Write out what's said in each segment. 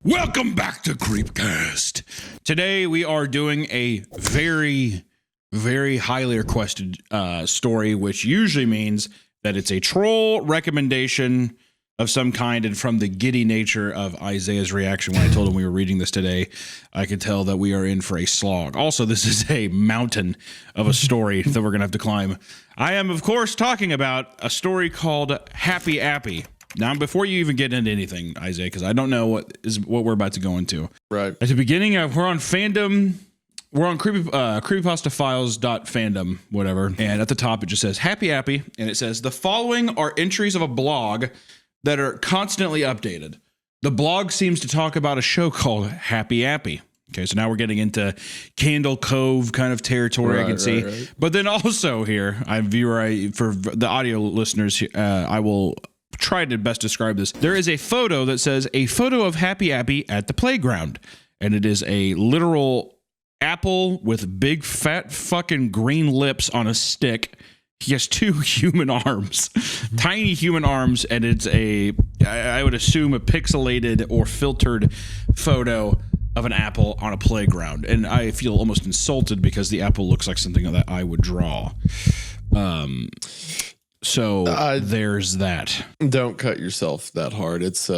Welcome back to Creepcast. Today we are doing a very, very highly requested story, which usually means that it's a troll recommendation of some kind. And from the giddy nature of Isaiah's reaction when I told him we were reading this today, I could tell that we are in for a slog. Also, this is a mountain of a story that we're going to have to climb. I am, of course, talking about a story called Happy Appy. Now, before you even get into anything, Isaiah, because I don't know what we're about to go into. Right. At the beginning, we're on fandom. We're on creepypastafiles.fandom, whatever. And at the top, it just says Happy Appy. And it says, the following are entries of a blog that are constantly updated. The blog seems to talk about a show called Happy Appy. Okay, so now we're getting into Candle Cove kind of territory, I can see. Right. But then also here, for the audio listeners, I will try to best describe this. There is a photo that says a photo of Happy Appy at the playground. And it is a literal apple with big fat fucking green lips on a stick. He has two human arms, tiny human arms, and it's I would assume a pixelated or filtered photo of an apple on a playground. And I feel almost insulted because the apple looks like something that I would draw. So there's that. Don't cut yourself that hard. It's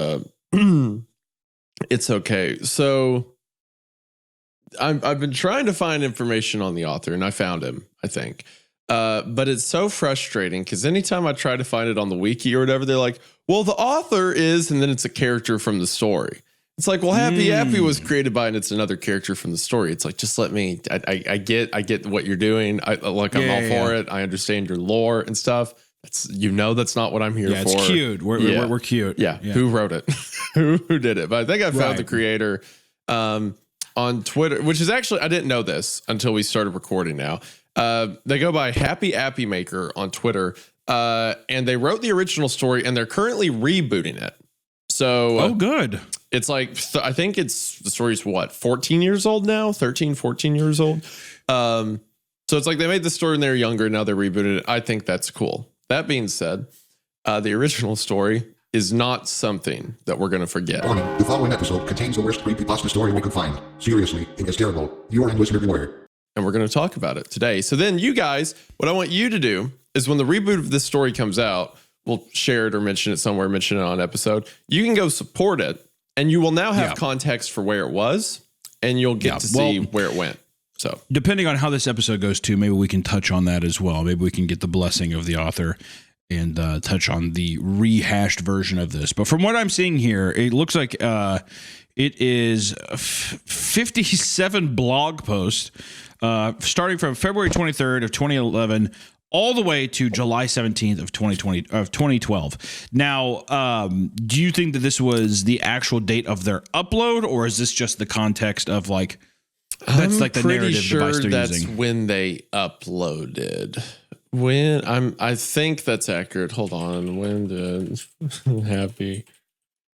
it's okay. So I've been trying to find information on the author, and I found him, I think. But it's so frustrating because anytime I try to find it on the wiki or whatever, they're like, well, the author is, and then it's a character from the story. It's like, well, Happy Appy was created by, and it's another character from the story. It's like, just let me, I get what you're doing. I'm all for it. I understand your lore and stuff. That's not what I'm here for. Yeah, it's cute. We're cute. Yeah. Who wrote it? who did it? But I think I found the creator on Twitter, which is actually, I didn't know this until we started recording now. They go by Happy Appy Maker on Twitter, and they wrote the original story, and they're currently rebooting it. So, good. It's like, I think the story's 14 years old now, 13, 14 years old. So it's like they made the story when they were younger, now they're rebooting it. I think that's cool. That being said, the original story is not something that we're going to forget. Warning, the following episode contains the worst creepypasta story we could find. Seriously, it is terrible. Viewer and listener beware. And we're going to talk about it today. So then you guys, what I want you to do is when the reboot of this story comes out, we'll share it or mention it somewhere, mention it on an episode. You can go support it, and you will now have context for where it was, and you'll get to see where it went. So depending on how this episode goes too, maybe we can touch on that as well. Maybe we can get the blessing of the author and touch on the rehashed version of this. But from what I'm seeing here, it looks like it is 57 blog posts starting from February 23rd of 2011 all the way to July 17th of 2012. Now, do you think that this was the actual date of their upload, or is this just the context of like that's like the narrative device they're that's using? When they uploaded. I think that's accurate. Hold on. When did Happy?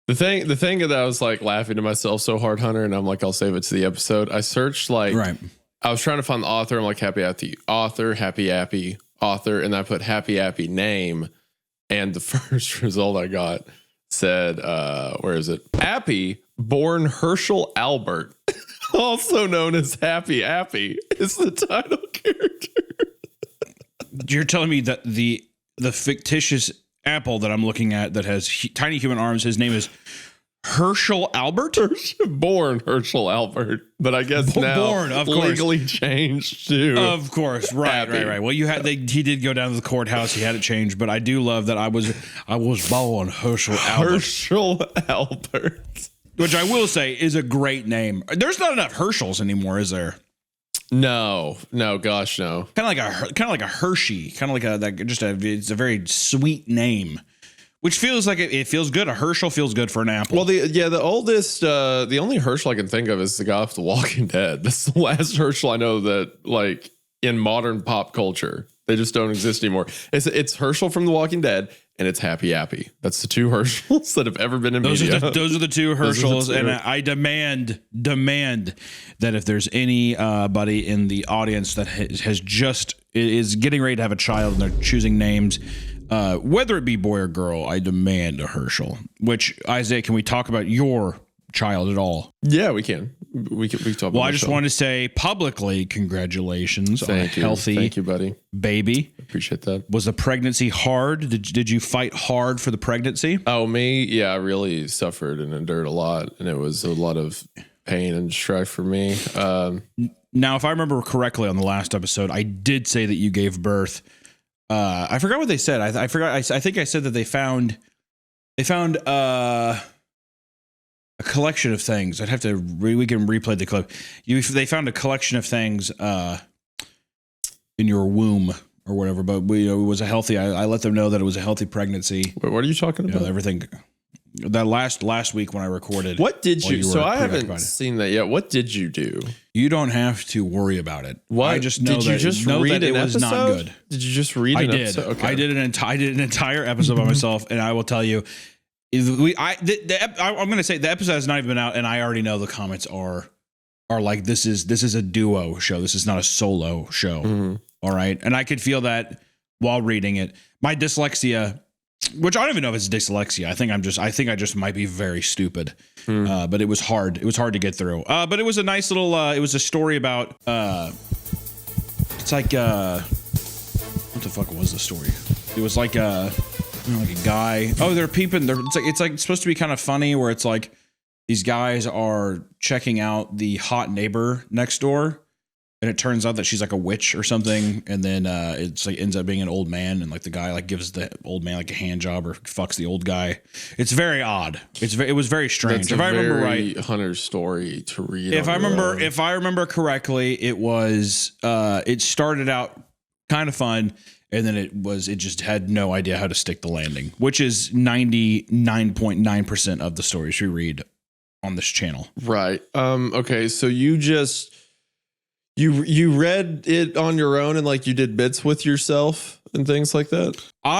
The thing that I was like laughing to myself so hard, Hunter, and I'm like, I'll save it to the episode. I searched I was trying to find the author. I'm like, Happy Appy author, Happy Appy author, and I put Happy Appy name, and the first result I got said, where is it? Appy, born Herschel Albert, also known as Happy Appy, is the title character. You're telling me that the fictitious apple that I'm looking at that has tiny human arms, his name is Herschel Albert? Born Herschel Albert, but I guess now legally changed to of course, right. Well, he did go down to the courthouse. He had it changed, but I do love that I was born Herschel Albert. Herschel Albert, which I will say is a great name. There's not enough Herschels anymore, is there? No, gosh, no. Kind of like a Hershey, it's a very sweet name, which feels like it feels good. A Herschel feels good for an apple. Well, the only Herschel I can think of is the guy off The Walking Dead. That's the last Herschel I know that like in modern pop culture. They just don't exist anymore. It's Herschel from The Walking Dead, and it's Happy Appy. That's the two Herschels that have ever been in media. Those are the two Herschels, and I demand that if there's anybody in the audience that is getting ready to have a child and they're choosing names, whether it be boy or girl, I demand a Herschel. Which, Isaiah, can we talk about your child at all. Yeah, we can. We can talk about Well, I just wanted to say publicly, congratulations on a healthy Thank you, buddy. baby. Appreciate that. Was the pregnancy hard? Did you fight hard for the pregnancy? Oh, me? Yeah, I really suffered and endured a lot. And it was a lot of pain and strife for me. Now, if I remember correctly on the last episode, I did say that you gave birth. I forgot what they said. I forgot. I think I said that they found a collection of things. I'd have to we can replay the clip. They found a collection of things in your womb or whatever, but it was a healthy. I let them know that it was a healthy pregnancy. Wait, what are you talking about? Everything. That last week when I recorded. What did you? So I haven't it. seen that yet. What did you do? You don't have to worry about it. What? I just know did you just know read that an it was episode? not good. Did you just read? An an episode? Okay. I did an entire episode by myself, and I will tell you, I'm going to say the episode has not even been out, and I already know the comments are like this is a duo show. This is not a solo show. Mm-hmm. All right, and I could feel that while reading it. My dyslexia, which I don't even know if it's dyslexia. I think I just might be very stupid. But it was hard. It was hard to get through. But it was a nice little. It was a story about. It's like what the fuck was the story? It was like a guy. Oh, they're peeping. It's like supposed to be kind of funny where it's like these guys are checking out the hot neighbor next door. And it turns out that she's like a witch or something, and then it's like ends up being an old man, and like the guy like gives the old man like a hand job or fucks the old guy. It's very odd. It was very strange. If I remember right, Hunter's story to read. If I remember correctly, it was it started out kind of fun, and then it just had no idea how to stick the landing, which is 99.9% of the stories we read on this channel. Right. Okay. So you just. You read it on your own and like you did bits with yourself and things like that? No,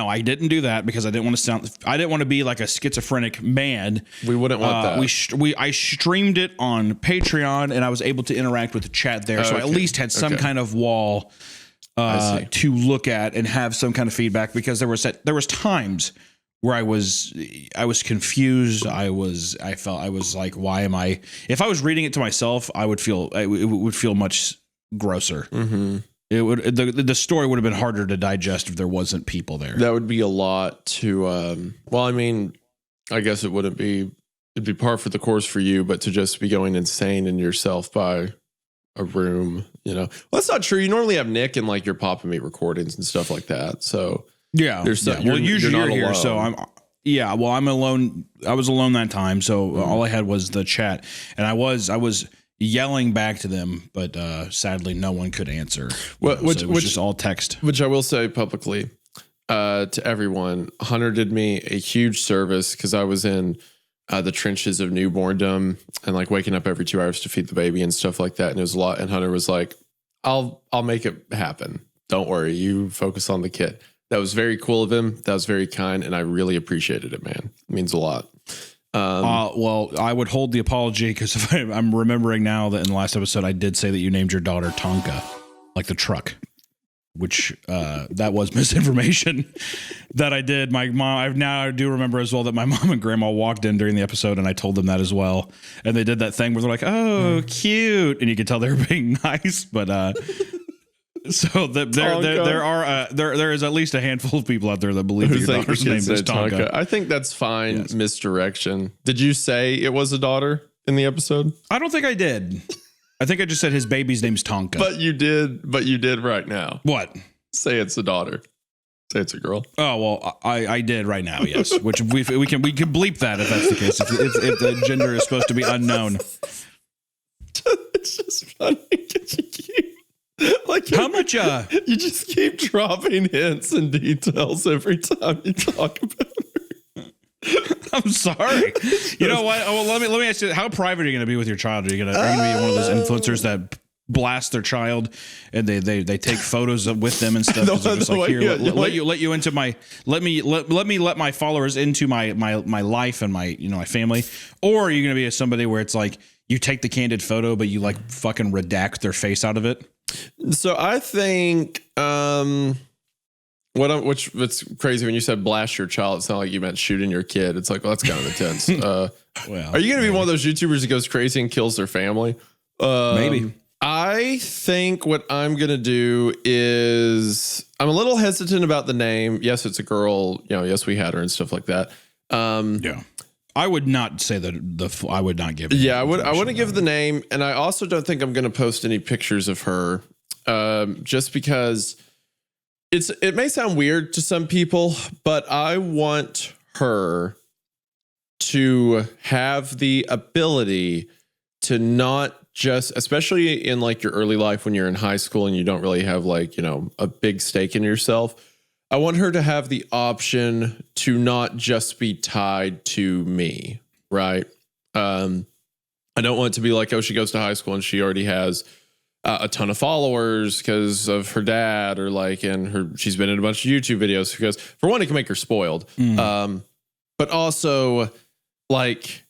I didn't do that because I didn't want to be like a schizophrenic man. We wouldn't want that. I streamed it on Patreon and I was able to interact with the chat there. So I at least had some kind of wall to look at and have some kind of feedback, because there was times where I was confused. I felt like, why am I? If I was reading it to myself, it would feel much grosser. Mm-hmm. The story would have been harder to digest if there wasn't people there. That would be a lot to. Well, I mean, I guess it'd be par for the course for you, but to just be going insane in yourself by a room, well, that's not true. You normally have Nick and like your Pop and Mate recordings and stuff like that. So. Yeah. Well, usually you're here, so I'm alone. I was alone that time, so all I had was the chat, and I was yelling back to them, but sadly no one could answer. Well, so it was just all text. Which I will say publicly to everyone, Hunter did me a huge service because I was in the trenches of newborndom and like waking up every 2 hours to feed the baby and stuff like that, and it was a lot. And Hunter was like, "I'll make it happen. Don't worry. You focus on the kid." That was very cool of him. That was very kind, and I really appreciated it, man. It means a lot. Well, I would hold the apology because if I'm remembering now that in the last episode I did say that you named your daughter Tonka, like the truck, which that was misinformation that I did. My mom, I do remember as well that my mom and grandma walked in during the episode, and I told them that as well, and they did that thing where they're like, "Oh, cute," and you could tell they were being nice, but. So there is at least a handful of people out there that believe that your daughter's name is Tonka. I think that's fine. Yes. Misdirection. Did you say it was a daughter in the episode? I don't think I did. I think I just said his baby's name's Tonka. But you did right now. What? Say it's a daughter. Say it's a girl. Oh well, I did right now. Yes, which we can bleep that if that's the case. If the gender is supposed to be unknown. It's just funny. Like how much you just keep dropping hints and details every time you talk about her. I'm sorry. You know what? Oh, well, let me ask you, how private are you going to be with your child? Are you going to be one of those influencers that blast their child and they take photos with them and stuff? Let my followers into my life and my family. Or are you going to be somebody where it's like you take the candid photo but you like fucking redact their face out of it? So I think Which it's crazy when you said blast your child. It's not like you meant shooting your kid. It's like, well, that's kind of intense. Well, are you going to be one of those YouTubers that goes crazy and kills their family? Maybe. I think what I'm going to do is I'm a little hesitant about the name. Yes, it's a girl. Yes, we had her and stuff like that. Yeah. I would not say that I would not give it. Yeah, I wouldn't give the name. And I also don't think I'm going to post any pictures of her just because it may sound weird to some people, but I want her to have the ability to not just, especially in like your early life when you're in high school and you don't really have like, a big stake in yourself. I want her to have the option to not just be tied to me, right? I don't want it to be like, oh, she goes to high school and she already has a ton of followers because of her dad, or like, she's been in a bunch of YouTube videos, because for one, it can make her spoiled. But also like,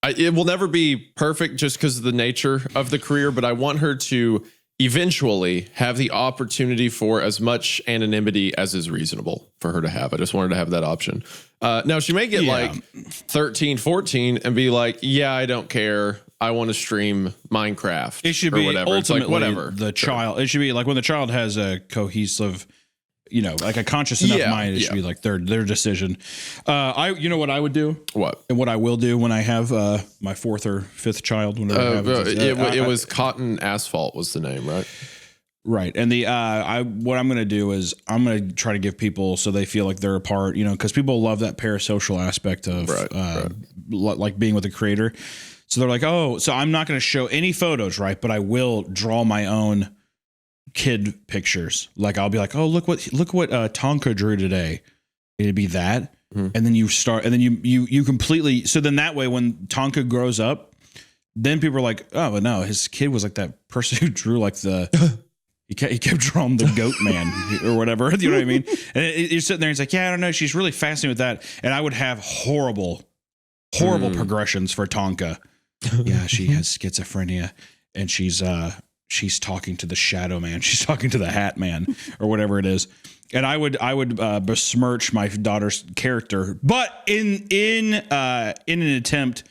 it will never be perfect just because of the nature of the career, but I want her to eventually have the opportunity for as much anonymity as is reasonable for her to have. I just want her to have that option. Now she may get like 13, 14 and be like, yeah, I don't care. I want to stream Minecraft. It should or be whatever. Ultimately it's like whatever. The child. It should be like when the child has a cohesive, like a conscious enough mind. It should be like their decision. You know what I would do? What? And what I will do when I have my fourth or fifth child. Whenever I have it was Cotton Asphalt was the name, right? Right. And what I'm going to do is I'm going to try to give people so they feel like they're a part, because people love that parasocial aspect of like being with the creator. So they're like, oh, so I'm not going to show any photos, right? But I will draw my own kid pictures. Like I'll be like, oh, look what Tonka drew today. It'd be that. And then you start, and then you completely, so then that way when Tonka grows up, then people are like, oh, but no, his kid was like that person who drew like he kept drawing the goat man or whatever. You know what I mean? And you're sitting there and it's like, yeah, I don't know. She's really fascinated with that. And I would have horrible progressions for Tonka. Yeah, she has schizophrenia and she's talking to the shadow man. She's talking to the hat man or whatever it is. And I would besmirch my daughter's character, but in an attempt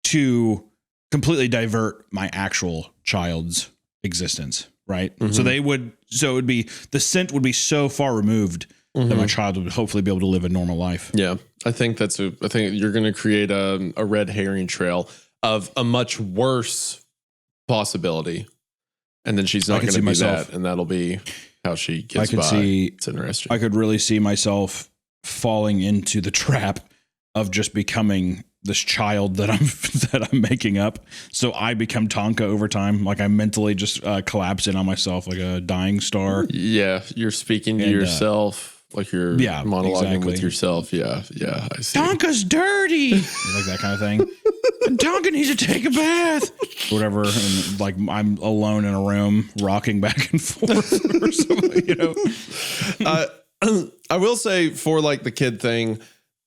to completely divert my actual child's existence. Right. So it would be, the scent would be so far removed that my child would hopefully be able to live a normal life. Yeah. I think I think you're going to create a red herring trail of a much worse possibility. And then she's not going to be that. And that'll be how she gets by. It's interesting. I could really see myself falling into the trap of just becoming this child that I'm making up. So I become Tonka over time. Like I mentally just collapse in on myself like a dying star. Yeah. You're speaking to yourself. Like you're monologuing with yourself. Yeah. Yeah. I see. Tonka's dirty. Like that kind of thing. Tonka needs to take a bath. Whatever. And like I'm alone in a room rocking back and forth or something, I will say for like the kid thing,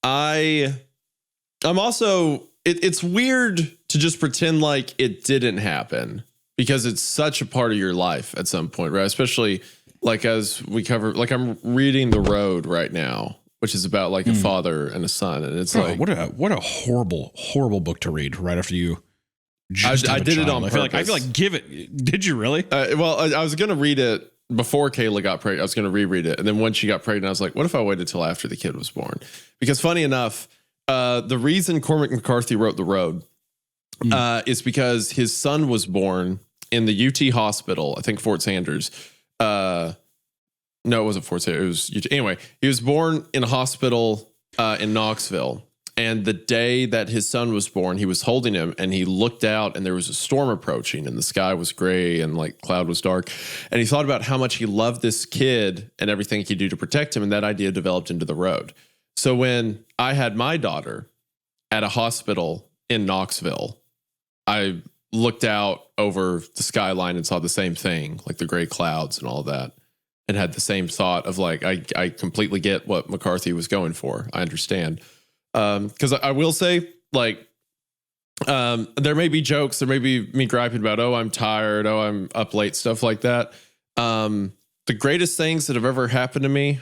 I'm also, it's weird to just pretend like it didn't happen because it's such a part of your life at some point, right? Especially like as we cover, like I'm reading The Road right now, which is about like a father and a son. And it's like, what a horrible book to read right after you. I did it on purpose. I feel like give it. Did you really? Well, I was going to read it before Kayla got pregnant. I was going to reread it. And then when she got pregnant, I was like, what if I waited till after the kid was born? Because funny enough, the reason Cormac McCarthy wrote The Road is because his son was born in the UT hospital, I think Fort Sanders. No, it wasn't Fort Sanders. It was UT. Anyway, he was born in a hospital in Knoxville. And the day that his son was born, he was holding him and he looked out and there was a storm approaching and the sky was gray and like cloud was dark. And he thought about how much he loved this kid and everything he could do to protect him. And that idea developed into The Road. So when I had my daughter at a hospital in Knoxville, I looked out over the skyline and saw the same thing, like the gray clouds and all that, and had the same thought of like, I completely get what McCarthy was going for. I understand. Because I will say, like, there may be jokes, there may be me griping about, oh, I'm tired, oh, I'm up late, stuff like that. the greatest things that have ever happened to me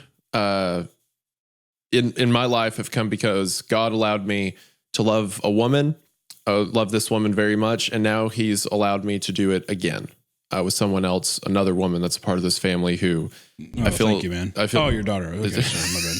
in my life have come because God allowed me to love a woman, love this woman very much, and now he's allowed me to do it again with someone else, another woman that's a part of this family who I feel. Thank you, man. Your daughter. Okay, sorry, my bad.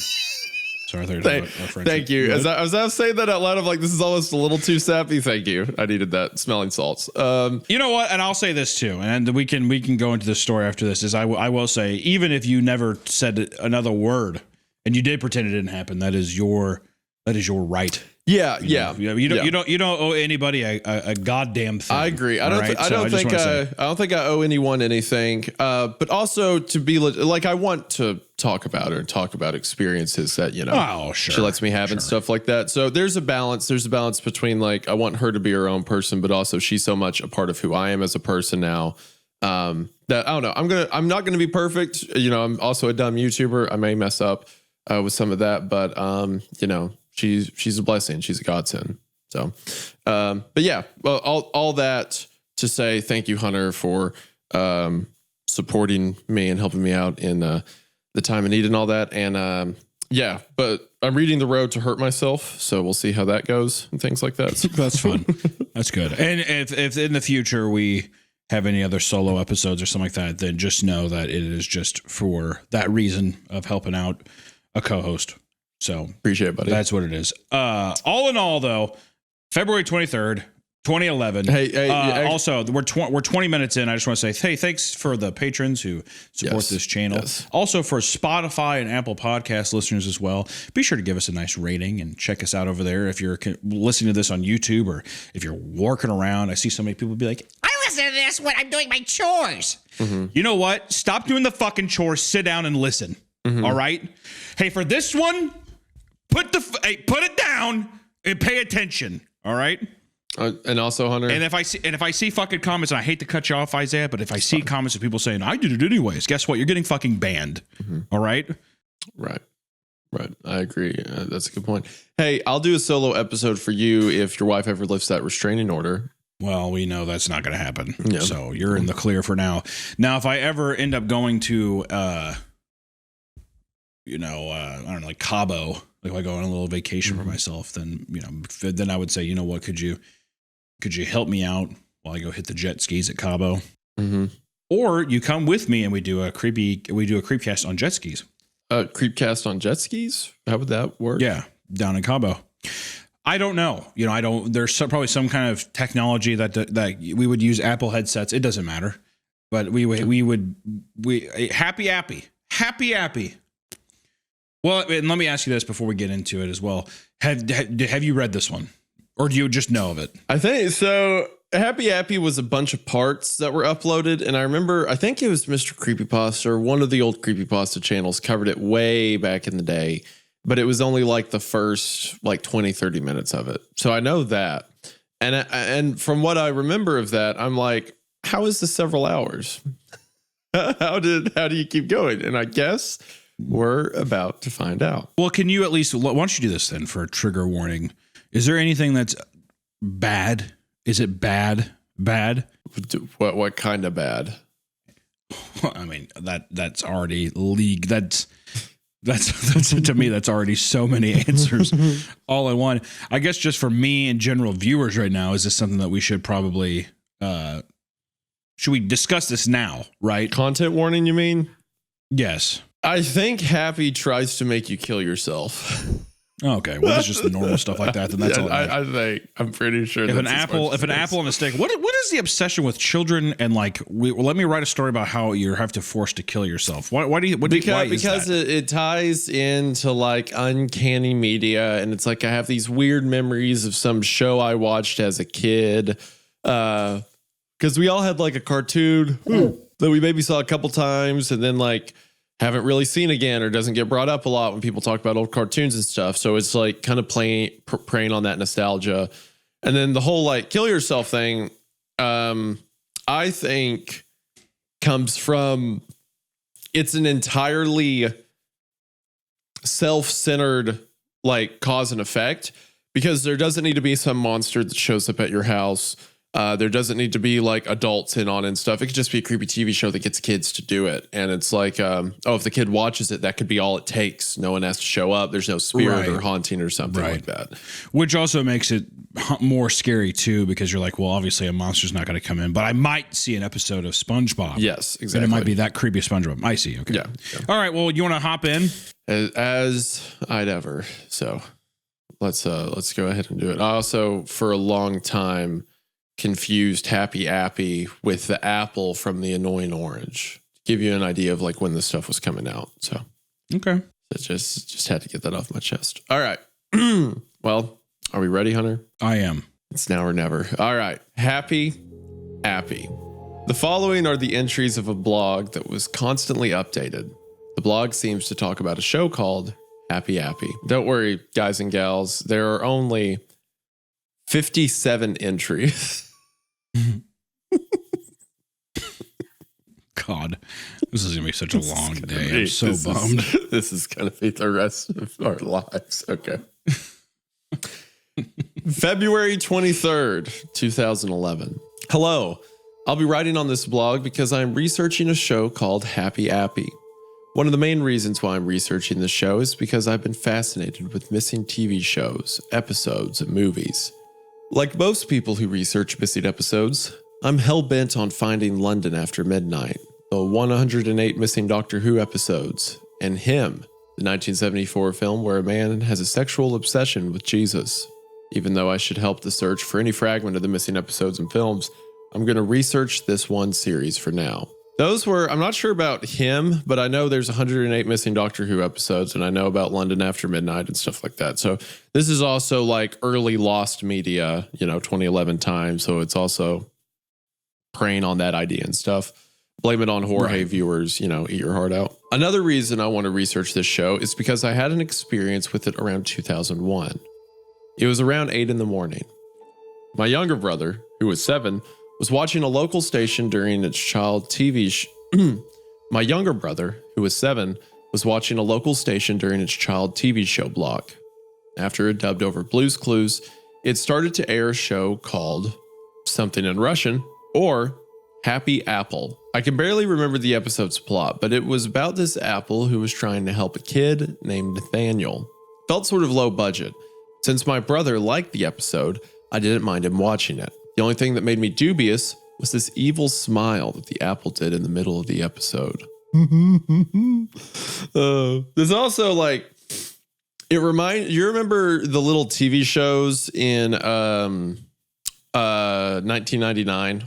Sorry, I thought you were talking about our friendship. Thank you. As I was saying that out loud, I'm like, this is almost a little too sappy. Thank you. I needed that smelling salts. You know what? And I'll say this too, and we can go into this story after this. Is I will say, even if you never said another word and you did pretend it didn't happen, that is your right. Yeah, You don't owe anybody a goddamn thing. I agree. I don't think I owe anyone anything. But also to be like, I want to talk about her and talk about experiences that she lets me have and stuff like that. So there's a balance. There's a balance between like I want her to be her own person, but also she's so much a part of who I am as a person now. That I don't know. I'm not gonna be perfect. I'm also a dumb YouTuber. I may mess up with some of that, but she's a blessing. She's a godsend. So, but yeah, well, all that to say, thank you, Hunter, for supporting me and helping me out in the time of need and all that. And yeah, but I'm reading The Road to Hurt Myself, so we'll see how that goes and things like that. That's fun. That's good. And if in the future we have any other solo episodes or something like that, then just know that it is just for that reason of helping out a co-host. So appreciate it, buddy. That's what it is. All in all, though, February 23rd, 2011. Also, we're 20 minutes in. I just want to say, hey, thanks for the patrons who support this channel. Yes. Also for Spotify and Apple Podcast listeners as well. Be sure to give us a nice rating and check us out over there. If you're listening to this on YouTube or if you're working around, I see so many people be like, I listen to this when I'm doing my chores. Mm-hmm. You know what? Stop doing the fucking chores. Sit down and listen. Mm-hmm. All right. Hey, for this one, put it down and pay attention. All right. And also, Hunter. And if I see fucking comments, and I hate to cut you off, Isaiah, but if I see comments of people saying I did it anyways, guess what? You're getting fucking banned. Mm-hmm. All right. Right. I agree. That's a good point. Hey, I'll do a solo episode for you if your wife ever lifts that restraining order. Well, we know that's not going to happen. Yeah. So you're in the clear for now. Now, if I ever end up going to, I don't know, like Cabo, like if I go on a little vacation for myself, then, then I would say, you know what, could you help me out while I go hit the jet skis at Cabo? Mm-hmm. Or you come with me and we do a Creepcast on jet skis. Creepcast on jet skis? How would that work? Yeah. Down in Cabo. I don't know. There's probably some kind of technology that we would use Apple headsets. It doesn't matter, but we would happy Appy. Well, and let me ask you this before we get into it as well. Have you read this one, or do you just know of it? I think so. Happy Appy was a bunch of parts that were uploaded, and I think it was Mr. Creepypasta or one of the old Creepypasta channels covered it way back in the day. But it was only like the first 20, 30 minutes of it. So I know that. And from what I remember of that, I'm like, how is this several hours? How do you keep going? And I guess we're about to find out. Well, can you at least, why don't you do this then for a trigger warning? Is there anything that's bad? Is it bad? What kind of bad? I mean, that's already league. That's to me, that's already so many answers all in one. I guess just for me and general viewers right now, is this something that we should probably, should we discuss this now, right? Content warning, you mean? Yes. I think Happy tries to make you kill yourself. Okay, well, that's just the normal stuff like that. Then that's all. I'm pretty sure. If an apple and a stick. What is the obsession with children and let me write a story about how you have to force to kill yourself? Because it ties into uncanny media, and it's I have these weird memories of some show I watched as a kid. Because we all had a cartoon that we maybe saw a couple times, and then haven't really seen again or doesn't get brought up a lot when people talk about old cartoons and stuff. So it's kind of preying on that nostalgia. And then the whole kill yourself thing, I think comes from, it's an entirely self-centered cause and effect, because there doesn't need to be some monster that shows up at your house There doesn't need to be like adults in on and stuff. It could just be a creepy TV show that gets kids to do it. And it's like, if the kid watches it, that could be all it takes. No one has to show up. There's no spirit or haunting or something like that. Which also makes it more scary too, because you're like, well, obviously a monster's not going to come in, but I might see an episode of SpongeBob. Yes, exactly. And it might be that creepy SpongeBob. I see. Okay. Yeah. All right. Well, you want to hop in? As I'd ever. So let's go ahead and do it. I also, for a long time, confused Happy Appy with the apple from the Annoying Orange. Give you an idea of like when this stuff was coming out. So okay, just had to get that off my chest. All right. Well, are we ready, Hunter? I am. It's now or never. All right. Happy Appy. The following are the entries of a blog that was constantly updated. The blog seems to talk about a show called Happy Appy. Don't worry, guys and gals. There are only 57 entries. God, this is gonna be such a long day. I'm so bummed. This is gonna be the rest of our lives. Okay. February 23rd, 2011. Hello. I'll be writing on this blog because I'm researching a show called Happy Appy. One of the main reasons why I'm researching this show is because I've been fascinated with missing TV shows, episodes, and movies. Like most people who research missing episodes, I'm hell-bent on finding London After Midnight, the 108 missing Doctor Who episodes, and Him, the 1974 film where a man has a sexual obsession with Jesus. Even though I should help the search for any fragment of the missing episodes and films, I'm going to research this one series for now. I'm not sure about Him, but I know there's 108 missing Doctor Who episodes, and I know about London After Midnight and stuff like that. So this is also like early Lost media, 2011 time. So it's also preying on that idea and stuff. Blame it on Jorge viewers, eat your heart out. Another reason I want to research this show is because I had an experience with it around 2001. It was around 8 in the morning. My younger brother, who was 7, was watching a local station during its child TV My younger brother, who was 7, was watching a local station during its child TV show block. After it dubbed over Blue's Clues, it started to air a show called something in Russian or Happy Apple. I can barely remember the episode's plot, but it was about this apple who was trying to help a kid named Nathaniel. Felt sort of low budget. Since my brother liked the episode, I didn't mind him watching it. The only thing that made me dubious was this evil smile that the apple did in the middle of the episode. There's also like, you remember the little TV shows in 1999?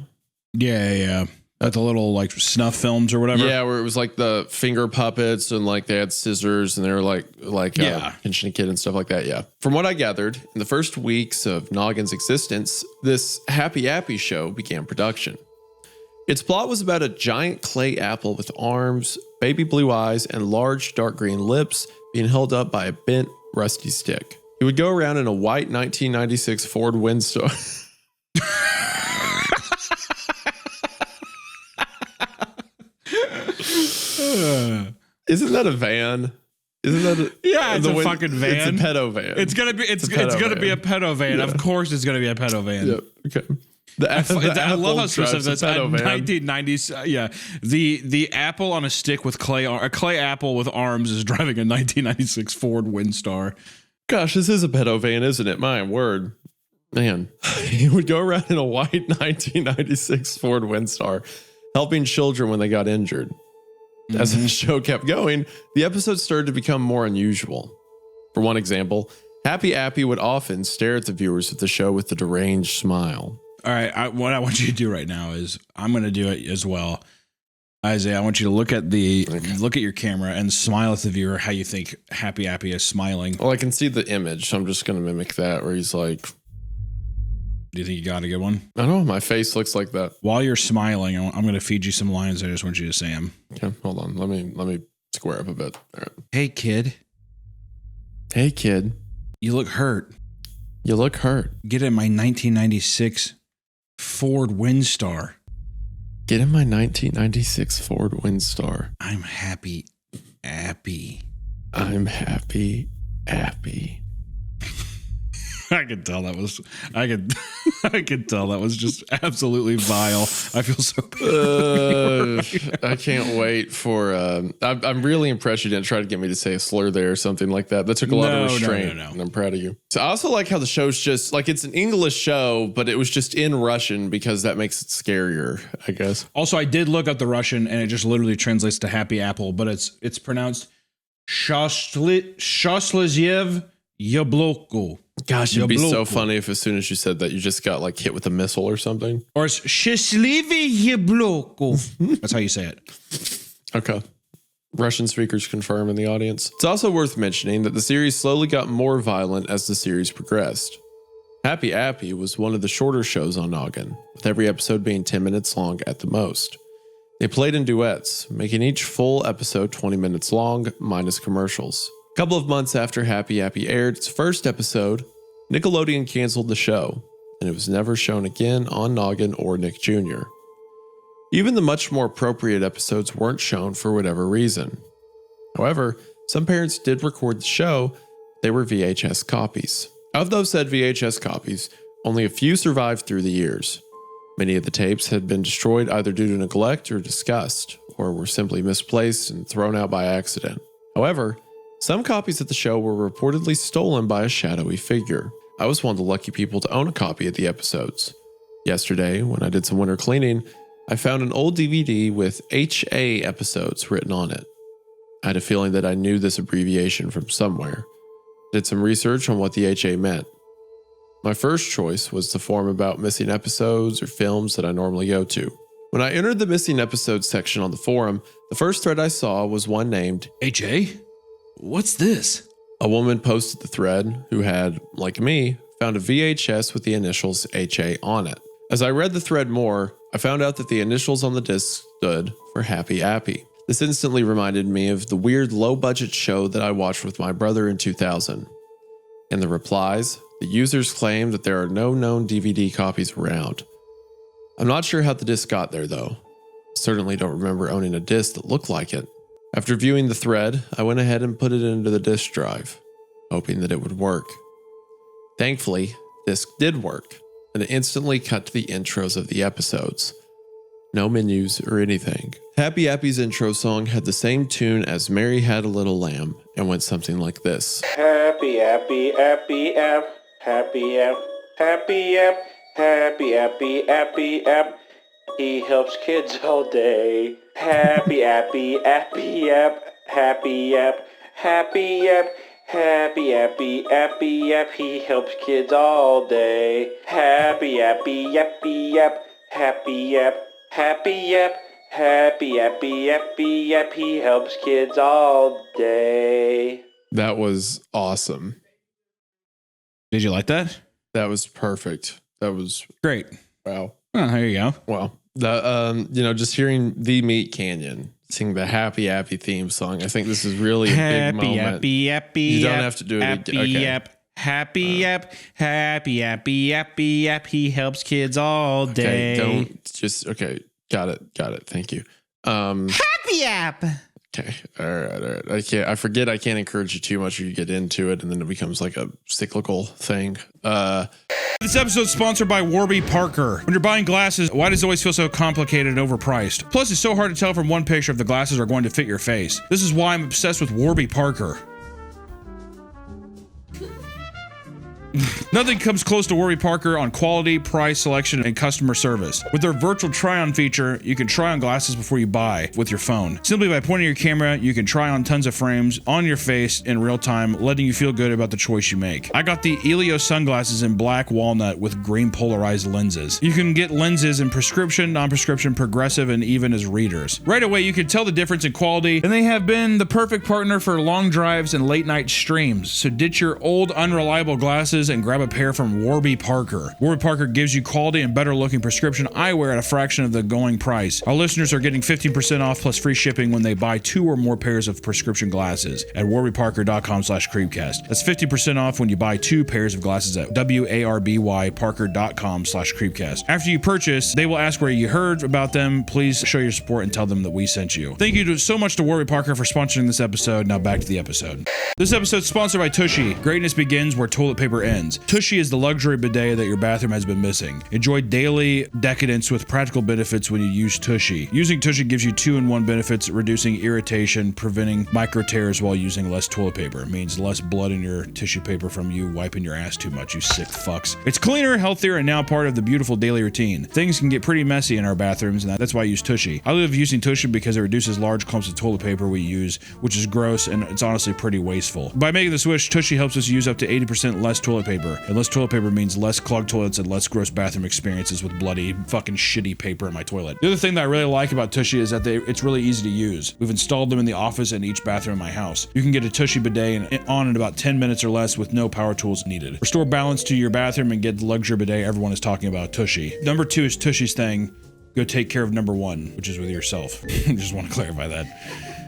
Yeah. Like the little like snuff films or whatever. Yeah, where it was like the finger puppets and like they had scissors and they were like pinching a kid and stuff like that. Yeah. From what I gathered, in the first weeks of Noggin's existence, this Happy Appy show began production. Its plot was about a giant clay apple with arms, baby blue eyes, and large dark green lips being held up by a bent, rusty stick. He would go around in a white 1996 Ford Windstar. Isn't that a van? Isn't that it's a fucking van. It's a pedo van. It's gonna be a pedo van. Yeah. Of course, it's gonna be a pedo van. Yeah. Okay. I love how specific that's 1990s. Yeah, the apple on a stick with a clay apple with arms is driving a 1996 Ford Windstar. Gosh, this is a pedo van, isn't it? My word, man. He would go around in a white 1996 Ford Windstar, helping children when they got injured. As the show kept going, the episodes started to become more unusual. For one example, Happy Appy would often stare at the viewers of the show with a deranged smile. All right, what I want you to do right now is I'm going to do it as well. Isaiah, I want you to look at your camera and smile at the viewer how you think Happy Appy is smiling. Well, I can see the image, so I'm just going to mimic that where he's like... Do you think you got a good one? I don't know. My face looks like that. While you're smiling, I'm going to feed you some lines. I just want you to say them. Okay, hold on. Let me square up a bit. All right. Hey, kid. Hey, kid. You look hurt. You look hurt. Get in my 1996 Ford Windstar. Get in my 1996 Ford Windstar. I'm Happy Appy. I'm Happy Appy. I could tell that was. I could tell that was just absolutely vile. I feel so bad. I can't wait for. I'm really impressed you didn't try to get me to say a slur there or something like that. That took a lot of restraint, and I'm proud of you. So I also like how the show's just like it's an English show, but it was just in Russian because that makes it scarier, I guess. Also, I did look up the Russian, and it just literally translates to Happy Apple, but it's pronounced Shoslizyev Yabloko. Gosh, it'd be so funny if as soon as you said that, you just got like hit with a missile or something. Or it's Счастливый Яблоко. That's how you say it. Okay. Russian speakers confirm in the audience. It's also worth mentioning that the series slowly got more violent as the series progressed. Happy Appy was one of the shorter shows on Noggin, with every episode being 10 minutes long at the most. They played in duets, making each full episode 20 minutes long, minus commercials. A couple of months after Happy Appy aired its first episode, Nickelodeon canceled the show, and it was never shown again on Noggin or Nick Jr. Even the much more appropriate episodes weren't shown for whatever reason. However, some parents did record the show. They were VHS copies. Of those said VHS copies, only a few survived through the years. Many of the tapes had been destroyed either due to neglect or disgust, or were simply misplaced and thrown out by accident. However, some copies of the show were reportedly stolen by a shadowy figure. I was one of the lucky people to own a copy of the episodes. Yesterday, when I did some winter cleaning, I found an old DVD with HA episodes written on it. I had a feeling that I knew this abbreviation from somewhere. Did some research on what the HA meant. My first choice was the forum about missing episodes or films that I normally go to. When I entered the missing episodes section on the forum, the first thread I saw was one named HA? What's this? A woman posted the thread who had, like me, found a VHS with the initials HA on it. As I read the thread more, I found out that the initials on the disc stood for Happy Appy. This instantly reminded me of the weird low-budget show that I watched with my brother in 2000. In the replies, the users claim that there are no known DVD copies around. I'm not sure how the disc got there though. I certainly don't remember owning a disc that looked like it. After viewing the thread, I went ahead and put it into the disk drive, hoping that it would work. Thankfully, disc did work, and it instantly cut to the intros of the episodes. No menus or anything. Happy Appy's intro song had the same tune as Mary Had a Little Lamb and went something like this. Happy Appy, Appy App, Happy App, Happy App, Happy Appy, Appy App. He helps kids all day. Happy Appy, Appy App, Happy App, Happy App, Happy Appy, Appy App. He helps kids all day. Happy Appy, Appy App, Happy App, Happy App, Happy Appy, Appy App. He helps kids all day. That was awesome. Did you like that? That was perfect. That was great. Wow. Oh, there you go. Wow. The just hearing the Meat Canyon sing the Happy Appy theme song, I think this is really a big moment. Happy Appy, you don't have to do it Appy, again. Okay. App, Happy App, Happy Appy, Appy App. He helps kids all day. Okay, don't just got it. Thank you. Happy App. Okay. All right. I forget I can't encourage you too much or you get into it and then it becomes like a cyclical thing. This episode is sponsored by Warby Parker. When you're buying glasses, why does it always feel so complicated and overpriced? Plus, it's so hard to tell from one picture if the glasses are going to fit your face. This is why I'm obsessed with Warby Parker. Nothing comes close to Warby Parker on quality, price, selection, and customer service. With their virtual try-on feature, you can try on glasses before you buy with your phone. Simply by pointing your camera, you can try on tons of frames on your face in real time, letting you feel good about the choice you make. I got the Elio sunglasses in black walnut with green polarized lenses. You can get lenses in prescription, non-prescription, progressive, and even as readers. Right away, you can tell the difference in quality, and they have been the perfect partner for long drives and late night streams. So ditch your old, unreliable glasses and grab a pair from Warby Parker. Warby Parker gives you quality and better looking prescription eyewear at a fraction of the going price. Our listeners are getting 15% off plus free shipping when they buy 2 or more pairs of prescription glasses at warbyparker.com/creepcast. That's 50% off when you buy 2 pairs of glasses at warbyparker.com/creepcast. After you purchase, they will ask where you heard about them. Please show your support and tell them that we sent you. Thank you so much to Warby Parker for sponsoring this episode. Now back to the episode. This episode is sponsored by Tushy. Greatness begins where toilet paper ends. ends. Tushy is the luxury bidet that your bathroom has been missing. Enjoy daily decadence with practical benefits when you use Tushy. Using Tushy gives you 2-in-1 benefits, reducing irritation, preventing micro tears while using less toilet paper. It means less blood in your tissue paper from you wiping your ass too much, you sick fucks. It's cleaner, healthier, and now part of the beautiful daily routine. Things can get pretty messy in our bathrooms, and that's why I use Tushy. I love using Tushy because it reduces large clumps of toilet paper we use, which is gross, and it's honestly pretty wasteful. By making the switch, Tushy helps us use up to 80% less toilet paper. And less toilet paper means less clogged toilets and less gross bathroom experiences with bloody, fucking shitty paper in my toilet. The other thing that I really like about Tushy is that it's really easy to use. We've installed them in the office and each bathroom in my house. You can get a Tushy bidet on in about 10 minutes or less with no power tools needed. Restore balance to your bathroom and get the luxury bidet everyone is talking about, Tushy. Number 2 is Tushy's thing. Go take care of number 1, which is with yourself. Just want to clarify that.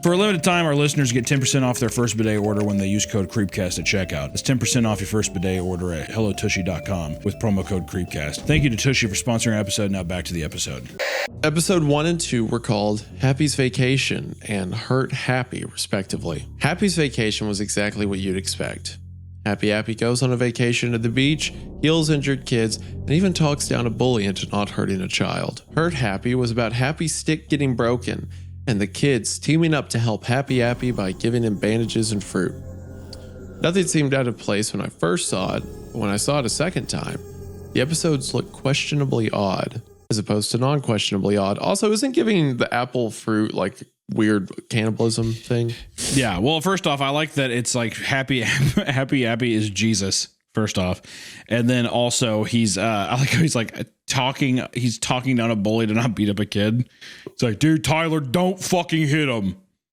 For a limited time, our listeners get 10% off their first bidet order when they use code Creepcast at checkout. That's 10% off your first bidet order at hellotushy.com with promo code Creepcast. Thank you to Tushy for sponsoring our episode. Now back to the episode. Episode 1 and 2 were called Happy's Vacation and Hurt Happy, respectively. Happy's Vacation was exactly what you'd expect. Appy goes on a vacation to the beach, heals injured kids, and even talks down a bully into not hurting a child. Hurt Happy was about Happy's stick getting broken, and the kids teaming up to help Appy by giving him bandages and fruit. Nothing seemed out of place when I first saw it, but when I saw it a second time, the episodes looked questionably odd, as opposed to non-questionably odd. Also, isn't giving the apple fruit like weird cannibalism thing? Yeah, well, first off, I like that it's like Happy is Jesus, first off. And then also he's I like how he's like talking down a bully to not beat up a kid. It's like, dude, Tyler, don't fucking hit him.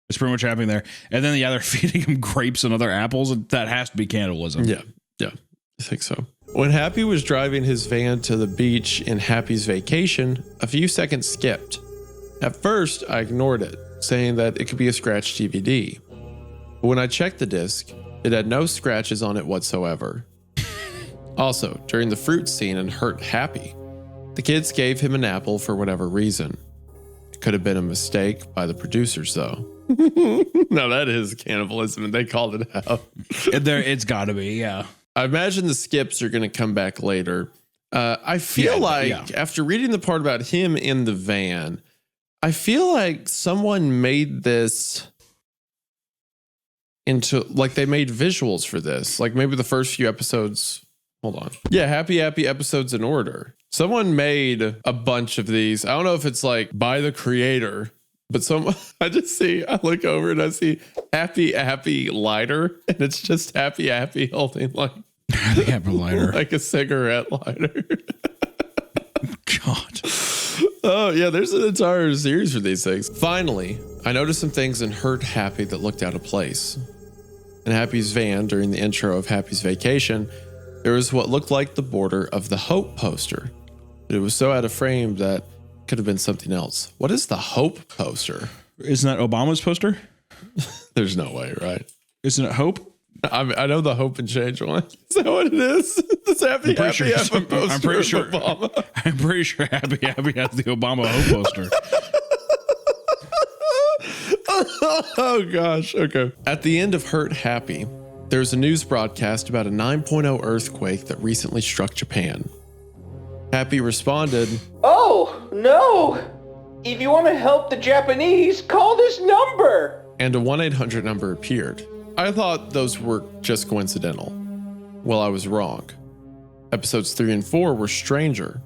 It's pretty much happening there. And then they're feeding him grapes and other apples, and that has to be cannibalism. Yeah, I think so. When Happy was driving his van to the beach in Happy's Vacation, a few seconds skipped. At first, I ignored it, saying that it could be a scratched DVD. But when I checked the disc, it had no scratches on it whatsoever. Also, during the fruit scene in Hurt Happy, the kids gave him an apple for whatever reason. It could have been a mistake by the producers, though. No, that is cannibalism, and they called it out. It's got to be, yeah. I imagine the skips are going to come back later. I feel after reading the part about him in the van, I feel like someone made this into, like, they made visuals for this. Like maybe the first few episodes. Hold on. Yeah, Happy episodes in order. Someone made a bunch of these. I don't know if it's like by the creator, but I look over and I see Happy lighter, and it's just Happy holding like Happy lighter, like a cigarette lighter. God. Oh, yeah, there's an entire series for these things. Finally, I noticed some things in Hurt Happy that looked out of place. In Happy's van, during the intro of Happy's Vacation, there was what looked like the border of the Hope poster. But it was so out of frame that it could have been something else. What is the Hope poster? Isn't that Obama's poster? There's no way, right? Isn't it Hope? I know the Hope and Change one. Is that what it is? This Happy poster I'm pretty sure Obama. I'm pretty sure Happy has the Obama Hope poster. Oh gosh. Okay. At the end of Hurt Happy, there's a news broadcast about a 9.0 earthquake that recently struck Japan. Happy responded, Oh, no! If you want to help the Japanese, call this number! and a 1-800 number appeared. I thought those were just coincidental. Well, I was wrong. Episodes 3 and 4 were stranger.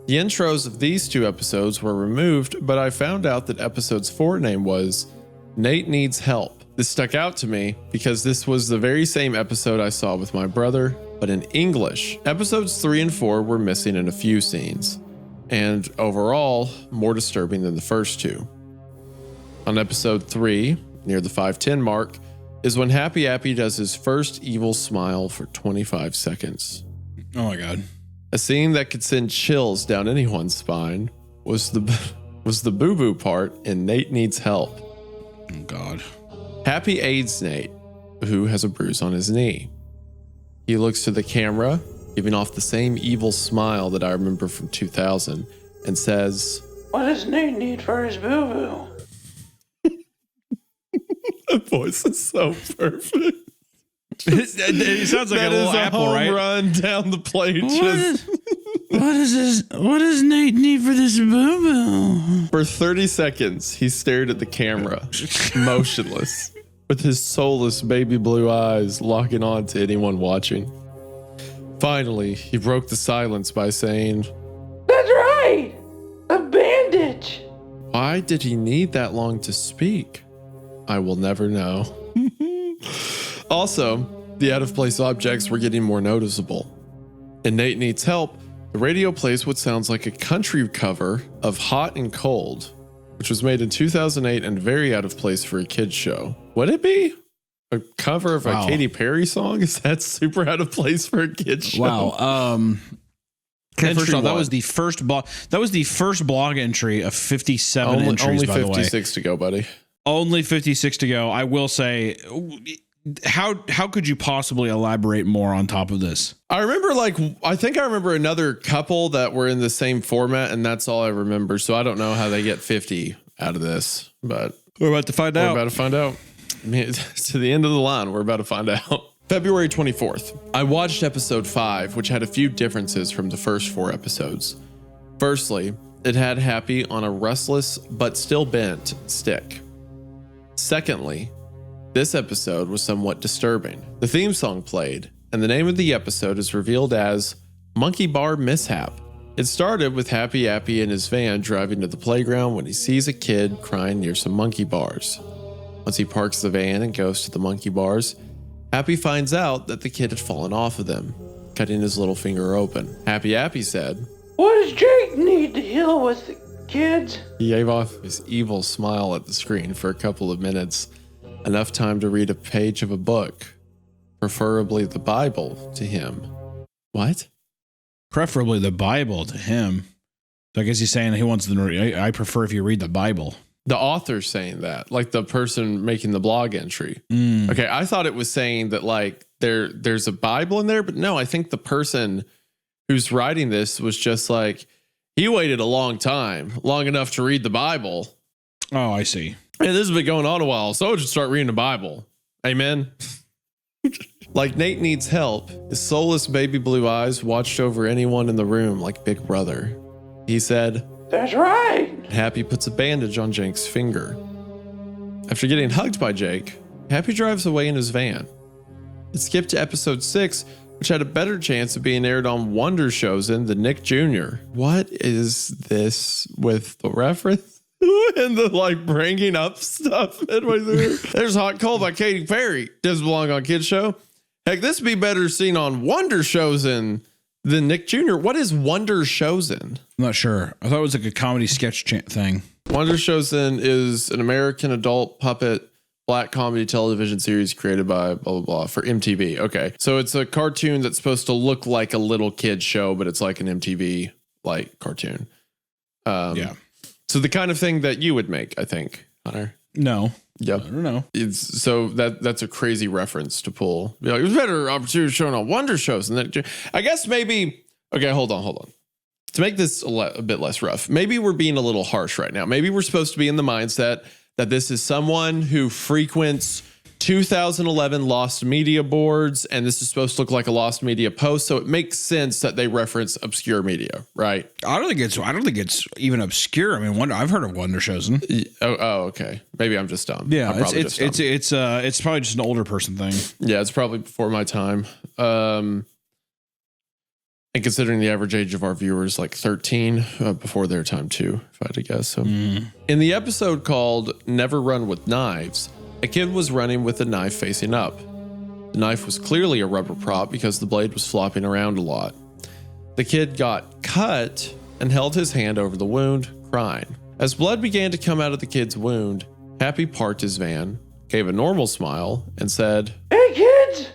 The intros of these 2 episodes were removed, but I found out that episode's 4 name was Nate Needs Help. This stuck out to me because this was the very same episode I saw with my brother, but in English. Episodes 3 and 4 were missing in a few scenes, and overall, more disturbing than the first 2. On episode 3, near the 5:10 mark, is when Happy does his first evil smile for 25 seconds. Oh my God. A scene that could send chills down anyone's spine was the boo-boo part in Nate Needs Help. Oh God. Happy aids Nate, who has a bruise on his knee. He looks to the camera, giving off the same evil smile that I remember from 2000, and says, What does Nate need for his boo-boo? That voice is so perfect. It sounds like a That little is a apple, home right? run down the plate. What is this? What does Nate need for this boo-boo? For 30 seconds, he stared at the camera, motionless, with his soulless baby blue eyes locking on to anyone watching. Finally, he broke the silence by saying, That's right! A bandage! "Why did he need that long to speak? I will never know." Also, the out-of-place objects were getting more noticeable. In Nate Needs Help, the radio plays what sounds like a country cover of Hot and Cold, which was made in 2008 and very out of place for a kid's show. Would it be? A cover of a Katy Perry song? Is that super out of place for a kid's show? Wow. Okay, first Entry off, that one. was the first blog. That was the first blog entry of 57 entries. Only by the way, 56 to go, buddy. only 56 to go. I will say, how could you possibly elaborate more on top of this? I remember I think I remember another couple that were in the same format, and that's all I remember. So I don't know how they get 50 out of this, but We're about to find we're out. about to find out. I mean, to the end of the line, we're about to find out. February 24th, I watched episode 5, which had a few differences from the first 4 episodes. Firstly, it had Happy on a restless but still bent stick. Secondly, this episode was somewhat disturbing. The theme song played, and the name of the episode is revealed as Monkey Bar Mishap. It started with Happy Appy in his van driving to the playground when he sees a kid crying near some monkey bars. Once he parks the van and goes to the monkey bars, Happy finds out that the kid had fallen off of them, cutting his little finger open. Happy Appy said, What does Jake need to heal with, kids? he gave off his evil smile at the screen for a couple of minutes, enough time to read a page of a book, preferably the Bible, to him. What? Preferably the Bible to him. So I guess he's saying he wants the. I prefer if you read the Bible. The author's saying that, like the person making the blog entry. Okay, I thought it was saying that like there's a Bible in there, but no, I think the person who's writing this was just like, he waited a long time, long enough to read the Bible. Oh, I see. And this has been going on a while, so I should start reading the Bible. Amen. Like Nate Needs Help, his soulless baby blue eyes watched over anyone in the room like Big Brother. He said, That's right! Happy puts a bandage on Jake's finger. After getting hugged by Jake, Happy drives away in his van. It skipped to episode 6, which had a better chance of being aired on Wonder Chosen than Nick Jr. What is this with the reference? And the like bringing up stuff midway through. There's Hot Cold by Katy Perry. Doesn't belong on Kids Show. Heck, this would be better seen on Wonder Chosen than Nick Jr. What is Wonder Chosen? I'm not sure. I thought it was like a comedy sketch thing. Wonder Chosen is an American adult puppet black comedy television series created by blah, blah, blah for MTV. Okay. So it's a cartoon that's supposed to look like a little kid show, but it's like an MTV like cartoon. Yeah. So the kind of thing that you would make, I think, Hunter. No. Yep. I don't know. It's so that's a crazy reference to pull. Be like, it was better opportunity shown on Wonder Shows. And then I guess maybe, okay, hold on. To make this a bit less rough, maybe we're being a little harsh right now. Maybe we're supposed to be in the mindset that this is someone who frequents 2011 lost media boards, and this is supposed to look like a lost media post. So it makes sense that they reference obscure media, right? I don't think it's even obscure. I mean, I've heard of Wonder Chosen. Oh, okay. Maybe I'm just dumb. Yeah, I'm probably it's just dumb. it's probably just an older person thing. Yeah, it's probably before my time. And considering the average age of our viewers, like 13, before their time too, if I had to guess. So, in the episode called "Never Run with Knives," a kid was running with a knife facing up. The knife was clearly a rubber prop because the blade was flopping around a lot. The kid got cut and held his hand over the wound, crying. As blood began to come out of the kid's wound, Happy parked his van, gave a normal smile, and said, Hey kids!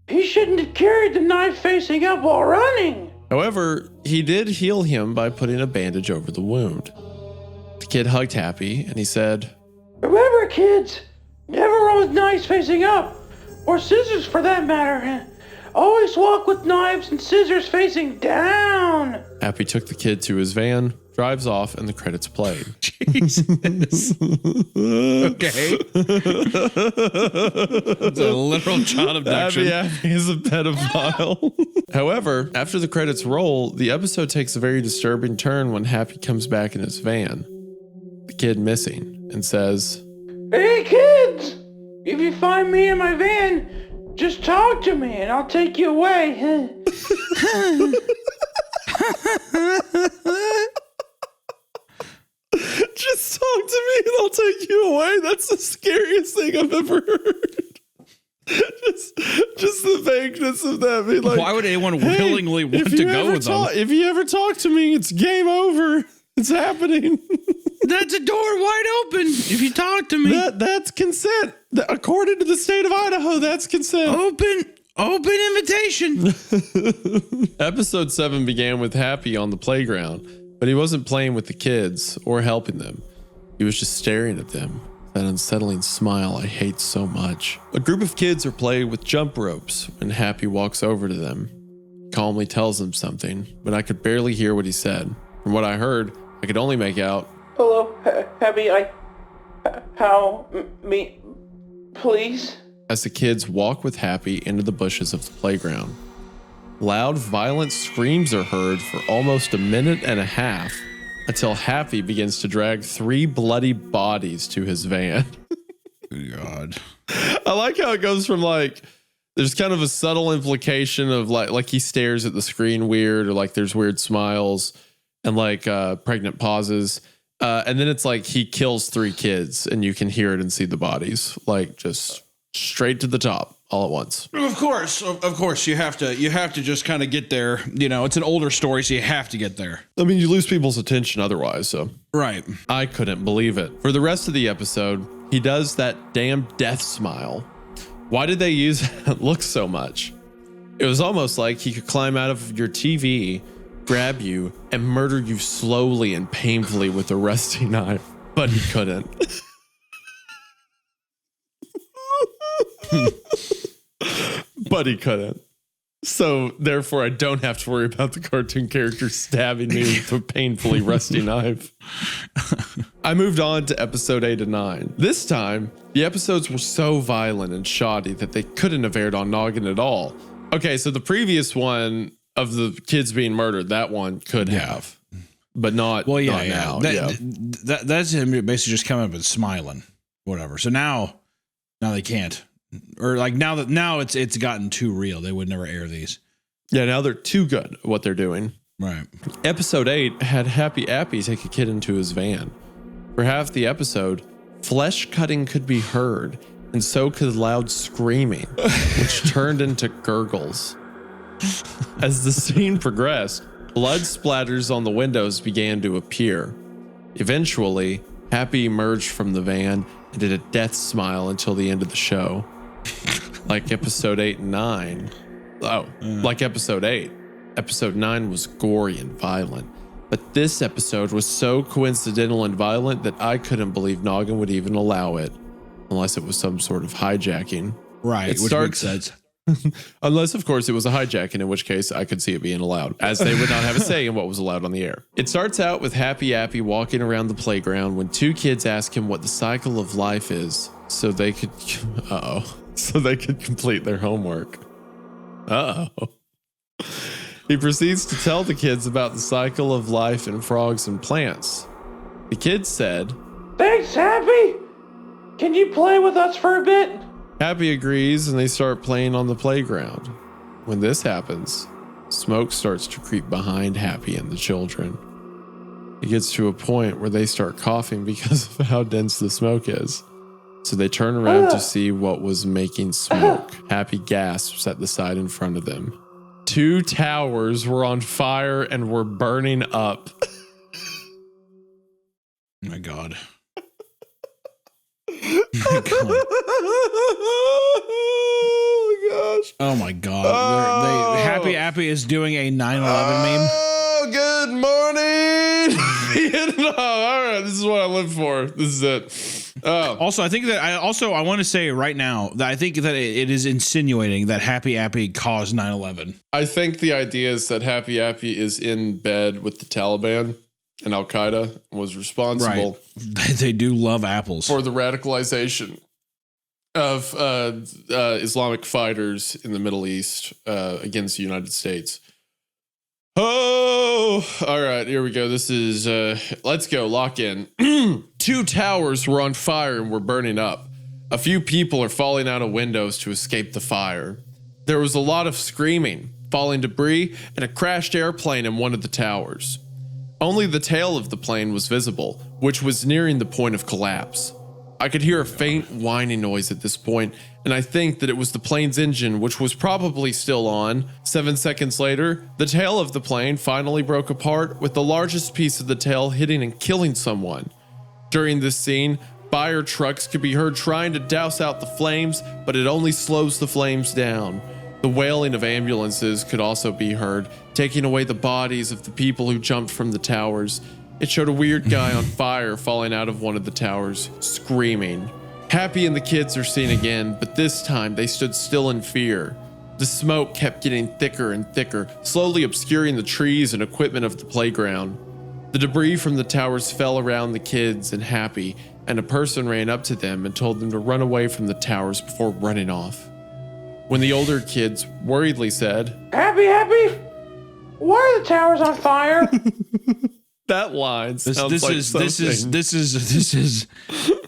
He shouldn't have carried the knife facing up while running! However, he did heal him by putting a bandage over the wound. The kid hugged Happy and he said, Remember kids, never run with knives facing up, or scissors for that matter. Always walk with knives and scissors facing down. on. Appy took the kid to his van, drives off, and the credits played. Jesus. Okay. It's a literal child abduction. Appy is a pedophile. However, after the credits roll, the episode takes a very disturbing turn when Happy comes back in his van, the kid missing, and says, Hey kids, if you find me in my van, just talk to me and I'll take you away. just talk to me and I'll take you away. That's the scariest thing I've ever heard. Just the vagueness of that. Being like, why would anyone willingly want to go with them? If you ever talk to me, it's game over. It's happening. That's a door wide open. If you talk to me, That's consent. According to the state of Idaho, that's consent. open invitation. Episode 7 began with Happy on the playground, but he wasn't playing with the kids or helping them. He was just staring at them. That unsettling smile I hate so much. A group of kids are playing with jump ropes when Happy walks over to them. He calmly tells them something, but I could barely hear what he said. From what I heard, I could only make out, Hello, Happy, me, please? as the kids walk with Happy into the bushes of the playground. Loud, violent screams are heard for almost a minute and a half until Happy begins to drag 3 bloody bodies to his van. God. I like how it goes from like, there's kind of a subtle implication of like he stares at the screen weird, or like there's weird smiles and like pregnant pauses. And then it's like he kills 3 kids and you can hear it and see the bodies, like just straight to the top all at once. Of course, you have to just kind of get there. You know, it's an older story, so you have to get there. I mean, you lose people's attention otherwise, so. Right. I couldn't believe it. For the rest of the episode, he does that damn death smile. Why did they use that look so much? It was almost like he could climb out of your TV, grab you, and murder you slowly and painfully with a rusty knife, but he couldn't. But he couldn't. So therefore, I don't have to worry about the cartoon character stabbing me with a painfully rusty knife. I moved on to episode 8 and 9. This time, the episodes were so violent and shoddy that they couldn't have aired on Noggin at all. Okay, so the previous one of the kids being murdered, that one could have, but not. Well, not now. That's him basically just coming up and smiling, whatever. So now they can't. Or like now it's gotten too real. They would never air these. Yeah, now they're too good at what they're doing. Right. Episode 8 had Happy Appy take a kid into his van. For half the episode, flesh cutting could be heard, and so could loud screaming, which turned into gurgles. As the scene progressed, blood splatters on the windows began to appear. Eventually, Happy emerged from the van and did a death smile until the end of the show. Like episode 8 and 9. Oh, like episode 8. Episode 9 was gory and violent. But this episode was so coincidental and violent that I couldn't believe Noggin would even allow it. Unless it was some sort of hijacking. Right, which makes sense. Unless, of course, it was a hijacking, in which case I could see it being allowed, as they would not have a say in what was allowed on the air. It starts out with Happy Appy walking around the playground when 2 kids ask him what the cycle of life is, so they could complete their homework. He proceeds to tell the kids about the cycle of life in frogs and plants. The kids said, Thanks, Happy. Can you play with us for a bit? Happy agrees and they start playing on the playground. When this happens, smoke starts to creep behind Happy and the children. It gets to a point where they start coughing because of how dense the smoke is. So they turn around to see what was making smoke. Happy gasps at the side in front of them. 2 towers were on fire and were burning up. Oh my God. Oh gosh. Oh my God. Happy Appy is doing a 9/11 meme. Oh, good morning, Vietnam. All right, this is what I live for. This is it. Oh, Also, I think that I want to say right now that I think that it is insinuating that Happy Appy caused 9/11. I think the idea is that Happy Appy is in bed with the Taliban and Al Qaeda and was responsible They do love apples. for the radicalization of Islamic fighters in the Middle East against the United States. Oh, all right, here we go. This is, let's go, lock in. 2 towers were on fire and were burning up. A few people are falling out of windows to escape the fire. There was a lot of screaming, falling debris, and a crashed airplane in one of the towers. Only the tail of the plane was visible, which was nearing the point of collapse. I could hear a faint whining noise at this point, and I think that it was the plane's engine, which was probably still on. 7 seconds later, the tail of the plane finally broke apart, with the largest piece of the tail hitting and killing someone. During this scene, fire trucks could be heard trying to douse out the flames, but it only slows the flames down. The wailing of ambulances could also be heard, taking away the bodies of the people who jumped from the towers. It showed a weird guy on fire falling out of one of the towers, screaming. Happy and the kids are seen again, but this time they stood still in fear. The smoke kept getting thicker and thicker, slowly obscuring the trees and equipment of the playground. The debris from the towers fell around the kids and Happy, and a person ran up to them and told them to run away from the towers before running off. When the older kids worriedly said, Happy, why are the towers on fire? that line This sounds like something. is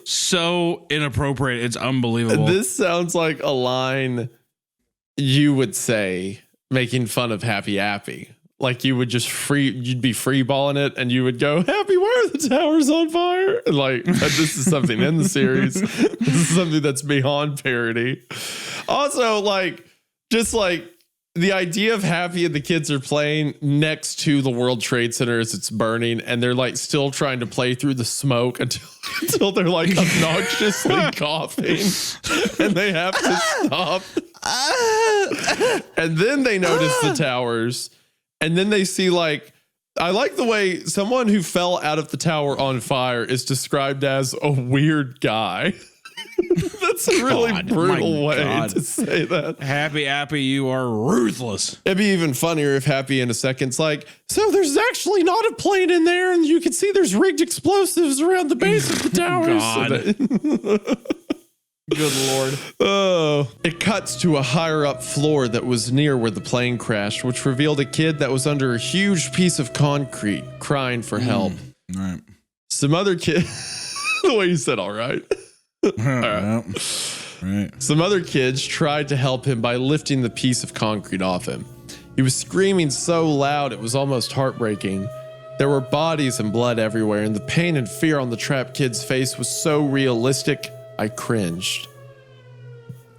so inappropriate. It's unbelievable. This sounds like a line you would say making fun of Happy Appy. Like you would just you'd be freeballing it and you would go, Happy, why are the towers on fire? And like, this is something in the series. This is something that's beyond parody. Also, just the idea of Happy and the kids are playing next to the World Trade Center as it's burning, and they're like still trying to play through the smoke until they're like obnoxiously coughing, and they have to stop. And then they notice the towers, and then they see I like the way someone who fell out of the tower on fire is described as a weird guy. That's a really brutal way to say that. Happy Appy, you are ruthless. It'd be even funnier if Happy in a second's like, so there's actually not a plane in there, and you can see there's rigged explosives around the base of the towers. God. Good Lord. Oh, it cuts to a higher up floor that was near where the plane crashed, which revealed a kid that was under a huge piece of concrete crying for help. All right. Some other kid, the way you said, all right. Right. Some other kids tried to help him by lifting the piece of concrete off him. He was screaming so loud it was almost heartbreaking. There were bodies and blood everywhere, and the pain and fear on the trapped kid's face was so realistic, I cringed.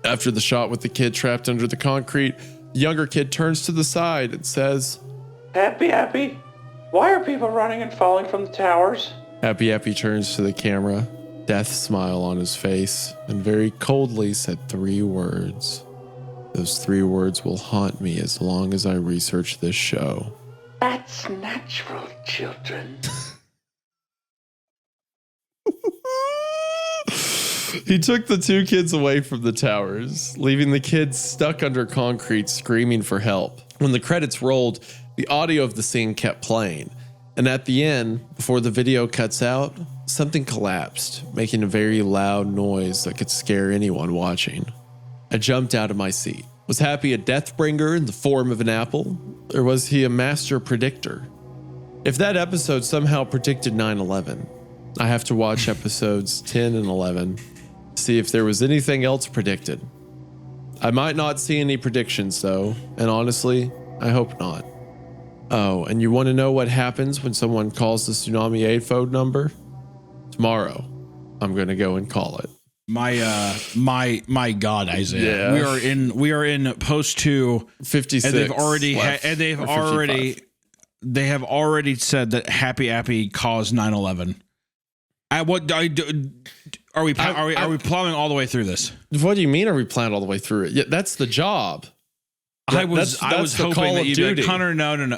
After the shot with the kid trapped under the concrete, the younger kid turns to the side and says, Happy, why are people running and falling from the towers? Happy Appy turns to the camera, death smile on his face, and very coldly said 3 words. Those 3 words will haunt me as long as I research this show. That's natural, children. He took the 2 kids away from the towers, leaving the kids stuck under concrete screaming for help. When the credits rolled, the audio of the scene kept playing, and at the end, before the video cuts out, something collapsed, making a very loud noise that could scare anyone watching. I jumped out of my seat. Was Happy a deathbringer in the form of an apple, or was he a master predictor? If that episode somehow predicted 9/11, I have to watch episodes 10 and 11, see if there was anything else predicted. I might not see any predictions though, and honestly, I hope not. Oh, and you want to know what happens when someone calls the tsunami aid phone number? Tomorrow, I'm going to go and call it. My God, Isaiah. Yeah. We are in post 2 56. and they've already left, they have already said that Happy Appy caused 9/11. Are we plowing all the way through this? What do you mean? Are we planned all the way through it? Yeah, that's the job. I was hoping that you'd be like, Hunter, no.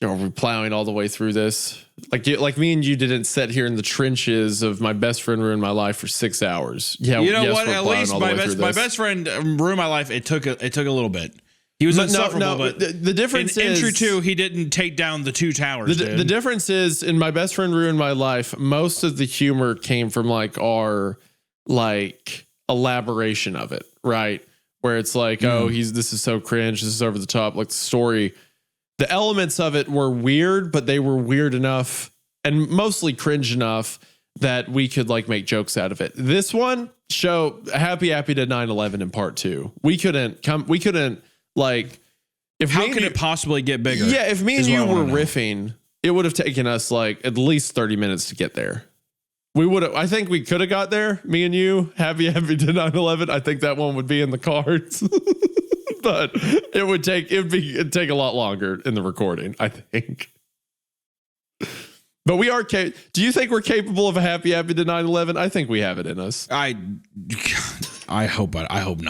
we're plowing all the way through this. Like me and you didn't sit here in the trenches of my best friend ruined my life for 6 hours. Yeah, you know what? At least my best friend ruined my life. It took a little bit. He was insufferable, but the difference in is Entry 2, he didn't take down the 2 towers. The difference is in my best friend ruined my life. Most of the humor came from like our like elaboration of it, right? Where it's like, this is so cringe, this is over the top. Like the story, the elements of it were weird, but they were weird enough and mostly cringe enough that we could like make jokes out of it. This one Happy did 9/11 in part 2. We couldn't like, if how could it possibly get bigger? Yeah, if me and you were riffing, it would have taken us like at least 30 minutes to get there. I think we could have got there, me and you, Happy did 9/11. I think that one would be in the cards. But it'd take a lot longer in the recording, I think. But we are do you think we're capable of a Happy did 9/11? I think we have it in us. I hope not. I hope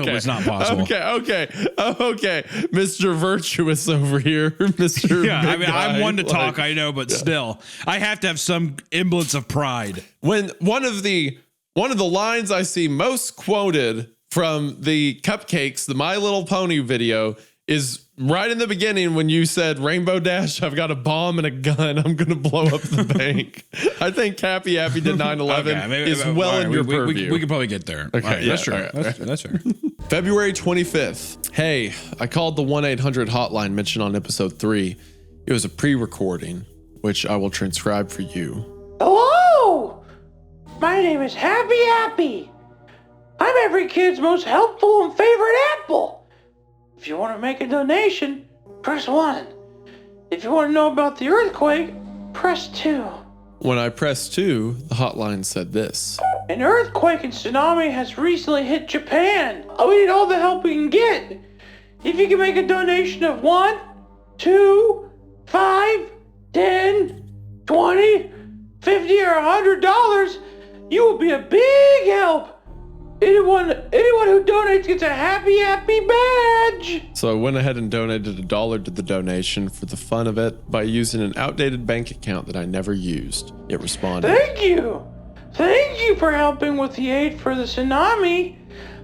it's not possible. Okay. Mr. Virtuous over here, Mr. Yeah, I mean, I'm one to like, talk, I know, but still, I have to have some semblance of pride. When one of the lines I see most quoted from the Cupcakes, the My Little Pony video, is right in the beginning when you said, Rainbow Dash, I've got a bomb and a gun. I'm going to blow up the bank. I think Happy did 9/11 is well in your purview. We could probably get there. Okay, right, that's true. Right. That's fair. February 25th. Hey, I called the 1-800 hotline mentioned on episode 3. It was a pre-recording, which I will transcribe for you. Hello! My name is Happy. I'm every kid's most helpful and favorite apple. If you want to make a donation, press 1. If you want to know about the earthquake, press 2. When I pressed 2, the hotline said this. An earthquake and tsunami has recently hit Japan. We need all the help we can get. If you can make a donation of 1, 2, 5, 10, 20, 50, or $100, you will be a big help. Anyone who donates gets a happy badge. So I went ahead and donated $1 to the donation for the fun of it by using an outdated bank account that I never used. It responded. Thank you for helping with the aid for the tsunami.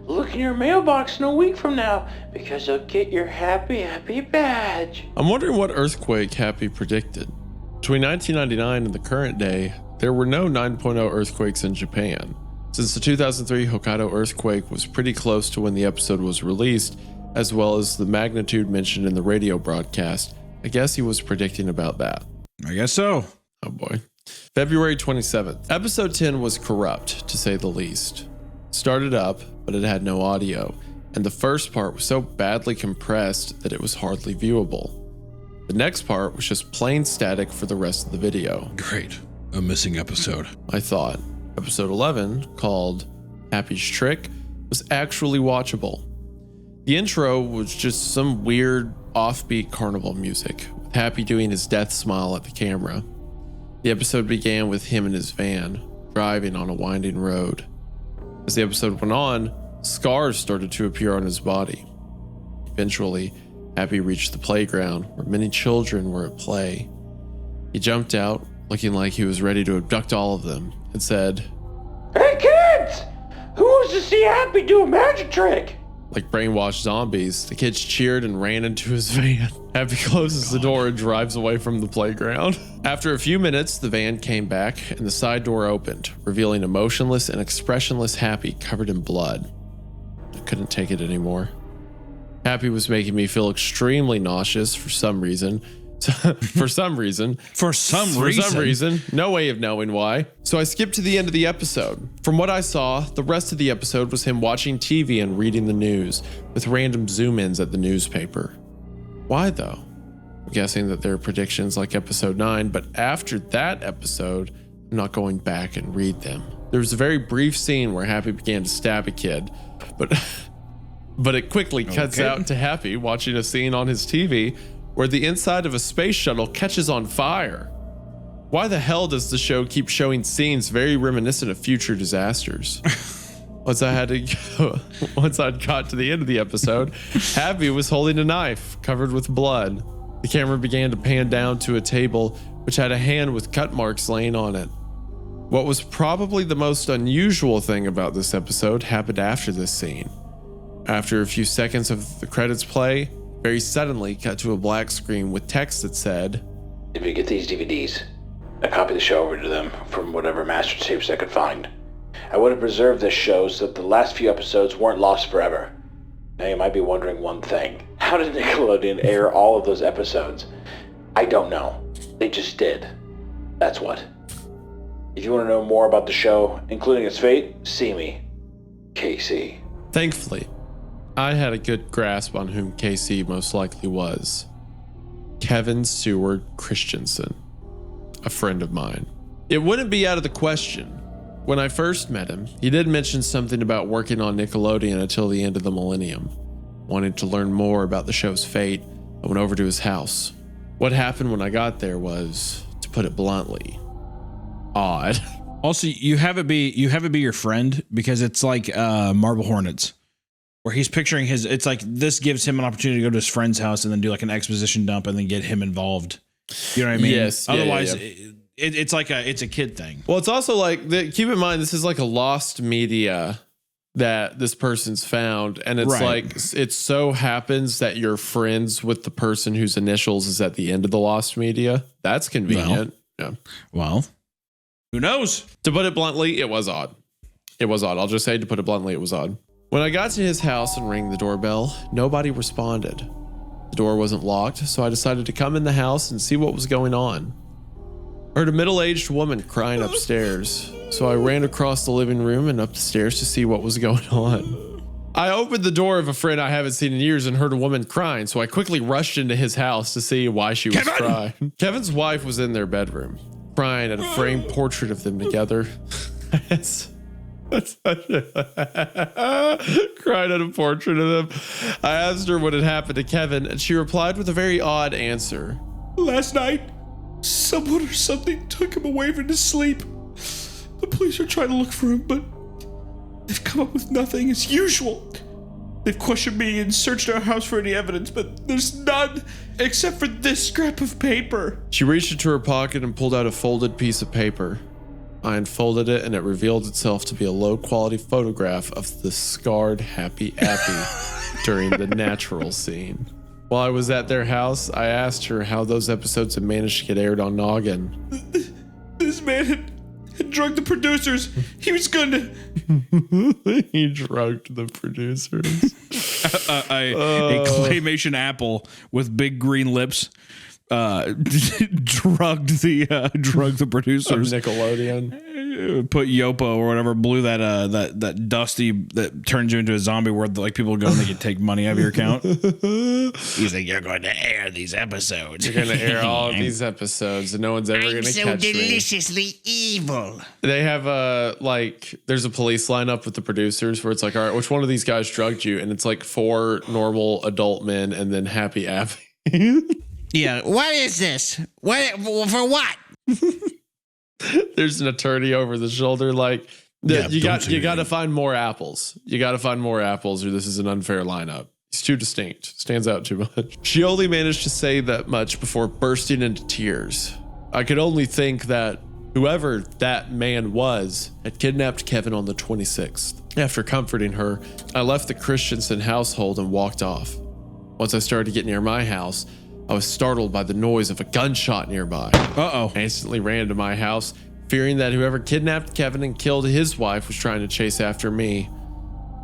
Look in your mailbox in a week from now because you'll get your happy badge. I'm wondering what earthquake Happy predicted. Between 1999 and the current day, there were no 9.0 earthquakes in Japan. Since the 2003 Hokkaido earthquake was pretty close to when the episode was released, as well as the magnitude mentioned in the radio broadcast, I guess he was predicting about that. I guess so. Oh boy. February 27th. Episode 10 was corrupt, to say the least. It started up, but it had no audio, and the first part was so badly compressed that it was hardly viewable. The next part was just plain static for the rest of the video. Great. A missing episode. I thought. Episode 11, called Happy's Trick, was actually watchable. The intro was just some weird, offbeat carnival music, with Happy doing his death smile at the camera. The episode began with him in his van, driving on a winding road. As the episode went on, scars started to appear on his body. Eventually, Happy reached the playground, where many children were at play. He jumped out, looking like he was ready to abduct all of them, and said, Hey kids! Who wants to see Happy do a magic trick? Like brainwashed zombies, the kids cheered and ran into his van. Happy closes the door and drives away from the playground. After a few minutes, the van came back and the side door opened, revealing a motionless and expressionless Happy covered in blood. I couldn't take it anymore. Happy was making me feel extremely nauseous for some reason. For some reason, no way of knowing why. So I skipped to the end of the episode. From what I saw, the rest of the episode was him watching TV and reading the news, with random zoom-ins at the newspaper. Why though? I'm guessing that there are predictions like episode 9, but after that episode, I'm not going back and read them. There was a very brief scene where Happy began to stab a kid, but it quickly cuts out to Happy watching a scene on his TV where the inside of a space shuttle catches on fire. Why the hell does the show keep showing scenes very reminiscent of future disasters? Once I'd got to the end of the episode, Happy was holding a knife covered with blood. The camera began to pan down to a table which had a hand with cut marks laying on it. What was probably the most unusual thing about this episode happened after this scene. After a few seconds of the credits play, very suddenly cut to a black screen with text that said, If you get these DVDs, I copy the show over to them from whatever master tapes I could find. I would have preserved this show so that the last few episodes weren't lost forever. Now you might be wondering one thing. How did Nickelodeon air all of those episodes? I don't know. They just did. That's what. If you want to know more about the show, including its fate, see me. KC. Thankfully, I had a good grasp on whom KC most likely was. Kevin Seward Christensen, a friend of mine. It wouldn't be out of the question. When I first met him, he did mention something about working on Nickelodeon until the end of the millennium. Wanting to learn more about the show's fate, I went over to his house. What happened when I got there was, to put it bluntly, odd. Also, you have it be your friend, because it's like Marble Hornets, where he's picturing it's like this gives him an opportunity to go to his friend's house and then do like an exposition dump and then get him involved. You know what I mean? Yes. Otherwise, yeah. It's like it's a kid thing. Well, it's also like, keep in mind, this is like a lost media that this person's found. And it's Right. like, it so happens that you're friends with the person whose initials is at the end of the lost media. That's convenient. Well, who knows? To put it bluntly, it was odd. It was odd. I'll just say, to put it bluntly, it was odd. When I got to his house and rang the doorbell, nobody responded. The door wasn't locked, so I decided to come in the house and see what was going on. I heard a middle-aged woman crying upstairs, so I ran across the living room and up the stairs to see what was going on. I opened the door of a friend I haven't seen in years and heard a woman crying, so I quickly rushed into his house to see why she was crying. Kevin's wife was in their bedroom, crying at a framed portrait of them together. Crying at a portrait of them. I asked her what had happened to Kevin, and she replied with a very odd answer. Last night, someone or something took him away from his sleep. The police are trying to look for him, but they've come up with nothing as usual. They've questioned me and searched our house for any evidence, but there's none except for this scrap of paper. She reached into her pocket and pulled out a folded piece of paper. I unfolded it, and it revealed itself to be a low-quality photograph of the scarred Happy Appy during the natural scene. While I was at their house, I asked her how those episodes had managed to get aired on Noggin. This man had drugged the producers. He was going to... He drugged the producers. a claymation apple with big green lips drugged the producers. Nickelodeon. Put Yopo or whatever, blew that dusty that turns you into a zombie where like people go and they can take money out of your account. He's like, you're going to air these episodes. You're going to air all of these episodes and no one's ever going to catch me. Deliciously evil. They have there's a police lineup with the producers where it's like, all right, which one of these guys drugged you? And it's like 4 normal adult men and then Happy Appy. Yeah, what is this? What for what? There's an attorney over the shoulder, like you got to find more apples. You got to find more apples, or this is an unfair lineup. He's too distinct, stands out too much. She only managed to say that much before bursting into tears. I could only think that whoever that man was had kidnapped Kevin on the 26th. After comforting her, I left the Christensen household and walked off. Once I started to get near my house, I was startled by the noise of a gunshot nearby. Uh-oh. I instantly ran to my house, fearing that whoever kidnapped Kevin and killed his wife was trying to chase after me.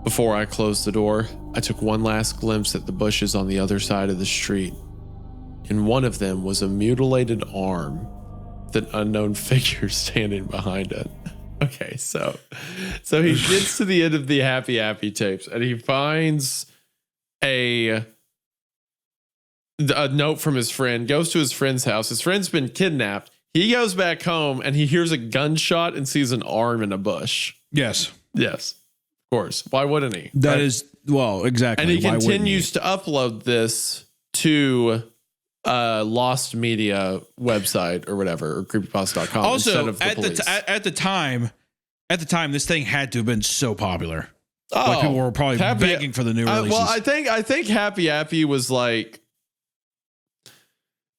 Before I closed the door, I took one last glimpse at the bushes on the other side of the street. In one of them was a mutilated arm with an unknown figure standing behind it. Okay, so he gets to the end of the Happy Appy tapes and he finds a note from his friend, goes to his friend's house. His friend's been kidnapped. He goes back home and he hears a gunshot and sees an arm in a bush. Yes. Yes, of course. Why wouldn't he? That is, well, exactly. And he Why wouldn't continues to upload this to Lost Media website or whatever, or creepypasta.com. Also, instead of the police. at the time, at the time, this thing had to have been so popular. Like people were probably begging for the new releases. Well, I think Happy Appy was like,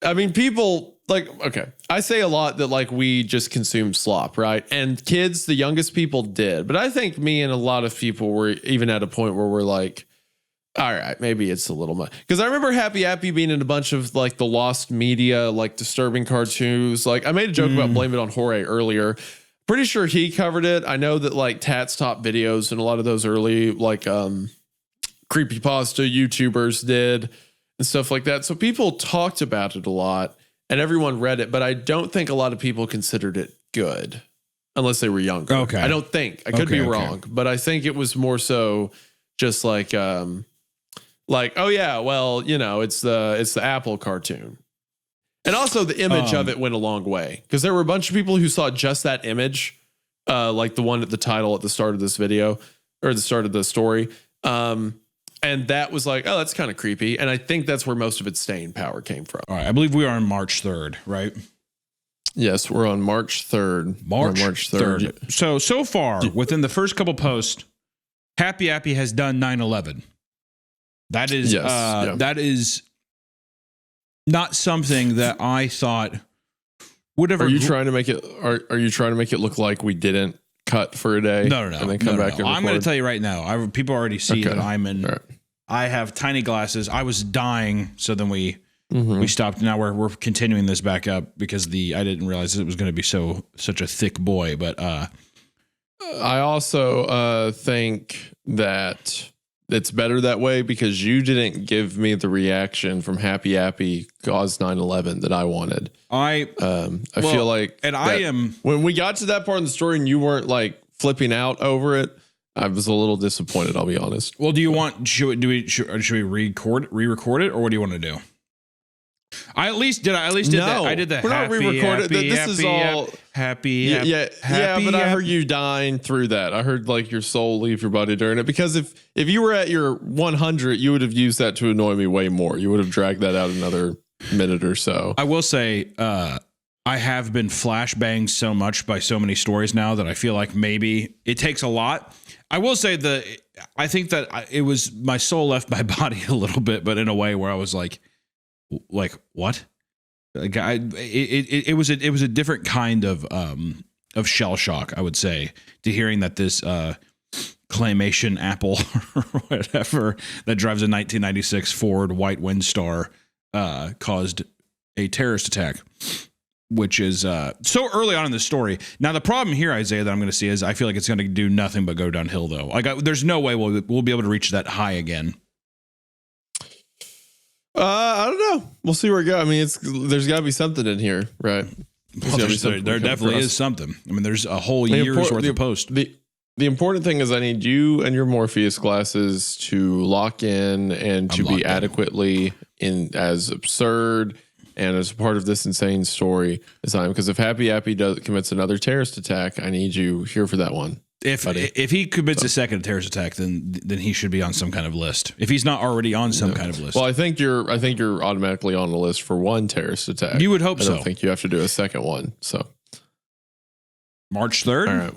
I mean, people like, okay, I say a lot that like we just consume slop, right? And kids, the youngest people did. But I think me and a lot of people were even at a point where we're like, all right, maybe it's a little much. Because I remember Happy Appy being in a bunch of like the lost media, like disturbing cartoons. Like I made a joke about Blame It on Jorge earlier. Pretty sure he covered it. I know that like Tats Top Videos and a lot of those early like creepypasta YouTubers did and stuff like that. So people talked about it a lot and everyone read it, but I don't think a lot of people considered it good unless they were younger. Okay. I don't think. I could be wrong, but I think it was more so just like oh yeah, well, you know, it's the Apple cartoon. And also the image of it went a long way because there were a bunch of people who saw just that image, like the one at the title at the start of this video or the start of the story. And that was like, oh, that's kind of creepy. And I think that's where most of its staying power came from. All right. I believe we are on March 3rd, right? Yes, we're on March 3rd. March 3rd. So far, within the first couple posts, Happy Appy has done 9/11. That is that is not something that I thought would ever. Are you trying to make it? Are you trying to make it look like we didn't cut for a day? No. And then come back. And I'm going to tell you right now. People already see that I'm in. Right. I have tiny glasses. I was dying, so then we stopped. Now we're continuing this back up because I didn't realize it was going to be such a thick boy. But I also think that it's better that way because you didn't give me the reaction from Happy Appy caused 9/11 that I wanted. I feel like, and I am when we got to that part in the story and you weren't like flipping out over it, I was a little disappointed. I'll be honest. Well, do you want should we re-record it, or what do you want to do? I at least did that. I did that. We're not re-recording. This is all happy. But I heard you dying through that. I heard like your soul leave your body during it because if you were at your 100, you would have used that to annoy me way more. You would have dragged that out another minute or so. I will say, I have been flashbanged so much by so many stories now that I feel like maybe it takes a lot. I will say I think that it was my soul left my body a little bit, but in a way where I was like what? Like it was a different kind of shell shock, I would say, to hearing that this claymation Apple or whatever that drives a 1996 Ford White Windstar caused a terrorist attack, which is so early on in the story. Now the problem here, Isaiah, that I'm going to see is I feel like it's going to do nothing but go downhill though. Like there's no way we'll be able to reach that high again. I don't know. We'll see where it goes. I mean, there's got to be something in here, right? Well, there definitely is something. I mean, there's a whole year's worth of post. The important thing is I need you and your Morpheus glasses to lock in and to be adequately in as absurd and as a part of this insane story as I am. Because if Happy Appy commits another terrorist attack, I need you here for that one. If he commits a second terrorist attack, then he should be on some kind of list. If he's not already on some kind of list. Well, I think you're automatically on the list for one terrorist attack. You would hope so. I don't think you have to do a second one. So March 3rd? All right.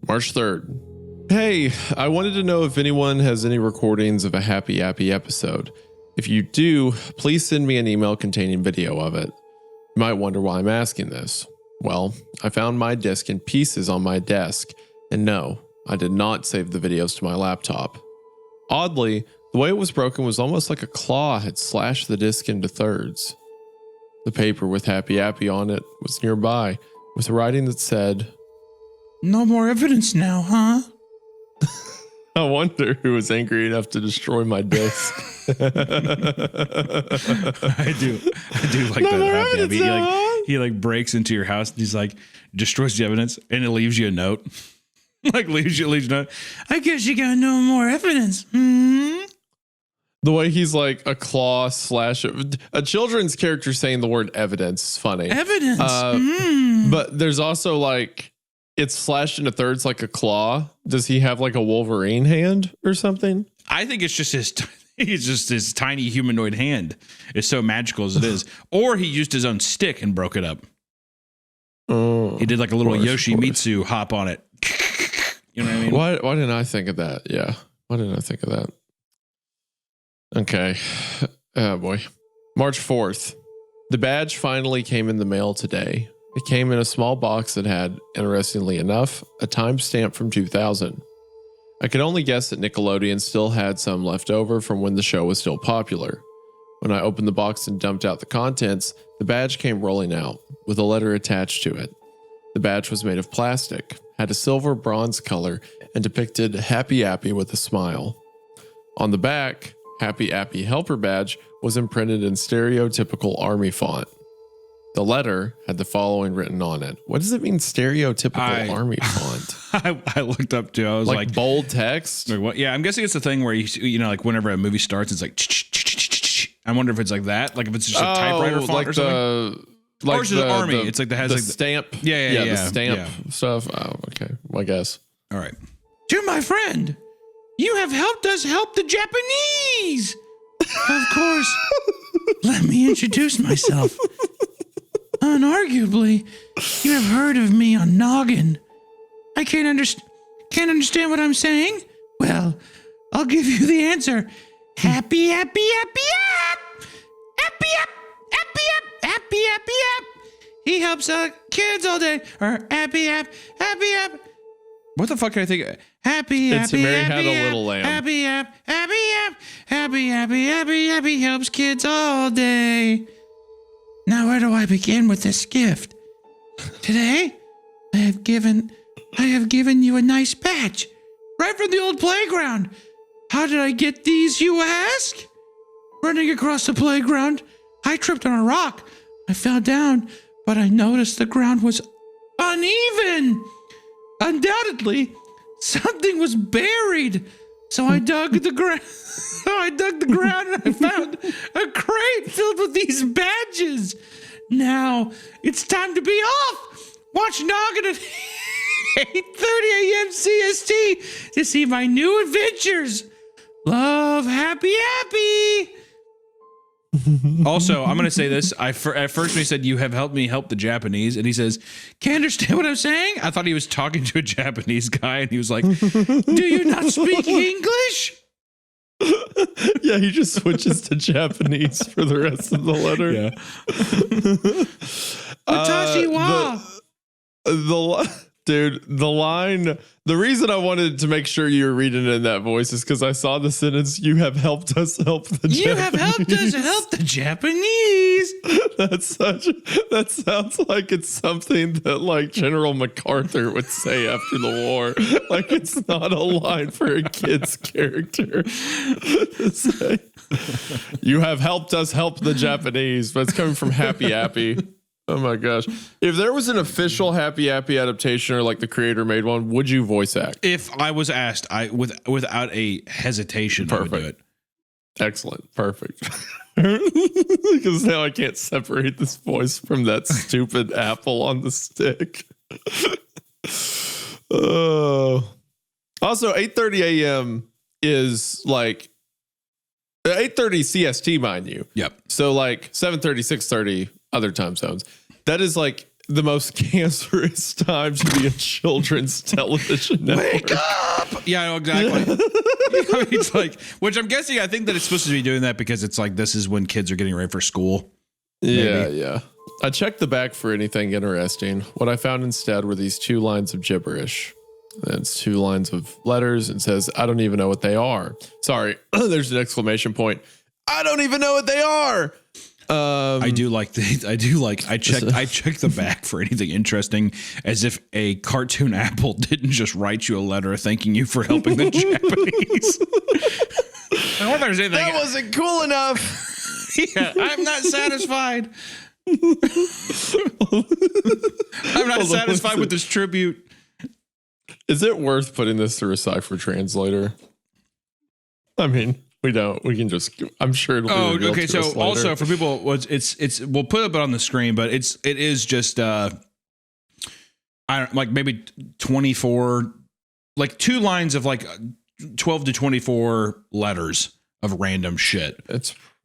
March 3rd. Hey, I wanted to know if anyone has any recordings of a Happy Appy episode. If you do, please send me an email containing video of it. You might wonder why I'm asking this. Well, I found my disc in pieces on my desk. And no, I did not save the videos to my laptop. Oddly, the way it was broken was almost like a claw had slashed the disc into thirds. The paper with Happy Appy on it was nearby, with writing that said, "No more evidence now, huh?" I wonder who was angry enough to destroy my disc. I do like no that Happy Appy. He breaks into your house and he's like destroys the evidence and it leaves you a note. leaves you a note. "I guess you got no more evidence." Hmm? The way he's like a claw slash a children's character saying the word evidence is funny. Evidence. But there's also like it's slashed into thirds like a claw. Does he have like a Wolverine hand or something? I think it's just his tiny humanoid hand. It's so magical as it is. Or he used his own stick and broke it up. Oh, he did like a little Yoshimitsu hop on it. You know what I mean? Why didn't I think of that? Yeah. Why didn't I think of that? Okay. Oh boy. March 4th. The badge finally came in the mail today. It came in a small box that had, interestingly enough, a timestamp from 2000. I could only guess that Nickelodeon still had some left over from when the show was still popular. When I opened the box and dumped out the contents, the badge came rolling out, with a letter attached to it. The badge was made of plastic, had a silver bronze color, and depicted Happy Appy with a smile. On the back, Happy Appy Helper Badge was imprinted in stereotypical army font. The letter had the following written on it. What does it mean, stereotypical army font? I looked up too. I was like bold text? What? Yeah, I'm guessing it's the thing where you know, like whenever a movie starts, it's like. I wonder if it's like that, like if it's just a typewriter font like or something. Or it's just army. It's like has the like stamp. Yeah, the stamp stuff. Oh, okay. Well, I guess. All right. To my friend, you have helped us help the Japanese. Of course. Let me introduce myself. Unarguably, you have heard of me on Noggin. I can't understand what I'm saying. Well, I'll give you the answer. Happy, happy, happy, app. Happy, app. Happy, app. Happy, happy, app. He helps kids all day. Or happy, app. Happy, app. What the fuck can I think of? Happy, it's happy, Mary happy, Had a app. Little Lamb. Happy, app. Happy, app. Happy, happy, happy, happy helps kids all day. Now, where do I begin with this gift? Today, I have given you a nice badge, right from the old playground. How did I get these, you ask? Running across the playground, I tripped on a rock. I fell down, but I noticed the ground was uneven. Undoubtedly, something was buried. So I dug the ground. And I found a crate filled with these badges. Now it's time to be off. Watch Noggin at 8:30 a.m. CST to see my new adventures. Love, Happy Appy. Also, I'm going to say this. At first when he said, you have helped me help the Japanese, and he says, can't understand what I'm saying? I thought he was talking to a Japanese guy, and he was like, do you not speak English? Yeah, he just switches to Japanese for the rest of the letter. Yeah. Watashi wa. The line, the reason I wanted to make sure you were reading it in that voice is because I saw the sentence, you have helped us help the Japanese. You have helped us help the Japanese. That sounds like it's something that like General MacArthur would say after the war. Like it's not a line for a kid's character to say, you have helped us help the Japanese, but it's coming from Happy Appy. Oh my gosh. If there was an official Happy Appy adaptation or like the creator made one, would you voice act? If I was asked, without a hesitation, I would do it. Excellent. Perfect. Because now I can't separate this voice from that stupid apple on the stick. Also, 8:30 a.m. is like 8:30 CST, mind you. Yep. So like 7:30, 6:30 other time zones. That is like the most cancerous time to be a children's television network. Wake up! Yeah, I know exactly. It's like, which I'm guessing, I think that it's supposed to be doing that because it's like this is when kids are getting ready for school. Yeah. I checked the back for anything interesting. What I found instead were these 2 lines of gibberish. It's 2 lines of letters and says, I don't even know what they are. Sorry, there's an exclamation point. I don't even know what they are. I check the back for anything interesting, as if a cartoon apple didn't just write you a letter thanking you for helping the Japanese. I wonder if there's anything. That wasn't cool enough. Yeah, I'm not satisfied. I'm not satisfied with this tribute. Is it worth putting this through a cipher translator? I mean, we don't. We can just. I'm sure it'll be. Oh, revealed okay. to us So later. also for people, it's we'll put it on the screen, but it is just I don't like maybe 24, like 2 lines of like 12 to 24 letters of random shit.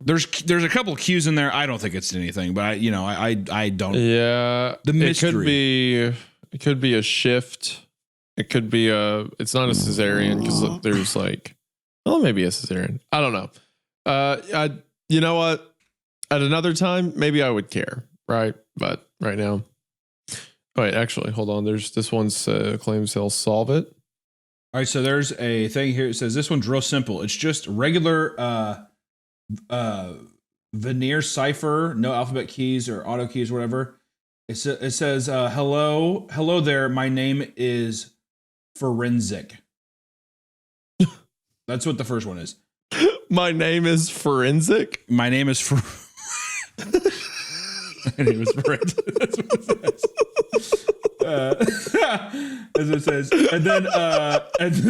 There's a couple of cues in there. I don't think it's anything, but I don't. Yeah, The mystery. It could be a shift. It could be it's not a cesarean because there's like, oh, maybe a cesarean. I don't know. You know what? At another time, maybe I would care, right? But right now, wait, actually, hold on. There's this one's claims they'll solve it. All right, so there's a thing here. It says this one's real simple. It's just regular veneer cipher, no alphabet keys or auto keys, or whatever. It says, hello there. My name is Forenzik. That's what the first one is. My name is Forenzik. My name is My name is Forenzik. That's what it says. As it says, and then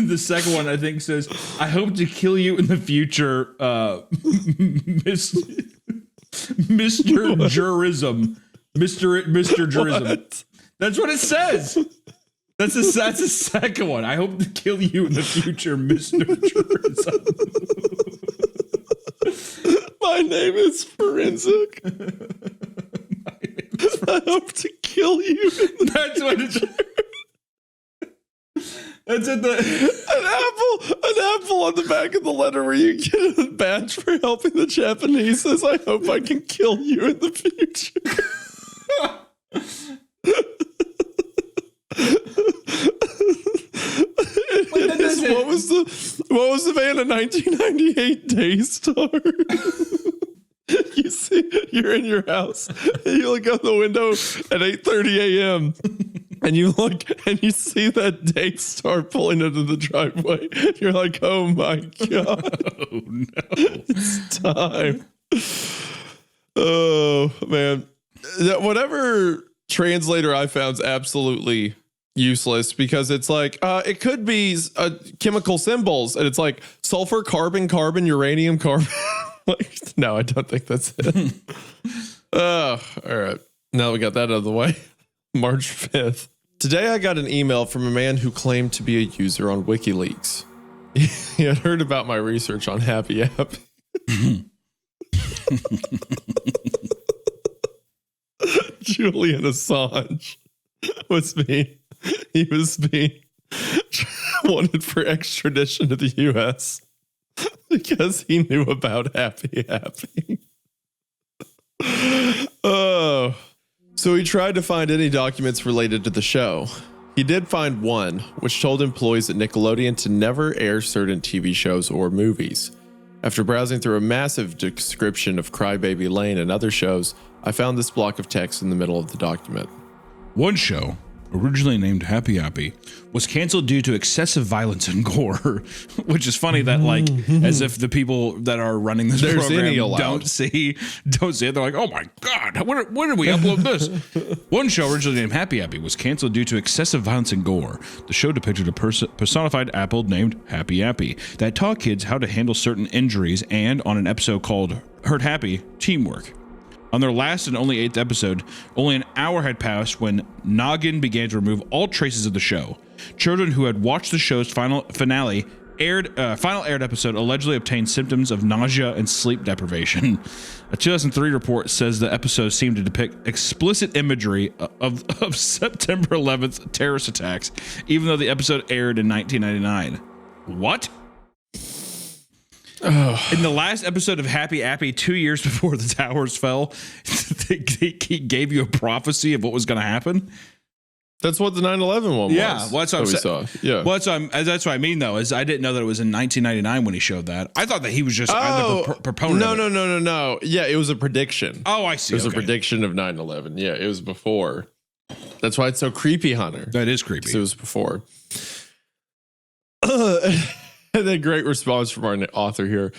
the second one I think says, "I hope to kill you in the future, Mr. Jurism, Mr. Jurism." What? That's what it says. That's the second one. I hope to kill you in the future, Mr. Jurism. My name is Forenzik. I hope to kill you. That's what it's. That's at the an apple on the back of the letter where you get a badge for helping the Japanese says, "I hope I can kill you in the future." What was the van in 1998 Daystar? You see, you're in your house, and you look out the window at 8:30 a.m. and you look and you see that Daystar pulling into the driveway. You're like, "Oh my god, oh no, it's time!" Oh man, whatever translator I found is absolutely useless because it's like it could be chemical symbols, and it's like sulfur, carbon, carbon, uranium, carbon. Like, no, I don't think that's it. All right. Now we got that out of the way. March 5th. Today I got an email from a man who claimed to be a user on WikiLeaks. He had heard about my research on Happy Appy. Julian Assange was being wanted for extradition to the U.S. because he knew about Happy Appy. Oh. So he tried to find any documents related to the show. He did find one, which told employees at Nickelodeon to never air certain TV shows or movies. After browsing through a massive description of Crybaby Lane and other shows, I found this block of text in the middle of the document. One show, originally named Happy Appy, was canceled due to excessive violence and gore, which is funny that, like, as if the people that are running this program don't see it. They're like, "Oh my god, when did we upload this?" One show, originally named Happy Appy, was canceled due to excessive violence and gore. The show depicted a personified apple named Happy Appy that taught kids how to handle certain injuries, and on an episode called Hurt Happy, teamwork. On their last and only 8th episode, only an hour had passed when Noggin began to remove all traces of the show. Children who had watched the show's final aired episode allegedly obtained symptoms of nausea and sleep deprivation. A 2003 report says the episode seemed to depict explicit imagery of September 11th terrorist attacks, even though the episode aired in 1999. What? In the last episode of Happy Appy, 2 years before the towers fell, he gave you a prophecy of what was going to happen. That's what the 9/11 one was. Yeah, well, that's what I'm saying. Yeah, well, that's what I mean, though, is I didn't know that it was in 1999 when he showed that. I thought that he was just the proponent. No. Yeah, it was a prediction. Oh, I see. It was a prediction of 9/11. Yeah, it was before. That's why it's so creepy, Hunter. That is creepy. It was before. And then great response from our author here,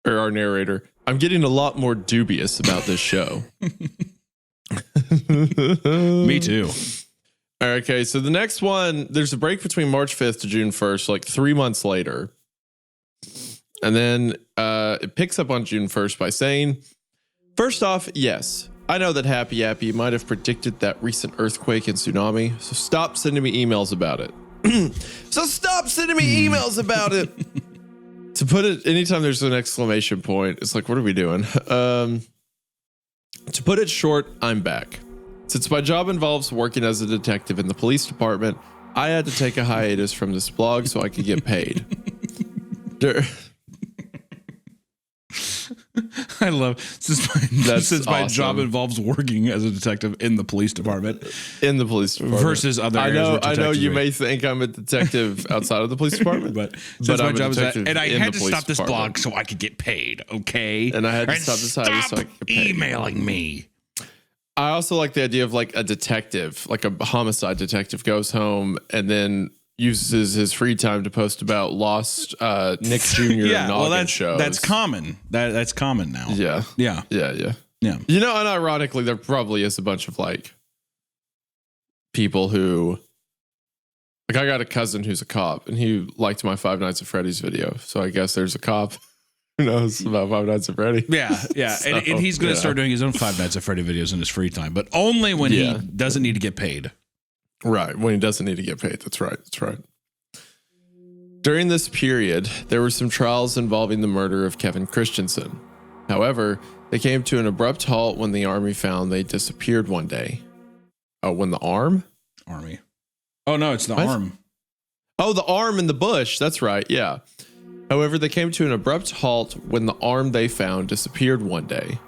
or our narrator. I'm getting a lot more dubious about this show. Me too. All right, okay, so the next one, there's a break between March 5th to June 1st, like 3 months later. And then it picks up on June 1st by saying, first off, yes, I know that Happy Appy might have predicted that recent earthquake and tsunami, so stop sending me emails about it. To put it, anytime there's an exclamation point, it's like, what are we doing? To put it short, I'm back. Since my job involves working as a detective in the police department, I had to take a hiatus from this blog so I could get paid. I love since my awesome. job involves working as a detective in the police department In the police department. versus other areas. where I know detectives you are. may think I'm a detective outside of the police department, but since my I'm a job is that, detective and I in had the to police stop this department. blog so I could get paid. Okay, And I had to stop this hiatus so I could get paid. emailing me. I also like the idea of like a detective, like a homicide detective goes home and then uses his free time to post about lost Nick Jr. Yeah, well, noggin shows. that's common. That's common now. Yeah. Yeah. Yeah. Yeah. You know, and ironically, there probably is a bunch of like people who, like, I got a cousin who's a cop and he liked my Five Nights at Freddy's video. So I guess there's a cop who knows about Five Nights at Freddy. Yeah. So, and he's going to start doing his own Five Nights at Freddy videos in his free time, but only when he doesn't need to get paid. Right. When he doesn't need to get paid. That's right. During this period, there were some trials involving the murder of Kevin Christensen. However, they came to an abrupt halt when the army found they disappeared one day. Oh, when the army? Oh, no, it's the What? arm. Oh, the arm in the bush. That's right. Yeah. However, they came to an abrupt halt when the arm they found disappeared one day.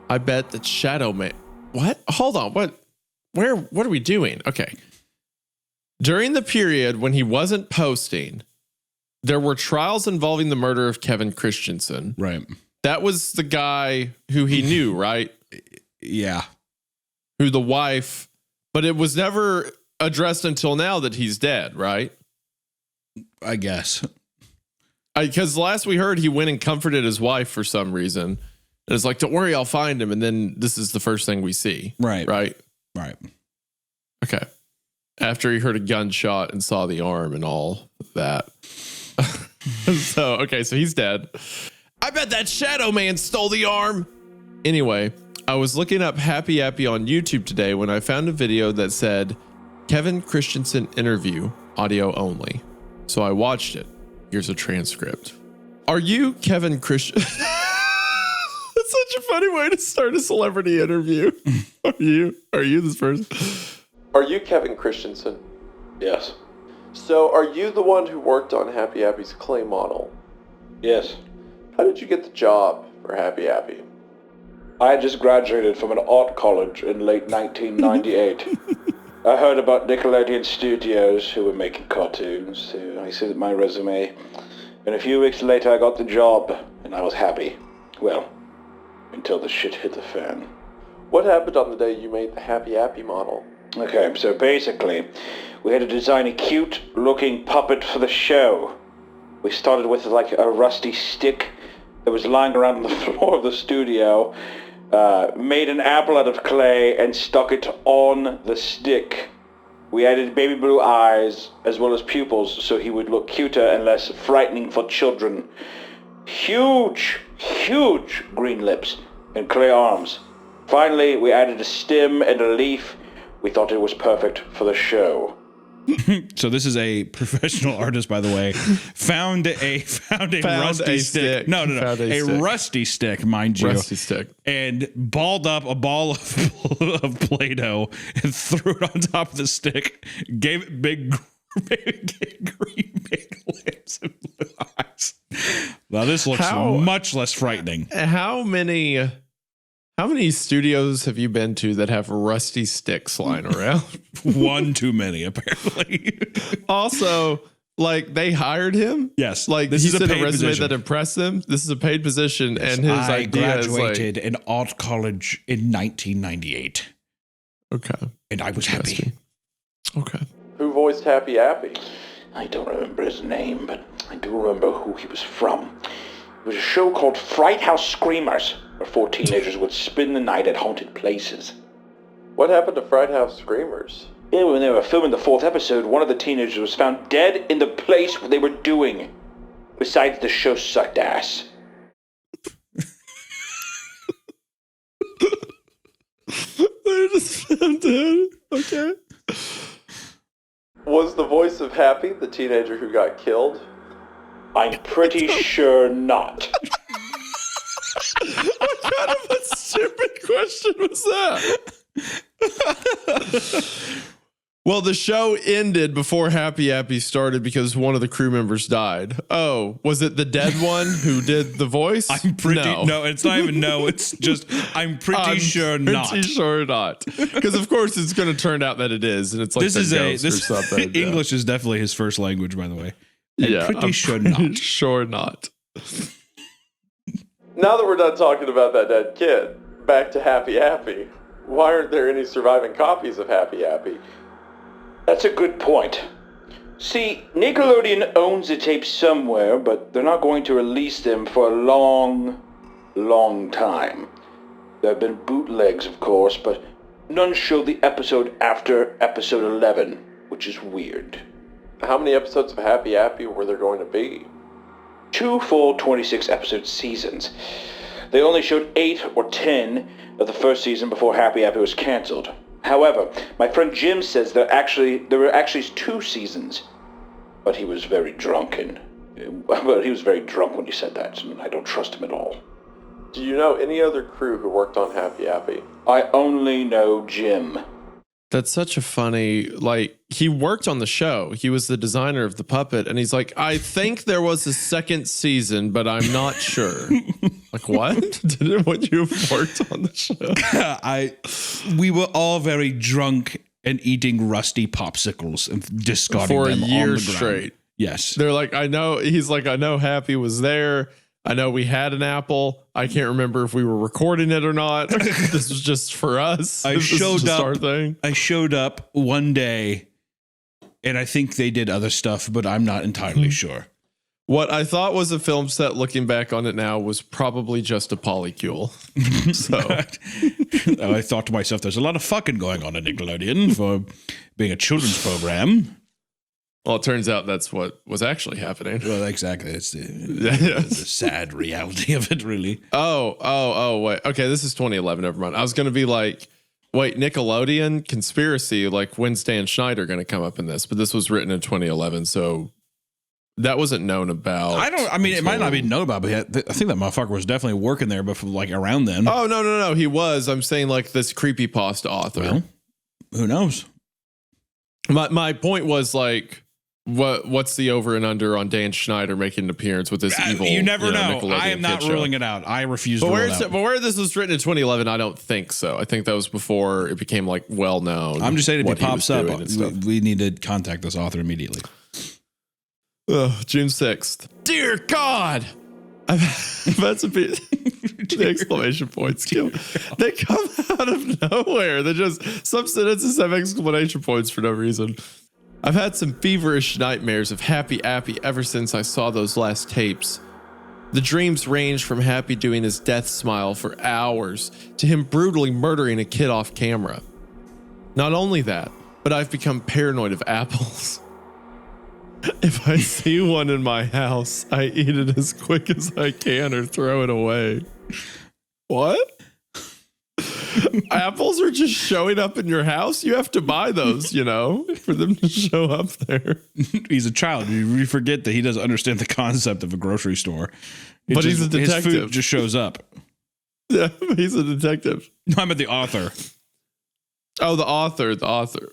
I bet that Shadow Man. What? Hold on. What? What are we doing? Okay. During the period when he wasn't posting, there were trials involving the murder of Kevin Christensen. Right. That was the guy who he knew, right? Yeah. Who the wife, but it was never addressed until now that he's dead, right? I guess. Because last we heard, he went and comforted his wife for some reason. And it's like, don't worry, I'll find him. And then this is the first thing we see. Right. Right. Okay. After he heard a gunshot and saw the arm and all that. So he's dead. I bet that Shadow Man stole the arm. Anyway, I was looking up Happy Appy on YouTube today when I found a video that said Kevin Christensen interview, audio only. So I watched it. Here's a transcript. Are you Kevin Christensen? That's such a funny way to start a celebrity interview. Are you this person? Are you Kevin Christensen? Yes. So are you the one who worked on Happy Appy's clay model? Yes. How did you get the job for Happy Appy? I had just graduated from an art college in late 1998. I heard about Nickelodeon Studios who were making cartoons, so I sent my resume. And a few weeks later I got the job, and I was happy. Well, until the shit hit the fan. What happened on the day you made the Happy Appy model? Okay, so basically, we had to design a cute-looking puppet for the show. We started with like a rusty stick that was lying around on the floor of the studio, made an apple out of clay and stuck it on the stick. We added baby blue eyes as well as pupils so he would look cuter and less frightening for children. Huge green lips and clay arms. Finally, we added a stem and a leaf. We thought it was perfect for the show. So this is a professional artist, by the way. Found a rusty stick. No. A rusty stick, mind you. Rusty stick. And balled up a ball of Play-Doh and threw it on top of the stick. Gave it big green big lips and blue eyes. Now this looks much less frightening. How many studios have you been to that have rusty sticks lying around? One too many, apparently. Also, like, they hired him? Yes. Like, this he is a sent a paid resume position. that impressed them? This is a paid position, and his I idea is like... graduated in art college in 1998. Okay. And I was happy. Okay. Who voiced Happy Appy? I don't remember his name, but I do remember who he was from. It was a show called Fright House Screamers, where 4 teenagers would spend the night at haunted places. What happened to Fright House Screamers? Yeah, when they were filming the 4th episode, one of the teenagers was found dead in the place where they were doing. Besides, the show sucked ass. They're just found dead. Okay. Was the voice of Happy the teenager who got killed? I'm pretty sure not. What kind of a stupid question was that? Well, the show ended before Happy Appy started because one of the crew members died. Oh, was it the dead one who did the voice? I'm pretty no, it's not even no. It's just I'm pretty sure not. Pretty sure not. Because of course it's going to turn out that it is, and it's like This is ghost or something. English is definitely his first language, by the way. I'm pretty sure not. Sure not. Now that we're done talking about that dead kid, back to Happy Appy. Why aren't there any surviving copies of Happy Appy? That's a good point. See, Nickelodeon owns the tapes somewhere, but they're not going to release them for a long, long time. There have been bootlegs, of course, but none show the episode after episode 11, which is weird. How many episodes of Happy Appy were there going to be? 2 full 26-episode seasons. They only showed 8 or 10 of the first season before Happy Appy was canceled. However, my friend Jim says there were actually 2 seasons, but he was very drunk when he said that, and I don't trust him at all. Do you know any other crew who worked on Happy Appy? I only know Jim. That's such a funny, like, he worked on the show. He was the designer of the puppet, and he's like, I think there was a second season, but I'm not sure. Like, what? Didn't you have worked on the show? We were all very drunk and eating rusty popsicles and discarding For a them year on the ground. straight. Yes. They're like, I know. He's like, I know Happy was there. I know we had an apple. I can't remember if we were recording it or not. This was just for us. I This is showed just up. our thing. I showed up one day, and I think they did other stuff, but I'm not entirely sure. What I thought was a film set, looking back on it now, was probably just a polycule. So I thought to myself, there's a lot of fucking going on at Nickelodeon for being a children's program. well, it turns out that's what was actually happening. Well, exactly. It's the sad reality of it, really. Oh, wait. Okay, this is 2011. Never mind. I was going to be like, wait, Nickelodeon conspiracy, like Wednesday and Schneider going to come up in this, but this was written in 2011, so that wasn't known about. It might not be known about, but I think that motherfucker was definitely working there before, like around then. Oh, no. He was. I'm saying like this creepypasta author. Well, who knows? My point was like, what's the over and under on Dan Schneider making an appearance with this evil? You never know. Nickelodeon I am not kid ruling show. it out. I refuse But to rule it out. where this was written in 2011, I don't think so. I think that was before it became like well known. I'm just saying if what he pops was up, doing and stuff. we need to contact this author immediately. June 6th. Dear God. I've had some the exclamation points. They come out of nowhere. They're just, some sentences have exclamation points for no reason. I've had some feverish nightmares of Happy Appy ever since I saw those last tapes. The dreams range from Happy doing his death smile for hours to him brutally murdering a kid off camera. Not only that, but I've become paranoid of apples. If I see one in my house, I eat it as quick as I can or throw it away. What? Apples are just showing up in your house? You have to buy those, for them to show up there. He's a child. You forget that he doesn't understand the concept of a grocery store. But he's a His detective. food just shows up. Yeah, he's a detective. No, I'm at the author. Oh, the author.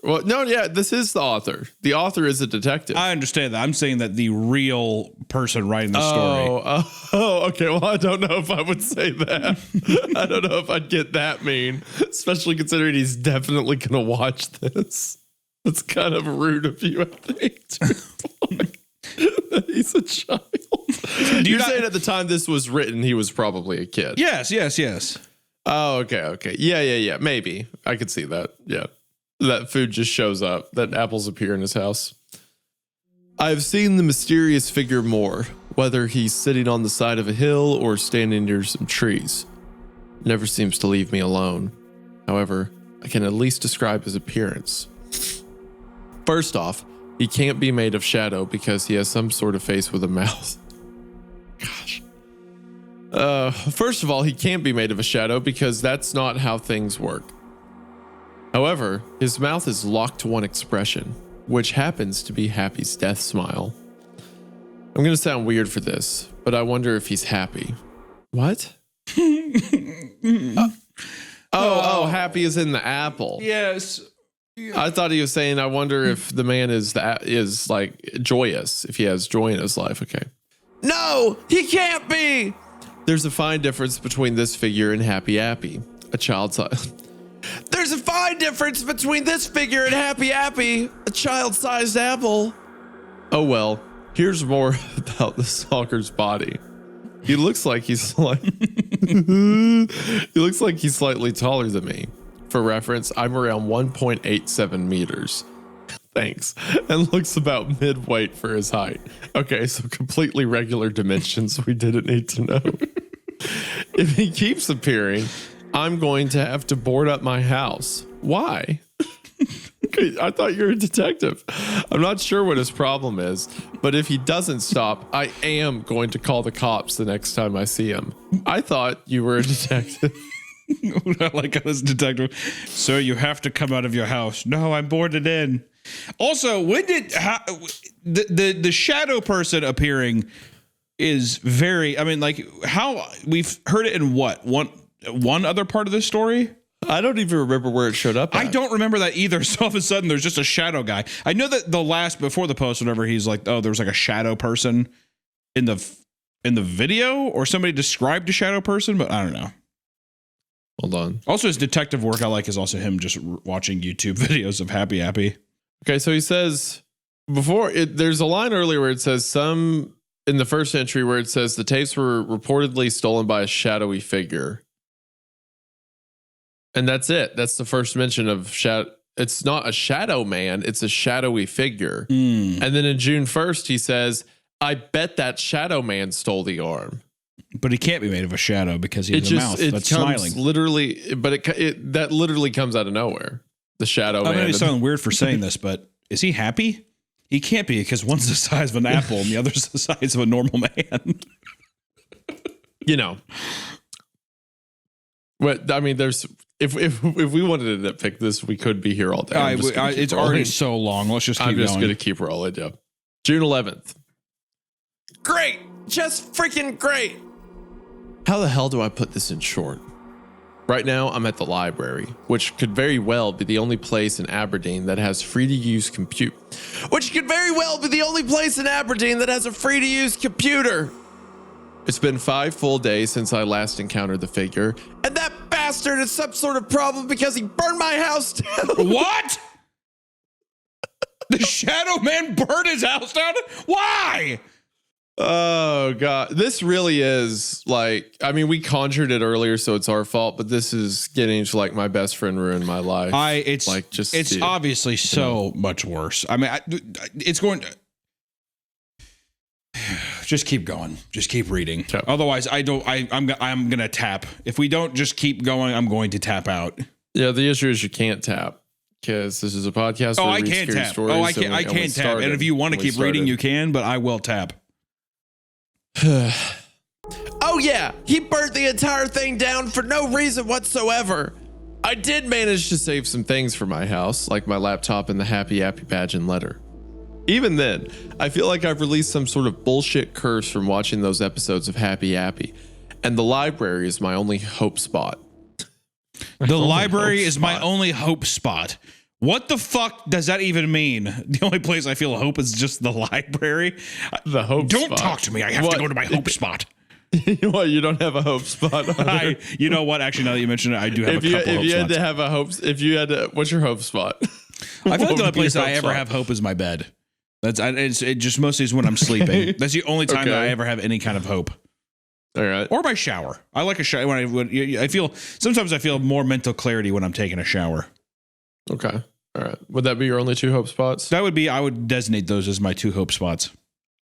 Well, no, yeah, this is the author. The author is a detective. I understand that. I'm saying that the real person writing the story. Oh, okay. Well, I don't know if I would say that. I don't know if I'd get that mean, especially considering he's definitely going to watch this. That's kind of rude of you, I think. He's a child. You're saying at the time this was written, he was probably a kid. Yes. Oh, okay. Yeah. Maybe. I could see that. Yeah. That food just shows up. That apples appear in his house. I've seen the mysterious figure more, whether he's sitting on the side of a hill or standing near some trees. Never seems to leave me alone. However, I can at least describe his appearance. First off, he can't be made of shadow because he has some sort of face with a mouth. Gosh. First of all, he can't be made of a shadow because that's not how things work. However, his mouth is locked to one expression, which happens to be Happy's death smile. I'm going to sound weird for this, but I wonder if he's happy. What? Happy is in the apple. Yes. I thought he was saying, I wonder if the man is like joyous, if he has joy in his life. Okay. No, he can't be. There's a fine difference between this figure and Happy Appy, a child size. There's a fine difference between this figure and Happy Appy, a child-sized apple. Oh well, here's more about the stalker's body. He looks like he's slightly taller than me. For reference, I'm around 1.87 meters. Thanks. And looks about mid-weight for his height. Okay, so completely regular dimensions we didn't need to know. If he keeps appearing, I'm going to have to board up my house. Why? I thought you were a detective. I'm not sure what his problem is, but if he doesn't stop, I am going to call the cops the next time I see him. I thought you were a detective. I like this detective. Sir, you have to come out of your house. No, I'm boarded in. Also, when did the shadow person appearing is very, I mean, like how we've heard it in what? One other part of this story? I don't even remember where it showed up at. I don't remember that either. So all of a sudden there's just a shadow guy. I know that before the post, whenever he's like, oh, there was like a shadow person in the video, or somebody described a shadow person, but I don't know. Hold on. Also, his detective work I like is also him just watching YouTube videos of Happy Appy. Okay, so he says there's a line earlier where it says some in the first entry where it says the tapes were reportedly stolen by a shadowy figure. And that's it. That's the first mention of shadow. It's not a shadow man. It's a shadowy figure. And then in June 1st, he says, I bet that shadow man stole the arm. But he can't be made of a shadow because he has a mouth that's smiling. Literally, but that literally comes out of nowhere. The shadow man. I may sound weird for saying this, but is he happy? He can't be, because one's the size of an apple and the other's the size of a normal man. You know. But I mean, if we wanted to nitpick this, we could be here all day. It's already so long. Let's just keep going. I'm just going to keep rolling. Yep. June 11th. Great. Just freaking great. How the hell do I put this in short? Right now, I'm at the library, which could very well be the only place in Aberdeen that has free-to-use compute. Which could very well be the only place in Aberdeen that has a free-to-use computer. It's been 5 full days since I last encountered the figure, and that bastard is some sort of problem because he burned my house down. What? The shadow man burned his house down? Why? Oh God, this really is like, I mean, we conjured it earlier, so it's our fault, but this is getting to like my best friend ruined my life. It's obviously so much worse. I mean, it's going to just keep going. Just keep reading. Yep. Otherwise, I'm going to tap. If we don't just keep going, I'm going to tap out. Yeah. The issue is you can't tap. Because this is a podcast. Oh, I can't tap. I can't tap. And if you want to keep reading, you can, but I will tap. Oh yeah, he burnt the entire thing down for no reason whatsoever. I did manage to save some things for my house, like my laptop and the Happy Appy badge and letter. Even then, I feel like I've released some sort of bullshit curse from watching those episodes of Happy Appy, and the library is my only hope spot. The library is my only hope spot. What the fuck does that even mean? The only place I feel hope is just the library. The hope Don't spot. Talk to me. I have to go to my hope spot. What? You don't have a hope spot? You know what? Actually, now that you mention it, I do have a couple hope spots. If you had to have a hope, what's your hope spot? I feel like the only place that I ever have hope is my bed. It just mostly is when I'm sleeping. That's the only time that I ever have any kind of hope. All right. Or my shower. I like a shower. Sometimes I feel more mental clarity when I'm taking a shower. Okay. All right. Would that be your only 2 hope spots? I would designate those as my 2 hope spots.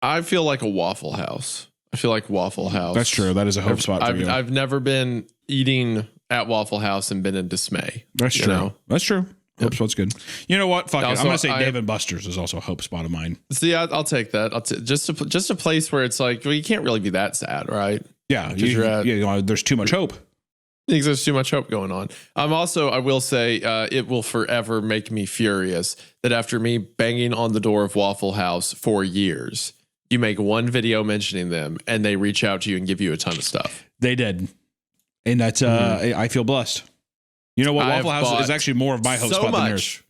I feel like a Waffle House. That's true. That is a hope spot for you. I've never been eating at Waffle House and been in dismay. That's true. Know? That's true. Yep. Hope spot's good. You know what? Fuck it. Also, I'm going to say Dave & Buster's is also a hope spot of mine. See, I'll take that. Just a place where it's like, well, you can't really be that sad, right? Yeah. There's too much hope. I think there's too much hope going on. I will say, it will forever make me furious that after me banging on the door of Waffle House for years, you make one video mentioning them and they reach out to you and give you a ton of stuff. They did. And that's, I feel blessed. You know what? Waffle House is actually more of my hope spot than yours.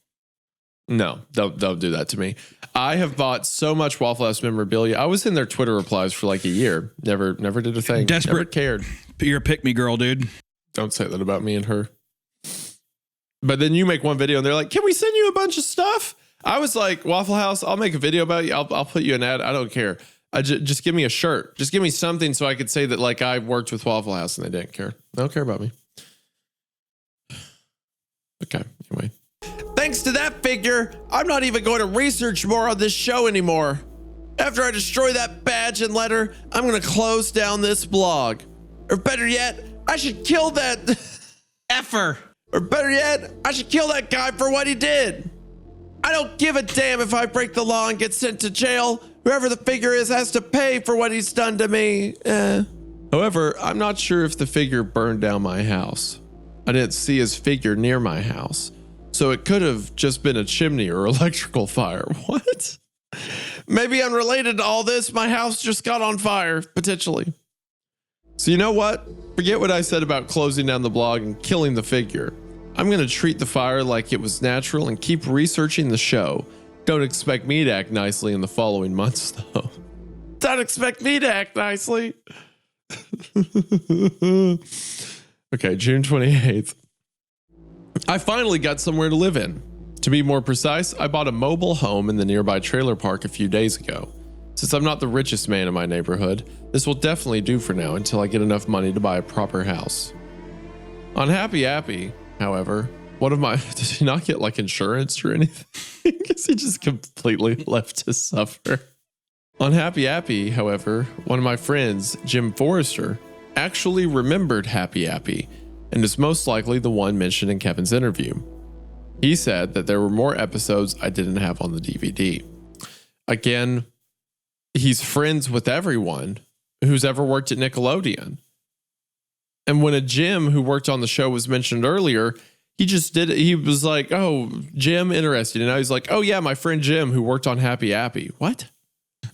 No, don't do that to me. I have bought so much Waffle House memorabilia. I was in their Twitter replies for like a year. Never did a thing. Desperate. Never cared. You're a pick me girl, dude. Don't say that about me and her. But then you make one video and they're like, can we send you a bunch of stuff? I was like, Waffle House, I'll make a video about you. I'll put you an ad. I don't care. Just give me a shirt. Just give me something so I could say that like I worked with Waffle House, and they didn't care. They don't care about me. Okay, anyway. Thanks to that figure, I'm not even going to research more on this show anymore. After I destroy that badge and letter, I'm going to close down this blog. Or better yet, I should kill that effer. Or better yet, I should kill that guy for what he did. I don't give a damn if I break the law and get sent to jail. Whoever the figure is has to pay for what he's done to me. However, I'm not sure if the figure burned down my house. I didn't see his figure near my house. So it could have just been a chimney or electrical fire. What? Maybe unrelated to all this, my house just got on fire, potentially. So you know what? Forget what I said about closing down the blog and killing the figure. I'm going to treat the fire like it was natural and keep researching the show. Don't expect me to act nicely in the following months, though. Don't expect me to act nicely. Okay, June 28th. I finally got somewhere to live in. To be more precise, I bought a mobile home in the nearby trailer park a few days ago. Since I'm not the richest man in my neighborhood, this will definitely do for now until I get enough money to buy a proper house. On Appy, however, one of my... Did he not get like insurance or anything? Because he just completely left to suffer. On Appy, however, one of my friends, Jim Forrester, actually remembered Appy and is most likely the one mentioned in Kevin's interview. He said that there were more episodes I didn't have on the DVD. Again, he's friends with everyone who's ever worked at Nickelodeon. And when a Jim who worked on the show was mentioned earlier, he just did it. He was like, oh, Jim, interested. And now he's like, oh yeah, my friend Jim who worked on Appy. What?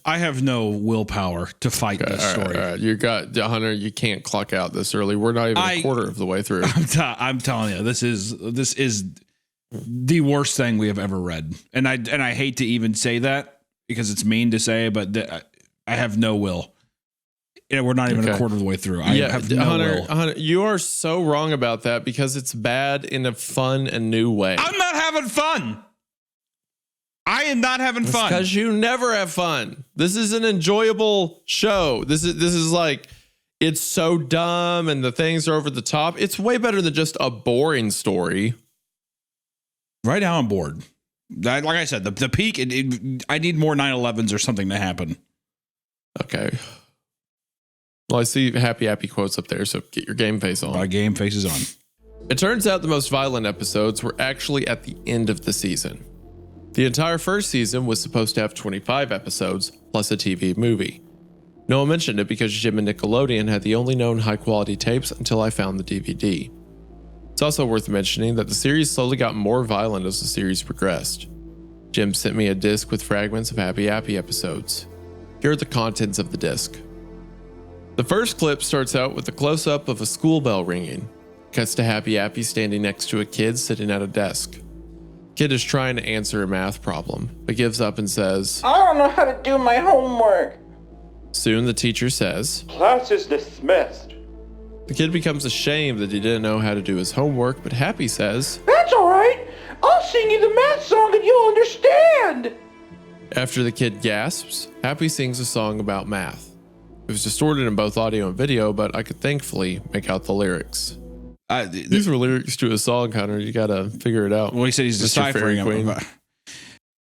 I have no willpower to fight this story. All right. You got Hunter. You can't clock out this early. We're not even a quarter of the way through. I'm telling you, this is the worst thing we have ever read, and I hate to even say that because it's mean to say, but I have no will. We're not even a quarter of the way through. I have no will. Hunter, you are so wrong about that because it's bad in a fun and new way. I'm not having fun. I am not having fun. Because you never have fun. This is an enjoyable show. This is like, it's so dumb and the things are over the top. It's way better than just a boring story. Right now I'm bored. Like I said, the peak, I need more 9/11s or something to happen. Okay. Well, I see Appy quotes up there, so get your game face on. My game face is on. It turns out the most violent episodes were actually at the end of the season. The entire first season was supposed to have 25 episodes, plus a TV movie. No one mentioned it because Jim and Nickelodeon had the only known high-quality tapes until I found the DVD. It's also worth mentioning that the series slowly got more violent as the series progressed. Jim sent me a disc with fragments of Appy episodes. Here are the contents of the disc. The first clip starts out with a close-up of a school bell ringing. Cuts to Appy standing next to a kid sitting at a desk. Kid is trying to answer a math problem, but gives up and says, I don't know how to do my homework. Soon the teacher says, Class is dismissed. the kid becomes ashamed that he didn't know how to do his homework, but Appy says, That's all right. I'll sing you the math song and you'll understand. After the kid gasps, Appy sings a song about math. It was distorted in both audio and video, but I could thankfully make out the lyrics. These were lyrics to a song, Hunter. You gotta figure it out. Well, he said he's deciphering them.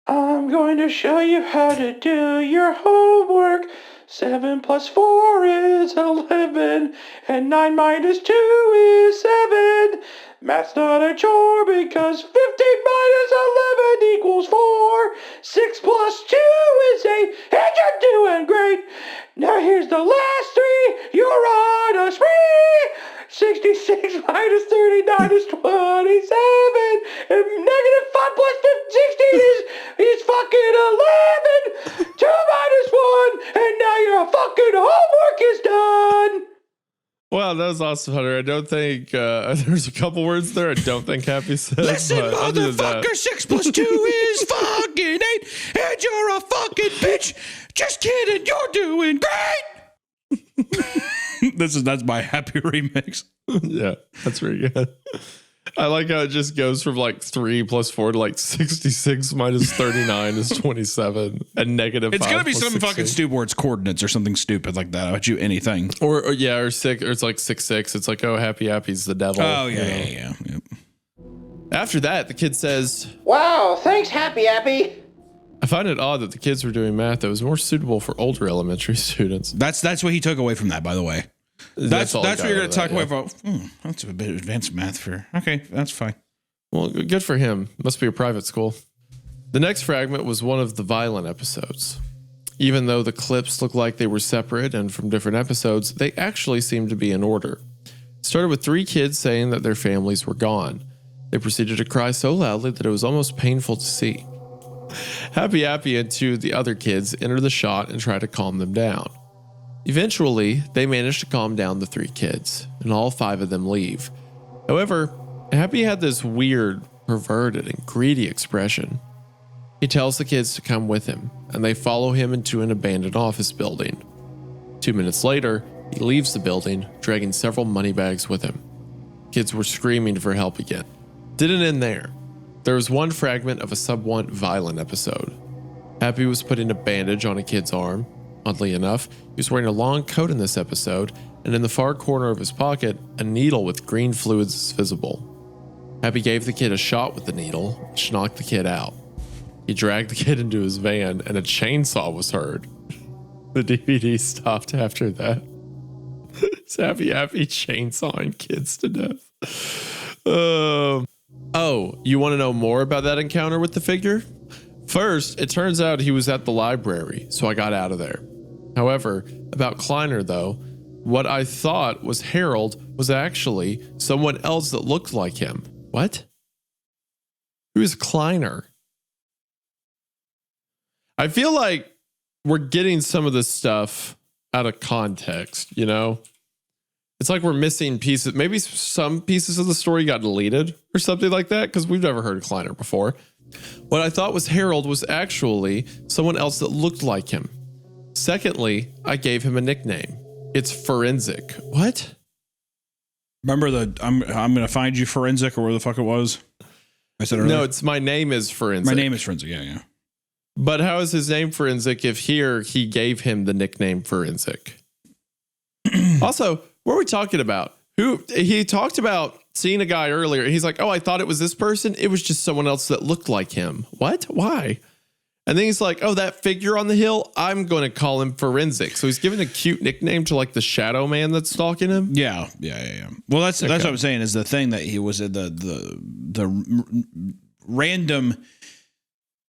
I'm going to show you how to do your homework. 7 plus 4 is 11, and 9 minus 2 is 7. Math's not a chore because 15 minus 11 equals 4. 6 plus 2 is 8, and you're doing great. Now here's the last 3. You're on a spree. 66 minus 39 is 27, and negative 5 plus 16 is fucking 11. 2 minus 1, and now your fucking homework is done. Oh, that was awesome, Hunter. I don't think there's a couple words there I don't think Happy said. Listen, but other than that- motherfucker, 6 + 2 is fucking 8, and you're a fucking bitch. Just kidding, you're doing great. That's my happy remix. Yeah, that's pretty good. I like how it just goes from like 3 + 4 to like 66 - 39 is 27 and -5. It's gonna be plus some 16. fucking stupid where it's coordinates or something stupid like that. I bet you anything. Or yeah, or 6, or it's like 666. It's like, oh, Happy's the devil. Oh you know? yeah. Yep. After that, the kid says, Wow, thanks, Appy. I find it odd that the kids were doing math that was more suitable for older elementary students. That's what he took away from that, by the way. That's all I what got you're out gonna of talk that, away from. That's a bit advanced math for. Okay, that's fine. Well, good for him. Must be a private school. The next fragment was one of the violent episodes. Even though the clips looked like they were separate and from different episodes, they actually seemed to be in order. It started with 3 kids saying that their families were gone. They proceeded to cry so loudly that it was almost painful to see. Happy and 2 of the other kids enter the shot and try to calm them down. Eventually, they manage to calm down the 3 kids, and all 5 of them leave. However, Happy had this weird, perverted, and greedy expression. He tells the kids to come with him, and they follow him into an abandoned office building. 2 minutes later, he leaves the building, dragging several money bags with him. Kids were screaming for help again. Didn't end there. There was one fragment of a somewhat violent episode. Happy was putting a bandage on a kid's arm. Oddly enough, he was wearing a long coat in this episode, and in the far corner of his pocket, a needle with green fluids is visible. Happy gave the kid a shot with the needle, which knocked the kid out. He dragged the kid into his van, and a chainsaw was heard. The DVD stopped after that. It's Happy chainsawing kids to death. Oh, you want to know more about that encounter with the figure? First, it turns out he was at the library, so I got out of there. However, about Kleiner though, what I thought was Harold was actually someone else that looked like him. What? Who is Kleiner? I feel like we're getting some of this stuff out of context, you know? It's like we're missing pieces. Maybe some pieces of the story got deleted or something like that, because we've never heard of Kleiner before. What I thought was Harold was actually someone else that looked like him. Secondly, I gave him a nickname. It's Forenzik. What? Remember I'm gonna find you Forenzik or where the fuck it was? I said earlier. No, it's my name is Forenzik. My name is Forenzik. Yeah. But how is his name Forenzik if here he gave him the nickname Forenzik? Also, what are we talking about? Who he talked about seeing a guy earlier. He's like, oh, I thought it was this person. It was just someone else that looked like him. What? Why? And then he's like, oh, that figure on the hill, I'm going to call him Forenzik. So he's giving a cute nickname to like the shadow man that's stalking him. Yeah. Well, that's what I'm saying is the thing that he was the random.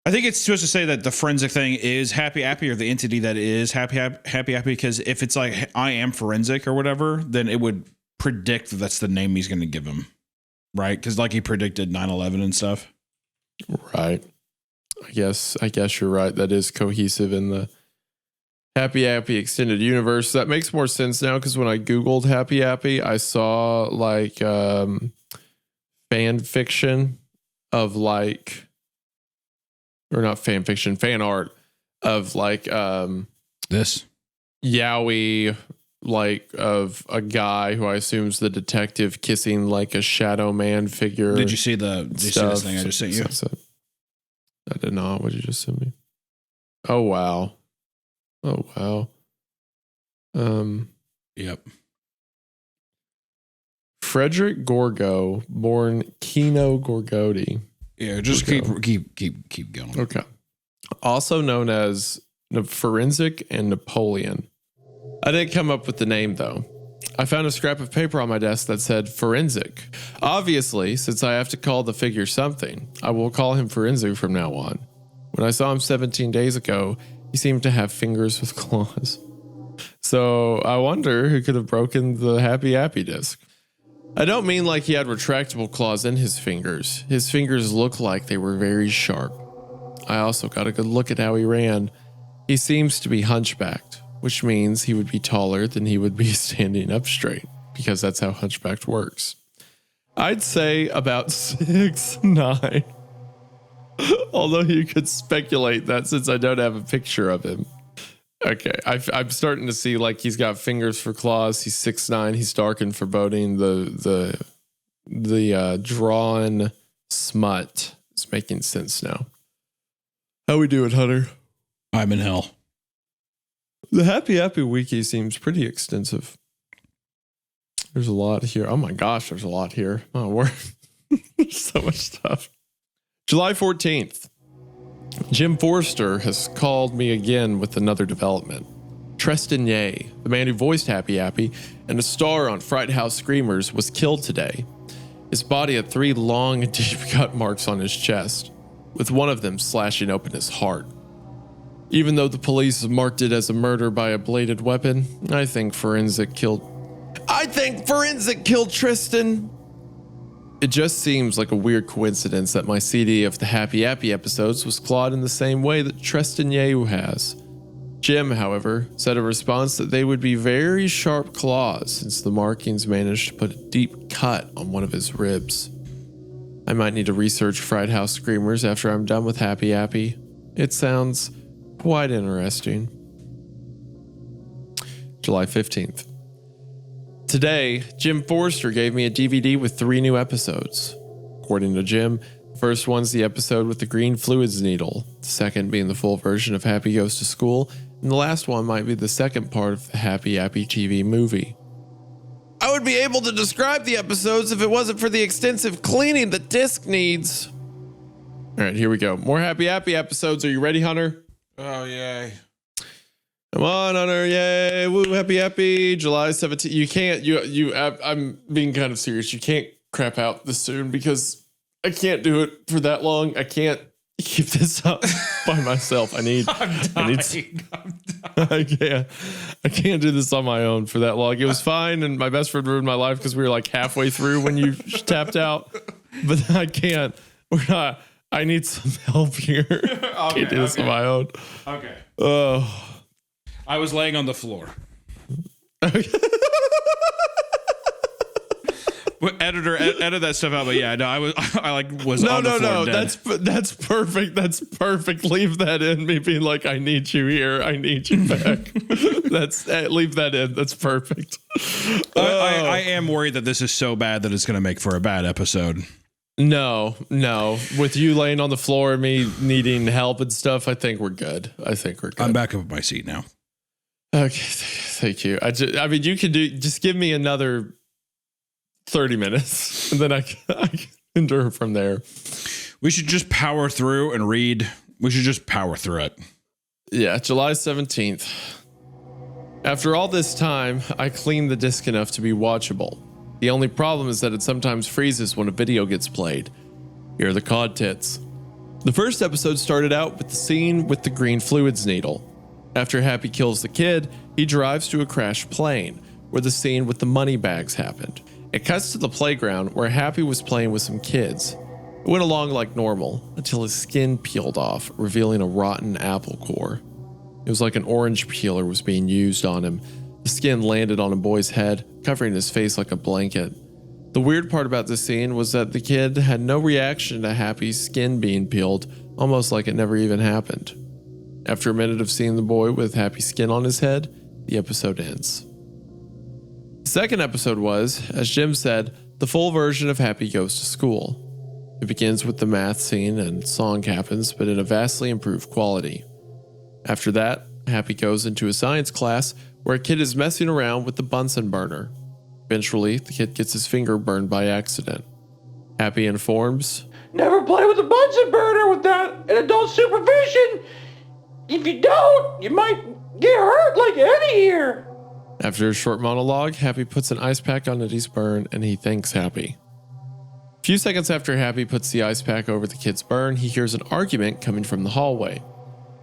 I think it's supposed to say that the forensic thing is Happy or the entity that is Happy, because if it's like I am forensic or whatever, then it would predict that that's the name he's going to give him, right? Because like he predicted 9/11 and stuff. Right. I guess you're right. That is cohesive in the Happy extended universe. That makes more sense now because when I Googled Happy, I saw like fan fiction of like, or not fan fiction, fan art of like This yaoi, like of a guy who I assume is the detective kissing like a shadow man figure. Did you see this thing I just sent you? I did not. What did you just send me? Oh wow. Yep. Frederick Gorgo, born Kino Gorgodi. Yeah, just keep going. Okay. Also known as Forenzik and Napoleon. I didn't come up with the name though. I found a scrap of paper on my desk that said Forenzik. Obviously, since I have to call the figure something, I will call him Forenzik from now on. When I saw him 17 days ago, he seemed to have fingers with claws. So I wonder who could have broken the Happy disc. I don't mean like he had retractable claws in his fingers. His fingers look like they were very sharp. I also got a good look at how he ran. He seems to be hunchbacked, which means he would be taller than he would be standing up straight. because that's how Hunchbacked works. I'd say about 6'9". Although you could speculate that since I don't have a picture of him. Okay, I'm starting to see like he's got fingers for claws. He's 6'9". He's dark and foreboding. The drawn smut is making sense now. How we doing, Hunter? I'm in hell. The Happy Wiki seems pretty extensive. There's a lot here. Oh my gosh, there's a lot here. Oh, word. There's so much stuff. July 14th. Jim Forrester has called me again with another development. Treston Ye, the man who voiced Happy and a star on Fright House Screamers, was killed today. His body had 3 long, deep cut marks on his chest, with one of them slashing open his heart. Even though the police marked it as a murder by a bladed weapon, I think Forenzik killed Tristan. It just seems like a weird coincidence that my CD of the Happy episodes was clawed in the same way that Tristan Yehu has. Jim, however, said in response that they would be very sharp claws since the markings managed to put a deep cut on one of his ribs. I might need to research Fright House Screamers after I'm done with Happy. It sounds quite interesting. July 15th. Today, Jim Forrester gave me a DVD with 3 new episodes. According to Jim, the first one's the episode with the green fluids needle, the second being the full version of Happy Goes to School, and the last one might be the second part of the Happy TV movie. I would be able to describe the episodes if it wasn't for the extensive cleaning the disc needs. All right, here we go. More Happy episodes. Are you ready, Hunter? Oh, yay. Come on, Hunter. Yay. Woo, happy. July 17th. You can't, I'm being kind of serious. You can't crap out this soon because I can't do it for that long. I can't keep this up by myself. I can't do this on my own for that long. It was fine. And my best friend ruined my life because we were like halfway through when you tapped out, but I can't, I need some help here. I can't do this on my own. Okay. Oh. I was laying on the floor. Editor, edit that stuff out. But yeah, no, I was on the floor. Dead. That's perfect. That's perfect. Leave that in. Me being like, I need you here. I need you back. Leave that in. That's perfect. I am worried that this is so bad that it's going to make for a bad episode. No. With you laying on the floor and me needing help and stuff, I think we're good. I'm back up in my seat now. Okay, thank you. I mean, you can just give me another 30 minutes, and then I can endure from there. We should just power through and read. We should just power through it. Yeah, July 17th. After all this time, I cleaned the disc enough to be watchable. The only problem is that it sometimes freezes when a video gets played. Here are the contents. The first episode started out with the scene with the green fluids needle. After Happy kills the kid, he drives to a crashed plane, where the scene with the money bags happened. It cuts to the playground where Happy was playing with some kids. It went along like normal, until his skin peeled off, revealing a rotten apple core. It was like an orange peeler was being used on him. The skin landed on a boy's head, covering his face like a blanket. The weird part about this scene was that the kid had no reaction to Happy's skin being peeled, almost like it never even happened. After a minute of seeing the boy with Happy skin on his head, the episode ends. The second episode was, as Jim said, the full version of Happy Goes to School. It begins with the math scene and song happens, but in a vastly improved quality. After that, Happy goes into a science class where a kid is messing around with the Bunsen burner. Eventually, the kid gets his finger burned by accident. Happy informs, Never play with a Bunsen burner without an adult supervision. If you don't, you might get hurt like Eddie here. After a short monologue, Happy puts an ice pack on Eddie's burn and he thanks Happy. A few seconds after Happy puts the ice pack over the kid's burn, he hears an argument coming from the hallway.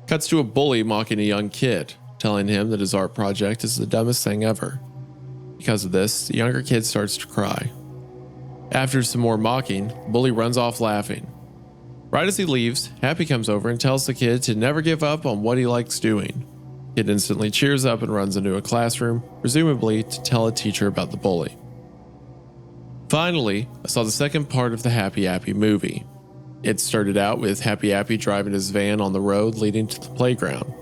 Cuts to a bully mocking a young kid, telling him that his art project is the dumbest thing ever. Because of this, the younger kid starts to cry. After some more mocking, the bully runs off laughing. Right as he leaves, Happy comes over and tells the kid to never give up on what he likes doing. The kid instantly cheers up and runs into a classroom, presumably to tell a teacher about the bully. Finally, I saw the second part of the Happy Appy movie. It started out with Happy Appy driving his van on the road leading to the playground.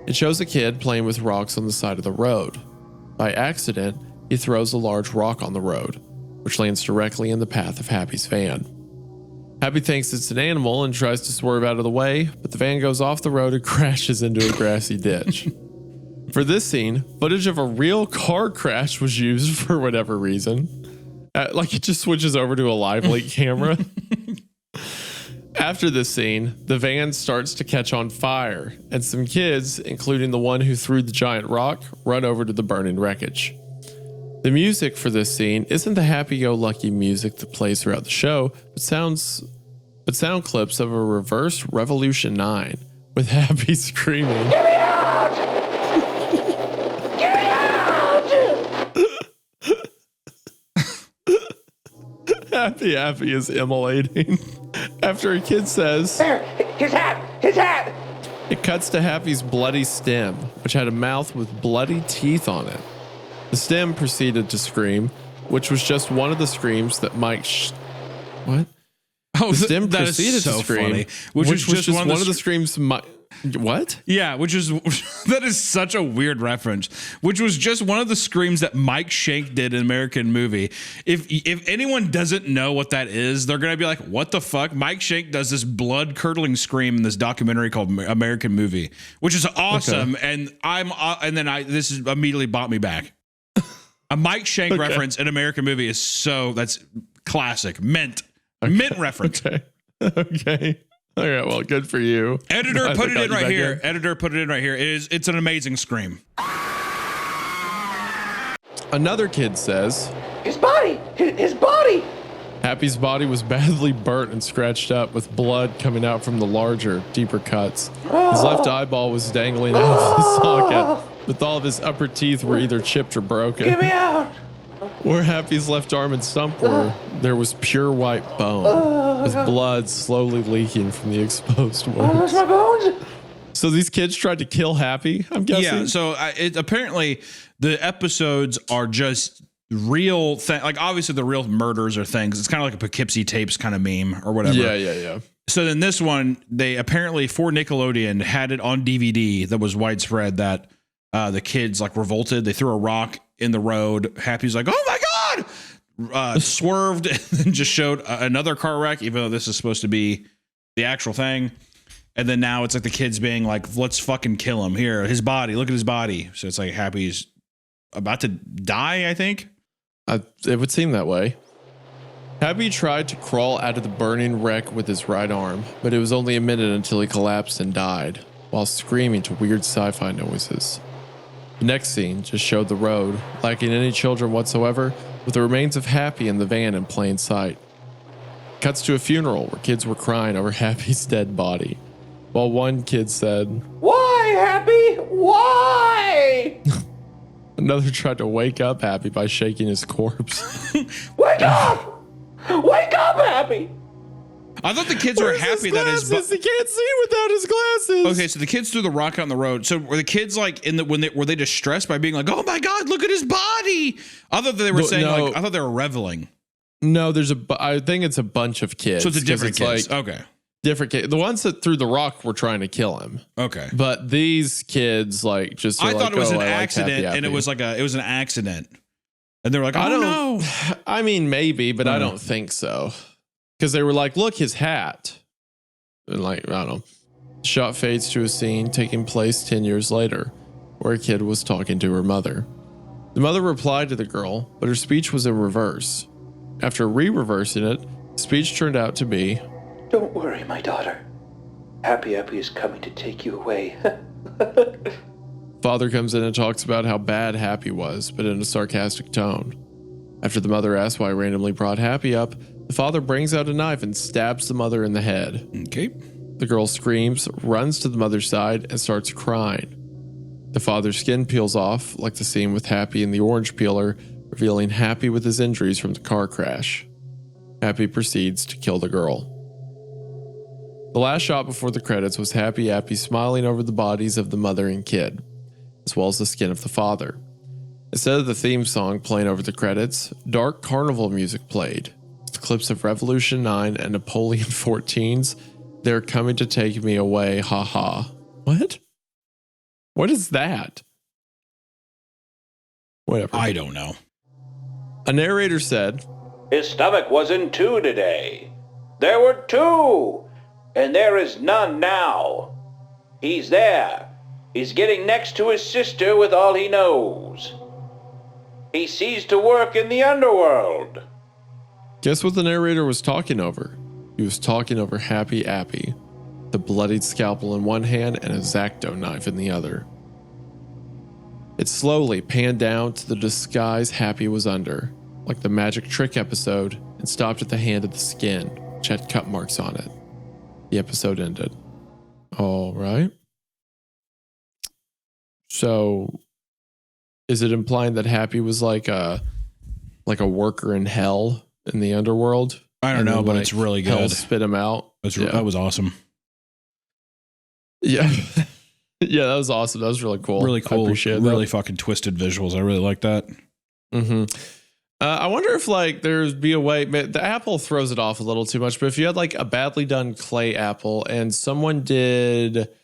It shows a kid playing with rocks on the side of the road. By accident, he throws a large rock on the road, which lands directly in the path of Happy's van. Happy thinks it's an animal and tries to swerve out of the way, but the van goes off the road and crashes into a grassy ditch. For this scene, footage of a real car crash was used for whatever reason. Like it just switches over to a live leak camera. After this scene, the van starts to catch on fire, and some kids, including the one who threw the giant rock, run over to the burning wreckage. The music for this scene isn't the happy-go-lucky music that plays throughout the show, but sound clips of a reverse Revolution 9 with Happy screaming. Get me out! Get me out! Happy Appy is immolating. After a kid says, There! His hat! His hat! it cuts to Happy's bloody stem, which had a mouth with bloody teeth on it. The stem proceeded to scream, which was just one of the screams that Mike What? Oh, The stem that is proceeded so to scream, funny. which was just one of the screams What? Yeah, which is that is such a weird reference. Which was just one of the screams that Mike Shank did in American Movie. If anyone doesn't know what that is, they're gonna be like, "What the fuck?" Mike Shank does this blood curdling scream in this documentary called American Movie, which is awesome. Okay. And this is immediately brought me back. A Mike Shank reference in American Movie is that's classic. Mint reference. Okay. All right, well, good for you. Editor put it in right here. Editor put it in right here. It's an amazing scream. Another kid says, His body! His body! Happy's body was badly burnt and scratched up with blood coming out from the larger, deeper cuts. His left eyeball was dangling out of the socket, but all of his upper teeth were either chipped or broken. Get me out! Where Happy's left arm and stump were, there was pure white bone, with blood slowly leaking from the exposed wounds. Where's my bones? So these kids tried to kill Happy, I'm guessing? Yeah, so apparently the episodes are just real like obviously the real murders or things. It's kind of like a Poughkeepsie Tapes kind of meme or whatever. Yeah. So then this one, they apparently for Nickelodeon had it on DVD that was widespread that the kids like revolted. They threw a rock in the road. Happy's like, "Oh my God!" Swerved and then just showed another car wreck, even though this is supposed to be the actual thing. And then now it's like the kids being like, "Let's fucking kill him. Here, his body. Look at his body." So it's like Happy's about to die, I think. It would seem that way. Happy tried to crawl out of the burning wreck with his right arm, but it was only a minute until he collapsed and died, while screaming to weird sci-fi noises. The next scene just showed the road, lacking any children whatsoever, with the remains of Happy in the van in plain sight. Cuts to a funeral where kids were crying over Happy's dead body, while one kid said, Why, Happy? Why? another tried to wake up Happy by shaking his corpse. Wake up! Wake up, Happy! I thought the kids were happy that his he can't see without his glasses. Okay, so the kids threw the rock out on the road. So were the kids like were they distressed by being like, "Oh my God, look at his body"? I thought they were saying like I thought they were reveling. No, I think it's a bunch of kids. So it's a different kids. Like okay. different kids. The ones that threw the rock were trying to kill him. Okay. But these kids like just I thought it was an accident and it was an accident. And they were like, I don't know. I mean, maybe, but I don't think so. Because they were like, look, his hat. And like, I don't know. The shot fades to a scene taking place 10 years later, where a kid was talking to her mother. The mother replied to the girl, but her speech was in reverse. After re-reversing it, the speech turned out to be, Don't worry, my daughter. Happy Appy is coming to take you away. Father comes in and talks about how bad Happy was, but in a sarcastic tone. After the mother asks why randomly brought Happy up, the father brings out a knife and stabs the mother in the head. Okay. The girl screams, runs to the mother's side, and starts crying. The father's skin peels off, like the scene with Happy and the orange peeler, revealing Happy with his injuries from the car crash. Happy proceeds to kill the girl. The last shot before the credits was Happy Appy smiling over the bodies of the mother and kid, as well as the skin of the father. Instead of the theme song playing over the credits, dark carnival music played. With clips of Revolution 9 and Napoleon 14's They're Coming to Take Me Away, haha. What? What is that? Whatever. I don't know. A narrator said, His stomach was in two today. There were two, and there is none now. He's there. He's getting next to his sister with all he knows. He sees to work in the underworld. guess what the narrator was talking over? He was talking over Happy Appy, the bloodied scalpel in one hand and a X-Acto knife in the other. It slowly panned down to the disguise Happy was under, like the magic trick episode, and stopped at the hand of the skin, which had cut marks on it. The episode ended. All right. So, is it implying that Happy was like a worker in hell in the underworld? I don't know, but it's really Hell good. spit him out. That was awesome. Yeah. Yeah, that was awesome. That was really cool. Really cool. I appreciate that. Really fucking twisted visuals. I really like that. Mm-hmm. I wonder if there'd be a way. The apple throws it off a little too much, but if you had a badly done clay apple and someone did it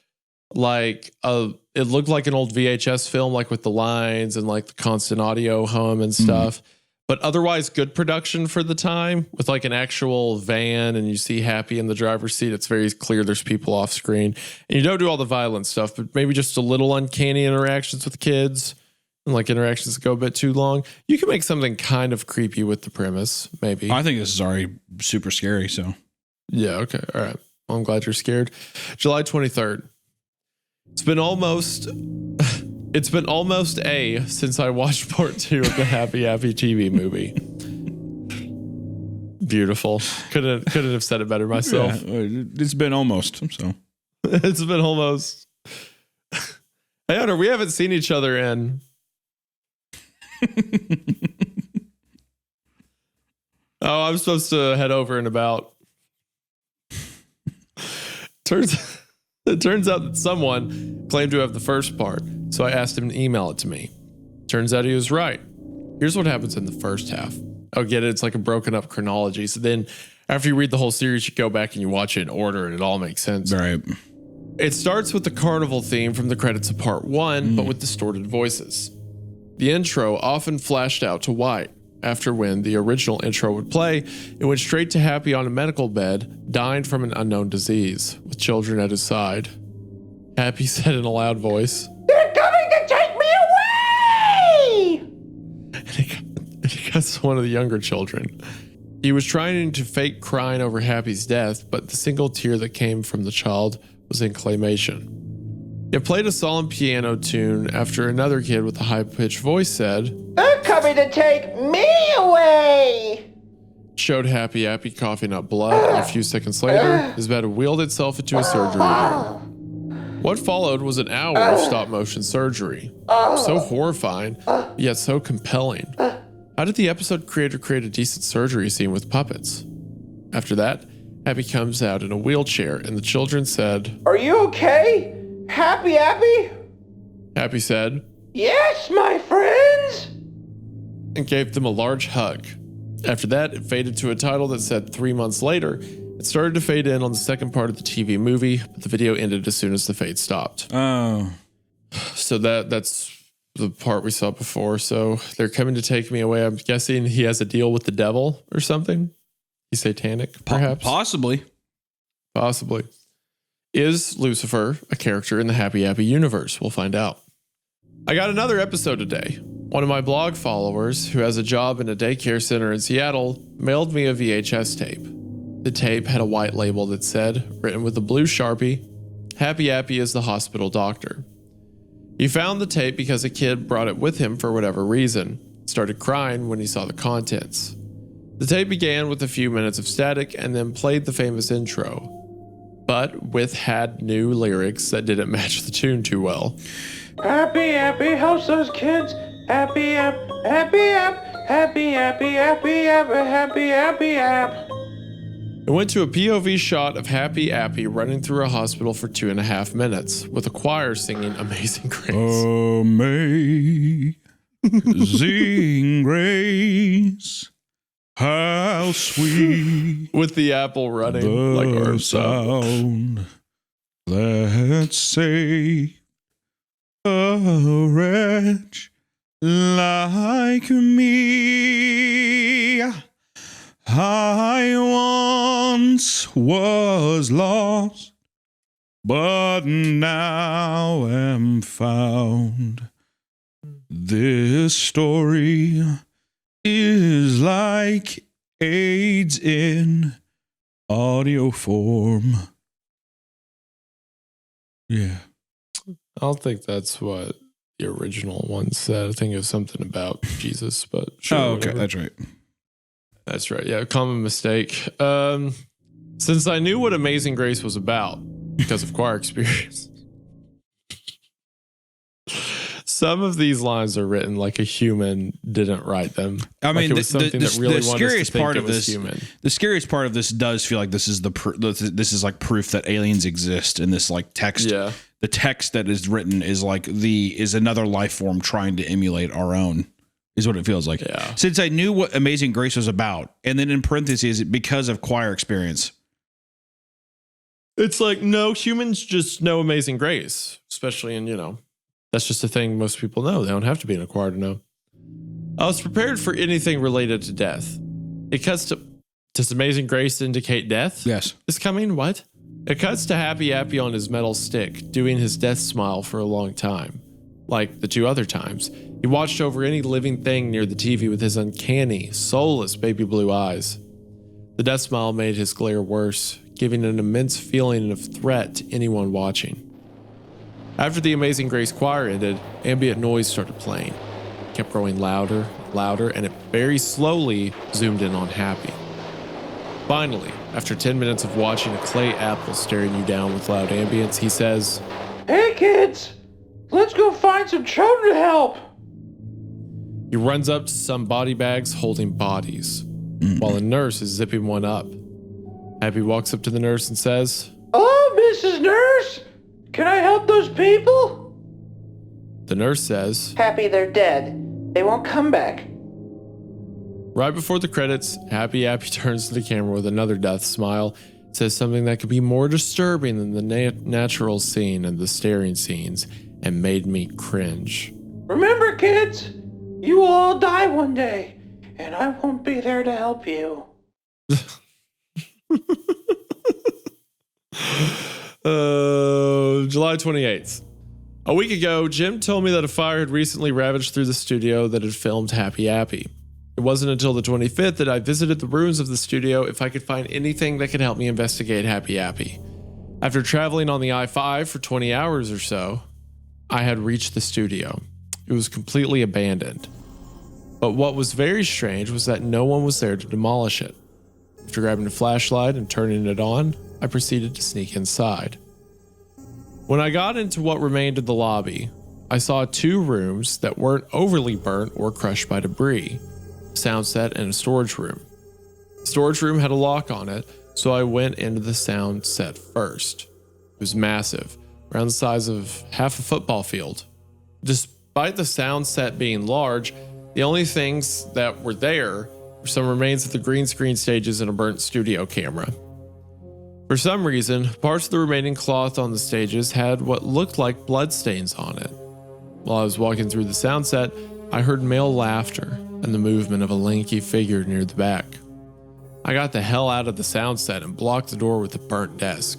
looked like an old VHS film, with the lines and the constant audio hum and stuff, but otherwise good production for the time with an actual van, and you see Happy in the driver's seat. It's very clear there's people off screen, and you don't do all the violent stuff, but maybe just a little uncanny interactions with kids and interactions that go a bit too long. You can make something kind of creepy with the premise, maybe. I think this is already super scary. So Yeah. Okay. All right. Well, I'm glad you're scared. July 23rd. It's been almost since I watched part 2 of the Happy Appy TV movie. Beautiful. Couldn't have said it better myself. yeah, it's been almost. So It's been almost. Hey, Hunter, we haven't seen each other in. Oh, I'm supposed to head over in about. It turns out that someone claimed to have the first part, so I asked him to email it to me. Turns out he was right. Here's what happens in the first half. Oh, get it? It's like a broken up chronology. So then after you read the whole series, you go back and you watch it in order and it all makes sense. right. It starts with the carnival theme from the credits of part 1, but with distorted voices. The intro often flashed out to white. After when the original intro would play, it went straight to Happy on a medical bed, dying from an unknown disease, with children at his side. Happy said in a loud voice, They're coming to take me away! and he got to one of the younger children. He was trying to fake crying over Happy's death, but the single tear that came from the child was in claymation. It played a solemn piano tune after another kid with a high-pitched voice said, They're coming to take me away! showed Happy Appy coughing up blood, and a few seconds later, his bed wheeled itself into a surgery room. What followed was an hour of stop-motion surgery. So horrifying, yet so compelling. How did the episode creator create a decent surgery scene with puppets? After that, Happy comes out in a wheelchair, and the children said, Are you okay? Happy Appy? Happy said, Yes, my friends! and gave them a large hug. After that, it faded to a title that said 3 months later. It started to fade in on the second part of the TV movie, but the video ended as soon as the fade stopped. Oh, So that's the part we saw before. So they're coming to take me away. I'm guessing he has a deal with the devil or something. He's satanic, perhaps. possibly. Possibly. Is Lucifer a character in the Happy Appy universe? We'll find out. I got another episode today. One of my blog followers, who has a job in a daycare center in Seattle, mailed me a VHS tape. The tape had a white label that said, written with a blue Sharpie, Happy Appy is the hospital doctor. He found the tape because a kid brought it with him for whatever reason, started crying when he saw the contents. The tape began with a few minutes of static and then played the famous intro, but had new lyrics that didn't match the tune too well. Happy Appy helps those kids. Happy App, Happy App, Happy Appy, Happy App, Happy Appy App. It went to a POV shot of Happy Appy running through a hospital for 2.5 minutes, with a choir singing Amazing Grace. Amazing Sing grace, how sweet With the apple running like the arms up. sound that saved a wretch like me. I once was lost, but now am found. This story is like AIDS in audio form. Yeah. I don't think that's what the original one said. I think it was something about Jesus, but sure. Oh, okay. whatever. That's right. That's right. Yeah, common mistake. Since I knew what Amazing Grace was about because of choir experience, some of these lines are written like a human didn't write them. I mean, like it was something that really the wanted us to scariest think part it of was this, human. the scariest part of this does feel like this is this is like proof that aliens exist, and this like text, Yeah. the text that is written is like is another life form trying to emulate our own, is what it feels like. Yeah. Since I knew what Amazing Grace was about, and then in parentheses, because of choir experience. It's like, no, humans just know Amazing Grace, especially in, that's just a thing most people know. They don't have to be in a choir to know. I was prepared for anything related to death. It cuts to, does Amazing Grace indicate death? Yes. Is coming? What? It cuts to Happy Appy on his metal stick, doing his death smile for a long time. Like the two other times. He watched over any living thing near the TV with his uncanny, soulless baby blue eyes. The death smile made his glare worse, giving an immense feeling of threat to anyone watching. After the Amazing Grace choir ended, ambient noise started playing. It kept growing louder and louder, and it very slowly zoomed in on Happy. Finally, after 10 minutes of watching a clay apple staring you down with loud ambience, he says, Hey kids, let's go find some children to help. he runs up to some body bags holding bodies, while a nurse is zipping one up. Happy walks up to the nurse and says, Oh, Mrs. Nurse, can I help those people? the nurse says, Happy they're dead. They won't come back. right before the credits, Happy Appy turns to the camera with another death smile, says something that could be more disturbing than the natural scene and the staring scenes, and made me cringe. Remember, kids, you will all die one day, and I won't be there to help you. July 28th. A week ago, Jim told me that a fire had recently ravaged through the studio that had filmed Happy Appy. It wasn't until the 25th that I visited the ruins of the studio if I could find anything that could help me investigate Happy Appy. After traveling on the I-5 for 20 hours or so, I had reached the studio. It was completely abandoned. But what was very strange was that no one was there to demolish it. After grabbing a flashlight and turning it on, I proceeded to sneak inside. When I got into what remained of the lobby, I saw two rooms that weren't overly burnt or crushed by debris, a sound set and a storage room. The storage room had a lock on it, so I went into the sound set first. It was massive, around the size of half a football field. Despite the sound set being large, the only things that were there were some remains of the green screen stages and a burnt studio camera. For some reason, parts of the remaining cloth on the stages had what looked like bloodstains on it. While I was walking through the sound set, I heard male laughter and the movement of a lanky figure near the back. I got the hell out of the sound set and blocked the door with a burnt desk.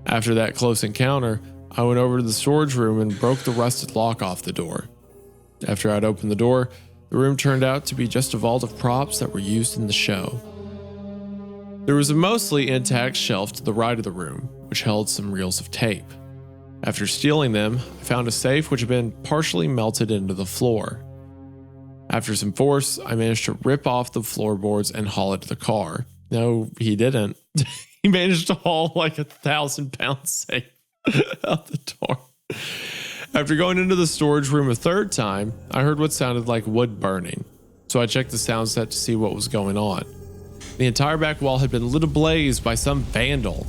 After that close encounter, I went over to the storage room and broke the rusted lock off the door. After I'd opened the door, the room turned out to be just a vault of props that were used in the show. There was a mostly intact shelf to the right of the room, which held some reels of tape. After stealing them, I found a safe which had been partially melted into the floor. After some force, I managed to rip off the floorboards and haul it to the car. No, he didn't. He managed to haul like 1,000-pound safe out the door. After going into the storage room a third time, I heard what sounded like wood burning, so I checked the sound set to see what was going on. The entire back wall had been lit ablaze by some vandal.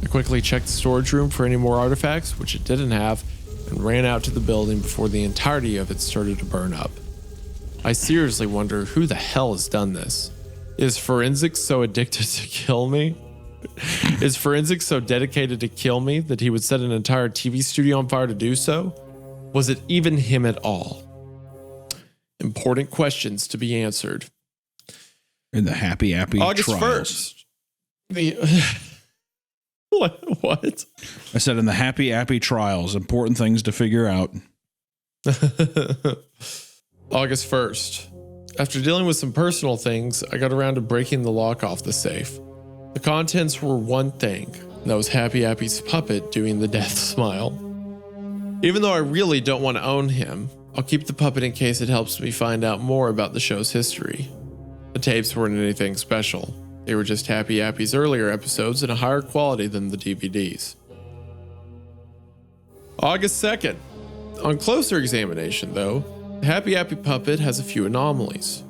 I quickly checked the storage room for any more artifacts, which it didn't have, and and ran out to the building before the entirety of it started to burn up. I seriously wonder who the hell has done this. Is Forenzik so addicted to kill me? Is Forenzik so dedicated to kill me that he would set an entire TV studio on fire to do so? Was it even him at all? Important questions to be answered. In the Happy Appy August trials. 1st. What? I said in the Happy Appy trials, important things to figure out. August 1st. After dealing with some personal things, I got around to breaking the lock off the safe. The contents were one thing, and that was Happy Appy's puppet doing the death smile. Even though I really don't want to own him, I'll keep the puppet in case it helps me find out more about the show's history. The tapes weren't anything special. They were just Happy Appy's earlier episodes in a higher quality than the DVDs. August 2nd. On closer examination, though, the Happy Appy puppet has a few anomalies.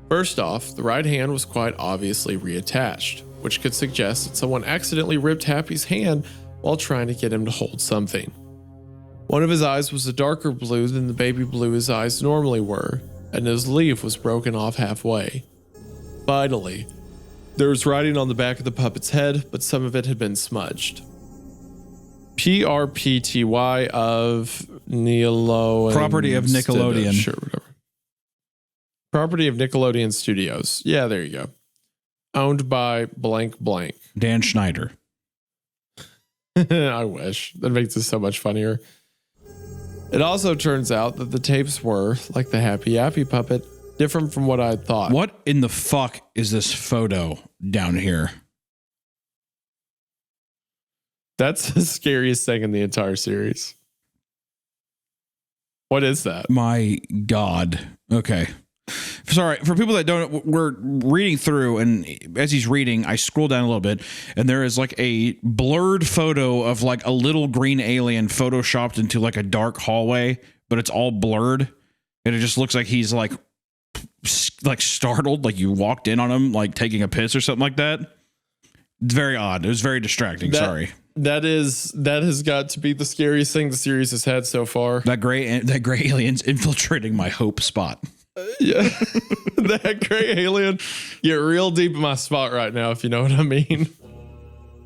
First off, the right hand was quite obviously reattached, which could suggest that someone accidentally ripped Happy's hand while trying to get him to hold something. One of his eyes was a darker blue than the baby blue his eyes normally were, and his leaf was broken off halfway. Finally, there was writing on the back of the puppet's head, but some of it had been smudged. PRPTY of Nickelodeon. Property of Nickelodeon. Sure, whatever. Property of Nickelodeon Studios. Yeah, there you go. Owned by blank blank. Dan Schneider. I wish. That makes it so much funnier. It also turns out that the tapes were, like the Happy Appy puppet, different from what I had thought. What in the fuck is this photo down here? That's the scariest thing in the entire series. What is that? My God. Okay. Sorry, for people that don't, we're reading through, and as he's reading, I scroll down a little bit, and there is like a blurred photo of like a little green alien photoshopped into like a dark hallway, but it's all blurred, and it just looks like he's like startled, like you walked in on him, like taking a piss or something like that. It's very odd. It was very distracting. Sorry. That has got to be the scariest thing the series has had so far. That gray alien's infiltrating my hope spot. Yeah, that gray alien. Get real deep in my spot right now, if you know what I mean.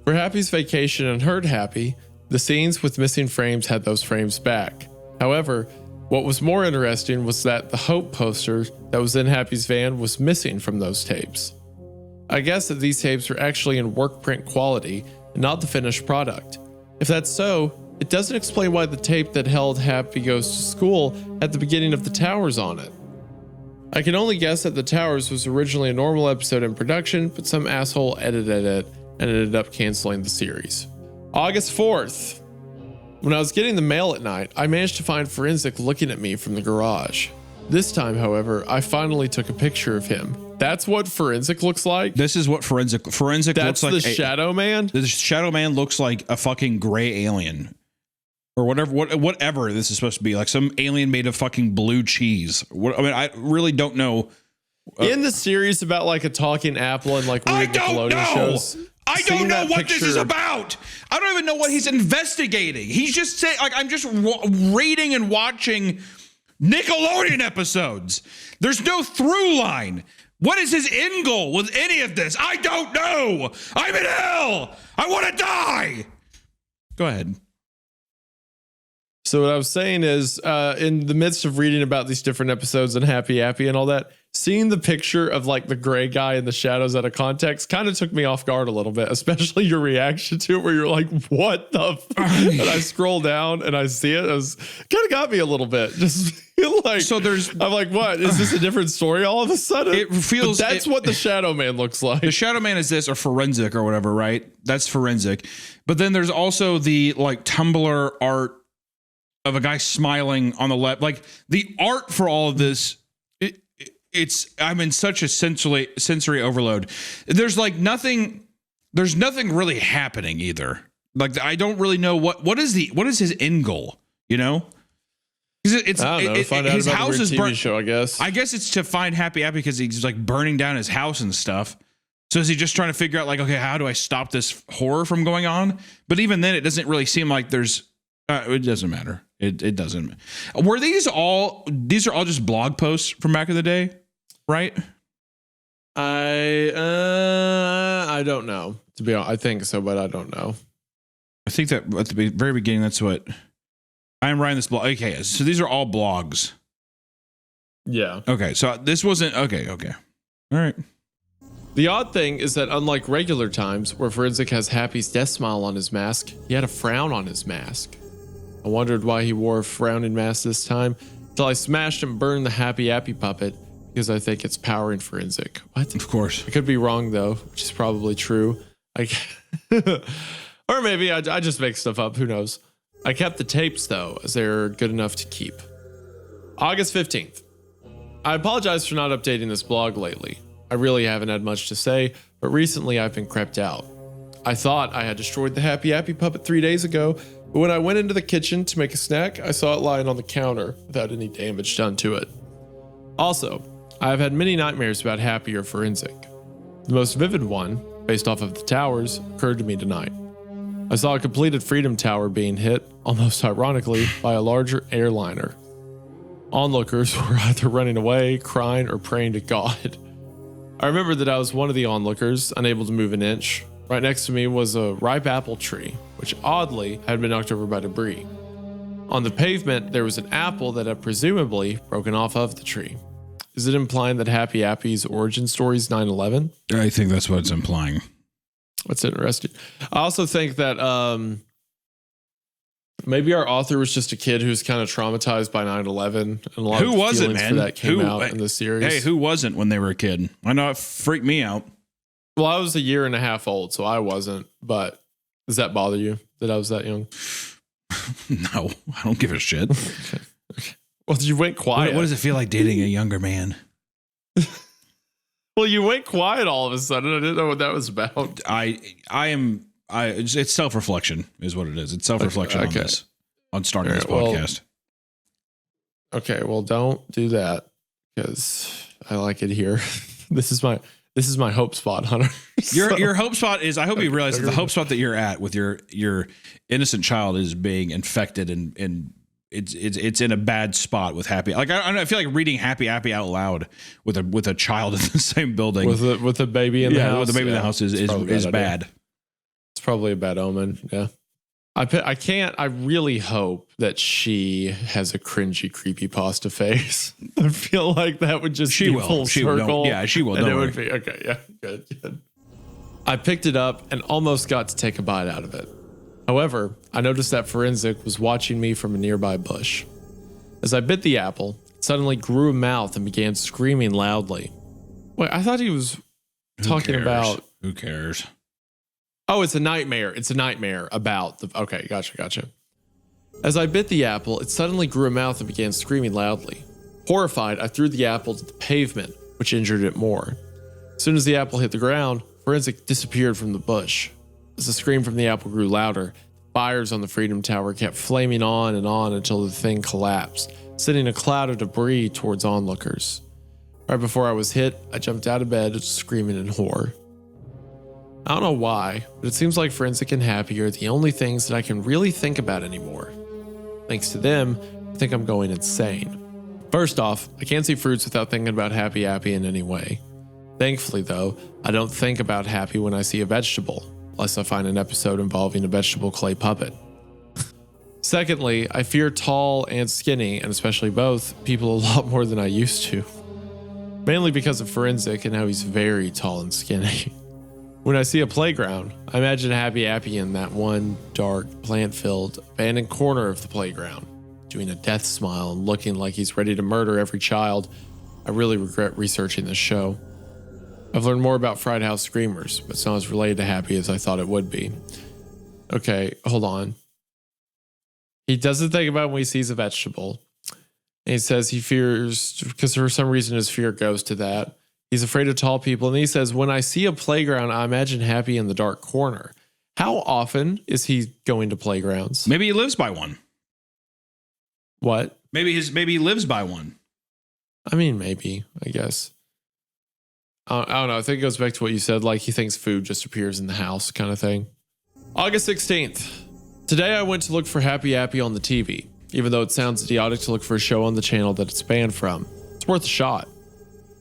For Happy's vacation and Hurt Happy, the scenes with missing frames had those frames back. However, what was more interesting was that the Hope poster that was in Happy's van was missing from those tapes. I guess that these tapes were actually in work print quality and not the finished product. If that's so, it doesn't explain why the tape that held Happy Goes to School had the beginning of the Towers on it. I can only guess that the Towers was originally a normal episode in production, but some asshole edited it and ended up canceling the series. August 4th. When I was getting the mail at night, I managed to find Forenzik looking at me from the garage. This time, however, I finally took a picture of him. That's what Forenzik looks like? This is what Forenzik That's looks like. The Shadow Man? The Shadow Man looks like a fucking gray alien. Or whatever this is supposed to be, like some alien made of fucking blue cheese. I really don't know. In the series about like a talking apple and like weird Nickelodeon shows. I don't know what this is about. I don't even know what he's investigating. He's just saying, like, I'm just reading and watching Nickelodeon episodes. There's no through line. What is his end goal with any of this? I don't know. I'm in hell. I want to die. Go ahead. So what I was saying is, in the midst of reading about these different episodes and Happy Appy and all that, seeing the picture of like the gray guy in the shadows out of context kind of took me off guard a little bit, especially your reaction to it where you're like, what the and I scroll down and I see it. It was kind of got me a little bit. Just feel like, I'm like, what? Is this a different story all of a sudden? It feels but that's what the Shadow Man looks like. The Shadow Man is this, or Forenzik or whatever, right? That's Forenzik. But then there's also the like Tumblr art of a guy smiling on the left. Like the art for all of this, I'm in such a sensory overload. There's nothing really happening either. Like I don't really know what is his end goal, you know? It's I don't know, find out his about house the is TV show, I guess. I guess it's to find Happy Appy because he's like burning down his house and stuff. So is he just trying to figure out like, okay, how do I stop this horror from going on? But even then, it doesn't really seem like there's. It doesn't matter. It doesn't. Were these are all just blog posts from back in the day, right? I don't know. To be honest, I think so, but I don't know. I think that at the very beginning, that's what I'm writing this blog. Okay, so these are all blogs. Yeah. Okay, so this wasn't okay. All right. The odd thing is that unlike regular times where Forenzik has Happy's death smile on his mask, he had a frown on his mask. I wondered why he wore a frowning mask this time until I smashed and burned the Happy Appy puppet because I think it's power in Forenzik. What? Of course. I could be wrong though, which is probably true. Or maybe I just make stuff up. Who knows? I kept the tapes though, as they're good enough to keep. August 15th. I apologize for not updating this blog lately. I really haven't had much to say, but recently I've been creeped out. I thought I had destroyed the Happy Appy puppet 3 days ago, but when I went into the kitchen to make a snack, I saw it lying on the counter without any damage done to it. Also, I have had many nightmares about Happy or Forenzik. The most vivid one, based off of the towers, occurred to me tonight. I saw a completed Freedom Tower being hit, almost ironically, by a larger airliner. Onlookers were either running away, crying, or praying to God. I remember that I was one of the onlookers, unable to move an inch. Right next to me was a ripe apple tree, which oddly had been knocked over by debris. On the pavement, there was an apple that had presumably broken off of the tree. Is it implying that Happy Appy's origin story is 9/11? I think that's what it's implying. That's interesting. I also think that maybe our author was just a kid who was kind of traumatized by 9/11, and a lot Who of was it, feelings man? for that came Who- out in the series. Hey, who wasn't when they were a kid? I know it freaked me out. Well, I was a year and a half old, so I wasn't. But does that bother you that I was that young? No, I don't give a shit. Well, you went quiet. What does it feel like dating a younger man? Well, you went quiet all of a sudden. I didn't know what that was about. It's self-reflection is what it is. It's self-reflection Okay. on starting this All right, well- podcast. Okay, well, don't do that because I like it here. This is my hope spot, Hunter. Your hope spot is, I hope you realize that the hope spot that you're at with your innocent child is being infected and it's in a bad spot with Happy. Like I feel like reading Happy Appy out loud with a child in the same building with a baby in the house. with the baby in the house is bad. It's probably a bad omen. Yeah. I really hope that she has a cringy, creepypasta face. I feel like that would just She be will. full She will. circle. Yeah, she will. And Don't it worry. would be okay. Yeah, good. I picked it up and almost got to take a bite out of it. However, I noticed that Forenzik was watching me from a nearby bush. As I bit the apple, it suddenly grew a mouth and began screaming loudly. Wait, I thought he was talking about. Who cares? Oh, it's a nightmare. It's a nightmare about the. Okay, gotcha. As I bit the apple, it suddenly grew a mouth and began screaming loudly. Horrified, I threw the apple to the pavement, which injured it more. As soon as the apple hit the ground, Forenzik disappeared from the bush. As the scream from the apple grew louder, fires on the Freedom Tower kept flaming on and on until the thing collapsed, sending a cloud of debris towards onlookers. Right before I was hit, I jumped out of bed, screaming in horror. I don't know why, but it seems like Forenzik and Happy are the only things that I can really think about anymore. Thanks to them, I think I'm going insane. First off, I can't see fruits without thinking about Happy Appy in any way. Thankfully, though, I don't think about Happy when I see a vegetable, unless I find an episode involving a vegetable clay puppet. Secondly, I fear tall and skinny, and especially both, people a lot more than I used to. Mainly because of Forenzik and how he's very tall and skinny. When I see a playground, I imagine Happy Appy in that one dark, plant-filled, abandoned corner of the playground, doing a death smile and looking like he's ready to murder every child. I really regret researching this show. I've learned more about Fright House Screamers, but it's not as related to Happy as I thought it would be. Okay, hold on. He doesn't think about when he sees a vegetable. And he says he fears, because for some reason his fear goes to that. He's afraid of tall people. And he says, when I see a playground, I imagine Happy in the dark corner. How often is he going to playgrounds? Maybe he lives by one. What? Maybe he lives by one. I mean, maybe, I guess. I don't know. I think it goes back to what you said. Like he thinks food just appears in the house kind of thing. August 16th. Today I went to look for Happy Appy on the TV. even though it sounds idiotic to look for a show on the channel that it's banned from. It's worth a shot.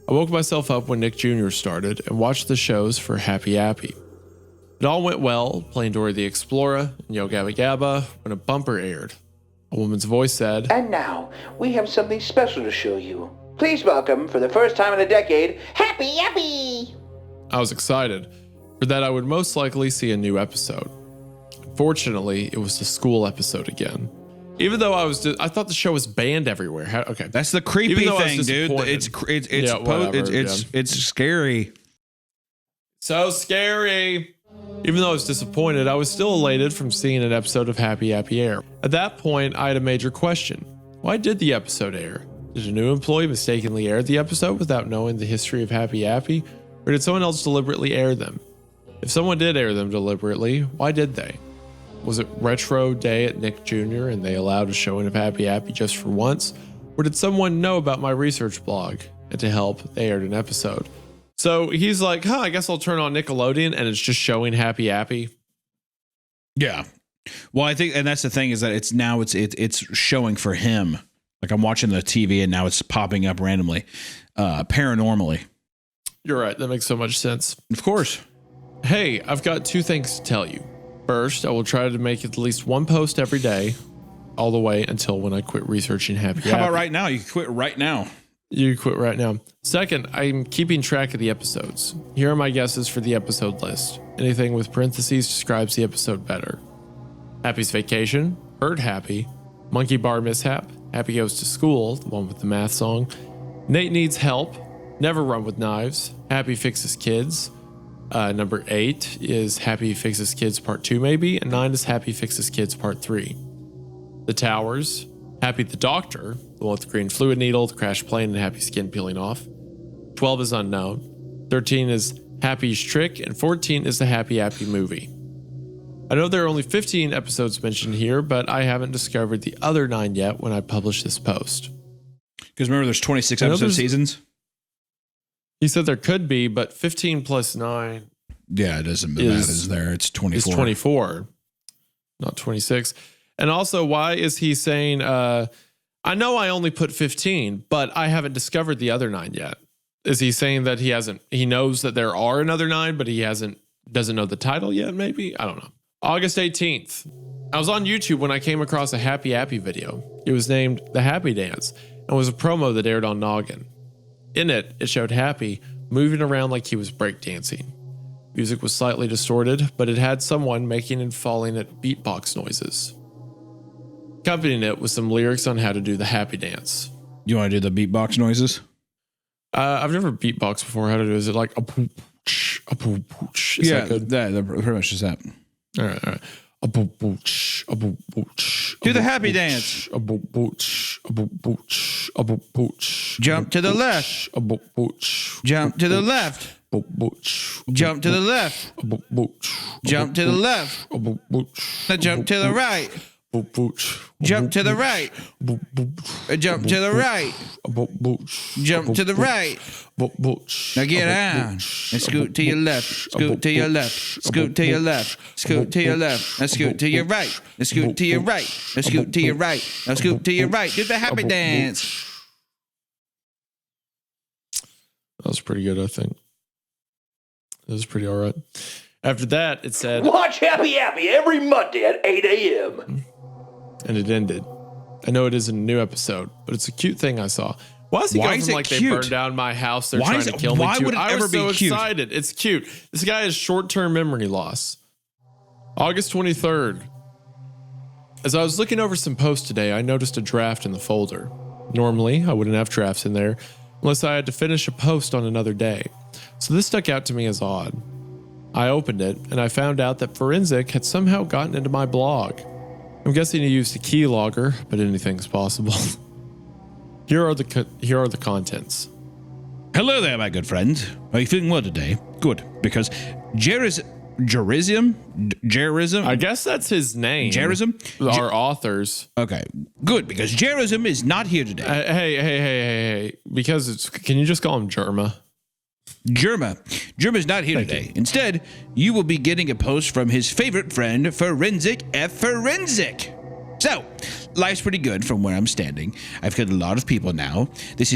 I woke myself up when Nick Jr. started and watched the shows for Happy Appy. It all went well, playing Dora the Explorer and Yo Gabba Gabba, when a bumper aired. A woman's voice said, And now, we have something special to show you. Please welcome, for the first time in a decade, Happy Appy! I was excited, for that I would most likely see a new episode. Fortunately, it was the school episode again. Even though I thought the show was banned everywhere. Okay, That's the creepy Even though I was thing, dude. disappointed. It's scary. So scary. Even though I was disappointed, I was still elated from seeing an episode of Happy Appy air. At that point, I had a major question. Why did the episode air? Did a new employee mistakenly air the episode without knowing the history of Happy Appy? Or did someone else deliberately air them? If someone did air them deliberately, why did they? Was it retro day at Nick Jr. and they allowed a showing of Happy Appy just for once? Or did someone know about my research blog and to help, they aired an episode? So he's like, I guess I'll turn on Nickelodeon and it's just showing Happy Appy. Yeah. Well, I think, and that's the thing is that it's showing for him. Like I'm watching the TV and now it's popping up randomly, paranormally. You're right. That makes so much sense. Of course. Hey, I've got two things to tell you. First, I will try to make at least one post every day, all the way until when I quit researching Happy Appy. How about right now? You can quit right now. You quit right now. Second, I'm keeping track of the episodes. Here are my guesses for the episode list. Anything with parentheses describes the episode better. Happy's Vacation, Herd Happy, Monkey Bar Mishap, Happy Goes to School, the one with the math song, Nate Needs Help, Never Run with Knives, Happy Fixes Kids. Number 8 is Happy Fixes Kids Part 2 maybe, and 9 is Happy Fixes Kids Part 3. The Towers, Happy the Doctor, the one with the green fluid needle, the crashed plane, and Happy skin peeling off. 12 is Unknown. 13 is Happy's Trick, and 14 is the Happy Appy movie. I know there are only 15 episodes mentioned here, but I haven't discovered the other 9 yet when I publish this post. Because remember, there's 26 episode seasons. He said there could be, but 15 plus 9. Yeah, it doesn't matter. Is there? It's 24. It's 24, not 26. And also, why is he saying, I know I only put 15, but I haven't discovered the other 9 yet. Is he saying that he knows that there are another 9, but he doesn't know the title yet, maybe? I don't know. August 18th. I was on YouTube when I came across a Happy Appy video. It was named The Happy Dance and was a promo that aired on Noggin. In it showed Happy moving around like he was breakdancing. Music was slightly distorted, but it had someone making and falling at beatbox noises. Accompanying it was some lyrics on how to do the Happy Dance. You want to do the beatbox noises? I've never beatboxed before. How to do it? Is it like a pooch, a pooch? Is Yeah, that good? that pretty much is that. All right. A pooch, a pooch. Do the happy dance. A pooch, a pooch, a pooch. Jump to the left. A pooch. Jump to the left. Jump to the left. Jump to the left. Now jump to the right. Jump to the right. Jump to the right. Jump to the right. Now get down and scoot to your left. Scoot to your left. Scoot to your left. Scoot to your left. Now scoot to your right. Now scoot to your right. Now scoot to your right. Now scoot to your right. Do the happy dance. That was pretty good, I think. That was pretty all right. After that, it said, Watch Happy Appy every Monday at 8 a.m. and it ended. I know it isn't a new episode, but it's a cute thing I saw. Why is he going from like they burned down my house, they're trying to kill me why too? would it I ever was be so cute? excited. It's cute. This guy has short-term memory loss. August 23rd. As I was looking over some posts today, I noticed a draft in the folder. Normally, I wouldn't have drafts in there unless I had to finish a post on another day. So this stuck out to me as odd. I opened it and I found out that Forenzik had somehow gotten into my blog. I'm guessing he used a keylogger, but anything's possible. Here are the contents. Hello there, my good friend. Are you feeling well today? Good, because Jerism? I guess that's his name. Jerism? Our authors. Okay, good, because Jerism is not here today. Hey. Because can you just call him Jerma? Jerma's not here today. Instead, you will be getting a post from his favorite friend, Forenzik F. Forenzik. So, life's pretty good from where I'm standing. I've killed a lot of people now. This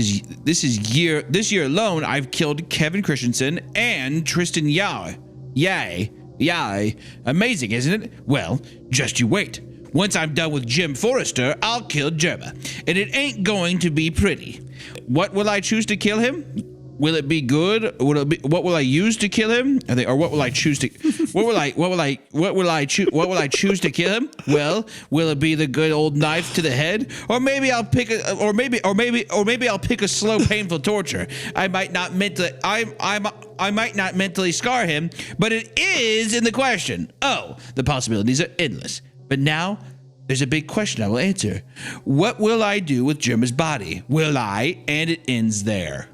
year alone, I've killed Kevin Christensen and Tristan Yao. Yay. Amazing, isn't it? Well, just you wait. Once I'm done with Jim Forrester, I'll kill Jerma. And it ain't going to be pretty. What will I choose to kill him? Will it be good? What will I use to kill him? What will I choose to? What will I choose to kill him? Well, will it be the good old knife to the head, or maybe I'll pick I'll pick a slow, painful torture. I might not mentally scar him, but it is in the question. Oh, the possibilities are endless. But now there's a big question I will answer. What will I do with Jerma's body? Will I? And it ends there.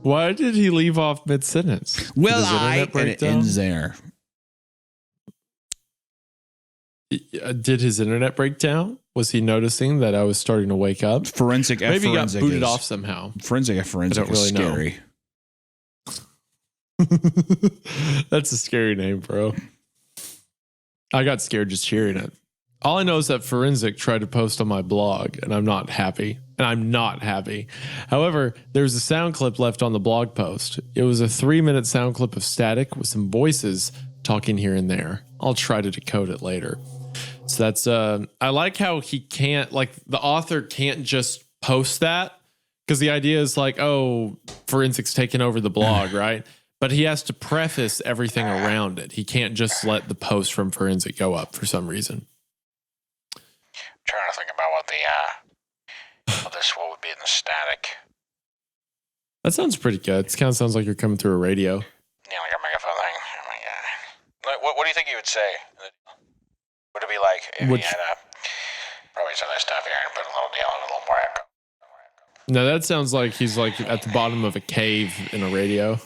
Why did he leave off mid-sentence? Will I? And it ends there. Did his internet break down? Was he noticing that I was starting to wake up? Forenzik. Maybe he got booted off somehow. Forenzik is scary. That's a scary name, bro. I got scared just hearing it. All I know is that Forenzik tried to post on my blog, and I'm not happy. However, there's a sound clip left on the blog post. It was a 3-minute sound clip of static with some voices talking here and there. I'll try to decode it later. So that's, I like how he can't, like, the author can't just post that, because the idea is like, oh, Forenzik's taking over the blog, right? But he has to preface everything around it. He can't just let the post from Forenzik go up for some reason. Trying to think about what would be in the static. That sounds pretty good. It kind of sounds like you're coming through a radio. Yeah, like a megaphone thing. Oh my god. What do you think he would say? Would it be like if he had probably some of this stuff here and put a little deal and a little more echo? No, that sounds like he's like at the bottom of a cave in a radio.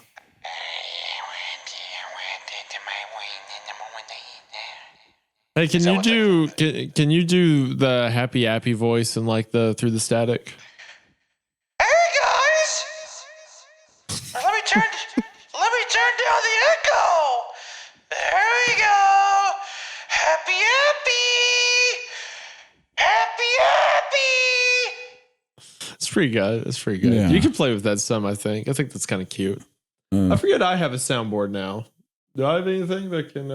Hey, can you do the Happy Appy voice and like the through the static? Hey guys, let me turn down the echo. There we go. Happy Appy. It's pretty good. Yeah. You can play with that some. I think that's kind of cute. I forget I have a soundboard now. Do I have anything that can?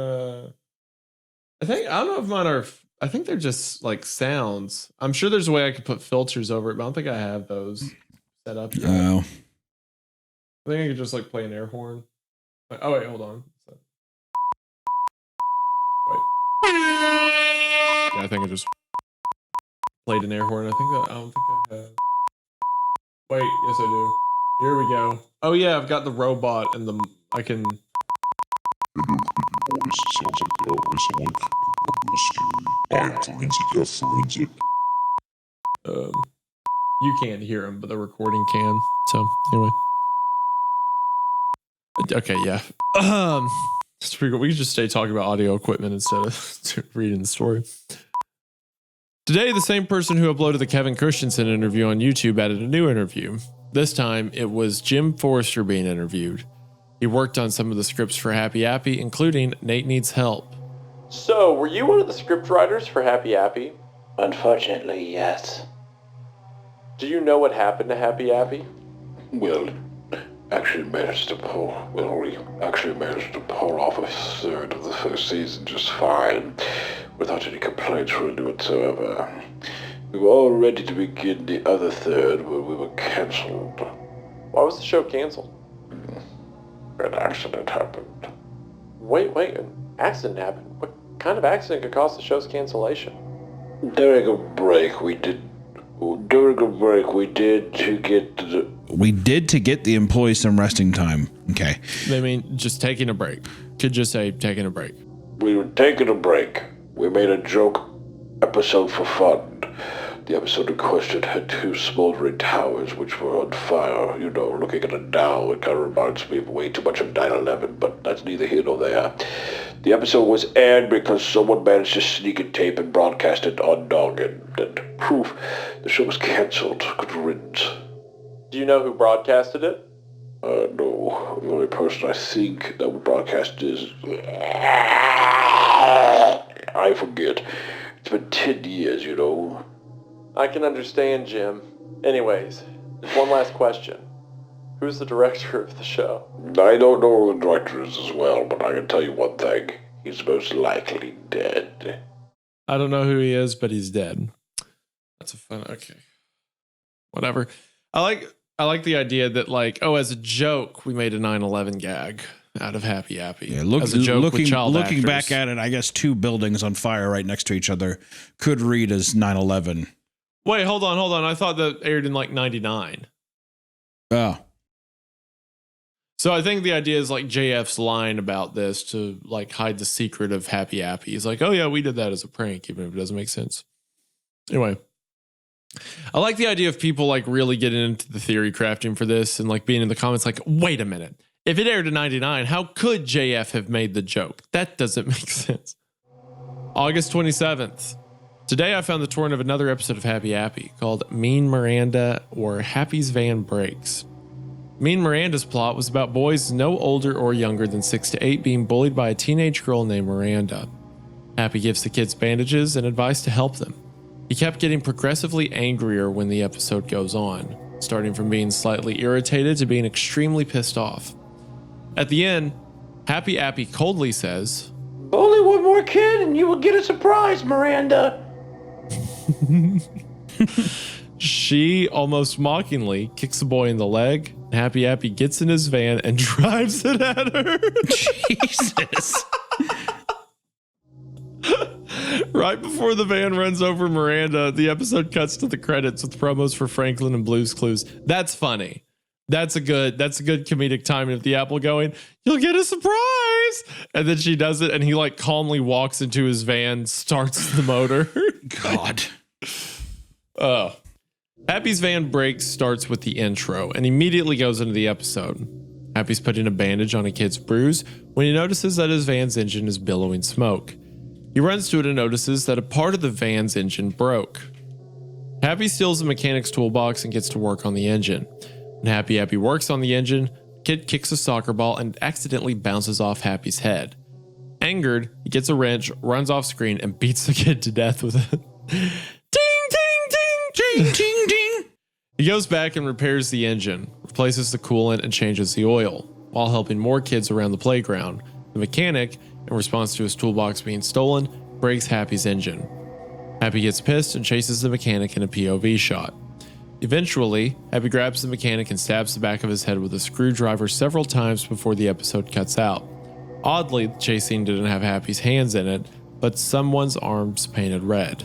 I don't know if mine are. I think they're just like sounds. I'm sure there's a way I could put filters over it, but I don't think I have those set up yet. Oh. I think I could just like play an air horn. Oh wait, hold on. Wait. Yeah, I think I just played an air horn. I don't think I have. Wait, yes I do. Here we go. Oh yeah, I've got the robot and I can. Sounds like someone I'm Forenzik. You can't hear him, but the recording can. So anyway. Okay, yeah. It's pretty good. We could just stay talking about audio equipment instead of reading the story. Today, the same person who uploaded the Kevin Christensen interview on YouTube added a new interview. This time, it was Jim Forrester being interviewed. He worked on some of the scripts for Happy Appy, including Nate Needs Help. So, were you one of the script writers for Happy Appy? Unfortunately, yes. Do you know what happened to Happy Appy? Well, we actually managed to pull off a third of the first season just fine, without any complaints really whatsoever. We were all ready to begin the other third, but we were cancelled. Why was the show canceled? An accident happened. Wait, an accident happened? What kind of accident could cause the show's cancellation? During a break we did to get the employees some resting time. Okay. I mean, just taking a break. Could just say taking a break. We were taking a break. We made a joke episode for fun. The episode in question had 2 smoldering towers which were on fire. You know, looking at it now, it kind of reminds me of way too much of 9/11, but that's neither here nor there. The episode was aired because someone managed to sneak a tape and broadcast it on Noggin. And proof, the show was cancelled. Good riddance. Do you know who broadcasted it? No. The only person I think that would broadcast is... I forget. It's been 10 years, you know. I can understand, Jim. Anyways, one last question. Who's the director of the show? I don't know who the director is as well, but I can tell you one thing. He's most likely dead. I don't know who he is, but he's dead. That's a fun. Okay, whatever. I like the idea that like, oh, as a joke, we made a 9/11 gag out of Happy Appy. Yeah, as a joke with child looking actors. back at it, I guess 2 buildings on fire right next to each other could read as 9/11. Wait, hold on. I thought that aired in like 99. Oh, So I think the idea is like JF's line about this to like hide the secret of Happy Appy. He's like, oh yeah, we did that as a prank, even if it doesn't make sense. Anyway, I like the idea of people like really getting into the theory crafting for this and like being in the comments like, wait a minute. If it aired in 99, how could JF have made the joke? That doesn't make sense. August 27th. Today I found the torrent of another episode of Happy Appy called Mean Miranda or Happy's Van Breaks. Mean Miranda's plot was about boys no older or younger than 6 to 8 being bullied by a teenage girl named Miranda. Happy gives the kids bandages and advice to help them. He kept getting progressively angrier when the episode goes on, starting from being slightly irritated to being extremely pissed off. At the end, Happy Appy coldly says, Bully one more kid and you will get a surprise, Miranda. She almost mockingly kicks the boy in the leg. Happy Appy gets in his van and drives it at her. Jesus. Right before the van runs over Miranda, the episode cuts to the credits with promos for Franklin and Blue's Clues. That's funny. That's a good comedic timing of the Apple going, you'll get a surprise. And then she does it and he like calmly walks into his van, starts the motor. God. Oh. Happy's Van Breaks starts with the intro and immediately goes into the episode. Happy's putting a bandage on a kid's bruise when he notices that his van's engine is billowing smoke. He runs to it and notices that a part of the van's engine broke. Happy steals the mechanic's toolbox and gets to work on the engine. When Happy Appy works on the engine, the kid kicks a soccer ball and accidentally bounces off Happy's head. Angered, he gets a wrench, runs off screen, and beats the kid to death with it. Ding, ding, ding, ding, ding, ding. He goes back and repairs the engine, replaces the coolant, and changes the oil, while helping more kids around the playground. The mechanic, in response to his toolbox being stolen, breaks Happy's engine. Happy gets pissed and chases the mechanic in a POV shot. Eventually, Happy grabs the mechanic and stabs the back of his head with a screwdriver several times before the episode cuts out. Oddly, the chase scene didn't have Happy's hands in it, but someone's arms painted red.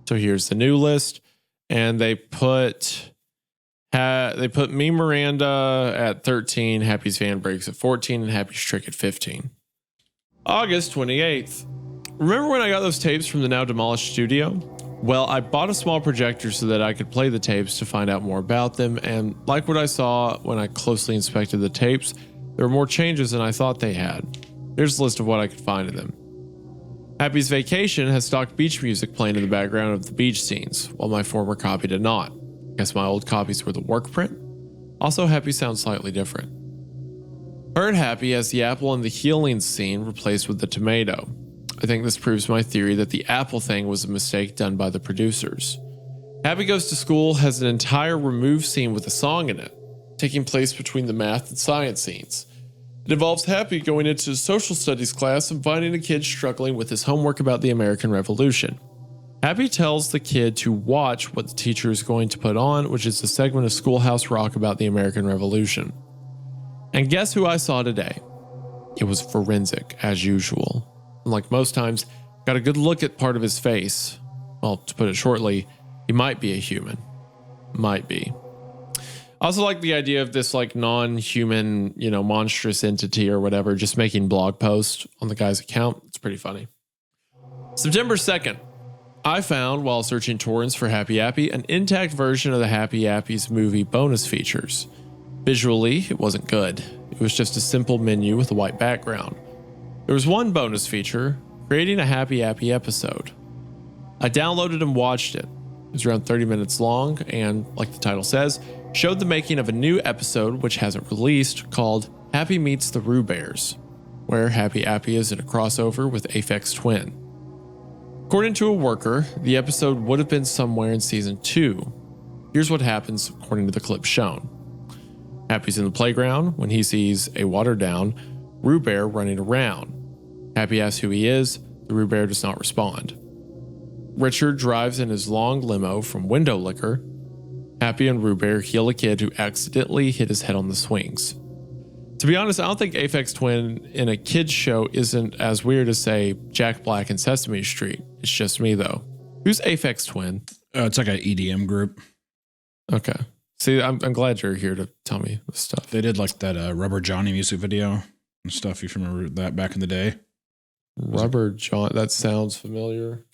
So here's the new list, and they put Me Miranda at 13, Happy's Van Breaks at 14, and Happy's Trick at 15. August 28th. Remember when I got those tapes from the now demolished studio? Well, I bought a small projector so that I could play the tapes to find out more about them, and like what I saw when I closely inspected the tapes, there were more changes than I thought they had. Here's a list of what I could find in them. Happy's Vacation has stock beach music playing in the background of the beach scenes, while my former copy did not. Guess my old copies were the work print. Also, Happy sounds slightly different. Hurt Happy has the apple in the healing scene replaced with the tomato. I think this proves my theory that the apple thing was a mistake done by the producers. Happy Goes to School has an entire remove scene with a song in it, taking place between the math and science scenes. It involves Happy going into his social studies class and finding a kid struggling with his homework about the American Revolution. Happy tells the kid to watch what the teacher is going to put on, which is a segment of Schoolhouse Rock about the American Revolution. And guess who I saw today? It was Forenzik, as usual. And like most times, got a good look at part of his face. Well, to put it shortly, he might be a human. Might be. I also like the idea of this like non-human, monstrous entity or whatever, just making blog posts on the guy's account. It's pretty funny. September 2nd. I found, while searching torrents for Happy Appy, an intact version of the Happy Appy's movie bonus features. Visually, it wasn't good. It was just a simple menu with a white background. There was one bonus feature, creating a Happy Appy episode. I downloaded and watched it. It was around 30 minutes long and, like the title says, showed the making of a new episode which hasn't released called Happy Meets the Roo Bears, where Happy Appy is in a crossover with Aphex Twin. According to a worker, the episode would have been somewhere in season 2. Here's what happens according to the clip shown. Happy's in the playground when he sees a watered-down Roo Bear running around. Happy asks who he is. The Roo Bear does not respond. Richard drives in his long limo from Window Liquor. Happy and Roo Bear heal a kid who accidentally hit his head on the swings. To be honest, I don't think Aphex Twin in a kid's show isn't as weird as, say, Jack Black and Sesame Street. It's just me, though. Who's Aphex Twin? It's like an EDM group. Okay. See, I'm glad you're here to tell me this stuff. They did like that Rubber Johnny music video and stuff. If you remember that back in the day. Rubber John, that sounds familiar.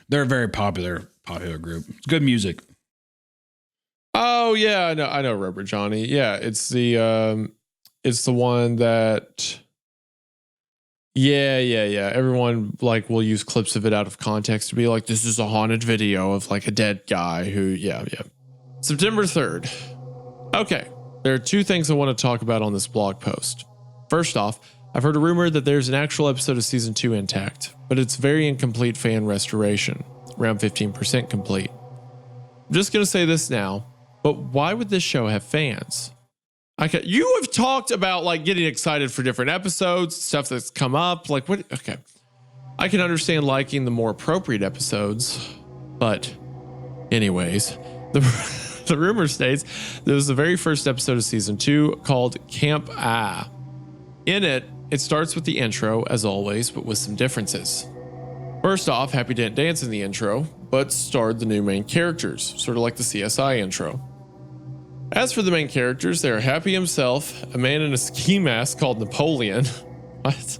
They're a very popular group. It's good music. Oh yeah, I know Rubber Johnny. Yeah, it's the one that yeah. Everyone like will use clips of it out of context to be like, this is a haunted video of like a dead guy who yeah. September 3rd. Okay. There are 2 things I want to talk about on this blog post. First off, I've heard a rumor that there's an actual episode of season 2 intact, but it's very incomplete fan restoration, around 15% complete. I'm just going to say this now, but why would this show have fans? You have talked about like getting excited for different episodes, stuff that's come up, like what? Okay. I can understand liking the more appropriate episodes, but anyways, the rumor states there was the very first episode of season 2 called Camp Ah. In it, it starts with the intro, as always, but with some differences. First off, Happy didn't dance in the intro, but starred the new main characters, sort of like the CSI intro. As for the main characters, they are Happy himself, a man in a ski mask called Napoleon, what?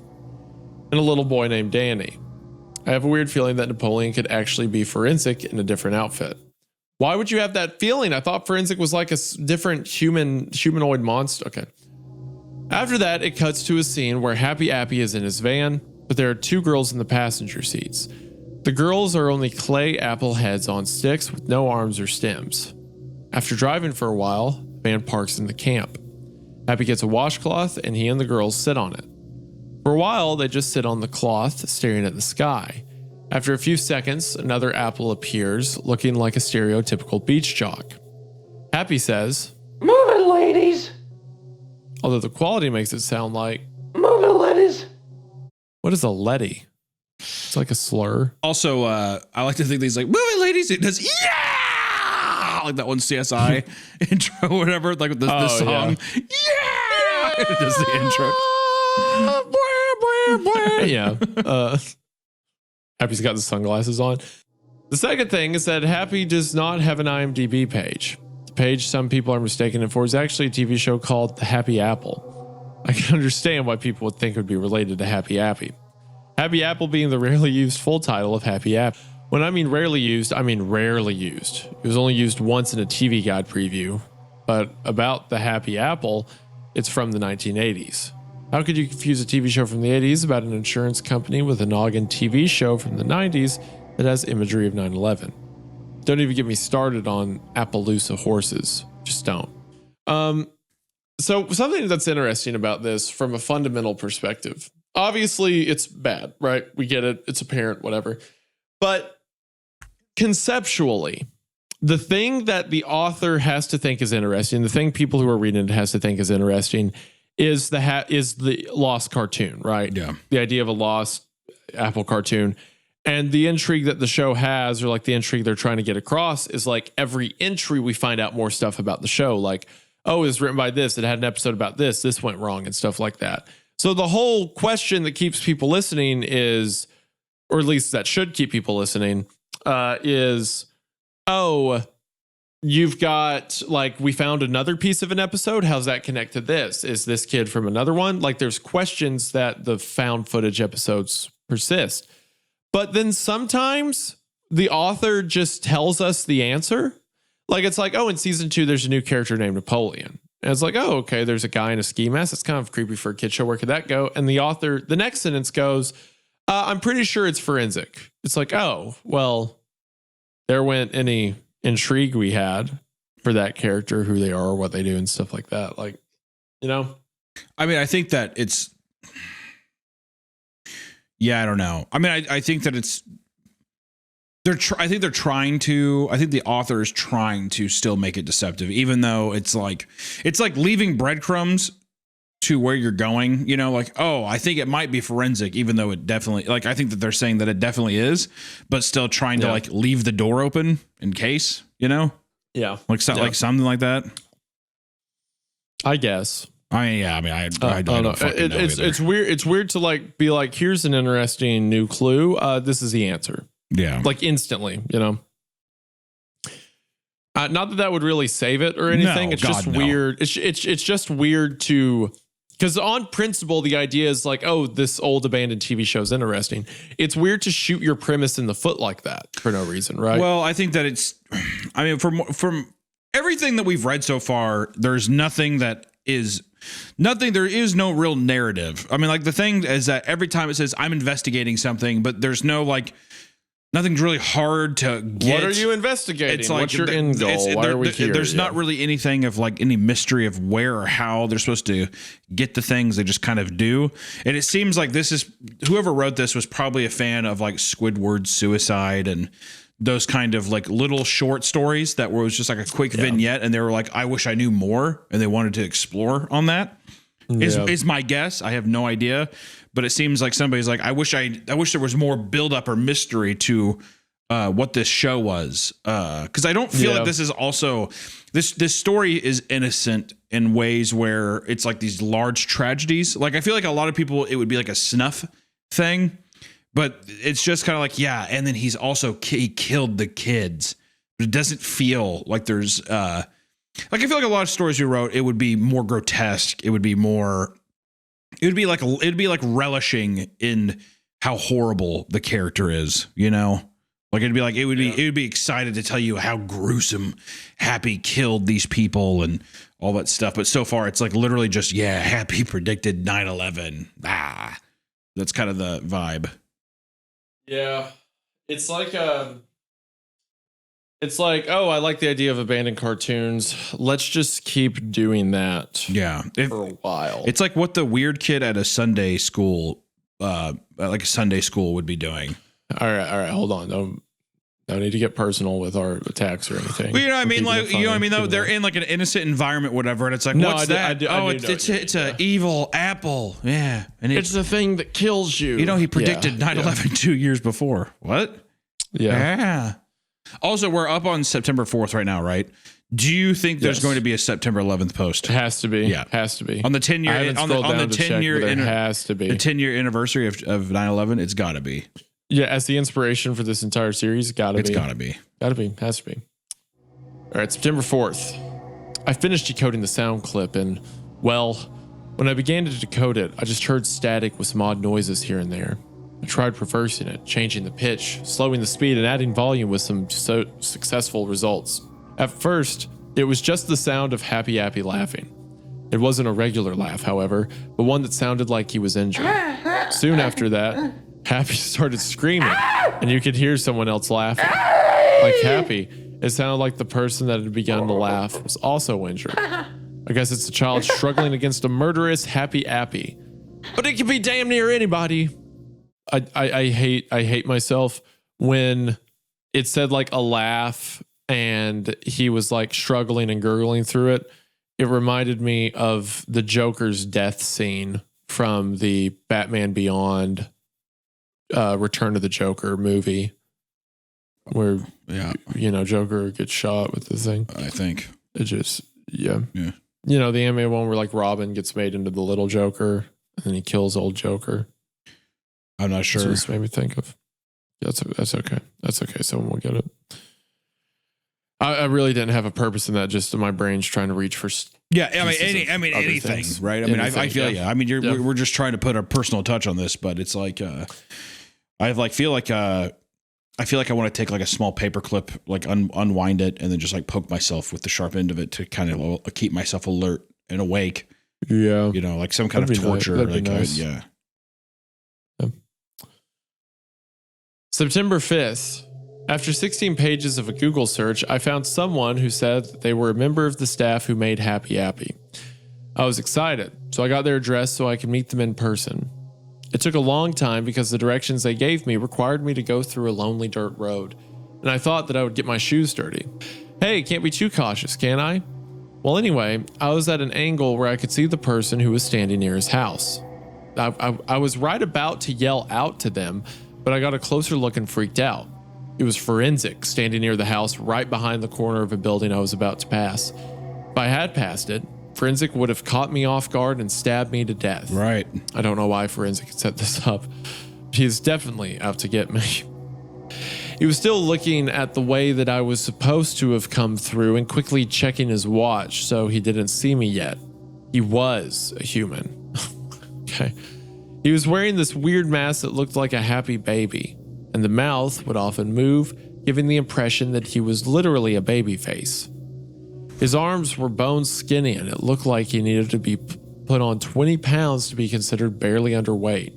And a little boy named Danny. I have a weird feeling that Napoleon could actually be Forenzik in a different outfit. Why would you have that feeling? I thought Forenzik was like a different humanoid monster. Okay. After that, it cuts to a scene where Happy Appy is in his van, but there are 2 girls in the passenger seats. The girls are only clay apple heads on sticks with no arms or stems. After driving for a while, the van parks in the camp. Happy gets a washcloth and he and the girls sit on it. For a while, they just sit on the cloth, staring at the sky. After a few seconds, another apple appears, looking like a stereotypical beach jock. Happy says, Move it, ladies! although the quality makes it sound like, Move it, ladies! what is a letty? It's like a slur. Also, I like to think these like, move it, ladies. It does, yeah! Like that one CSI intro or whatever, like with the song. Yeah! It does the intro. Yeah. Happy's got the sunglasses on. The second thing is that Happy does not have an IMDb page. The page some people are mistaken it for is actually a TV show called The Happy Apple. I can understand why people would think it would be related to Happy Appy. Happy Apple being the rarely used full title of Happy App. When I mean rarely used, I mean rarely used. It was only used once in a TV Guide preview. But about the Happy Apple, it's from the 1980s. How could you confuse a TV show from the 80s about an insurance company with a noggin TV show from the 90s that has imagery of 9/11? Don't even get me started on Appaloosa horses. Just don't. So something that's interesting about this from a fundamental perspective. Obviously, it's bad, right? We get it. It's apparent, whatever. But conceptually, the thing that the author has to think is interesting, the thing people who are reading it has to think is interesting, is the lost cartoon, right? Yeah. The idea of a lost Apple cartoon. And the intrigue that the show has, or like the intrigue they're trying to get across, is like every entry we find out more stuff about the show. Like, oh, it was written by this. It had an episode about this. This went wrong and stuff like that. So the whole question that keeps people listening is, or at least that should keep people listening, is, oh, you've got, like, we found another piece of an episode. How's that connect to this? Is this kid from another one? Like, there's questions that the found footage episodes persist. But then sometimes the author just tells us the answer. Like, it's like, oh, in season 2, there's a new character named Napoleon. And it's like, oh, okay, there's a guy in a ski mask. That's kind of creepy for a kid show. Where could that go? And the author, the next sentence goes, I'm pretty sure it's Forenzik. It's like, oh, well, there went any intrigue we had for that character, who they are, what they do, and stuff like that. Like, you know? I mean, I think that Yeah, I don't know. I mean, I think that it's I think the author is trying to still make it deceptive, even though it's like leaving breadcrumbs to where you're going, you know, like, oh, I think it might be forensic, even though it definitely, like, I think that they're saying that it definitely is, but still trying to like leave the door open in case, you know? Yeah. Like something like that. I guess. I don't know. It's weird. It's weird to like be like, here's an interesting new clue. This is the answer. Yeah. Like instantly, you know. Not that would really save it or anything. No, it's just weird. It's just weird to, because on principle, the idea is like, oh, this old abandoned TV show is interesting. It's weird to shoot your premise in the foot like that for no reason, right? Well, I think that it's, I mean, from everything that we've read so far, there's nothing that is nothing. There is no real narrative. I mean, like the thing is that every time it says I'm investigating something, but there's no like, nothing's really hard to get. What are you investigating? It's like what's your end goal? Why are we here? There's not really anything of like any mystery of where or how they're supposed to get the things. They just kind of do. And it seems like this is, whoever wrote this was probably a fan of like Squidward's Suicide and those kind of like little short stories that was just like a quick vignette. And they were like, I wish I knew more. And they wanted to explore on that. Is my guess. I have no idea. But it seems like somebody's like, I wish there was more buildup or mystery to what this show was. Because I don't feel like this is also this story is innocent in ways where it's like these large tragedies. Like I feel like a lot of people, it would be like a snuff thing, but it's just kind of like, yeah. And then he killed the kids, but it doesn't feel like there's like, I feel like a lot of stories you wrote, it would be more grotesque. It would be like relishing in how horrible the character is, you know? Like it would be excited to tell you how gruesome Happy killed these people and all that stuff. But so far it's like literally just, Happy predicted 9/11. That's kind of the vibe. Yeah. It's like, oh, I like the idea of abandoned cartoons. Let's just keep doing that. For a while. It's like what the weird kid at a Sunday school, would be doing. All right. Hold on. No need to get personal with our attacks or anything. Well, you know what I mean? Like, you know what I mean? Though they're in like an innocent environment, whatever. And it's like, what's that? It's an evil apple. Yeah. And it's the thing that kills you. You know, he predicted 9/11 2 years before. What? Yeah. Also, we're up on September 4th right now, right? Do you think there's going to be a September 11th post? It has to be. Yeah. Has to be. On the 10 year on the 10 year has to be. The 10-year anniversary of 9/11, it's got to be. Yeah, as the inspiration for this entire series, it's got to be. Has to be. All right, September 4th. I finished decoding the sound clip and, well, when I began to decode it, I just heard static with some odd noises here and there. I tried reversing it, changing the pitch, slowing the speed, and adding volume with some successful results. At first, it was just the sound of Happy Appy laughing. It wasn't a regular laugh, however, but one that sounded like he was injured. Soon after that, Happy started screaming, and you could hear someone else laughing. Like Happy, it sounded like the person that had begun to laugh was also injured. I guess it's a child struggling against a murderous Happy Appy. But it could be damn near anybody. I hate myself when it said like a laugh and he was like struggling and gurgling through it. It reminded me of the Joker's death scene from the Batman Beyond Return of the Joker movie where Joker gets shot with the thing. I think it just you know, the anime one where like Robin gets made into the little Joker and then he kills old Joker. I'm not sure. That's what this made me think of. That's okay. That's okay. Someone will get it. I really didn't have a purpose in that. Just my brain's trying to reach for. Anything, things. right? I mean, I feel you. I mean, we're just trying to put a personal touch on this, but it's like I feel like I want to take like a small paper clip, like unwind it, and then just like poke myself with the sharp end of it to kind of keep myself alert and awake. Yeah, you know, like some kind of torture. Nice. That'd be nice. Yeah. September 5th. After 16 pages of a Google search, I found someone who said that they were a member of the staff who made Happy Appy. I was excited, so I got their address so I could meet them in person. It took a long time because the directions they gave me required me to go through a lonely dirt road, and I thought that I would get my shoes dirty. Hey, can't be too cautious, can I? Well, anyway, I was at an angle where I could see the person who was standing near his house. I was right about to yell out to them, but I got a closer look and freaked out. It was Forenzik standing near the house right behind the corner of a building I was about to pass. If I had passed it, Forenzik would have caught me off guard and stabbed me to death. Right. I don't know why Forenzik had set this up. He's definitely out to get me. He was still looking at the way that I was supposed to have come through and quickly checking his watch so he didn't see me yet. He was a human. Okay. He was wearing this weird mask that looked like a happy baby, and the mouth would often move, giving the impression that he was literally a baby face. His arms were bone skinny, and it looked like he needed to be put on 20 pounds to be considered barely underweight.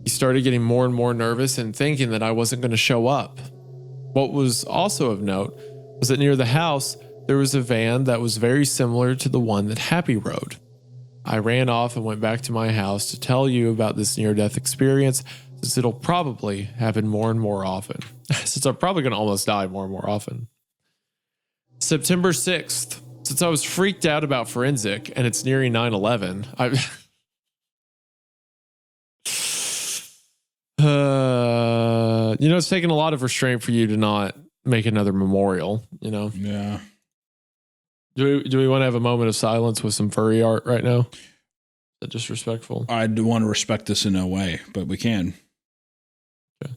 He started getting more and more nervous and thinking that I wasn't going to show up. What was also of note was that near the house, there was a van that was very similar to the one that Happy rode. I ran off and went back to my house to tell you about this near-death experience, since it'll probably happen more and more often. Since I'm probably going to almost die more and more often. September 6th. Since I was freaked out about Forenzik and it's nearing 9/11, it's taken a lot of restraint for you to not make another memorial, you know? Yeah. Do we want to have a moment of silence with some furry art right now? Is that disrespectful? I'd want to respect this in no way, but we can. Okay.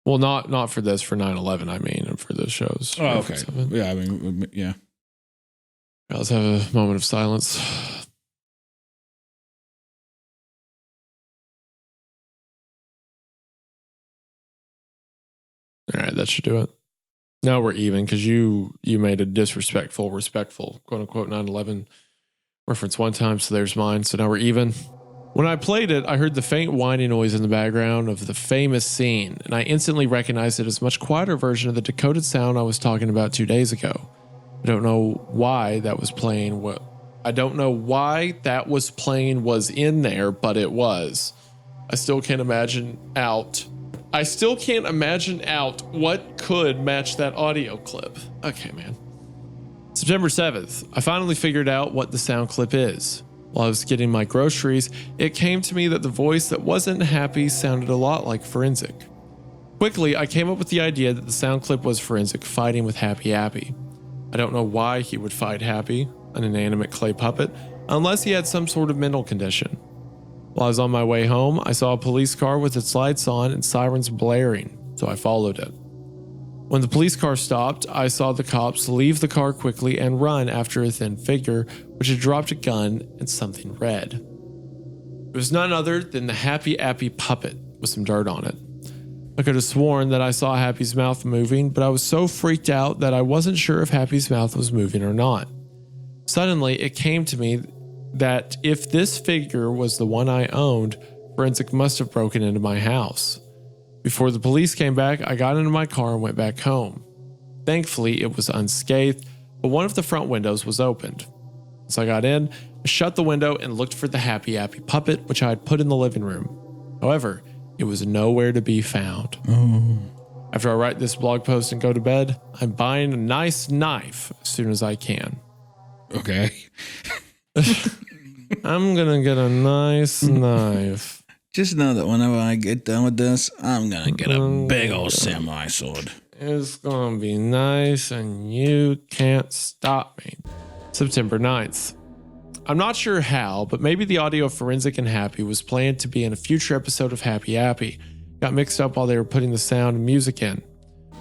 Well, not for this, for 9/11, I mean, and for the shows. Oh, okay. Yeah, I mean, yeah. Let's have a moment of silence. All right, that should do it. Now we're even because you made a respectful, quote unquote 9/11 reference one time, so there's mine. So now we're even. When I played it, I heard the faint whining noise in the background of the famous scene, and I instantly recognized it as a much quieter version of the decoded sound I was talking about 2 days ago. I don't know why that was playing. Was in there, but it was. I still can't imagine out what could match that audio clip. Okay, man. September 7th, I finally figured out what the sound clip is. While I was getting my groceries, it came to me that the voice that wasn't Happy sounded a lot like Forenzik. Quickly, I came up with the idea that the sound clip was Forenzik fighting with Happy Appy. I don't know why he would fight Happy, an inanimate clay puppet, unless he had some sort of mental condition. While I was on my way home, I saw a police car with its lights on and sirens blaring, so I followed it. When the police car stopped, I saw the cops leave the car quickly and run after a thin figure, which had dropped a gun and something red. It was none other than the Happy Appy puppet with some dirt on it. I could have sworn that I saw Happy's mouth moving, but I was so freaked out that I wasn't sure if Happy's mouth was moving or not. Suddenly, it came to me that if this figure was the one I owned, Forenzik must have broken into my house. Before the police came back, I got into my car and went back home. Thankfully, it was unscathed, but one of the front windows was opened. As I got in, I shut the window and looked for the Happy Appy puppet, which I had put in the living room. However, it was nowhere to be found. After I write this blog post and go to bed, I'm buying a nice knife as soon as I can. Okay. I'm gonna get a nice knife. Just know that whenever I get done with this, I'm gonna get a big old samurai sword. It's gonna be nice and you can't stop me. September 9th. I'm not sure how, but maybe the audio of Forenzik and Happy was planned to be in a future episode of Happy Appy. Got mixed up while they were putting the sound and music in.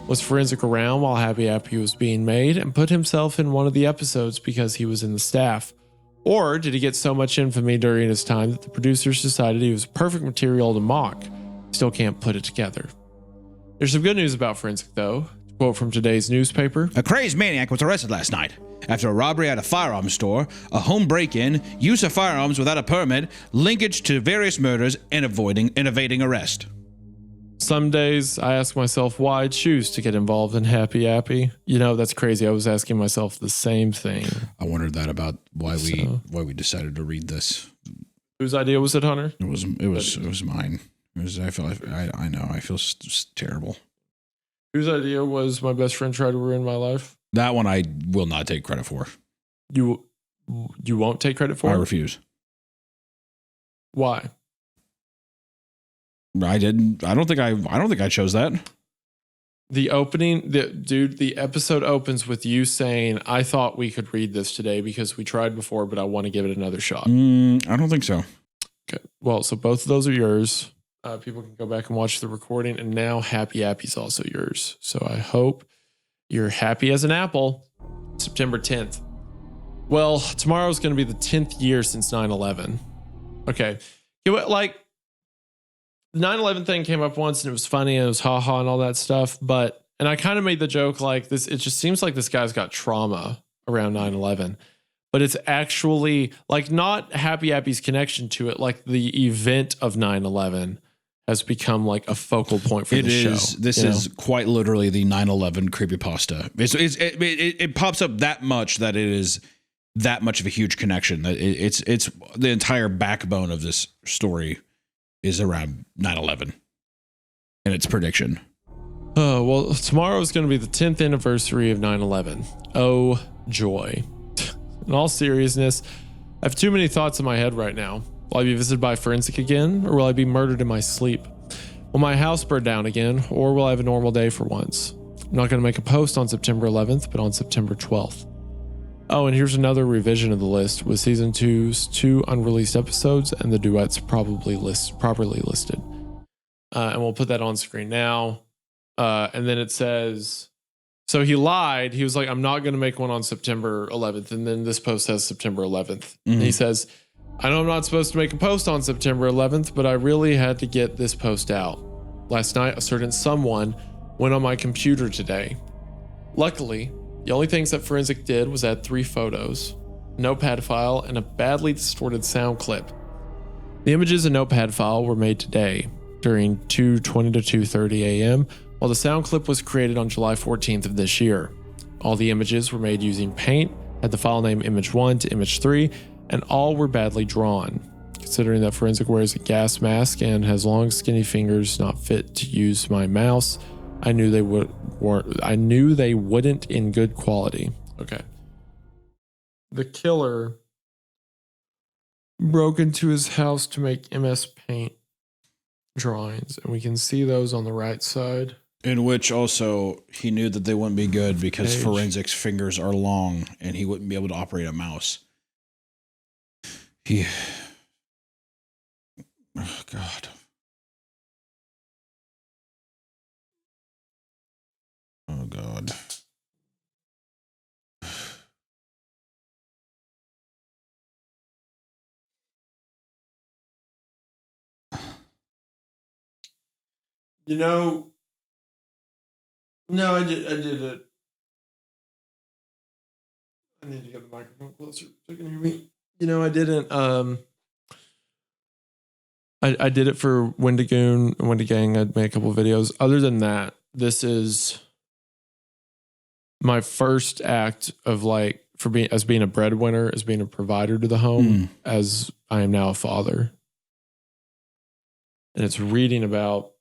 Was Forenzik around while Happy Appy was being made and put himself in one of the episodes because he was in the staff? Or did he get so much infamy during his time that the producers decided he was perfect material to mock? Still can't put it together. There's some good news about Forenzik, though. To quote from today's newspaper: A crazed maniac was arrested last night after a robbery at a firearms store, a home break-in, use of firearms without a permit, linkage to various murders, and evading arrest. Some days I ask myself why I choose to get involved in Happy Appy. You know, that's crazy. I was asking myself the same thing. I wondered that about why we decided to read this Whose idea was it, Hunter? It was mine. I know. I feel terrible. Whose idea was my best friend tried to ruin my life? That one I will not take credit for. You won't take credit for? I it? refuse. Why? I didn't. I don't think I chose that. The episode opens with you saying, "I thought we could read this today because we tried before, but I want to give it another shot." I don't think so. Okay. Well, so both of those are yours. People can go back and watch the recording, and now Happy Appy's also yours. So I hope you're happy as an apple. September 10th. Well, tomorrow's going to be the 10th year since 9/11. Okay. Like, the 9/11 thing came up once and it was funny and it was haha and all that stuff. And I kind of made the joke like this. It just seems like this guy's got trauma around 9/11. But it's actually like not Happy Appy's connection to it. Like the event of 9/11 has become like a focal point for the show. This is quite literally the 9/11 creepypasta. It pops up that much that it is that much of a huge connection. That it's the entire backbone of this story is around 9/11 and its prediction. Oh, well, tomorrow is going to be the 10th anniversary of 9/11. Oh, joy. In all seriousness, I have too many thoughts in my head right now. Will I be visited by Forenzik again, or will I be murdered in my sleep? Will my house burn down again, or will I have a normal day for once? I'm not going to make a post on September 11th, but on September 12th. Oh, and here's another revision of the list with season 2's 2 unreleased episodes and the duets properly listed. And we'll put that on screen now. And then it says, so he lied. He was like, I'm not going to make one on September 11th. And then this post says September 11th. And he says, I know I'm not supposed to make a post on September 11th, but I really had to get this post out. Last night, a certain someone went on my computer today. Luckily, the only things that Forenzik did was add 3 photos, a notepad file, and a badly distorted sound clip. The images and notepad file were made today during 2:20 to 2:30 a.m., while the sound clip was created on July 14th of this year. All the images were made using Paint, had the file name image 1 to image 3, and all were badly drawn. Considering that Forenzik wears a gas mask and has long, skinny fingers not fit to use my mouse, I knew they wouldn't in good quality. Okay. The killer broke into his house to make MS Paint drawings, and we can see those on the right side. In which also he knew that they wouldn't be good because Page. Forenzik's fingers are long and he wouldn't be able to operate a mouse. Oh, God. Oh, God. No, I did it. I need to get the microphone closer so you can hear me. I didn't. I did it for Wendigoon and Wendigang. I'd made a couple of videos. Other than that, this is my first act of being a breadwinner, as being a provider to the home, as I am now a father. And it's reading about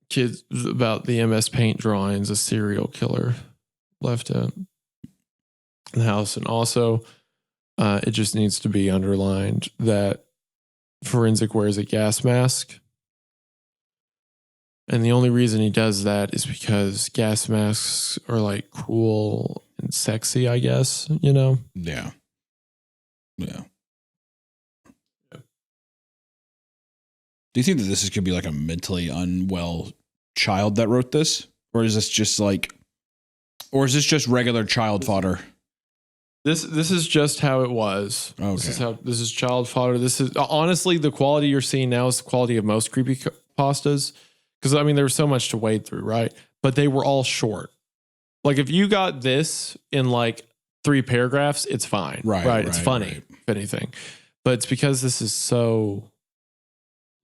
kids, about the MS Paint drawings a serial killer left in the house. And also, it just needs to be underlined that Forenzik wears a gas mask. And the only reason he does that is because gas masks are like cool and sexy, I guess, Yeah. Do you think that this could be like a mentally unwell child that wrote this? Or is this just regular child fodder? This is just how it was. Okay. This is child fodder. This is honestly the quality you're seeing now is the quality of most creepypastas. Because there was so much to wade through, right? But they were all short. Like if you got this in like 3 paragraphs, it's fine. Right. It's funny, if anything. But it's because this is so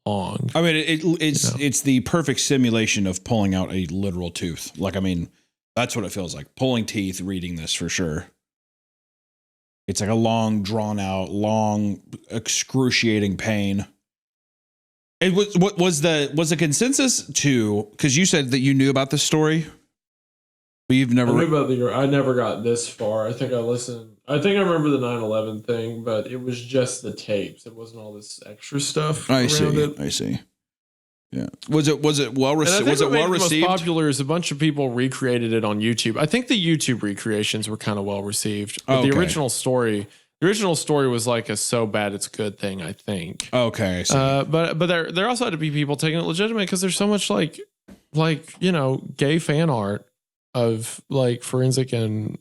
long. It's the perfect simulation of pulling out a literal tooth. That's what it feels like. Pulling teeth, reading this for sure. It's like a long, drawn out, long, excruciating pain. It was what was the consensus too? Because you said that you knew about this story, but you've never. I never got this far. I think I listened. I think I remember the 9/11 thing, but it was just the tapes. It wasn't all this extra stuff. I see. Yeah. Was it well received? Was it well received? Most popular is a bunch of people recreated it on YouTube. I think the YouTube recreations were kind of well received. But the original story was like a so bad it's good thing, I think. Okay. I see. But there also had to be people taking it legitimate because there's so much like gay fan art of like Forenzik and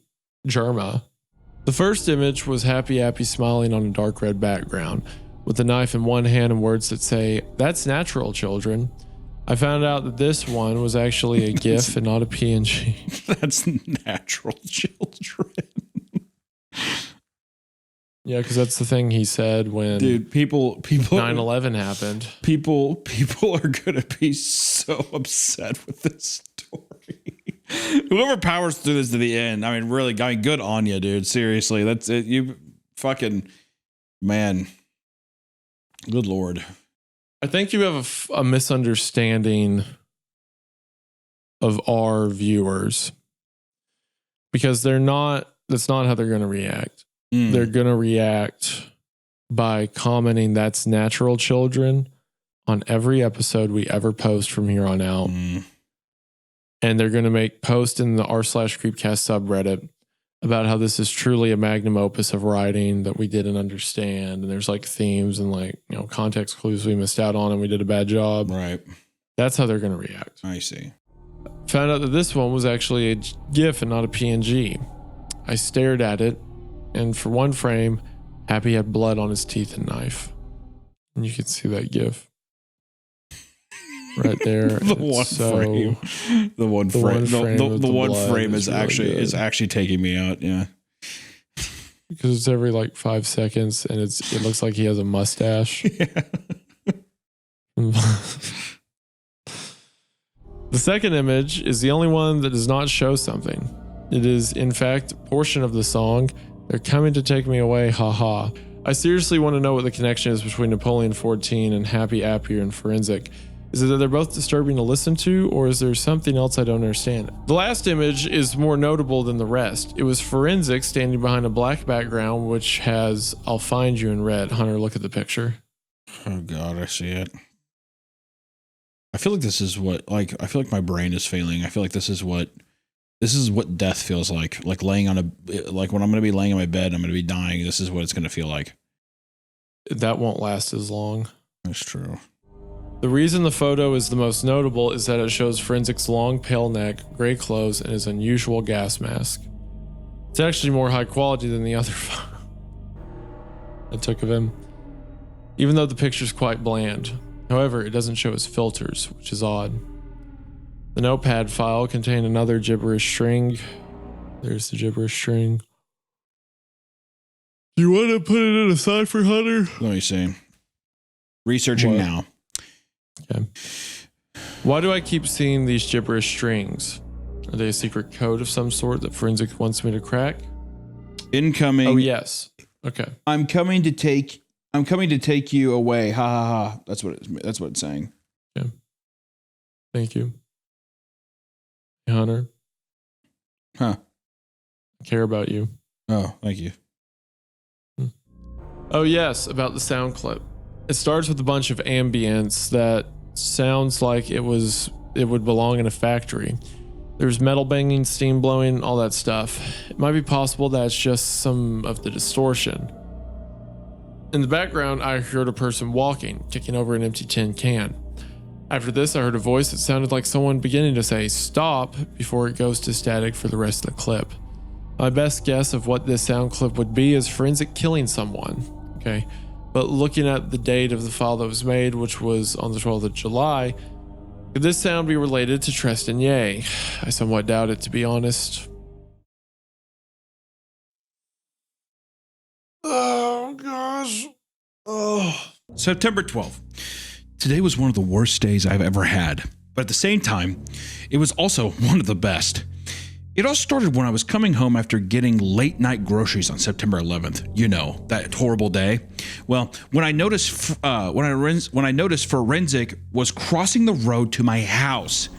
Germa. The first image was Happy Appy smiling on a dark red background, with a knife in one hand and words that say, "That's natural, children." I found out that this one was actually a GIF and not a PNG. That's natural children. Yeah, because that's the thing he said when people 9/11 happened. People are gonna be so upset with this story. Whoever powers through this to the end, I mean, really, good on you, dude. Seriously, that's it. You fucking man. Good Lord. I think you have a misunderstanding of our viewers because that's not how they're going to react. They're going to react by commenting "that's natural, children" on every episode we ever post from here on out. And they're going to make posts in the r/Creepcast subreddit about how this is truly a magnum opus of writing that we didn't understand. And there's like themes and like, context clues we missed out on and we did a bad job. Right. That's how they're going to react. I see. Found out that this one was actually a GIF and not a PNG. I stared at it, and for one frame, Happy had blood on his teeth and knife. And you can see that GIF. Right there. The one frame is really actually taking me out. Yeah. Because it's every like 5 seconds and it looks like he has a mustache. Yeah. The second image is the only one that does not show something. It is, in fact, a portion of the song, "They're Coming to Take Me Away, haha." I seriously want to know what the connection is between Napoleon 14 and Happy Appy and Forenzik. Is it that they're both disturbing to listen to, or is there something else I don't understand? The last image is more notable than the rest. It was Forenzik standing behind a black background, which has "I'll find you" in red. Hunter, look at the picture. Oh God, I see it. I feel like this is I feel like my brain is failing. I feel like this is what death feels like. Like laying on like when I'm going to be laying in my bed, I'm going to be dying. This is what it's going to feel like. That won't last as long. That's true. The reason the photo is the most notable is that it shows Forenzik's long, pale neck, gray clothes, and his unusual gas mask. It's actually more high quality than the other photo I took of him, even though the picture's quite bland. However, it doesn't show his filters, which is odd. The notepad file contained another gibberish string. There's the gibberish string. Do you want to put it in a cipher, Hunter? Let me see. Researching now. Okay. Why do I keep seeing these gibberish strings? Are they a secret code of some sort that Forenzik wants me to crack? Incoming. Oh, yes. Okay. I'm coming to take you away. Ha ha ha. That's what it's saying. Okay. Thank you. Hey, Hunter. Huh. I care about you. Oh, thank you. Oh, yes, about the sound clip. It starts with a bunch of ambience that sounds like it would belong in a factory. There's metal banging, steam blowing, all that stuff. It might be possible that it's just some of the distortion. In the background, I heard a person walking, kicking over an empty tin can. After this, I heard a voice that sounded like someone beginning to say stop before it goes to static for the rest of the clip. My best guess of what this sound clip would be is Forenzik killing someone. Okay. But looking at the date of the file that was made, which was on the 12th of July, could this sound be related to Tristan Ye? I somewhat doubt it, to be honest. Oh, gosh. Oh. September 12th. Today was one of the worst days I've ever had. But at the same time, it was also one of the best. It all started when I was coming home after getting late night groceries on September 11th. You know, that horrible day. Well, when I noticed Forenzik was crossing the road to my house,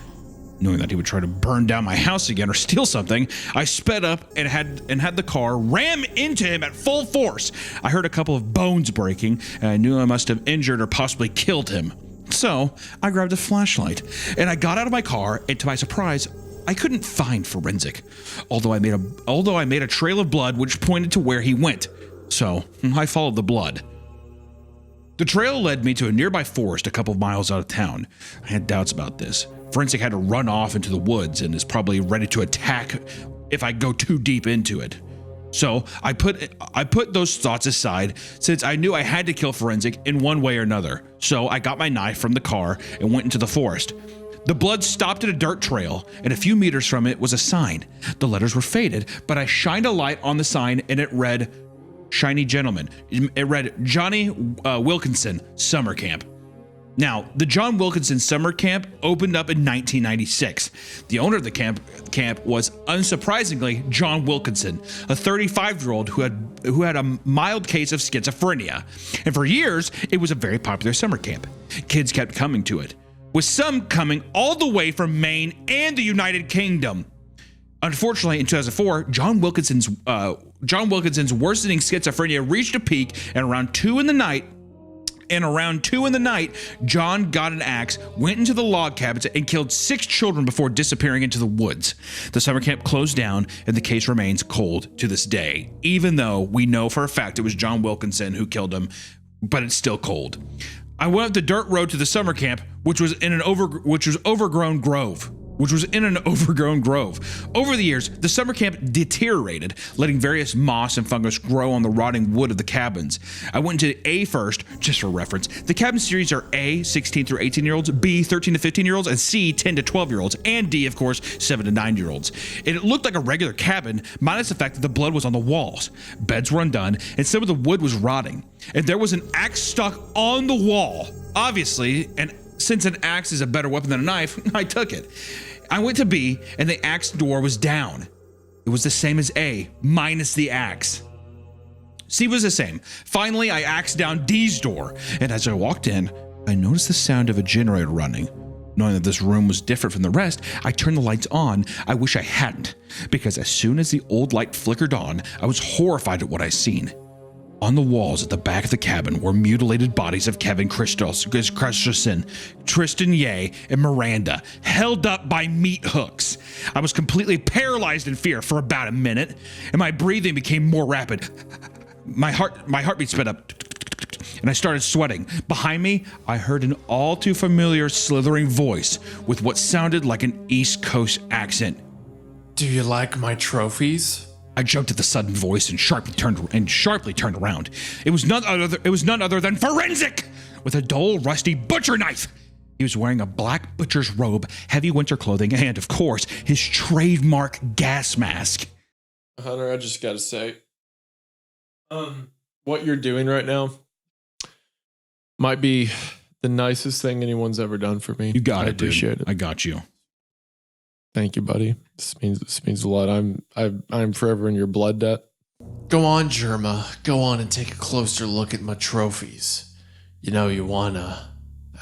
knowing that he would try to burn down my house again or steal something, I sped up and had the car ram into him at full force. I heard a couple of bones breaking, and I knew I must have injured or possibly killed him. So I grabbed a flashlight and I got out of my car, and to my surprise, I couldn't find Forenzik, although I made a trail of blood which pointed to where he went. So I followed the blood. The trail led me to a nearby forest a couple of miles out of town. I had doubts about this. Forenzik had to run off into the woods and is probably ready to attack if I go too deep into it. So I put those thoughts aside since I knew I had to kill Forenzik in one way or another. So I got my knife from the car and went into the forest. The blood stopped at a dirt trail, and a few meters from it was a sign. The letters were faded, but I shined a light on the sign, and it read, Shiny Gentleman. It read, Johnny Wilkinson Summer Camp. Now, the John Wilkinson Summer Camp opened up in 1996. The owner of the camp was, unsurprisingly, John Wilkinson, a 35-year-old who had a mild case of schizophrenia. And for years, it was a very popular summer camp. Kids kept coming to it, with some coming all the way from Maine and the United Kingdom. Unfortunately, in 2004, John Wilkinson's worsening schizophrenia reached a peak, and around 2 in the night, John got an axe, went into the log cabins, and killed 6 children before disappearing into the woods. The summer camp closed down, and the case remains cold to this day, even though we know for a fact it was John Wilkinson who killed him, but it's still cold. I went up the dirt road to the summer camp, which was in an overgrown grove. Over the years, the summer camp deteriorated, letting various moss and fungus grow on the rotting wood of the cabins. I went into A first, just for reference. The cabin series are A, 16 through 18-year-olds, B, 13 to 15-year-olds, and C, 10 to 12-year-olds, and D, of course, 7 to 9-year-olds. And it looked like a regular cabin, minus the fact that the blood was on the walls. Beds were undone, and some of the wood was rotting. And there was an axe stuck on the wall. Obviously, and since an axe is a better weapon than a knife, I took it. I went to B, and the axe door was down. It was the same as A, minus the axe. C was the same. Finally, I axed down D's door, and as I walked in, I noticed the sound of a generator running. Knowing that this room was different from the rest, I turned the lights on. I wish I hadn't, because as soon as the old light flickered on, I was horrified at what I seen. On the walls at the back of the cabin were mutilated bodies of Kevin Christensen, Tristan Ye, and Miranda, held up by meat hooks. I was completely paralyzed in fear for about a minute, and my breathing became more rapid. My heartbeat sped up, and I started sweating. Behind me, I heard an all too familiar slithering voice with what sounded like an East Coast accent. Do you like my trophies? I jumped at the sudden voice and sharply turned around. It was none other than Forenzik with a dull, rusty butcher knife. He was wearing a black butcher's robe, heavy winter clothing, and, of course, his trademark gas mask. Hunter, I just gotta say, what you're doing right now might be the nicest thing anyone's ever done for me. You got it, appreciate dude. I got you. Thank you, buddy. This means a lot. I'm forever in your blood debt. Go on, Germa. Go on and take a closer look at my trophies. You know you wanna,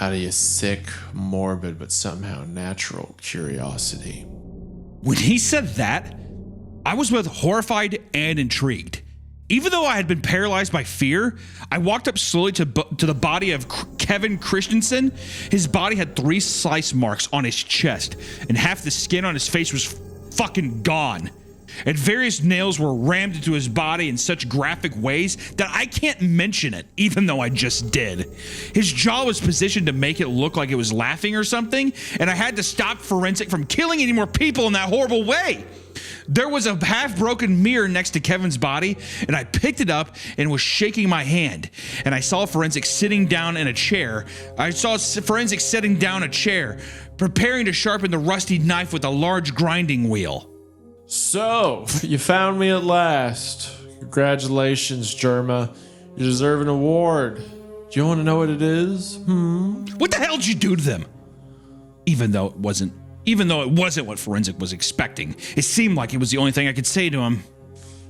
out of your sick, morbid, but somehow natural curiosity. When he said that, I was both horrified and intrigued. Even though I had been paralyzed by fear, I walked up slowly to the body of Kevin Christensen. His body had 3 slice marks on his chest, and half the skin on his face was fucking gone. And various nails were rammed into his body in such graphic ways that I can't mention it, even though I just did. His jaw was positioned to make it look like it was laughing or something, and I had to stop Forenzik from killing any more people in that horrible way. There was a half-broken mirror next to Kevin's body, and I picked it up and was shaking my hand. And I saw Forenzik sitting down in a chair. Preparing to sharpen the rusty knife with a large grinding wheel. So, you found me at last. Congratulations, Germa. You deserve an award. Do you want to know what it is? What the hell did you do to them? Even though it wasn't even though it wasn't what Forenzik was expecting. It seemed like it was the only thing I could say to him.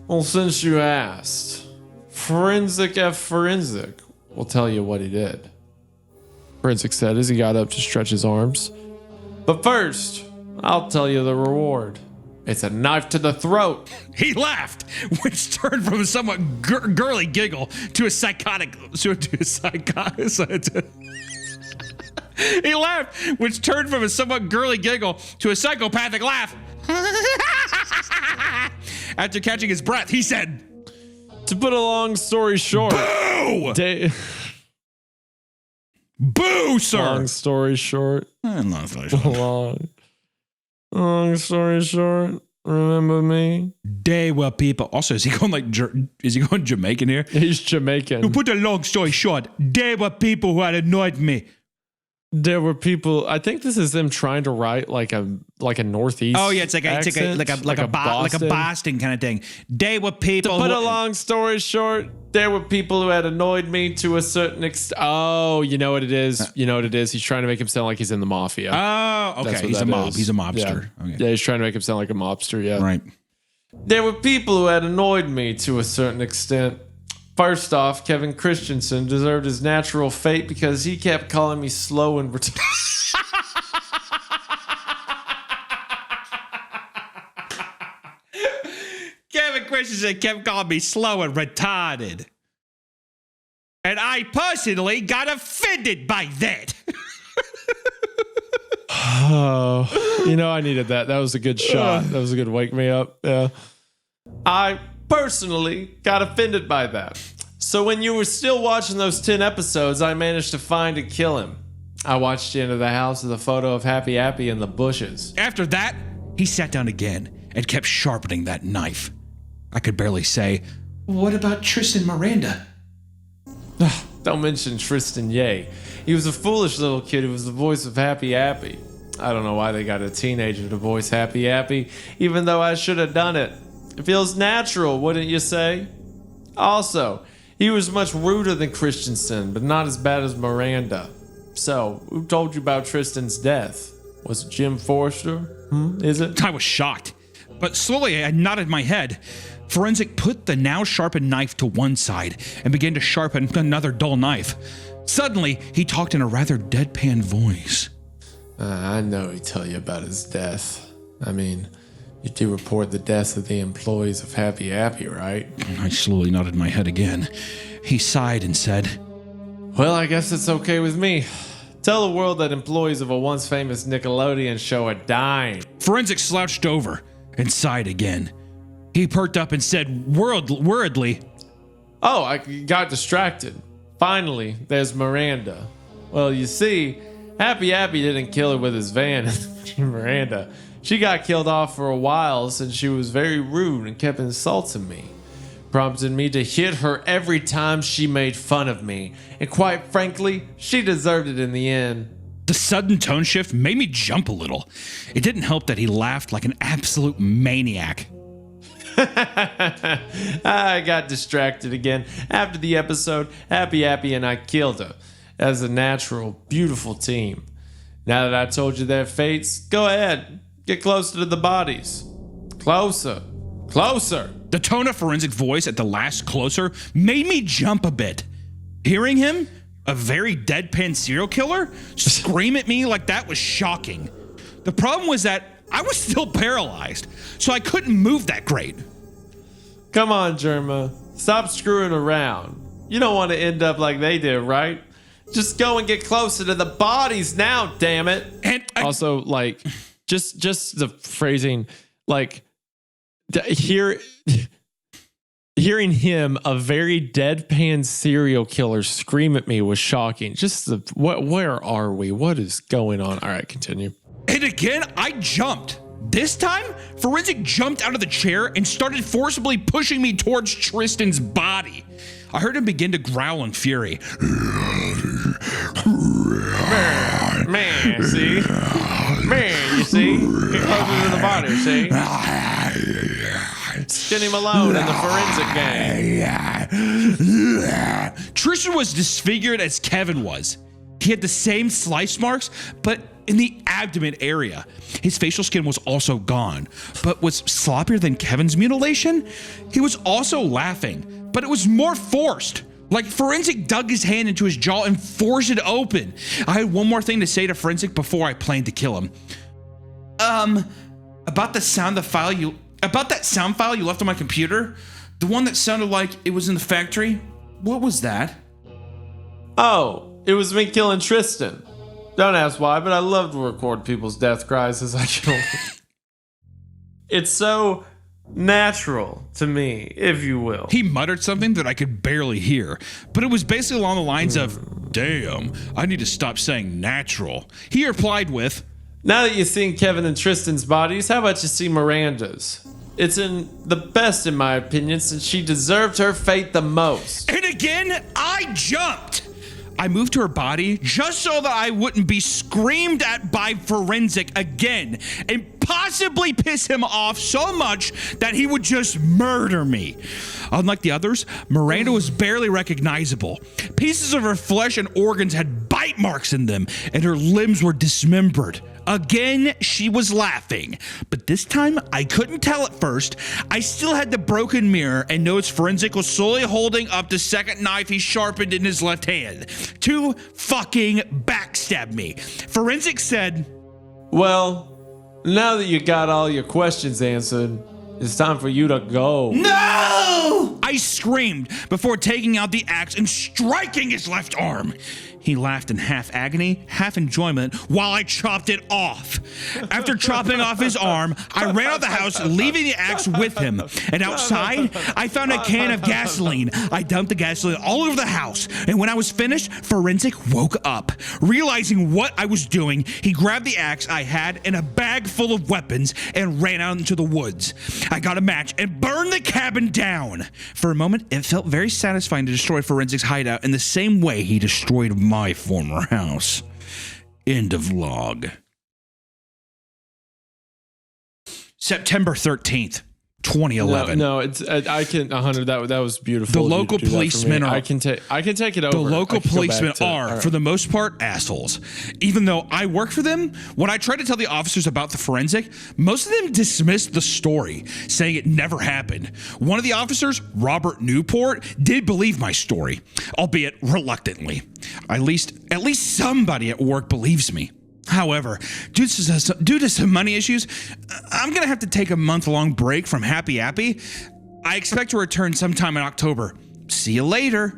Well, since you asked, Forenzik will tell you what he did. Forenzik said as he got up to stretch his arms. But first, I'll tell you the reward. It's a knife to the throat. He laughed, which turned from a somewhat girly giggle to a psychotic. He laughed, which turned from a somewhat girly giggle to a psychopathic laugh. After catching his breath, he said, To put a long story short, "Boo! Boo, sir!" Long story short, long story short, remember me? They were people. Also, is he going Jamaican here? He's Jamaican. To put a long story short, they were people who had annoyed me. There were people. I think this is them trying to write like a Northeast. Oh yeah, it's like a Boston kind of thing. They were people. To put a long story short, there were people who had annoyed me to a certain extent. Oh, you know what it is. He's trying to make him sound like he's in the mafia. Oh, okay. He's a mob. He's a mobster. Yeah. Okay. Yeah, he's trying to make him sound like a mobster. Yeah. Right. There were people who had annoyed me to a certain extent. First off, Kevin Christensen deserved his natural fate because he kept calling me slow and retarded. Kevin Christensen kept calling me slow and retarded. And I personally got offended by that. Oh, I needed that. That was a good shot. That was a good wake me up. Yeah. I personally got offended by that. So when you were still watching those 10 episodes, I managed to find and kill him. I watched you into the house with a photo of Happy Appy in the bushes. After that, he sat down again and kept sharpening that knife. I could barely say, "What about Tristan Miranda?" Don't mention Tristan Ye. He was a foolish little kid who was the voice of Happy Appy. I don't know why they got a teenager to voice Happy Appy, even though I should have done it. It feels natural, wouldn't you say? Also, he was much ruder than Christensen, but not as bad as Miranda. So, who told you about Tristan's death? Was it Jim Forrester? Is it? I was shocked, but slowly I nodded my head. Forenzik put the now sharpened knife to one side and began to sharpen another dull knife. Suddenly, he talked in a rather deadpan voice. I know he'd tell you about his death. I mean, you do report the deaths of the employees of Happy Appy, right? I slowly nodded my head again. He sighed and said, Well, I guess it's okay with me. Tell the world that employees of a once famous Nickelodeon show are dying. Forenzik slouched over and sighed again. He perked up and said worriedly, Oh, I got distracted. Finally, there's Miranda. Well, you see, Happy Appy didn't kill her with his van. Miranda. She got killed off for a while since she was very rude and kept insulting me, prompting me to hit her every time she made fun of me. And quite frankly, she deserved it in the end. The sudden tone shift made me jump a little. It didn't help that he laughed like an absolute maniac. I got distracted again. After the episode, Happy Appy and I killed her as a natural, beautiful team. Now that I told you their fates, go ahead. Get closer to the bodies. Closer. Closer. The tone of Forenzik voice at the last closer made me jump a bit. Hearing him, a very deadpan serial killer, scream at me like that was shocking. The problem was that I was still paralyzed, so I couldn't move that great. Come on, Germa. Stop screwing around. You don't want to end up like they did, right? Just go and get closer to the bodies now, damn it. And also, like, just the phrasing, like, hearing him, a very deadpan serial killer, scream at me was shocking. Just where are we? What is going on? All right, continue. And again, I jumped. This time, Forenzik jumped out of the chair and started forcibly pushing me towards Tristan's body. I heard him begin to growl in fury. Man, see? Man, you see? Get closer to the body, see? Get him alone in the forensic gang. Tristan was disfigured as Kevin was. He had the same slice marks, but in the abdomen area. His facial skin was also gone, but was sloppier than Kevin's mutilation. He was also laughing, but it was more forced. Like Forenzik dug his hand into his jaw and forced it open. I had one more thing to say to Forenzik before I planned to kill him. About that sound file you left on my computer, the one that sounded like it was in the factory. What was that? Oh, it was me killing Tristan. Don't ask why, but I love to record people's death cries as I kill them. It's so natural to me, if you will. He muttered something that I could barely hear, but it was basically along the lines of, damn, I need to stop saying natural. He replied with, Now that you've seen Kevin and Tristan's bodies, how about you see Miranda's? It's in the best, in my opinion, since she deserved her fate the most. and again, I jumped. I moved to her body just so that I wouldn't be screamed at by Forenzik again and possibly piss him off so much that he would just murder me. Unlike the others, Miranda was barely recognizable. Pieces of her flesh and organs had bite marks in them, and her limbs were dismembered. Again, she was laughing, but this time I couldn't tell at first. I still had the broken mirror and noticed Forenzik was slowly holding up the second knife he sharpened in his left hand to fucking backstab me. Forenzik said, Well, now that you got all your questions answered, it's time for you to go. "No!" I screamed before taking out the axe and striking his left arm. He laughed in half agony, half enjoyment while I chopped it off. After chopping off his arm, I ran out the house, leaving the axe with him. And outside, I found a can of gasoline. I dumped the gasoline all over the house. And when I was finished, Forenzik woke up. Realizing what I was doing, he grabbed the axe I had and a bag full of weapons and ran out into the woods. I got a match and burned the cabin down. For a moment, it felt very satisfying to destroy Forenzik's hideout in the same way he destroyed my former house. End of log. September 13th, 2011. No, it's I can 100. That was beautiful. The You local do that for me. policemen are. I can take it over. The local I can go policemen back to- are, all right. for the most part, assholes. Even though I work for them, when I tried to tell the officers about the forensic, most of them dismissed the story, saying it never happened. One of the officers, Robert Newport, did believe my story, albeit reluctantly. At least somebody at work believes me. However, due to some money issues, I'm going to have to take a month-long break from Happy Appy. I expect to return sometime in October. See you later.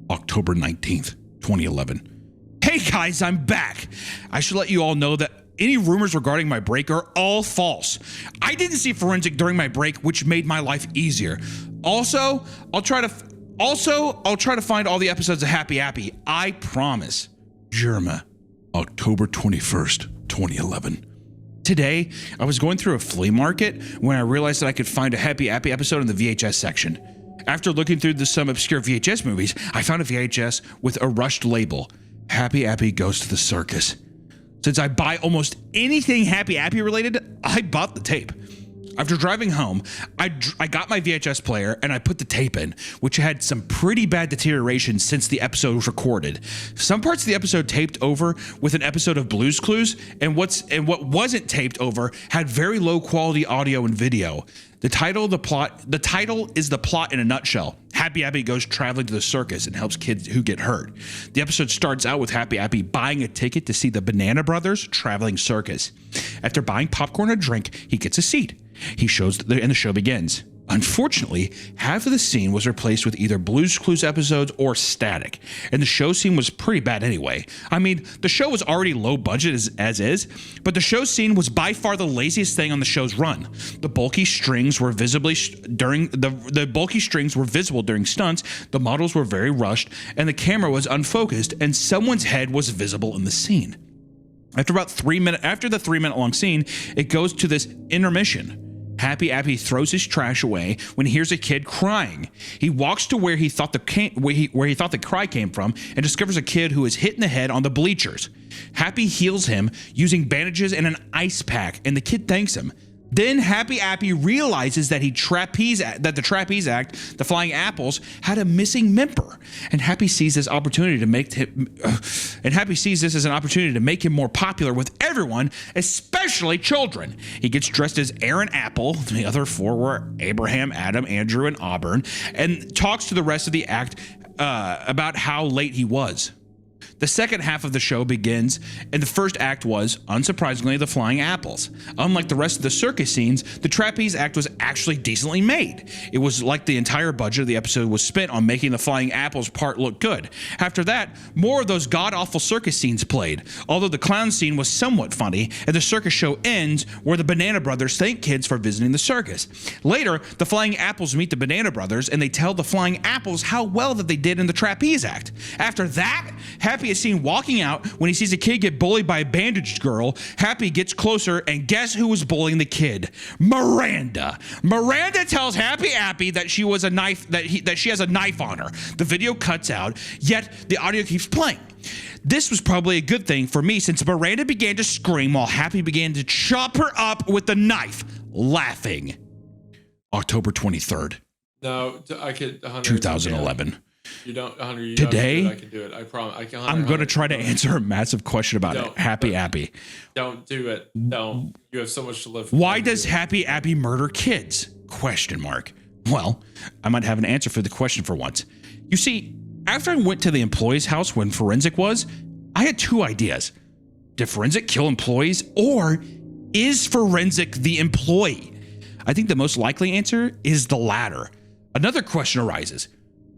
October 19th, 2011. Hey guys, I'm back. I should let you all know that any rumors regarding my break are all false. I didn't see Forenzik during my break, which made my life easier. Also, I'll try to find all the episodes of Happy Appy. I promise. Germa. October 21st, 2011. Today, I was going through a flea market when I realized that I could find a Happy Appy episode in the VHS section. After looking through some obscure VHS movies, I found a VHS with a rushed label, Happy Appy Goes to the Circus. Since I buy almost anything Happy Appy related, I bought the tape. After driving home, I got my VHS player and I put the tape in, which had some pretty bad deterioration since the episode was recorded. Some parts of the episode taped over with an episode of Blue's Clues, and what wasn't taped over had very low quality audio and video. The title is the plot in a nutshell. Happy Appy goes traveling to the circus and helps kids who get hurt. The episode starts out with Happy Appy buying a ticket to see the Banana Brothers traveling circus. After buying popcorn and a drink, he gets a seat. He shows and the show begins. Unfortunately, half of the scene was replaced with either Blue's Clues episodes or static, and the show scene was pretty bad anyway. I mean, the show was already low budget as is, but the show scene was by far the laziest thing on the show's run. The bulky strings were visible during stunts, the models were very rushed, and the camera was unfocused, and someone's head was visible in the scene. After the 3-minute long scene, it goes to this intermission. Happy Appy throws his trash away when he hears a kid crying. He walks to where he thought the cry came from and discovers a kid who is hit in the head on the bleachers. Happy heals him using bandages and an ice pack, and the kid thanks him. Then Happy Appy realizes that the Trapeze Act, the Flying Apples, had a missing member, and Happy sees this opportunity to make him, as an opportunity to make him more popular with everyone, especially children. He gets dressed as Aaron Apple. The other four were Abraham, Adam, Andrew, and Auburn, and talks to the rest of the act about how late he was. The second half of the show begins, and the first act was, unsurprisingly, the Flying Apples. Unlike the rest of the circus scenes, the Trapeze Act was actually decently made. It was like the entire budget of the episode was spent on making the Flying Apples part look good. After that, more of those god-awful circus scenes played, although the clown scene was somewhat funny, and the circus show ends where the Banana Brothers thank kids for visiting the circus. Later, the Flying Apples meet the Banana Brothers, and they tell the Flying Apples how well that they did in the Trapeze Act. After that, Happy is seen walking out when he sees a kid get bullied by a bandaged girl. Happy gets closer, and guess who was bullying the kid? Miranda. Miranda tells Happy Appy that she has a knife on her. The video cuts out, yet the audio keeps playing. This was probably a good thing for me since Miranda began to scream while Happy began to chop her up with the knife, laughing. October 23rd. No, I could. 2011. You don't, Hunter. You Today, I can do it. I promise. I can. I'm going to try to answer a massive question about it. Happy Appy. Don't do it. Don't. You have so much to live for. Why does Happy Appy murder kids? Question mark. Well, I might have an answer for the question for once. You see, after I went to the employee's house when Forenzik was, I had two ideas. Did Forenzik kill employees, or is Forenzik the employee? I think the most likely answer is the latter. Another question arises.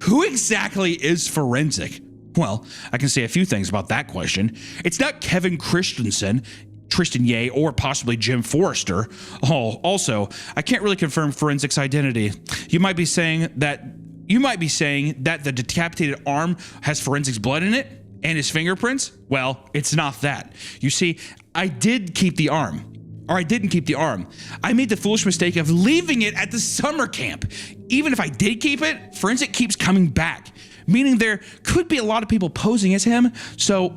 Who exactly is Forenzik? Well, I can say a few things about that question. It's not Kevin Christensen, Tristan Ye, or possibly Jim Forrester. Oh, also, I can't really confirm Forenzik's identity. You might be saying that the decapitated arm has Forenzik's blood in it and his fingerprints. Well, it's not that. You see, I didn't keep the arm. I made the foolish mistake of leaving it at the summer camp. Even if I did keep it, Forenzik keeps coming back, meaning there could be a lot of people posing as him. So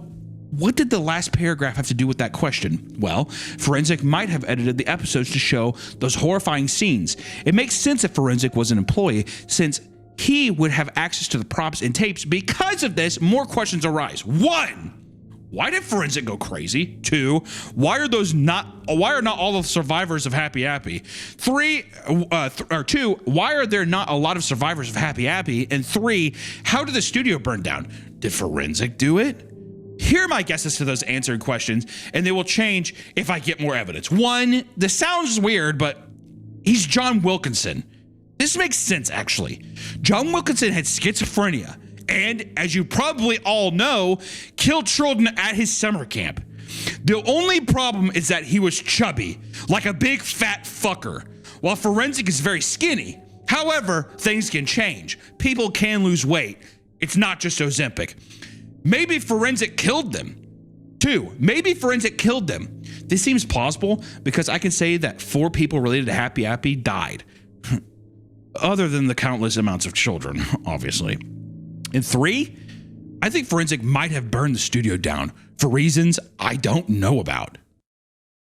what did the last paragraph have to do with that question? Well, Forenzik might have edited the episodes to show those horrifying scenes. It makes sense if Forenzik was an employee, since he would have access to the props and tapes. Because of this, more questions arise. 1. Why did Forenzik go crazy? 2. Why are not all the survivors of Happy Appy? 2. Why are there not a lot of survivors of Happy Appy? And 3. How did the studio burn down? Did Forenzik do it? Here are my guesses to those answered questions, and they will change if I get more evidence. 1. This sounds weird, but he's John Wilkinson. This makes sense, actually. John Wilkinson had schizophrenia, and, as you probably all know, killed children at his summer camp. The only problem is that he was chubby, like a big fat fucker, while Forenzik is very skinny. However, things can change. People can lose weight. It's not just Ozempic. Maybe Forenzik killed them. 2. Maybe Forenzik killed them. This seems plausible because I can say that 4 people related to Happy Appy died. Other than the countless amounts of children, obviously. And 3, I think Forenzik might have burned the studio down for reasons I don't know about.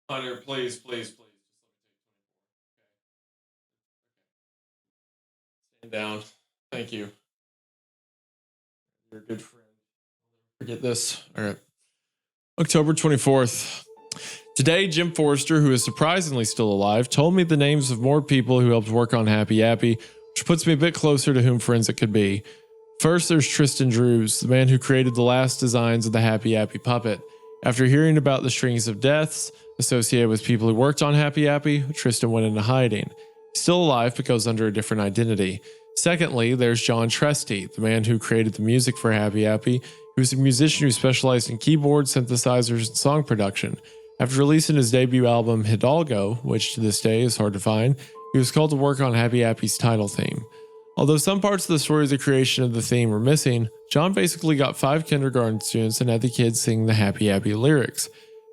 Hunter, please. Stand down. Thank you. You're a good friend. Forget this. All right. October 24th. Today, Jim Forrester, who is surprisingly still alive, told me the names of more people who helped work on Happy Appy, which puts me a bit closer to whom Forenzik could be. First, there's Tristan Drews, the man who created the last designs of the Happy Appy puppet. After hearing about the strings of deaths associated with people who worked on Happy Appy, Tristan went into hiding. He's still alive but goes under a different identity. Secondly, there's John Tresty, the man who created the music for Happy Appy. He was a musician who specialized in keyboards, synthesizers, and song production. After releasing his debut album Hidalgo, which to this day is hard to find, he was called to work on Happy Appy's title theme. Although some parts of the story of the creation of the theme were missing, John basically got 5 kindergarten students and had the kids sing the Happy Appy lyrics.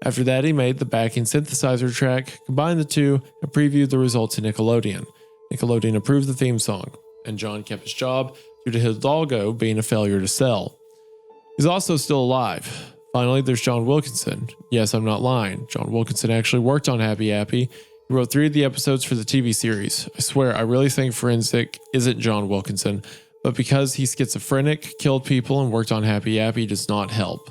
After that, he made the backing synthesizer track, combined the two, and previewed the results to Nickelodeon. Nickelodeon approved the theme song, and John kept his job due to Hidalgo being a failure to sell. He's also still alive. Finally, there's John Wilkinson. Yes, I'm not lying. John Wilkinson actually worked on Happy Appy. He He wrote 3 of the episodes for the TV series. I swear, I really think Forenzik isn't John Wilkinson, but because he's schizophrenic, killed people, and worked on Happy Appy does not help.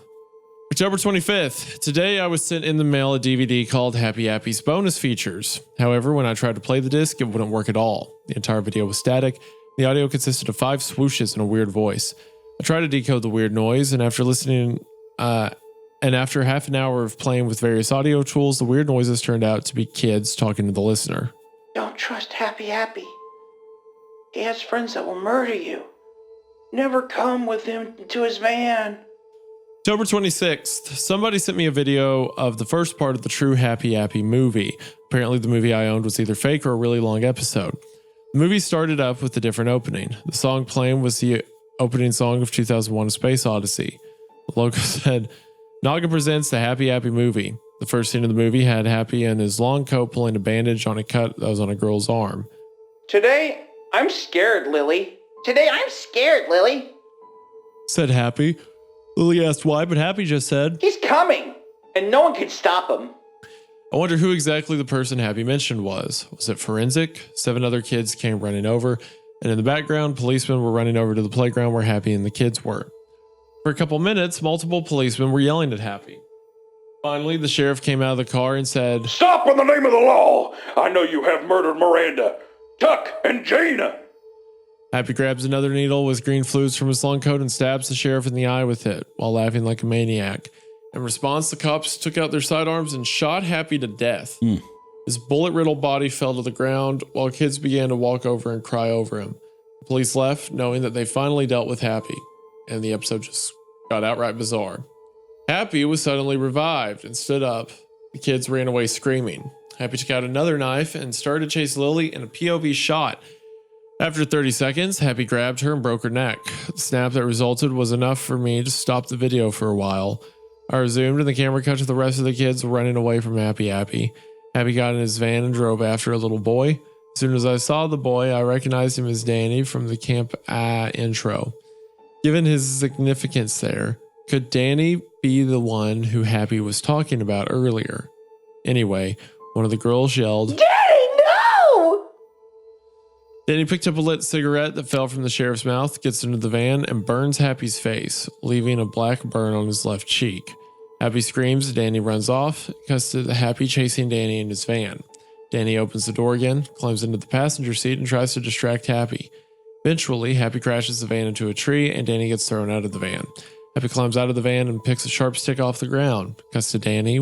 October 25th. Today I was sent in the mail a DVD called Happy Appy's Bonus Features. However, when I tried to play the disc, it wouldn't work at all. The entire video was static. The audio consisted of 5 swooshes and a weird voice. I tried to decode the weird noise, and after half an hour of playing with various audio tools, the weird noises turned out to be kids talking to the listener. Don't trust Happy Happy. He has friends that will murder you. Never come with him to his van. October 26th. Somebody sent me a video of the first part of the true Happy Appy movie. Apparently the movie I owned was either fake or a really long episode. The movie started up with a different opening. The song playing was the opening song of 2001: A Space Odyssey. The logo said, Naga presents the Happy Appy movie. The first scene of the movie had Happy in his long coat pulling a bandage on a cut that was on a girl's arm. Today, I'm scared, Lily. Today, I'm scared, Lily. Said Happy. Lily asked why, but Happy just said, He's coming, and no one can stop him. I wonder who exactly the person Happy mentioned was. Was it Forenzik? 7 other kids came running over, and in the background, policemen were running over to the playground where Happy and the kids were. For a couple minutes, multiple policemen were yelling at Happy. Finally, the sheriff came out of the car and said, Stop in the name of the law! I know you have murdered Miranda, Tuck, and Jana. Happy grabs another needle with green fluids from his long coat and stabs the sheriff in the eye with it, while laughing like a maniac. In response, the cops took out their sidearms and shot Happy to death. His bullet-riddled body fell to the ground, while kids began to walk over and cry over him. The police left, knowing that they finally dealt with Happy, and the episode just got outright bizarre. Happy was suddenly revived and stood up. The kids ran away screaming. Happy took out another knife and started to chase Lily in a POV shot. After 30 seconds, Happy grabbed her and broke her neck. The snap that resulted was enough for me to stop the video for a while. I resumed and the camera cut to the rest of the kids running away from Happy Appy. Happy got in his van and drove after a little boy. As soon as I saw the boy, I recognized him as Danny from the Camp intro. Given his significance there, could Danny be the one who Happy was talking about earlier? Anyway, one of the girls yelled, Daddy, no! Danny picked up a lit cigarette that fell from the sheriff's mouth, gets into the van, and burns Happy's face, leaving a black burn on his left cheek. Happy screams, Danny runs off, cuts to the Happy chasing Danny in his van. Danny opens the door again, climbs into the passenger seat, and tries to distract Happy. Eventually, Happy crashes the van into a tree, and Danny gets thrown out of the van. Happy climbs out of the van and picks a sharp stick off the ground. Cuts to Danny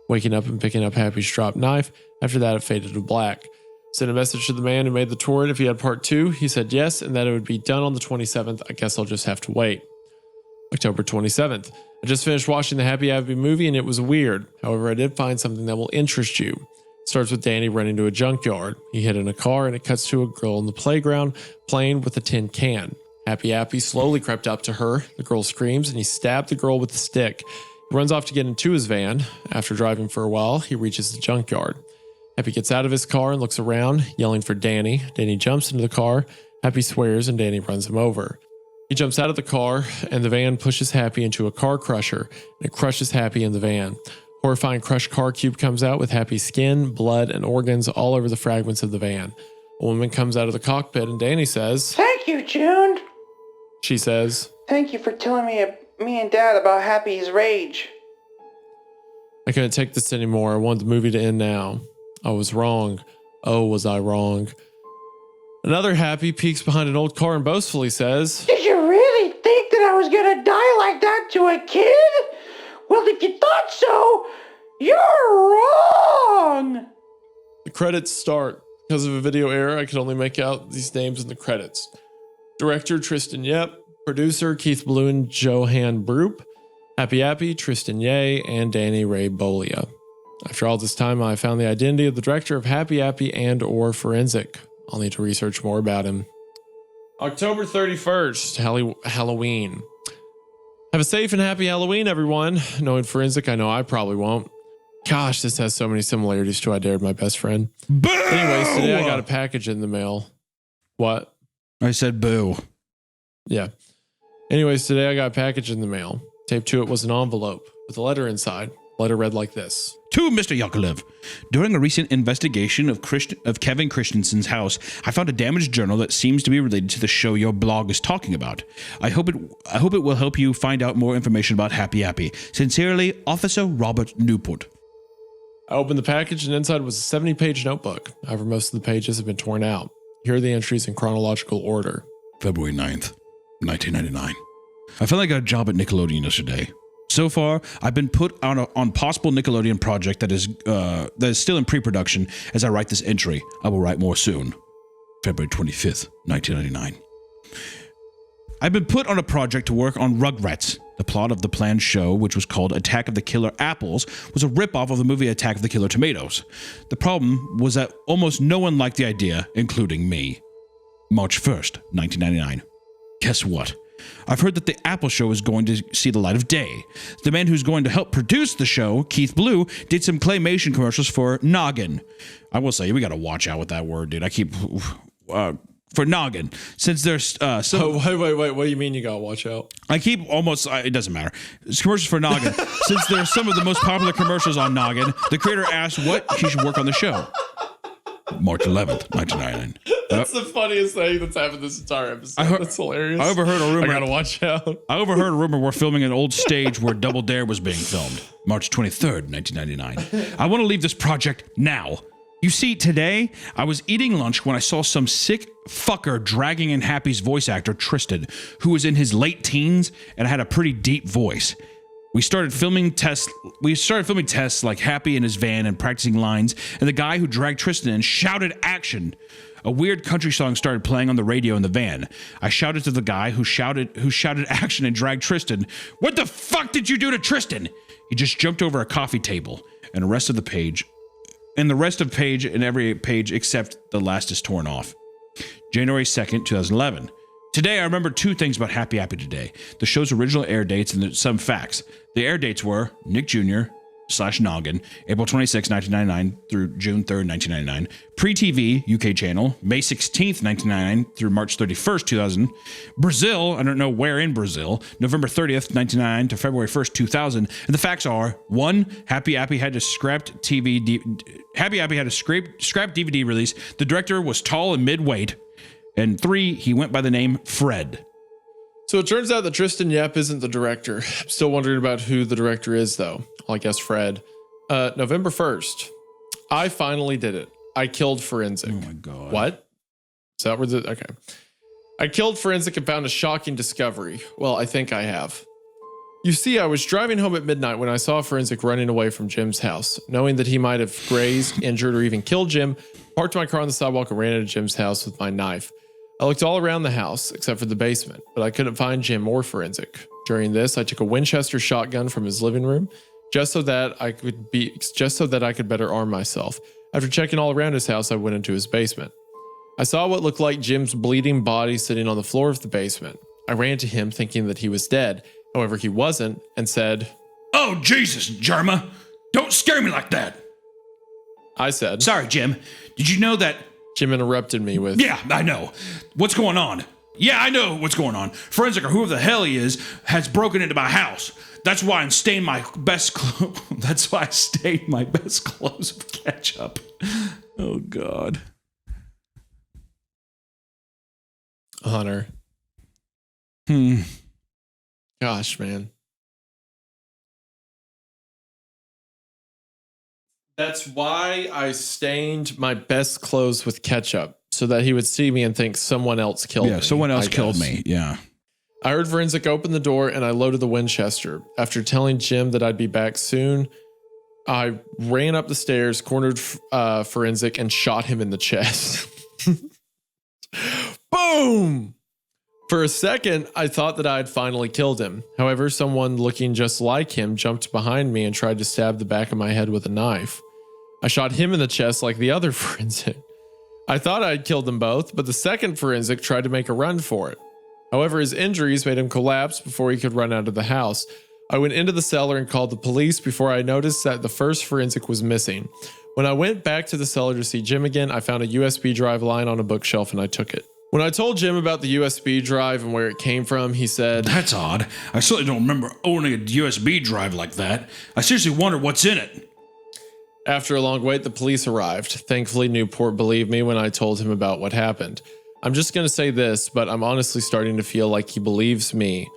waking up and picking up Happy's dropped knife. After that, it faded to black. Sent a message to the man who made the tour if he had part 2. He said yes, and that it would be done on the 27th. I guess I'll just have to wait. October 27th. I just finished watching the Happy Appy movie and it was weird. However, I did find something that will interest you. It starts with Danny running to a junkyard. He hid in a car and it cuts to a girl in the playground playing with a tin can. Happy Appy slowly crept up to her. The girl screams and he stabbed the girl with the stick. He runs off to get into his van. After driving for a while, he reaches the junkyard. Happy gets out of his car and looks around, yelling for Danny. Danny jumps into the car. Happy swears and Danny runs him over. He jumps out of the car and the van pushes Happy into a car crusher and it crushes Happy in the van. Horrifying crushed car cube comes out with Happy's skin, blood, and organs all over the fragments of the van. A woman comes out of the cockpit and Danny says, Thank you, June. She says, Thank you for telling me and Dad about Happy's rage. I couldn't take this anymore. I wanted the movie to end now. I was wrong. Oh, was I wrong? Another Happy peeks behind an old car and boastfully says, Did you really think that I was gonna die like that to a kid? Well, if you thought so, you're wrong. The credits start. Because of a video error, I could only make out these names in the credits. Director Tristan Yep, producer Keith Blue and Johan Broop, Happy Appy, Tristan Ye, and Danny Ray Bolia. After all this time, I found the identity of the director of Happy Appy and or Forenzik. I'll need to research more about him. October 31st, Halloween. Have a safe and happy Halloween, everyone. Knowing Forenzik, I know I probably won't. Gosh, this has so many similarities to I Dared My Best Friend. Boo! Anyways, today I got a package in the mail. What? I said boo. Yeah. Anyways, today I got a package in the mail. Taped to it was an envelope with a letter inside. Letter read like this. To Mr. Yakovlev, during a recent investigation of Kevin Christensen's house, I found a damaged journal that seems to be related to the show your blog is talking about. I hope it will help you find out more information about Happy Appy. Sincerely, Officer Robert Newport. I opened the package and inside was a 70-page notebook. However, most of the pages have been torn out. Here are the entries in chronological order. February 9th, 1999. I felt like I got a job at Nickelodeon yesterday. So far, I've been put on possible Nickelodeon project that is still in pre-production as I write this entry. I will write more soon. February 25th, 1999. I've been put on a project to work on Rugrats. The plot of the planned show, which was called Attack of the Killer Apples, was a ripoff of the movie Attack of the Killer Tomatoes. The problem was that almost no one liked the idea, including me. March 1st, 1999. Guess what? I've heard that the Apple show is going to see the light of day. The man who's going to help produce the show, Keith Blue, did some claymation commercials for Noggin. I will say, we got to watch out with that word, dude. I keep... for Noggin. Since there's some... Oh, wait. What do you mean you got to watch out? I keep almost... it doesn't matter. It's commercials for Noggin. Since they're some of the most popular commercials on Noggin, the creator asked what he should work on the show. March 11th, 1999. That's the funniest thing that's happened this entire episode. That's hilarious. I overheard a rumor. I gotta watch out. I overheard a rumor we're filming an old stage where Double Dare was being filmed. March 23rd, 1999. I want to leave this project now. You see, today, I was eating lunch when I saw some sick fucker dragging in Happy's voice actor, Tristan, who was in his late teens and had a pretty deep voice. We started filming tests like Happy in his van and practicing lines, and the guy who dragged Tristan in shouted action. A weird country song started playing on the radio in the van. I shouted to the guy who shouted action and dragged Tristan. What the fuck did you do to Tristan? He just jumped over a coffee table, and the rest of page and every page except the last is torn off. January 2nd, 2011. Today, I remember two things about Happy Appy today. The show's original air dates and some facts. The air dates were Nick Jr. / Noggin, April 26, 1999 through June 3rd, 1999. Pre-TV, UK channel, May 16th, 1999 through March 31st, 2000. Brazil, I don't know where in Brazil, November 30th, 1999 to February 1st, 2000. And the facts are, 1, Happy Appy had a scrapped DVD release. The director was tall and mid-weight. And 3, he went by the name Fred. So it turns out that Tristan Yep isn't the director. I'm still wondering about who the director is, though. Well, I guess Fred. November 1st. I finally did it. I killed Forenzik. Oh my God. What? Is that where the... Okay. I killed Forenzik and found a shocking discovery. Well, I think I have. You see, I was driving home at midnight when I saw Forenzik running away from Jim's house. Knowing that he might have grazed, injured, or even killed Jim, parked my car on the sidewalk and ran into Jim's house with my knife. I looked all around the house, except for the basement, but I couldn't find Jim or Forenzik. During this, I took a Winchester shotgun from his living room, just so that I could better arm myself. After checking all around his house, I went into his basement. I saw what looked like Jim's bleeding body sitting on the floor of the basement. I ran to him thinking that he was dead. However, he wasn't, and said, "Oh, Jesus, Jarma, don't scare me like that." I said, "Sorry, Jim. Did you know that..." Jim interrupted me with, "Yeah, I know. What's going on?" "Yeah, I know what's going on. Forenzik, or whoever the hell he is, has broken into my house. That's why I'm staining my best clothes. That's why I stained my best clothes with ketchup." Oh, God. Hunter. Gosh, man. That's why I stained my best clothes with ketchup, so that he would see me and think someone else killed me. Yeah, someone else killed me. Yeah. I heard Forenzik open the door and I loaded the Winchester. After telling Jim that I'd be back soon, I ran up the stairs, cornered Forenzik, and shot him in the chest. Boom! For a second, I thought that I had finally killed him. However, someone looking just like him jumped behind me and tried to stab the back of my head with a knife. I shot him in the chest like the other Forenzik. I thought I had killed them both, but the second Forenzik tried to make a run for it. However, his injuries made him collapse before he could run out of the house. I went into the cellar and called the police before I noticed that the first Forenzik was missing. When I went back to the cellar to see Jim again, I found a USB drive lying on a bookshelf and I took it. When I told Jim about the USB drive and where it came from, he said, That's odd. I certainly don't remember owning a USB drive like that. I seriously wonder what's in it. After a long wait, the police arrived. Thankfully, Newport believed me when I told him about what happened. I'm just going to say this, but I'm honestly starting to feel like he believes me.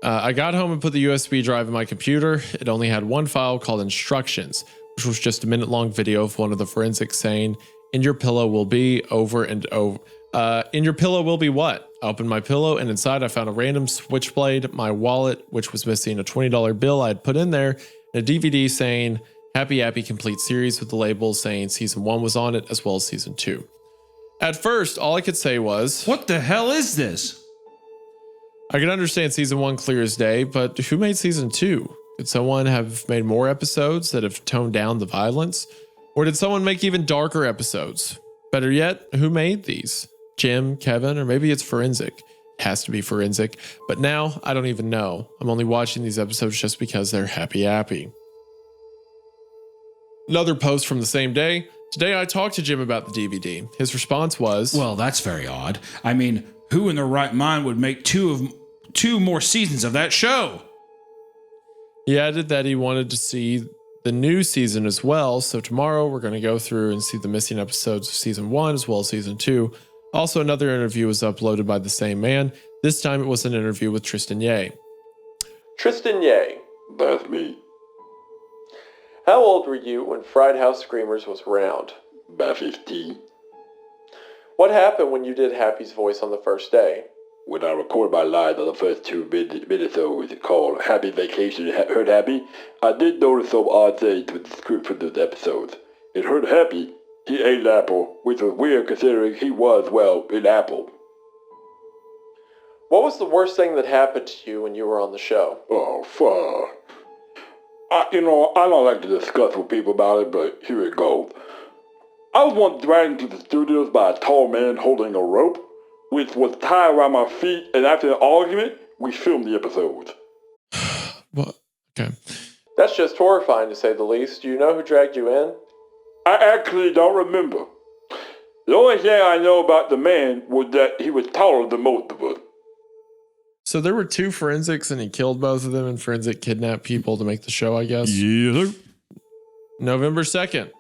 I got home and put the USB drive in my computer. It only had one file called instructions, which was just a minute-long video of one of the forensics saying, in your pillow will be over and over. In your pillow will be what? I opened my pillow and inside I found a random switchblade, my wallet, which was missing a $20 bill I had put in there, and a DVD saying Happy Appy Complete Series with the label saying Season 1 was on it as well as Season 2. At first, all I could say was, What the hell is this? I could understand Season 1 clear as day, but who made Season 2? Could someone have made more episodes that have toned down the violence? Or did someone make even darker episodes? Better yet, who made these? Jim, Kevin, or maybe it's Forenzik. It has to be Forenzik, but now I don't even know. I'm only watching these episodes just because they're happy appy. Another post from the same day. Today I talked to Jim about the DVD. His response was, Well, that's very odd. I mean, who in their right mind would make two more seasons of that show? He added that he wanted to see the new season as well, so tomorrow we're going to go through and see the missing episodes of Season 1 as well as Season 2. Also, another interview was uploaded by the same man. This time it was an interview with Tristan Ye. Tristan Ye. That's me. How old were you when Fried House Screamers was around? About 15. What happened when you did Happy's voice on the first day? When I recorded my lines on the first 2 minutes called Happy Vacation and Hurt Happy, I did notice some odd things with the script for those episodes. In Hurt Happy, he ate an apple, which was weird considering he was, well, an apple. What was the worst thing that happened to you when you were on the show? Oh, fuck. I don't like to discuss with people about it, but here it goes. I was once dragged to the studios by a tall man holding a rope, which was tied around my feet, and after an argument, we filmed the episodes. What? Okay. That's just horrifying to say the least. Do you know who dragged you in? I actually don't remember. The only thing I know about the man was that he was taller than most of us. So there were 2 forensics and he killed both of them, and Forenzik kidnapped people to make the show, I guess. Yeah. November 2nd.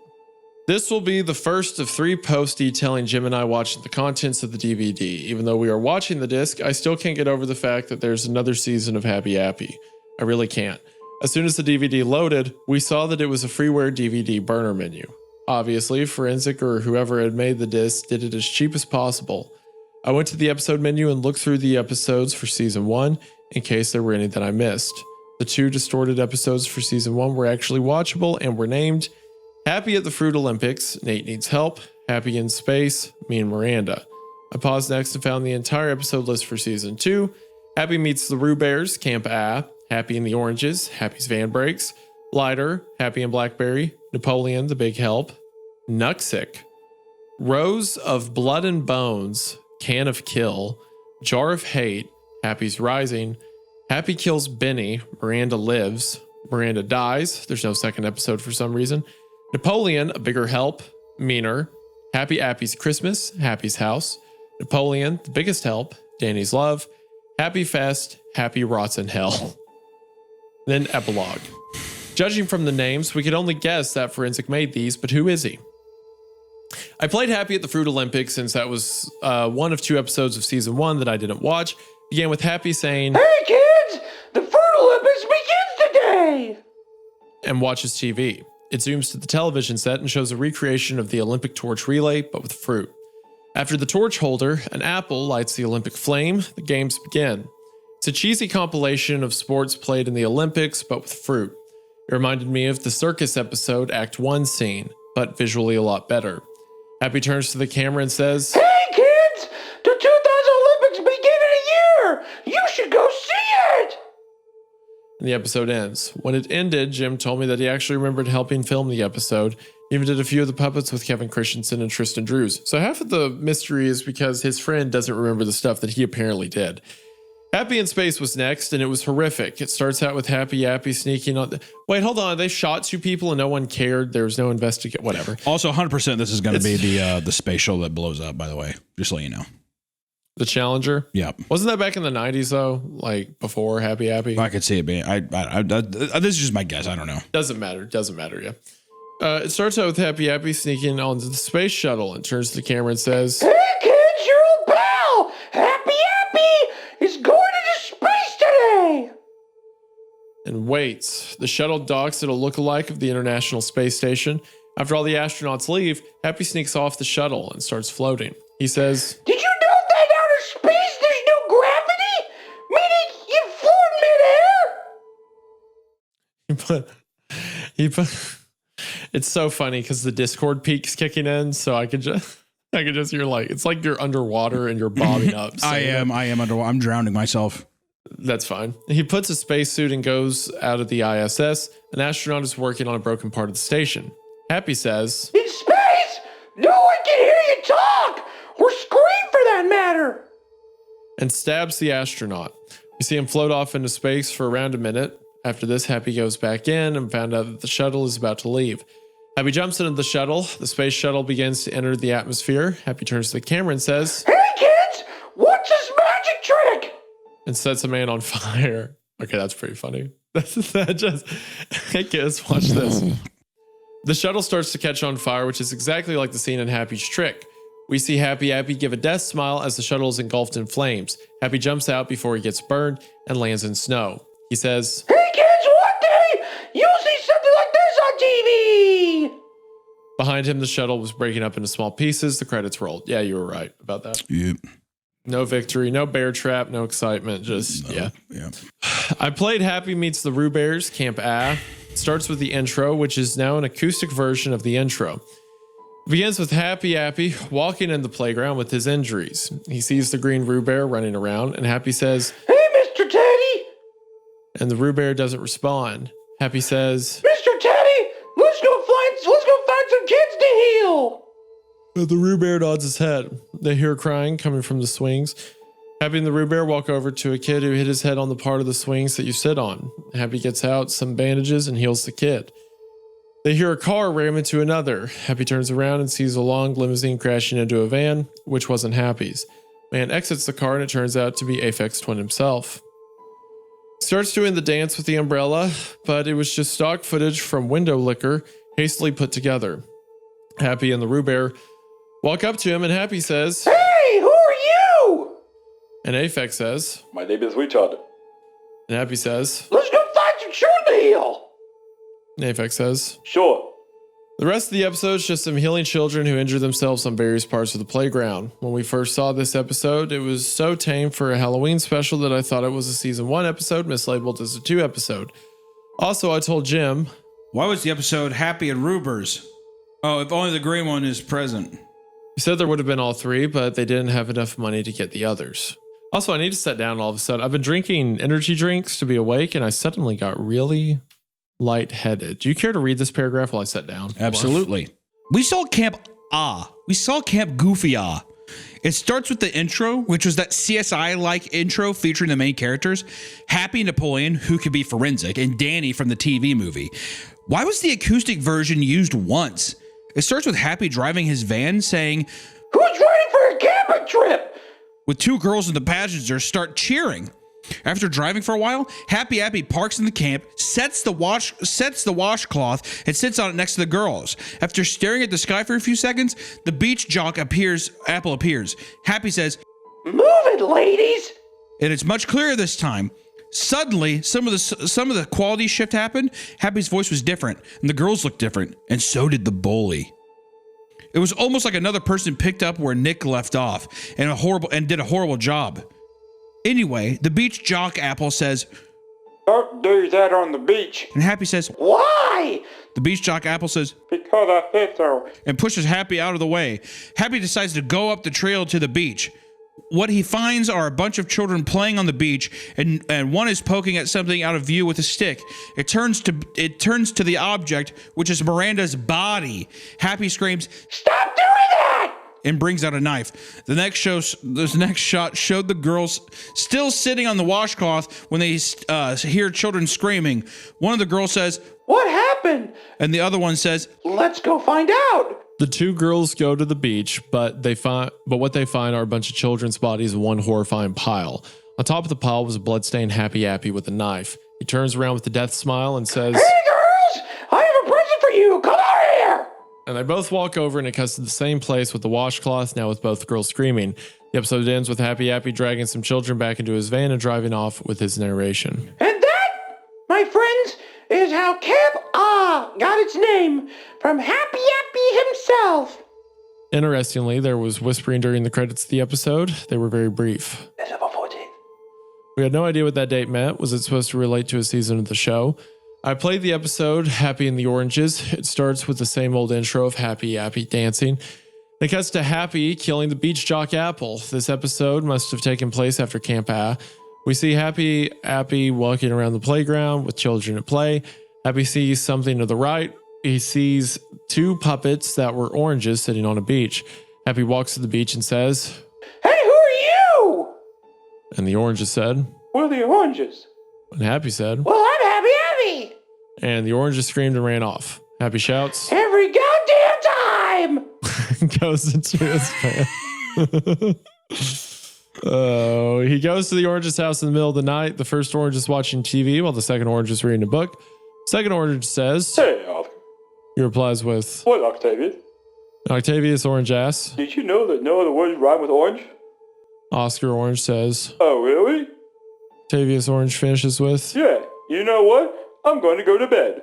This will be the first of 3 posts detailing Jim and I watching the contents of the DVD. Even though we are watching the disc, I still can't get over the fact that there's another season of Happy Appy. I really can't. As soon as the DVD loaded, we saw that it was a freeware DVD burner menu. Obviously, Forenzik or whoever had made the disc did it as cheap as possible. I went to the episode menu and looked through the episodes for Season 1 in case there were any that I missed. The 2 distorted episodes for Season 1 were actually watchable and were named Happy at the Fruit Olympics, Nate Needs Help, Happy in Space, Me and Miranda. I paused next and found the entire episode list for Season 2, Happy Meets the Roo Bears, Camp A, Happy in the Oranges, Happy's Van Breaks, Lighter, Happy in Blackberry, Napoleon, The Big Help, Nuxic, Rose of Blood and Bones, Can of Kill, Jar of Hate, Happy's Rising, Happy Kills Benny, Miranda Lives, Miranda Dies, there's no second episode for some reason, Napoleon, A Bigger Help, Meaner, Happy Appy's Christmas, Happy's House, Napoleon, The Biggest Help, Danny's Love, Happy Fest, Happy Rots in Hell. Then epilogue. Judging from the names, we could only guess that Forenzik made these, but who is he? I played Happy at the Fruit Olympics since that was one of 2 episodes of Season 1 that I didn't watch. Began with Happy saying, Hey kids, the Fruit Olympics begins today! And watches TV. It zooms to the television set and shows a recreation of the Olympic torch relay, but with fruit. After the torch holder, an apple lights the Olympic flame, the games begin. It's a cheesy compilation of sports played in the Olympics, but with fruit. It reminded me of the circus episode Act 1 scene, but visually a lot better. Happy turns to the camera and says, Hey kids, the 2000 Olympics begin in a year! You should go see it! and the episode ends. When it ended, Jim told me that he actually remembered helping film the episode, even did a few of the puppets with Kevin Christensen and Tristan Drews. So half of the mystery is because his friend doesn't remember the stuff that he apparently did. Happy in Space was next, and it was horrific. It starts out with Happy Appy sneaking on... Wait, hold on. They shot 2 people and no one cared. There was no investigate... Whatever. Also, 100% this is going to be the spatial that blows up, by the way. Just so you know. The Challenger? Yeah. Wasn't that back in the 90s, though? Like, before Happy Appy? I could see it being. This is just my guess. I don't know. Doesn't matter, yeah. It starts out with Happy Appy sneaking onto the space shuttle and turns to the camera and says, Hey kids, your old pal, Happy Appy, is going into space today. and waits. The shuttle docks at a lookalike of the International Space Station. After all the astronauts leave, Happy sneaks off the shuttle and starts floating. He says, Did you know that outer space there's no gravity? Meaning you float midair? he put it's so funny because the Discord peak's kicking in, so I could just hear like it's like you're underwater and you're bobbing up. I am underwater. I'm drowning myself. That's fine. He puts a spacesuit and goes out of the ISS. An astronaut is working on a broken part of the station. Happy says, In space, no one can hear you talk or scream for that matter. and stabs the astronaut. We see him float off into space for around a minute. After this, Happy goes back in and found out that the shuttle is about to leave. Happy jumps into the shuttle. The space shuttle begins to enter the atmosphere. Happy turns to the camera and says, Hey kids, what's this magic trick? and sets a man on fire. Okay, that's pretty funny. Hey kids, watch this. The shuttle starts to catch on fire, which is exactly like the scene in Happy's trick. We see Happy Appy give a death smile as the shuttle is engulfed in flames. Happy jumps out before he gets burned and lands in snow. He says, Hey kids, one day you'll see something like this on TV. behind him, the shuttle was breaking up into small pieces. The credits rolled. Yeah, you were right about that. Yep. No victory, no bear trap, no excitement. Yeah. I played Happy Meets the Roo Bears, Camp A. It starts with the intro, which is now an acoustic version of the intro. It begins with Happy Appy walking in the playground with his injuries. He sees the green Roo Bear running around, and Happy says, Hey, Mr. Teddy. and the Roo Bear doesn't respond. Happy says, Mr. Teddy, let's go find some kids to heal. but the Roo Bear nods his head. They hear crying coming from the swings. Happy and the Roo Bear walk over to a kid who hit his head on the part of the swings that you sit on. Happy gets out some bandages and heals the kid. They hear a car ram into another. Happy turns around and sees a long limousine crashing into a van, which wasn't Happy's. Man exits the car and it turns out to be Aphex Twin himself. He starts doing the dance with the umbrella, but it was just stock footage from window liquor hastily put together. Happy and the Roo Bear walk up to him and Happy says, Hey, who are you? and Aphex says, My name is Richard. and Happy says, Let's go find some children to heal. and Aphex says. Sure. The rest of the episode is just some healing children who injure themselves on various parts of the playground. When we first saw this episode, it was so tame for a Halloween special that I thought it was a season 1 episode mislabeled as a 2 episode. Also, I told Jim, Why was the episode Happy and Rubers? Oh, if only the green one is present. he said there would have been all 3, but they didn't have enough money to get the others. Also, I need to sit down all of a sudden. I've been drinking energy drinks to be awake, and I suddenly got really lightheaded. Do you care to read this paragraph while I sit down? Absolutely. We saw Camp Ah. We saw Camp Goofy Ah. It starts with the intro, which was that CSI-like intro featuring the main characters, Happy Napoleon, who could be Forenzik, and Danny from the TV movie. Why was the acoustic version used once? It starts with Happy driving his van saying, Who's ready for a camping trip? with 2 girls in the passenger start cheering. After driving for a while, Happy Appy parks in the camp, sets the washcloth, and sits on it next to the girls. After staring at the sky for a few seconds, the beach jock Apple appears. Happy says, Move it, ladies. and it's much clearer this time. Suddenly, some of the quality shift happened. Happy's voice was different, and the girls looked different, and so did the bully. It was almost like another person picked up where Nick left off, and did a horrible job. Anyway, the beach jock Apple says, Don't do that on the beach. and Happy says, Why? the beach jock Apple says, Because I said so. and pushes Happy out of the way. Happy decides to go up the trail to the beach. What he finds are a bunch of children playing on the beach, and one is poking at something out of view with a stick. It turns to the object, which is Miranda's body. Happy screams, Stop doing that! and brings out a knife. The next shot showed the girls still sitting on the washcloth when they hear children screaming. One of the girls says, What happened? and the other one says, Let's go find out. The two girls go to the beach, but what they find are a bunch of children's bodies in one horrifying pile. On top of the pile was a bloodstained Happy Appy with a knife. He turns around with a death smile and says, Hey girls, I have a present for you. Come over here. and they both walk over and it cuts to the same place with the washcloth, now with both girls screaming. The episode ends with Happy Appy dragging some children back into his van and driving off with his narration. And that, my friends, is how Camp got its name from Happy Appy himself. Interestingly, there was whispering during the credits of the episode. They were very brief. December 14th. We had no idea what that date meant. Was it supposed to relate to a season of the show? I played the episode, Happy in the Oranges. It starts with the same old intro of Happy Appy dancing. It cuts to Happy killing the beach jock Apple. This episode must have taken place after Camp A. We see Happy Appy walking around the playground with children at play. Happy sees something to the right. He sees two puppets that were oranges sitting on a beach. Happy walks to the beach and says, Hey, who are you? and the oranges said, We're the oranges. and Happy said, Well, I'm Happy Appy. and the oranges screamed and ran off. Happy shouts, Every goddamn time. goes into his van. Oh, he goes to the orange's house in the middle of the night. The first orange is watching TV while the second orange is reading a book. Second orange says, Hey, Oscar. he replies with, What, Octavius? Octavius Orange asks. Did you know that no other words rhyme with orange? Oscar Orange says. Oh, really? Octavius Orange finishes with. Yeah. You know what? I'm going to go to bed.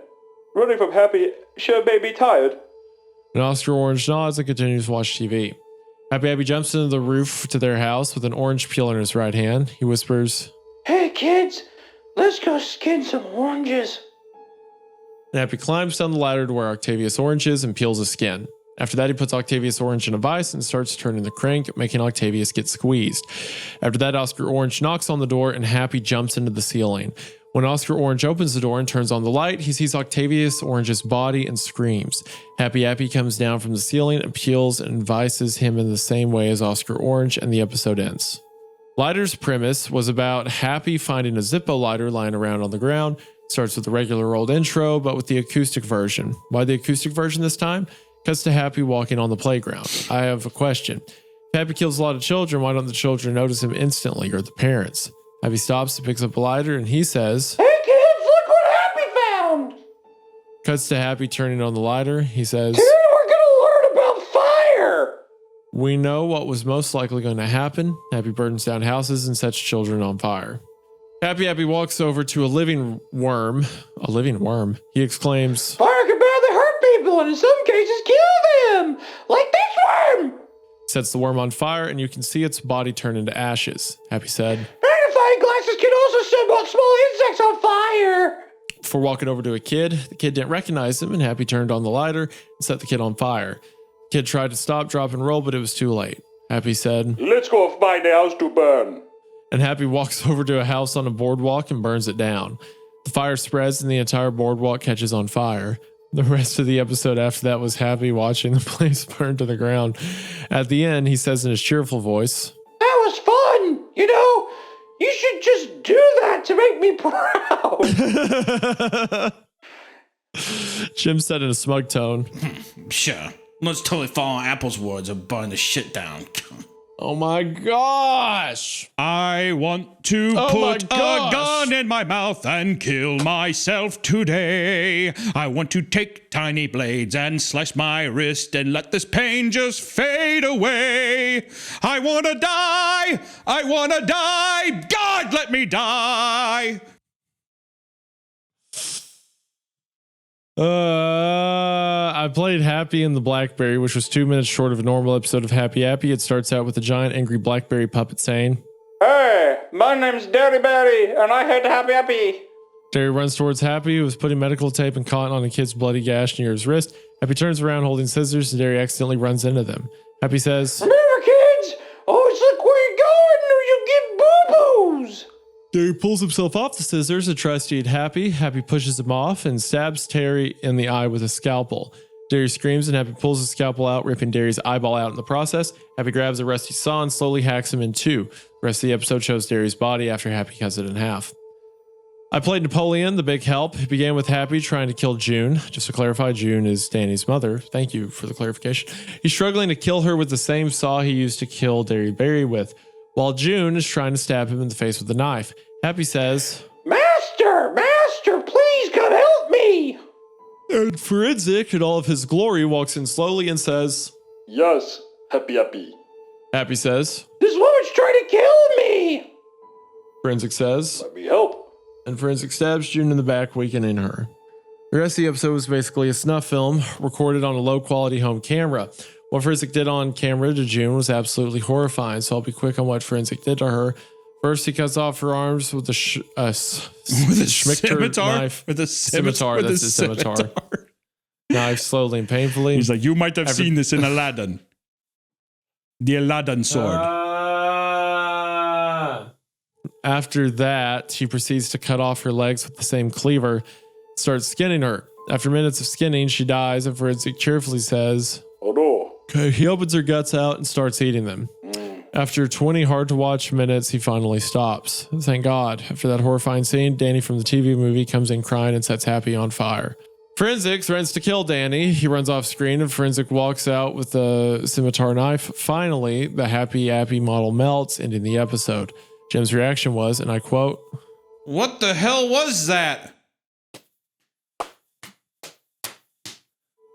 Running from happy sure made me tired. And Oscar Orange nods and continues to watch TV. Happy Appy jumps into the roof to their house with an orange peel in his right hand. He whispers, Hey, kids, let's go skin some oranges. and Happy climbs down the ladder to where Octavius Orange is and peels his skin. After that, he puts Octavius Orange in a vise and starts turning the crank, making Octavius get squeezed. After that, Oscar Orange knocks on the door and Happy jumps into the ceiling. When Oscar Orange opens the door and turns on the light, he sees Octavius Orange's body and screams. Happy Appy comes down from the ceiling and peels and vices him in the same way as Oscar Orange, and the episode ends. Lighter's premise was about Happy finding a Zippo lighter lying around on the ground. Starts with the regular old intro, but with the acoustic version. Why the acoustic version this time? Cuts to Happy walking on the playground. I have a question. If Happy kills a lot of children, why don't the children notice him instantly, or the parents? Happy stops and picks up a lighter, and he says, Hey, kids, look what Happy found. cuts to Happy turning on the lighter. He says, Today we're going to learn about fire. we know what was most likely going to happen. Happy burdens down houses and sets children on fire. Happy walks over to a living worm. A living worm. He exclaims, Fire can badly hurt people and in some cases kill them. Like this worm. sets the worm on fire, and you can see its body turn into ashes. Happy said, Magnifying glasses can also set small insects on fire. before walking over to a kid. The kid didn't recognize him, and Happy turned on the lighter and set the kid on fire. The kid tried to stop, drop, and roll, but it was too late. Happy said, Let's go find a house to burn. and Happy walks over to a house on a boardwalk and burns it down. The fire spreads, and the entire boardwalk catches on fire. The rest of the episode after that was Happy watching the place burn to the ground. At the end, he says in his cheerful voice, That was fun. You know, you should just do that to make me proud. Jim said in a smug tone, Sure. Let's totally follow Apple's words and burn the shit down. oh my gosh! I want to Oh my put a gosh. gun in my mouth and kill myself today. I want to take tiny blades and slice my wrist and let this pain just fade away. I want to die. I want to die. God, let me die. I played Happy in the Blackberry, which was 2 minutes short of a normal episode of Happy Appy. It starts out with a giant angry Blackberry puppet saying, Hey, my name's Daddy Batty, and I hate Happy Appy. Derry runs towards Happy, who was putting medical tape and cotton on a kid's bloody gash near his wrist. Happy turns around holding scissors, and Derry accidentally runs into them. Happy says, Remember, kids, always look where you're going or you'll get boo-boos. Derry pulls himself off the scissors and tries to eat Happy. Happy pushes him off and stabs Terry in the eye with a scalpel. Derry screams and Happy pulls the scalpel out, ripping Derry's eyeball out in the process. Happy grabs a rusty saw and slowly hacks him in two. The rest of the episode shows Derry's body after Happy cuts it in half. I played Napoleon, the big help. It began with Happy trying to kill June. Just to clarify, June is Danny's mother. Thank you for the clarification. He's struggling to kill her with the same saw he used to kill Berry with, while June is trying to stab him in the face with a knife. Happy says, Master, please come help me. and Forenzik, in all of his glory, walks in slowly and says, Yes, Happy. Happy says, This woman's trying to kill me. Forenzik says, Let me help. and Forenzik stabs June in the back, weakening her. The rest of the episode was basically a snuff film recorded on a low-quality home camera. What Forenzik did on camera to June was absolutely horrifying, so I'll be quick on what Forenzik did to her. First, he cuts off her arms with a scimitar knife. with a Scimitar, that's his scimitar. Knife slowly and painfully. He's like, you might have seen this in Aladdin. The Aladdin sword. After that, he proceeds to cut off her legs with the same cleaver, starts skinning her. After minutes of skinning, she dies, and Forenzik cheerfully says, Oh no. okay, he opens her guts out and starts eating them. After 20 hard-to-watch minutes, he finally stops. Thank God. After that horrifying scene, Danny from the TV movie comes in crying and sets Happy on fire. Forenzik threatens to kill Danny. He runs off screen and Forenzik walks out with the scimitar knife. Finally, the Happy Appy model melts, ending the episode. Jim's reaction was, and I quote, What the hell was that?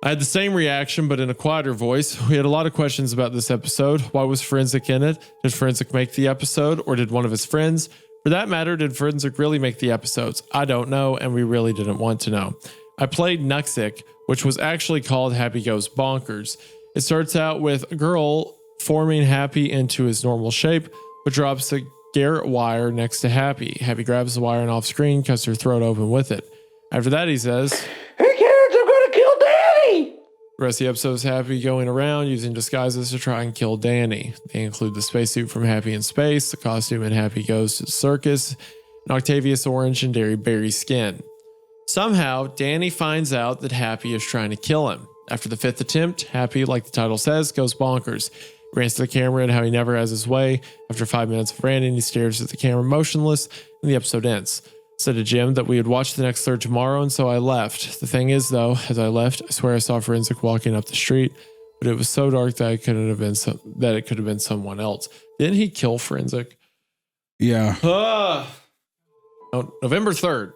I had the same reaction, but in a quieter voice. We had a lot of questions about this episode. Why was Forenzik in it? Did Forenzik make the episode, or did one of his friends? For that matter, did Forenzik really make the episodes? I don't know, and we really didn't want to know. I played Nuxic, which was actually called Happy Goes Bonkers. It starts out with a girl forming Happy into his normal shape, but drops a garrote wire next to Happy. Happy grabs the wire and off screen, cuts her throat open with it. After that, he says, Hey kids, I'm gonna kill Danny. the rest of the episode is Happy going around using disguises to try and kill Danny. They include the spacesuit from Happy in Space, the costume in Happy Goes to the Circus, and Octavius Orange and Berry Skin. Somehow, Danny finds out that Happy is trying to kill him. After the fifth attempt, Happy, like the title says, goes bonkers. He rants to the camera and how he never has his way. After 5 minutes of ranting, he stares at the camera motionless, and the episode ends. Said to Jim that we would watch the next third tomorrow, and so I left. The thing is, though, as I left, I swear I saw Forenzik walking up the street, but it was so dark that it could have been someone else. Didn't he kill Forenzik? Yeah. November 3rd.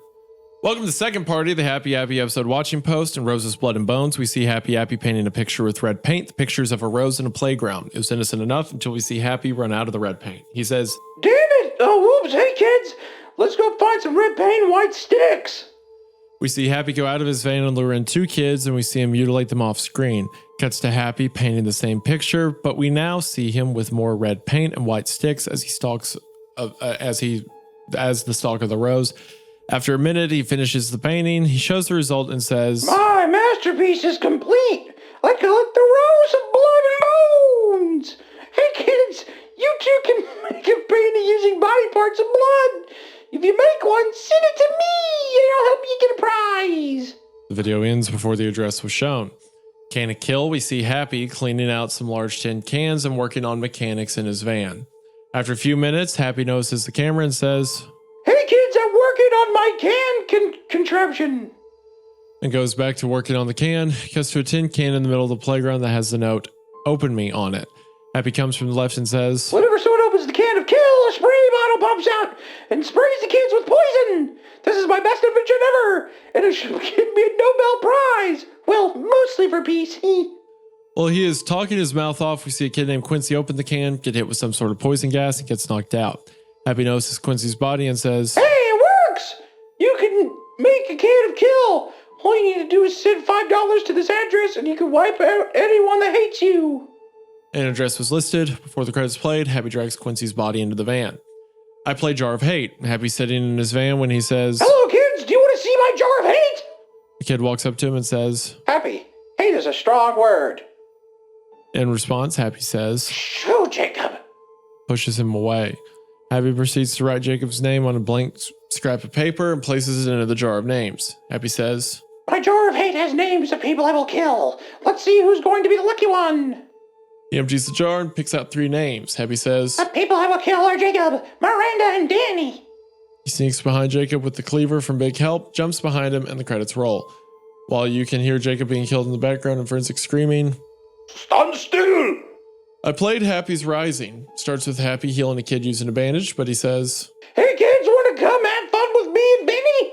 Welcome to the second party of the Happy Appy episode watching post. In Rose's Blood and Bones, we see Happy Appy painting a picture with red paint. The picture's of a rose in a playground. It was innocent enough until we see Happy run out of the red paint. He says, Damn it! Oh, whoops! Hey kids, let's go find some red paint and white sticks. we see Happy go out of his van and lure in two kids, and we see him mutilate them off screen. Cuts to Happy painting the same picture, but we now see him with more red paint and white sticks as he stalks, as the stalk of the rose. After a minute, he finishes the painting. He shows the result and says, My masterpiece is complete. I call it the Rose of Blood and Bones. Hey kids, you two can make a painting using body parts of blood. If you make one, send it to me and I'll help you get a prize. The video ends before the address was shown. Can it kill? We see Happy cleaning out some large tin cans and working on mechanics in his van. After a few minutes, Happy notices the camera and says, Hey kids, I'm working on my can contraption. and goes back to working on the can. Cuts to a tin can in the middle of the playground that has the note, "Open me" on it. Happy comes from the left and says, Whenever someone opens the can of kill, a spray bottle pops out and sprays the kids with poison. This is my best invention ever, and it should give me a Nobel Prize. Well, mostly for peace. While he is talking his mouth off, we see a kid named Quincy open the can, get hit with some sort of poison gas, and gets knocked out. Happy notices Quincy's body and says, Hey, it works! You can make a can of kill. All you need to do is send $5 to this address and you can wipe out anyone that hates you. An address was listed. Before the credits played, Happy drags Quincy's body into the van. I play Jar of Hate. Happy's sitting in his van when he says, Hello, kids. Do you want to see my jar of hate? The kid walks up to him and says, Happy, hate is a strong word. in response, Happy says, Shoo, Jacob. pushes him away. Happy proceeds to write Jacob's name on a blank scrap of paper and places it into the jar of names. Happy says, My jar of hate has names of people I will kill. Let's see who's going to be the lucky one. he empties the jar and picks out 3 names. Happy says, The people I will kill are Jacob, Miranda, and Danny. He sneaks behind Jacob with the cleaver from Big Help, jumps behind him, and the credits roll. While you can hear Jacob being killed in the background and Forenzik screaming, Stand still! I played Happy's Rising. Starts with Happy healing a kid using a bandage, but he says, Hey kids, want to come have fun with me and Benny?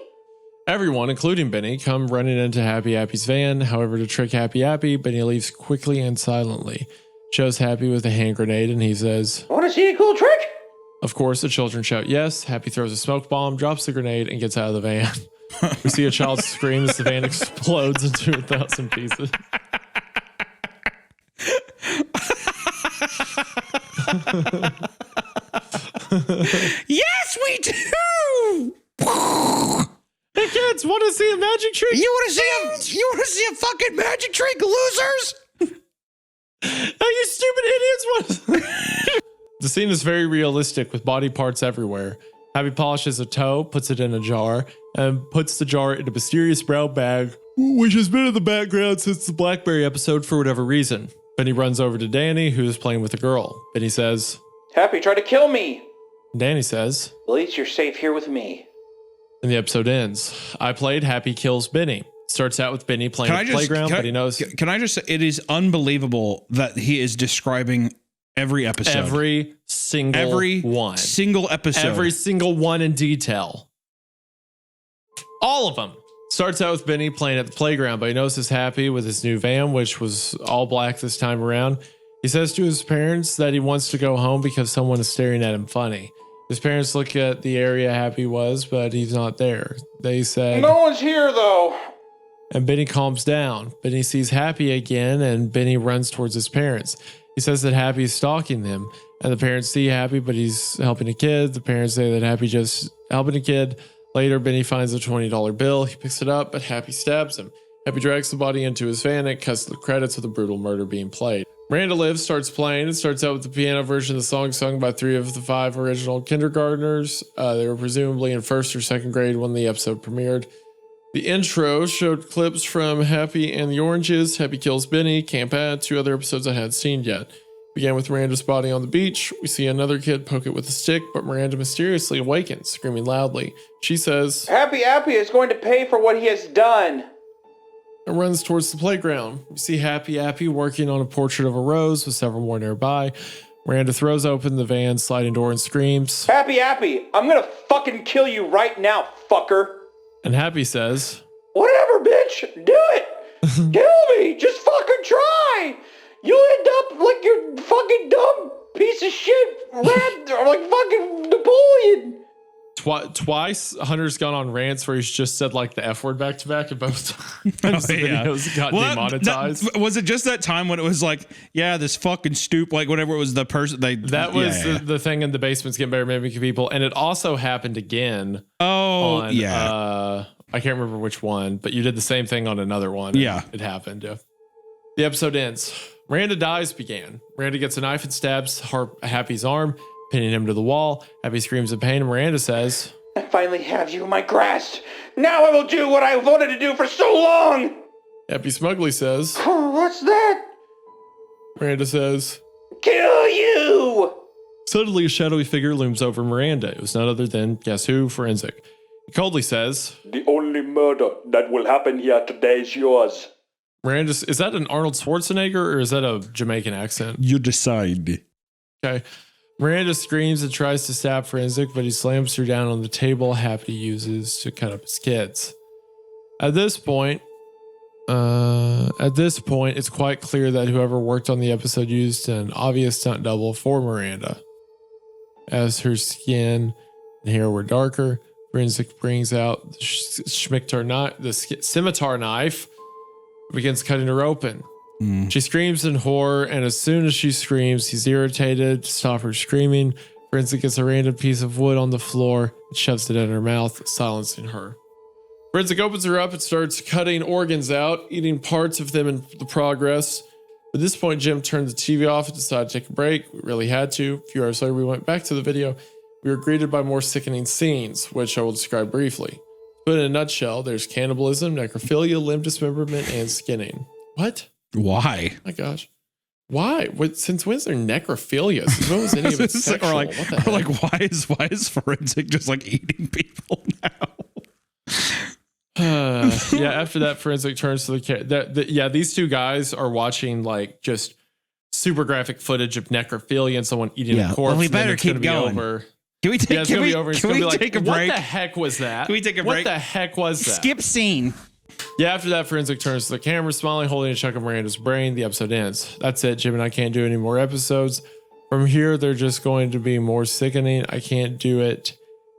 everyone, including Benny, come running into Happy Appy's van. However, to trick Happy Appy, Benny leaves quickly and silently. Shows Happy with a hand grenade, and he says, Want to see a cool trick? of course, the children shout yes. Happy throws a smoke bomb, drops the grenade, and gets out of the van. We see a child scream as the van explodes into 1,000 pieces. Yes, we do. Hey kids, want to see a magic trick? You want to see a fucking magic trick, losers? Oh, you stupid idiots! The scene is very realistic with body parts everywhere. Happy polishes a toe, puts it in a jar, and puts the jar in a mysterious brown bag, which has been in the background since the Blackberry episode for whatever reason. Benny runs over to Danny, who is playing with a girl. Benny says, Happy tried to kill me. Danny says, At least you're safe here with me. and the episode ends. I played Happy Kills Benny. Starts out with Benny playing at the playground, but he knows Can I just say, it is unbelievable that he is describing every episode. every single one. Single episode. Every single one in detail. All of them. Starts out with Benny playing at the playground, but he knows he's happy with his new van, which was all black this time around. He says to his parents that he wants to go home because someone is staring at him funny. His parents look at the area Happy was, but he's not there. They said, No one's here though. and Benny calms down. Benny sees Happy again, and Benny runs towards his parents. He says that Happy is stalking them, and the parents see Happy, but he's helping a kid. The parents say that Happy just helping a kid. Later, Benny finds a $20 bill. He picks it up, but Happy stabs him. Happy drags the body into his van and cuts the credits with a brutal murder being played. Miranda Lives starts playing. It starts out with the piano version of the song sung by 3 of the 5 original kindergartners. They were presumably in 1st or 2nd grade when the episode premiered. The intro showed clips from Happy and the Oranges, Happy Kills Benny, Camp Ad, 2 other episodes I hadn't seen yet. Began with Miranda's body on the beach. We see another kid poke it with a stick, but Miranda mysteriously awakens, screaming loudly. She says, Happy Appy is going to pay for what he has done. and runs towards the playground. We see Happy Appy working on a portrait of a rose with several more nearby. Miranda throws open the van's sliding door and screams. Happy Appy, I'm gonna fucking kill you right now, fucker. And Happy says, Whatever, bitch, do it. Kill me, just fucking try. You'll end up like your fucking dumb piece of shit rat, or like fucking Napoleon. Twice Hunter's gone on rants where he's just said like the F word back to back, and both times the videos got demonetized. Was it just that time when it was like, yeah, this fucking stoop, like whatever it was, the person That was the thing in the basement's getting better at mimicking people, and it also happened again. Oh, on, yeah. I can't remember which one, but you did the same thing on another one. Yeah. It happened. Yeah. The episode ends. Miranda dies began. Miranda gets a knife and stabs Happy's arm, pinning him to the wall. Happy screams in pain, and Miranda says, I finally have you in my grasp. Now I will do what I wanted to do for so long. Happy smugly says, What's that? Miranda says, Kill you. suddenly a shadowy figure looms over Miranda. It was none other than, guess who, Forenzik. He coldly says, The only murder that will happen here today is yours. Miranda, is that an Arnold Schwarzenegger or is that a Jamaican accent? You decide. Okay. Miranda screams and tries to stab Forenzik, but he slams her down on the table Happy uses to cut up his kids. At this point, it's quite clear that whoever worked on the episode used an obvious stunt double for Miranda. As her skin and hair were darker, Forenzik brings out the scimitar knife, begins cutting her open. She screams in horror, and as soon as she screams, he's irritated to stop her screaming. Forenzik gets a random piece of wood on the floor and shoves it in her mouth, silencing her. Forenzik opens her up and starts cutting organs out, eating parts of them in the progress. At this point, Jim turned the TV off and decided to take a break. We really had to. A few hours later, we went back to the video. We were greeted by more sickening scenes, which I will describe briefly. But in a nutshell, there's cannibalism, necrophilia, limb dismemberment, and skinning. What? Why? My gosh. Why? Since when's there necrophilia? Since when was any of it sexual? Or like why is Forenzik just like eating people now? Yeah, after that, Forenzik turns to the these two guys are watching like just super graphic footage of necrophilia and someone eating a corpse. Well, we and then better it's keep gonna be going. over. Can we take, Yeah, it's gonna be over. It's can gonna we be like, take a break? What the heck was that? Can we take a break? What the heck was that? Skip scene. Yeah, after that, Forenzik turns to the camera, smiling, holding a chunk of Miranda's brain. The episode ends. That's it. Jim and I can't do any more episodes. From here, they're just going to be more sickening. I can't do it.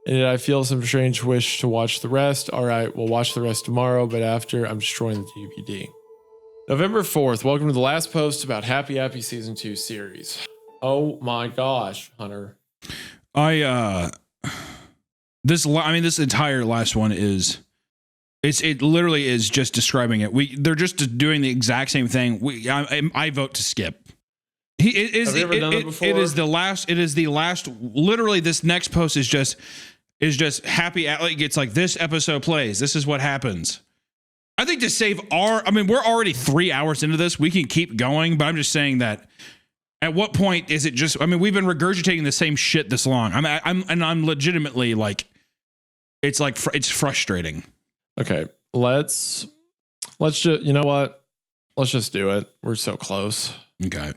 And I feel some strange wish to watch the rest. All right, we'll watch the rest tomorrow, but after, I'm destroying the DVD. November 4th, welcome to the last post about Happy Appy Season 2 series. Oh my gosh, Hunter. This entire last one is it literally is just describing it. They're just doing the exact same thing. I vote to skip. Have you ever done it before? It is the last. Literally, this next post is just happy. It's like this episode plays. This is what happens. I think to save we're already 3 hours into this. We can keep going, but I'm just saying that. At what point is it just? We've been regurgitating the same shit this long. I'm legitimately like, it's frustrating. Okay, let's just, you know what? Let's just do it. We're so close. Okay.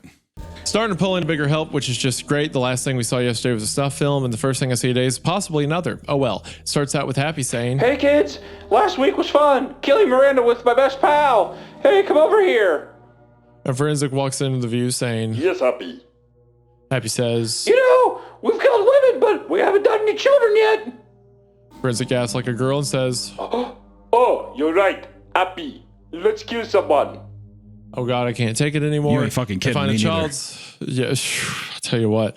Starting to pull in bigger help, which is just great. The last thing we saw yesterday was a snuff film, and the first thing I see today is possibly another. Oh well. It starts out with Happy saying, Hey kids, last week was fun. Killing Miranda with my best pal. Hey, come over here. and Forenzik walks into the view saying, Yes, Appy. Happy says, You know, we've killed women, but we haven't done any children yet. Forenzik asks like a girl and says, Oh, you're right. Appy. Let's kill someone. oh god, I can't take it anymore. You ain't fucking They kidding find me a neither. child's, yeah, I'll tell you what.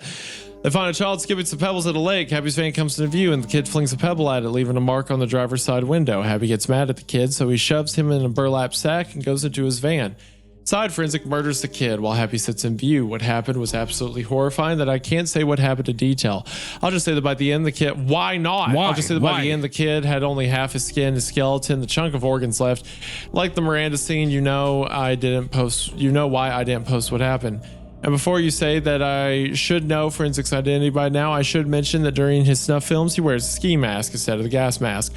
They find a child skipping some pebbles at a lake. Happy's van comes into view and the kid flings a pebble at it, leaving a mark on the driver's side window. Happy gets mad at the kid, so he shoves him in a burlap sack and goes into his van. Inside, Forenzik murders the kid while Happy sits in view. What happened was absolutely horrifying that I can't say what happened in detail. I'll just say that by the end, the kid, why not? Why? I'll just say that by Why? the end, the kid had only half his skin, his skeleton, the chunk of organs left. Like the Miranda scene, you know why I didn't post what happened. And before you say that I should know Forenzik's identity by now, I should mention that during his snuff films, he wears a ski mask instead of the gas mask.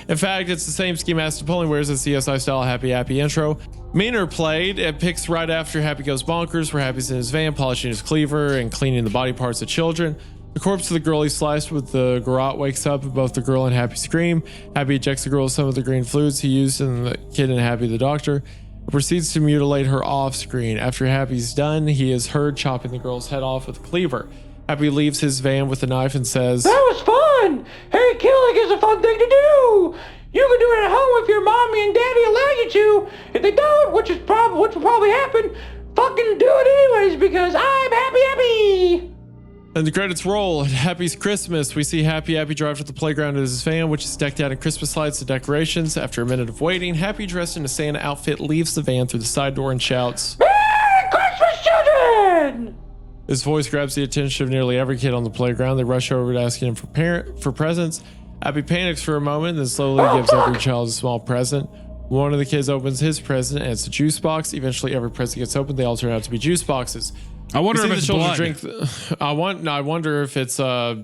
In fact, it's the same ski mask Napoleon wears in CSI style Happy Happy intro. Meaner played. It picks right after Happy Goes Bonkers, where Happy's in his van polishing his cleaver and cleaning the body parts of children. The corpse of the girl he sliced with the garrote wakes up, and both the girl and Happy scream. Happy ejects the girl with some of the green fluids he used, and the kid and Happy the doctor proceeds to mutilate her off screen. After Happy's done, he is heard chopping the girl's head off with a cleaver. Happy leaves his van with a knife and says, That was fun. Hey, killing is a fun thing to do. You can do it at home if your mommy and daddy allow you to. If they don't, which will probably happen, fucking do it anyways because I'm happy. and the credits roll. At Happy's Christmas, we see Happy drive to the playground in his van, which is decked out in Christmas lights and decorations. After a minute of waiting, Happy, dressed in a Santa outfit, leaves the van through the side door and shouts, Merry Christmas, children! His voice grabs the attention of nearly every kid on the playground. They rush over to asking him for presents. Happy panics for a moment, then slowly gives every child a small present. One of the kids opens his present, and it's a juice box. Eventually, every present gets opened. They all turn out to be juice boxes. I wonder We if see the it's children blood. drink. I wonder if it's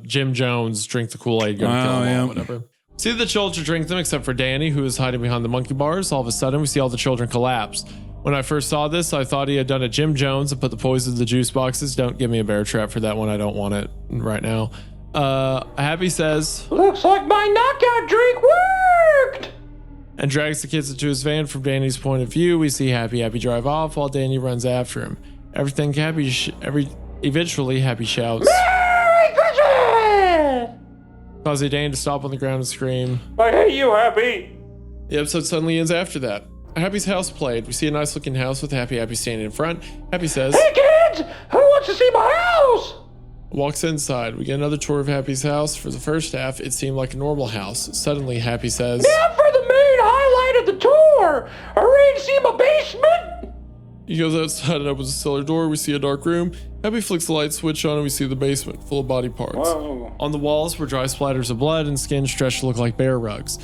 Jim Jones drink the Kool-Aid, gonna kill them all, whatever. See the children drink them, except for Danny, who is hiding behind the monkey bars. All of a sudden, we see all the children collapse. When I first saw this, I thought he had done a Jim Jones and put the poison in the juice boxes. Don't give me a bear trap for that one. I don't want it right now. Happy says, Looks like my knockout drink worked. and drags the kids into his van. From Danny's point of view, we see Happy drive off while Danny runs after him. Eventually, Happy shouts, Merry Christmas! causing Danny to stop on the ground and scream. I hate you, Happy. The episode suddenly ends after that. Happy's house played. We see a nice looking house with Happy standing in front. Happy says, Hey kids, who wants to see my house? walks inside. We get another tour of Happy's house. For the first half, it seemed like a normal house. Suddenly, Happy says, Now for the main highlight of the tour. Are ready to see my basement? he goes outside and opens the cellar door. We see a dark room. Happy flicks the light switch on and we see the basement full of body parts. Whoa. On the walls were dry splatters of blood and skin stretched to look like bear rugs.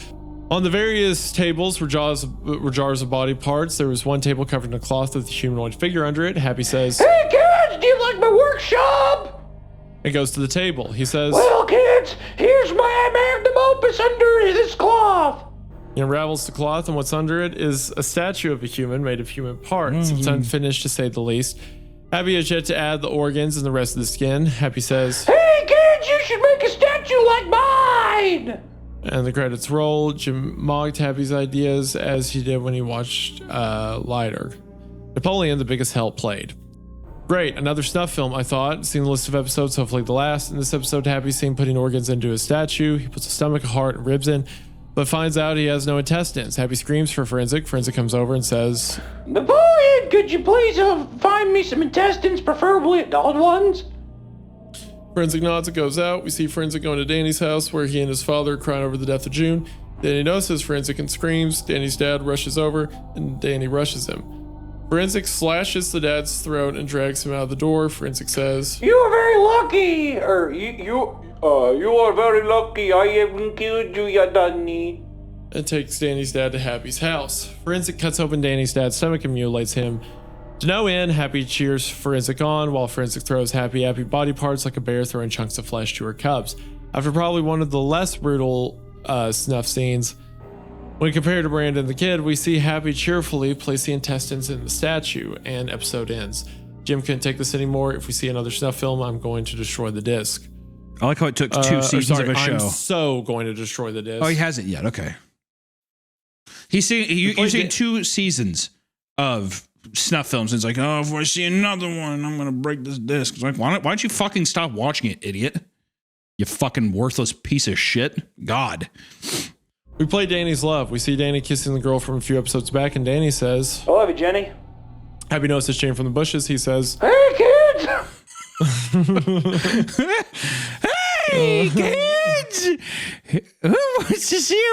On the various tables were jars of body parts. There was one table covered in a cloth with a humanoid figure under it. Happy says, Hey kids, do you like my workshop? and goes to the table. He says, Well kids, here's my magnum opus under this cloth. he unravels the cloth, and what's under it is a statue of a human made of human parts. It's unfinished to say the least. Happy has yet to add the organs and the rest of the skin. Happy says, Hey kids, you should make a statue like mine. and the credits roll. Jim mocked Happy's ideas as he did when he watched Lighter. Napoleon, the biggest help, played. Great, another snuff film, I thought. Seeing the list of episodes, hopefully the last. In this episode, Happy's seen putting organs into his statue. He puts a stomach, a heart, and ribs in, but finds out he has no intestines. Happy screams for Forenzik. Forenzik comes over and says, Napoleon, could you please find me some intestines, preferably adult ones? Forenzik nods and goes out. We see Forenzik going to Danny's house where he and his father are crying over the death of June. Danny notices Forenzik and screams. Danny's dad rushes over and Danny rushes him. Forenzik slashes the dad's throat and drags him out of the door. Forenzik says, You are very lucky, or you are very lucky. I haven't killed you yet, Danny. and takes Danny's dad to Happy's house. Forenzik cuts open Danny's dad's stomach and mutilates him. To no end, Happy cheers Forenzik on while Forenzik throws Happy body parts like a bear throwing chunks of flesh to her cubs. After probably one of the less brutal snuff scenes, when compared to Brandon the Kid, we see Happy cheerfully place the intestines in the statue, and episode ends. Jim couldn't take this anymore. If we see another snuff film, I'm going to destroy the disc. I like how it took two seasons of a show. I'm so going to destroy the disc. Oh, he hasn't yet. Okay. You've seen 2 seasons of snuff films. And it's like, oh, if I see another one, I'm going to break this disc. It's like, why don't you fucking stop watching it, idiot? You fucking worthless piece of shit. God. We play Danny's Love. We see Danny kissing the girl from a few episodes back, and Danny says, I love you, Jenny. Happy notices Jane from the bushes. He says, Hey, kids! Hey, kids! Who wants to see a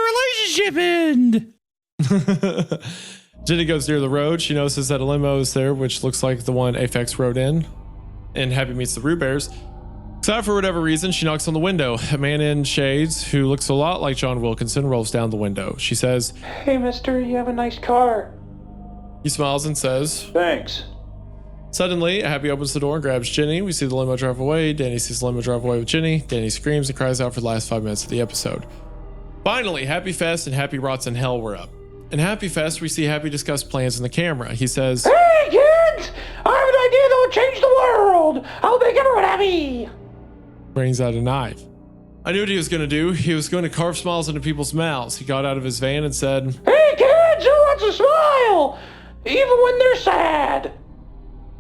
relationship end? Jenny goes near the road. She notices that a limo is there, which looks like the one Aphex rode in. And Happy meets the Root Bears. Except for whatever reason, she knocks on the window. A man in shades, who looks a lot like John Wilkinson, rolls down the window. She says, Hey, mister, you have a nice car. He smiles and says, Thanks. Suddenly, Happy opens the door and grabs Jenny. We see the limo drive away. Danny sees the limo drive away with Jenny. Danny screams and cries out for the last 5 minutes of the episode. Finally, Happy Fest and Happy Rots in Hell were up. In Happy Fest, we see Happy discuss plans in the camera. He says, Hey, kids! I have an idea that will change the world. I'll make everyone happy. brings out a knife. I knew what he was going to do. He was going to carve smiles into people's mouths. He got out of his van and said, Hey, kids, who wants a smile? Even when they're sad.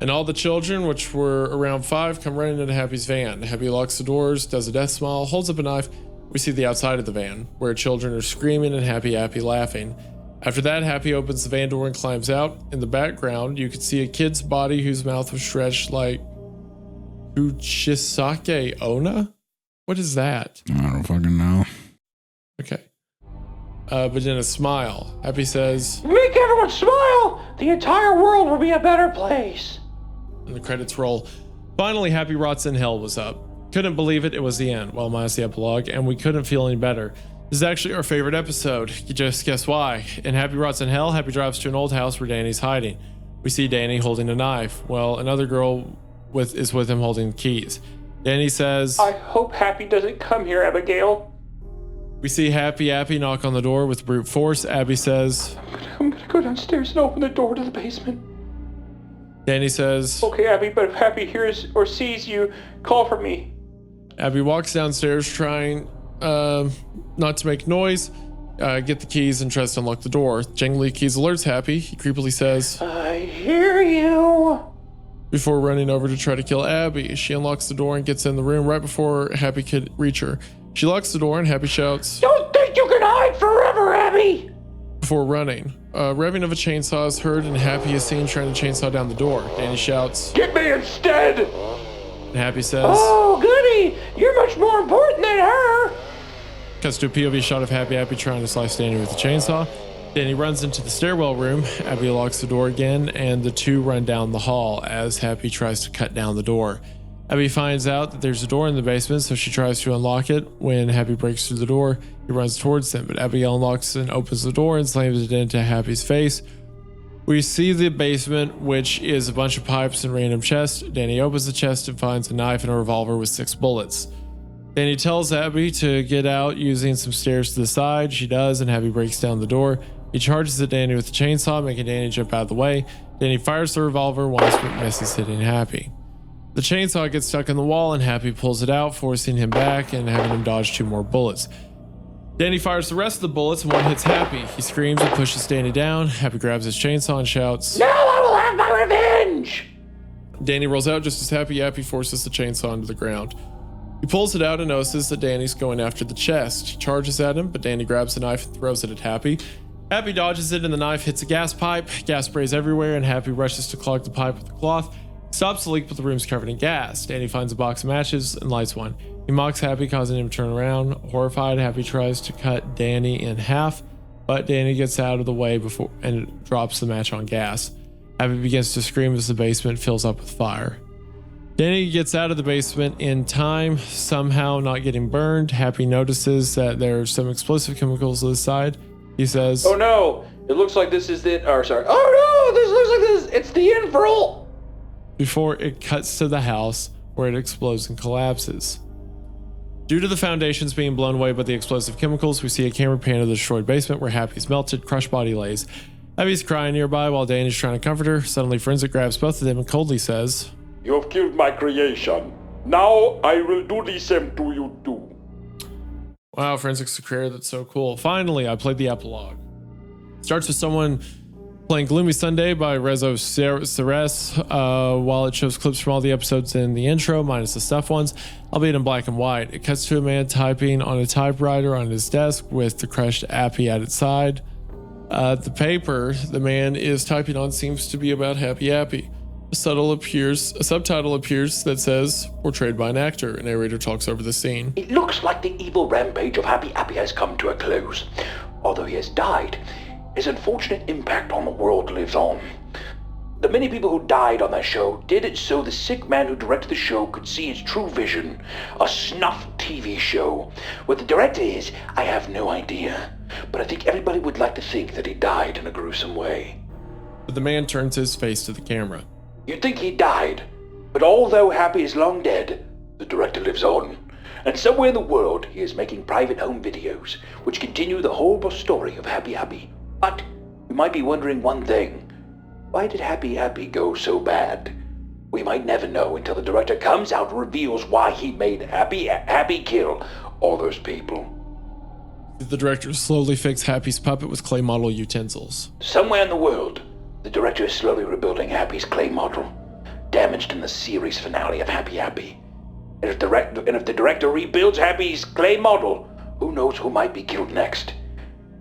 and all the children, which were around 5, come running into Happy's van. Happy locks the doors, does a death smile, holds up a knife. We see the outside of the van, where children are screaming and Happy laughing. After that, Happy opens the van door and climbs out. In the background, you can see a kid's body whose mouth was stretched like Uchisake Ona? What is that? I don't fucking know. Okay. But then a smile. Happy says, Make everyone smile. The entire world will be a better place. and the credits roll. Finally, Happy Rots in Hell was up. Couldn't believe it. It was the end. Well, minus the epilogue, and we couldn't feel any better. This is actually our favorite episode. You just guess why. In Happy Rots in Hell, Happy drives to an old house where Danny's hiding. We see Danny holding a knife. Well, another girl is with him holding the keys. Danny says, I hope Happy doesn't come here, Abigail. we see Happy knock on the door with brute force. Abby says, I'm gonna go downstairs and open the door to the basement. Danny says, Okay, Abby, but if Happy hears or sees you, call for me. Abby walks downstairs trying not to make noise, get the keys, and tries to unlock the door. Jangly keys alerts Happy. He creepily says, I hear you. before running over to try to kill Abby. She unlocks the door and gets in the room right before Happy could reach her. She locks the door and Happy shouts Don't think you can hide forever, Abby. before running. Revving of a chainsaw is heard and Happy is seen trying to chainsaw down the door. Danny shouts, Get me instead. and Happy says, Oh, goody. You're much more important than her. cuts to a POV shot of Happy trying to slice Danny with the chainsaw. Danny runs into the stairwell room. Abby locks the door again, and the two run down the hall as Happy tries to cut down the door. Abby finds out that there's a door in the basement, so she tries to unlock it. When Happy breaks through the door, he runs towards them, but Abigail unlocks and opens the door and slams it into Happy's face. We see the basement, which is a bunch of pipes and random chests. Danny opens the chest and finds a knife and a revolver with 6 bullets. Danny tells Abby to get out using some stairs to the side. She does, and Abby breaks down the door. He charges at Danny with a chainsaw, making Danny jump out of the way. Danny fires the revolver once, but misses, hitting Happy. The chainsaw gets stuck in the wall, and Happy pulls it out, forcing him back and having him dodge 2 more bullets. Danny fires the rest of the bullets, and one hits Happy. He screams and pushes Danny down. Happy grabs his chainsaw and shouts, Now I will have my revenge! Danny rolls out just as Happy forces the chainsaw into the ground. He pulls it out and notices that Danny's going after the chest. He charges at him, but Danny grabs the knife and throws it at Happy. Happy dodges it, and the knife hits a gas pipe. Gas sprays everywhere, and Happy rushes to clog the pipe with a cloth. Stops the leak, but the room's covered in gas. Danny finds a box of matches and lights one. He mocks Happy, causing him to turn around. Horrified, Happy tries to cut Danny in half, but Danny gets out of the way before and drops the match on gas. Happy begins to scream as the basement fills up with fire. Danny gets out of the basement in time, somehow not getting burned. Happy notices that there are some explosive chemicals on the side. He says, Oh no, it looks like this is it. Or sorry. Oh no, this looks like this. It's the end for all. before it cuts to the house where it explodes and collapses. Due to the foundations being blown away by the explosive chemicals, we see a camera pan of the destroyed basement where Happy's melted, crushed body lays. Abby's crying nearby while Danny's trying to comfort her. Suddenly, Forenzik grabs both of them and coldly says, You have killed my creation. Now I will do the same to you too. Wow, Forenzik's a career that's so cool. Finally, I played the epilogue. Starts with someone playing Gloomy Sunday by Rezo Ceres, while it shows clips from all the episodes in the intro, minus the stuff ones, albeit in black and white. It cuts to a man typing on a typewriter on his desk with the crushed Appy at its side. The paper the man is typing on seems to be about Happy Appy. A subtitle appears that says, portrayed by an actor. A narrator talks over the scene. It looks like the evil rampage of Happy Appy has come to a close. Although he has died, his unfortunate impact on the world lives on. The many people who died on that show did it so the sick man who directed the show could see his true vision, a snuff TV show. What the director is, I have no idea. But I think everybody would like to think that he died in a gruesome way. But the man turns his face to the camera. You'd think he died, but although Happy is long dead, the director lives on. And somewhere in the world, he is making private home videos, which continue the whole story of Happy Appy. But you might be wondering one thing. Why did Happy Appy go so bad? We might never know until the director comes out and reveals why he made Happy kill all those people. The director slowly fixes Happy's puppet with clay model utensils. Somewhere in the world, the director is slowly rebuilding Happy's clay model, damaged in the series finale of Happy Appy. And if the director rebuilds Happy's clay model, who knows who might be killed next?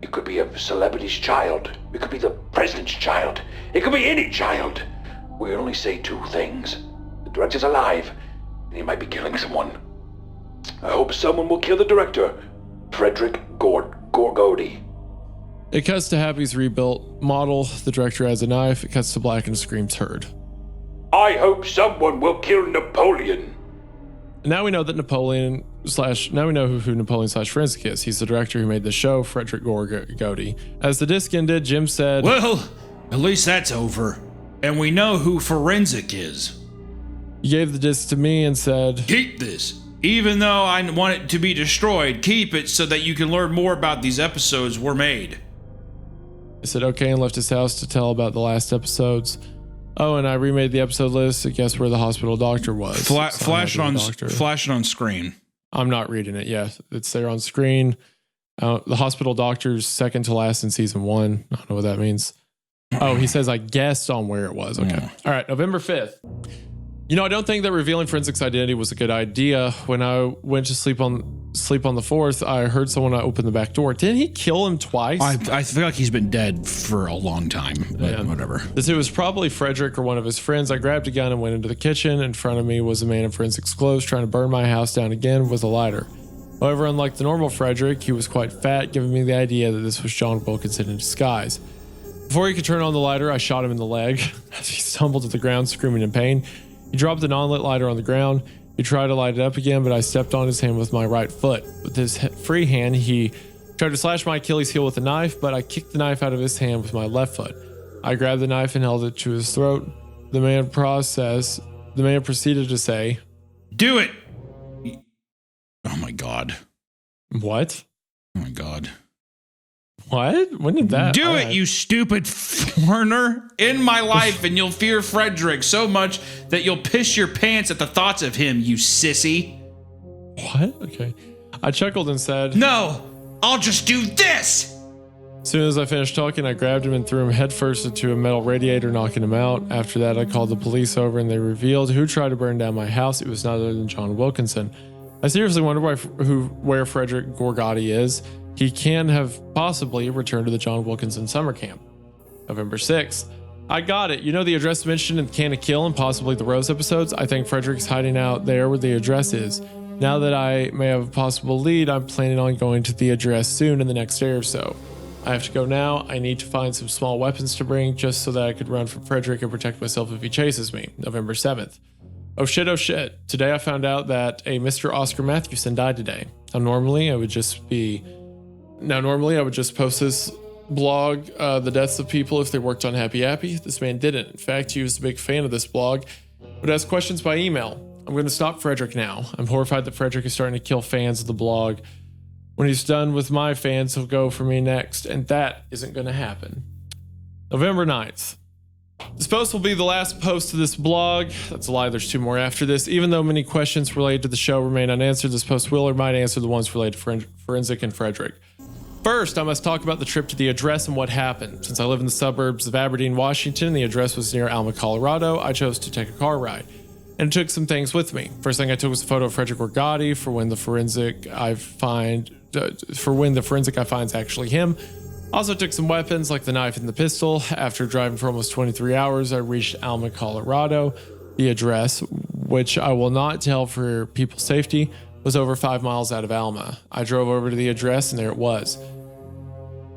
It could be a celebrity's child. It could be the president's child. It could be any child. We only say two things. The director's alive, and he might be killing someone. I hope someone will kill the director, Frederick Gorgodi. It cuts to Happy's rebuilt model. The director has a knife. It cuts to black and screams heard. I hope someone will kill Napoleon. Now we know that now we know who Napoleon / Forenzik is. He's the director who made the show, Frederick Gorgodi. As the disc ended, Jim said, Well, at least that's over. And we know who Forenzik is. He gave the disc to me and said, Keep this. Even though I want it to be destroyed, keep it so that you can learn more about these episodes were made. I said okay and left his house to tell about the last episodes. Oh, and I remade the episode list to guess where the hospital doctor was. Flash it on screen. I'm not reading it. Yeah, it's there on screen. The hospital doctor's second to last in season 1. I don't know what that means. Oh, he says I guessed on where it was. Okay. Yeah. All right, November 5th. You know, I don't think that revealing Forenzik's identity was a good idea. When I went to sleep on the 4th, I heard someone open the back door. Didn't he kill him twice? I feel like he's been dead for a long time, but whatever. This it was probably Frederick or one of his friends. I grabbed a gun and went into the kitchen. In front of me was a man in Forenzik's clothes trying to burn my house down again with a lighter. However, unlike the normal Frederick, he was quite fat, giving me the idea that this was John Wilkinson in disguise. Before he could turn on the lighter, I shot him in the leg as he stumbled to the ground, screaming in pain. He dropped the non-lit lighter on the ground. He tried to light it up again, but I stepped on his hand with my right foot. With his free hand, he tried to slash my Achilles heel with a knife, but I kicked the knife out of his hand with my left foot. I grabbed the knife and held it to his throat. The man proceeded to say, "Do it!" Oh my God. "What? Oh my God. What? When did that? Do it, you stupid foreigner. In my life, and you'll fear Frederick so much that you'll piss your pants at the thoughts of him, you sissy." What? Okay. I chuckled and said, "No, I'll just do this." As soon as I finished talking, I grabbed him and threw him headfirst into a metal radiator, knocking him out. After that, I called the police over and they revealed who tried to burn down my house. It was none other than John Wilkinson. I seriously wonder where Frederick Gorgotti is. He can have possibly returned to the John Wilkinson summer camp. November 6th. I got it. You know the address mentioned in Can of Kill and possibly the Rose episodes? I think Frederick's hiding out there where the address is. Now that I may have a possible lead, I'm planning on going to the address soon in the next day or so. I have to go now. I need to find some small weapons to bring just so that I could run from Frederick and protect myself if he chases me. November 7th. Oh shit, oh shit. Today I found out that a Mr. Oscar Mathewson died today. Normally I would just post this blog, the deaths of people if they worked on Happy Appy. This man didn't. In fact, he was a big fan of this blog, but asked questions by email. I'm going to stop Frederick now. I'm horrified that Frederick is starting to kill fans of the blog. When he's done with my fans, he'll go for me next, and that isn't going to happen. November 9th. This post will be the last post of this blog. That's a lie, there's 2 more after this. Even though many questions related to the show remain unanswered, this post will or might answer the ones related to Forenzik and Frederick. First, I must talk about the trip to the address and what happened. Since I live in the suburbs of Aberdeen, Washington, the address was near Alma, Colorado, I chose to take a car ride. And took some things with me. First thing I took was a photo of Frederick Gorgotti for when the forensic I find is actually him. Also took some weapons like the knife and the pistol. After driving for almost 23 hours, I reached Alma, Colorado. The address, which I will not tell for people's safety, was over 5 miles out of Alma. I drove over to the address and there it was.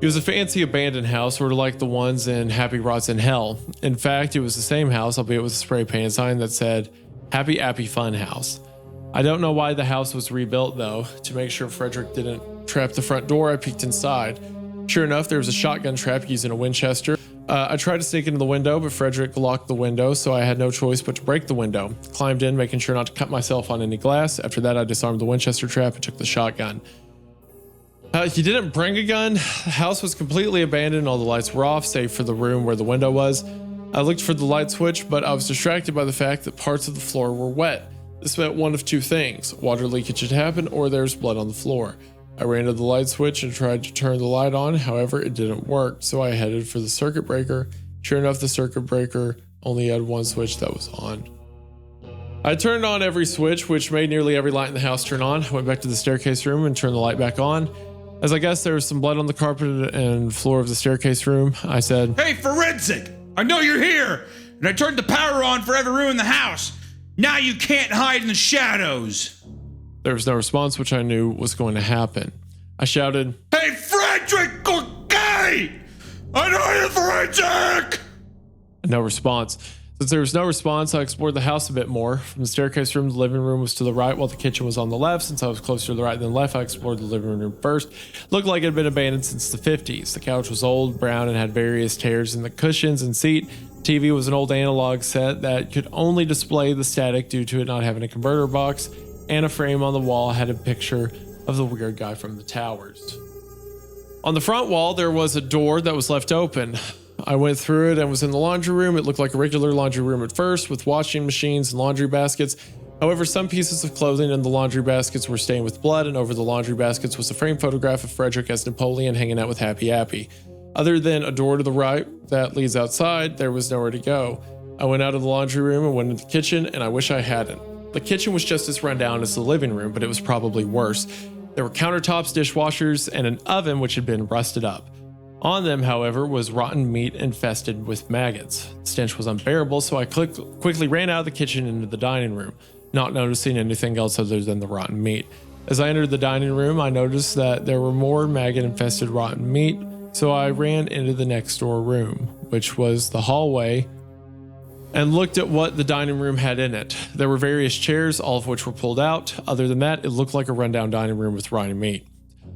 It was a fancy abandoned house, sort of like the ones in Happy Rots in Hell. In fact, it was the same house, albeit with a spray paint sign that said Happy Appy Fun House. I don't know why the house was rebuilt though. To make sure Frederick didn't trap the front door, I peeked inside. Sure enough, there was a shotgun trap using a Winchester. I tried to sneak into the window, but Frederick locked the window, so I had no choice but to break the window. Climbed in, making sure not to cut myself on any glass. After that, I disarmed the Winchester trap and took the shotgun. He didn't bring a gun. The house was completely abandoned. All the lights were off, save for the room where the window was. I looked for the light switch, but I was distracted by the fact that parts of the floor were wet. This meant one of 2 things. Water leakage had happened, or there's blood on the floor. I ran to the light switch and tried to turn the light on. However, it didn't work, so I headed for the circuit breaker. Sure enough, the circuit breaker only had one switch that was on. I turned on every switch, which made nearly every light in the house turn on. I went back to the staircase room and turned the light back on. As I guessed there was some blood on the carpet and floor of the staircase room, I said, "Hey, Forenzik, I know you're here, and I turned the power on for every room in the house. Now you can't hide in the shadows." There was no response, which I knew was going to happen. I shouted, "Hey, Frederick Gorgotti! I know you're Forenzik!" No response. Since there was no response, I explored the house a bit more. From the staircase room, the living room was to the right while the kitchen was on the left. Since I was closer to the right than left, I explored the living room first. Looked like it had been abandoned since the 50s. The couch was old, brown, and had various tears in the cushions and seat. The TV was an old analog set that could only display the static due to it not having a converter box, and a frame on the wall had a picture of the weird guy from the towers. On the front wall, there was a door that was left open. I went through it and was in the laundry room. It looked like a regular laundry room at first, with washing machines and laundry baskets. However, some pieces of clothing in the laundry baskets were stained with blood, and over the laundry baskets was a framed photograph of Frederick as Napoleon hanging out with Happy Appy. Other than a door to the right that leads outside, there was nowhere to go. I went out of the laundry room and went into the kitchen, and I wish I hadn't. The kitchen was just as run down as the living room, but it was probably worse. There were countertops, dishwashers, and an oven which had been rusted up. On them, however, was rotten meat infested with maggots. The stench was unbearable, so I quickly ran out of the kitchen into the dining room, not noticing anything else other than the rotten meat. As I entered the dining room, I noticed that there were more maggot-infested rotten meat, so I ran into the next door room, which was the hallway and looked at what the dining room had in it. There were various chairs, all of which were pulled out. Other than that, it looked like a rundown dining room with rotting meat.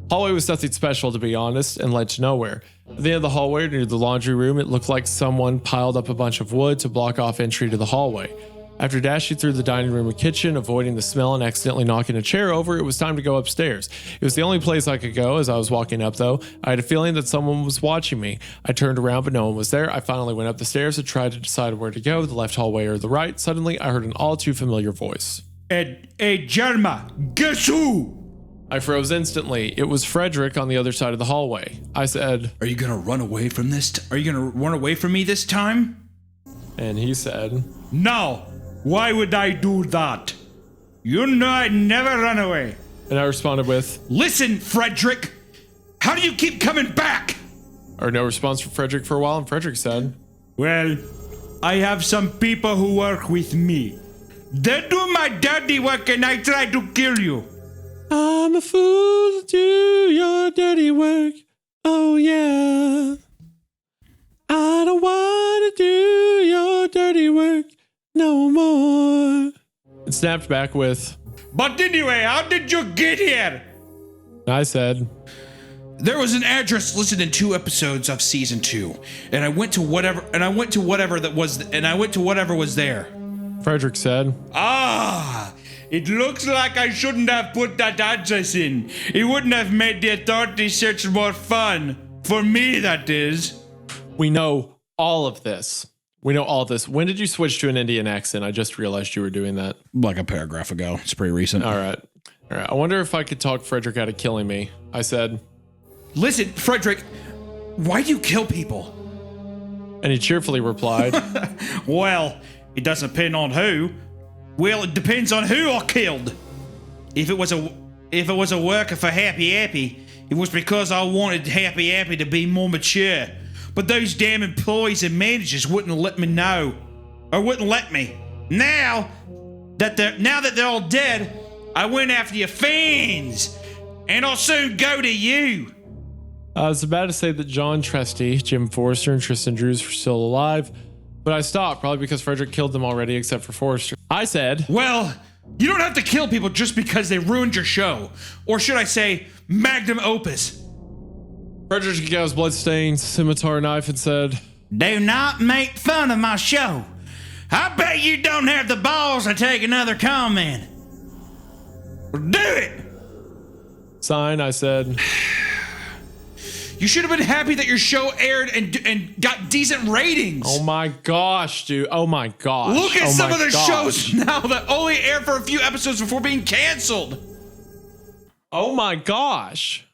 Hallway was nothing special, to be honest, and led to nowhere. At the end of the hallway, near the laundry room, it looked like someone piled up a bunch of wood to block off entry to the hallway. After dashing through the dining room and kitchen, avoiding the smell and accidentally knocking a chair over, it was time to go upstairs. It was the only place I could go. As I was walking up, though, I had a feeling that someone was watching me. I turned around, but no one was there. I finally went up the stairs and tried to decide where to go, the left hallway or the right. Suddenly, I heard an all too familiar voice. Hey, Jerma, guess who? I froze instantly. It was Frederick on the other side of the hallway. I said, Are you gonna run away from this? Are you gonna run away from me this time? and he said, No. Why would I do that? You know I'd never run away. and I responded with, Listen, Frederick. How do you keep coming back? or no response from Frederick for a while, and Frederick said, Well, I have some people who work with me. They do my dirty work and I try to kill you. I'm a fool to do your dirty work. Oh, yeah. I don't want to do your dirty work no more. It snapped back with, But anyway, how did you get here? I said, There was an address listed in 2 episodes of season 2, and I went to whatever was there. Frederick said, Ah, it looks like I shouldn't have put that address in. It wouldn't have made the authority search more fun. For me, that is. we know all of this. We know all this. When did you switch to an Indian accent? I just realized you were doing that. Like a paragraph ago. It's pretty recent. All right. I wonder if I could talk Frederick out of killing me. I said, Listen, Frederick, why do you kill people? and he cheerfully replied, Well, it doesn't depend on who. Well, it depends on who I killed. If it was a worker for Happy Appy, it was because I wanted Happy Appy to be more mature. But those damn employees and managers wouldn't let me know, or wouldn't let me. Now that they're all dead, I went after your fans, and I'll soon go to you. I was about to say that John Tresty, Jim Forrester, and Tristan Drews were still alive, but I stopped, probably because Frederick killed them already, except for Forrester. I said, Well, you don't have to kill people just because they ruined your show. Or should I say, magnum opus. Frederick took out his bloodstained scimitar knife and said, Do not make fun of my show. I bet you don't have the balls to take another comment. Do it! sign. I said, You should have been happy that your show aired and got decent ratings. oh my gosh, dude. Oh my gosh. Look at Oh some my of the gosh. shows now that only aired for a few episodes before being canceled. Oh my gosh.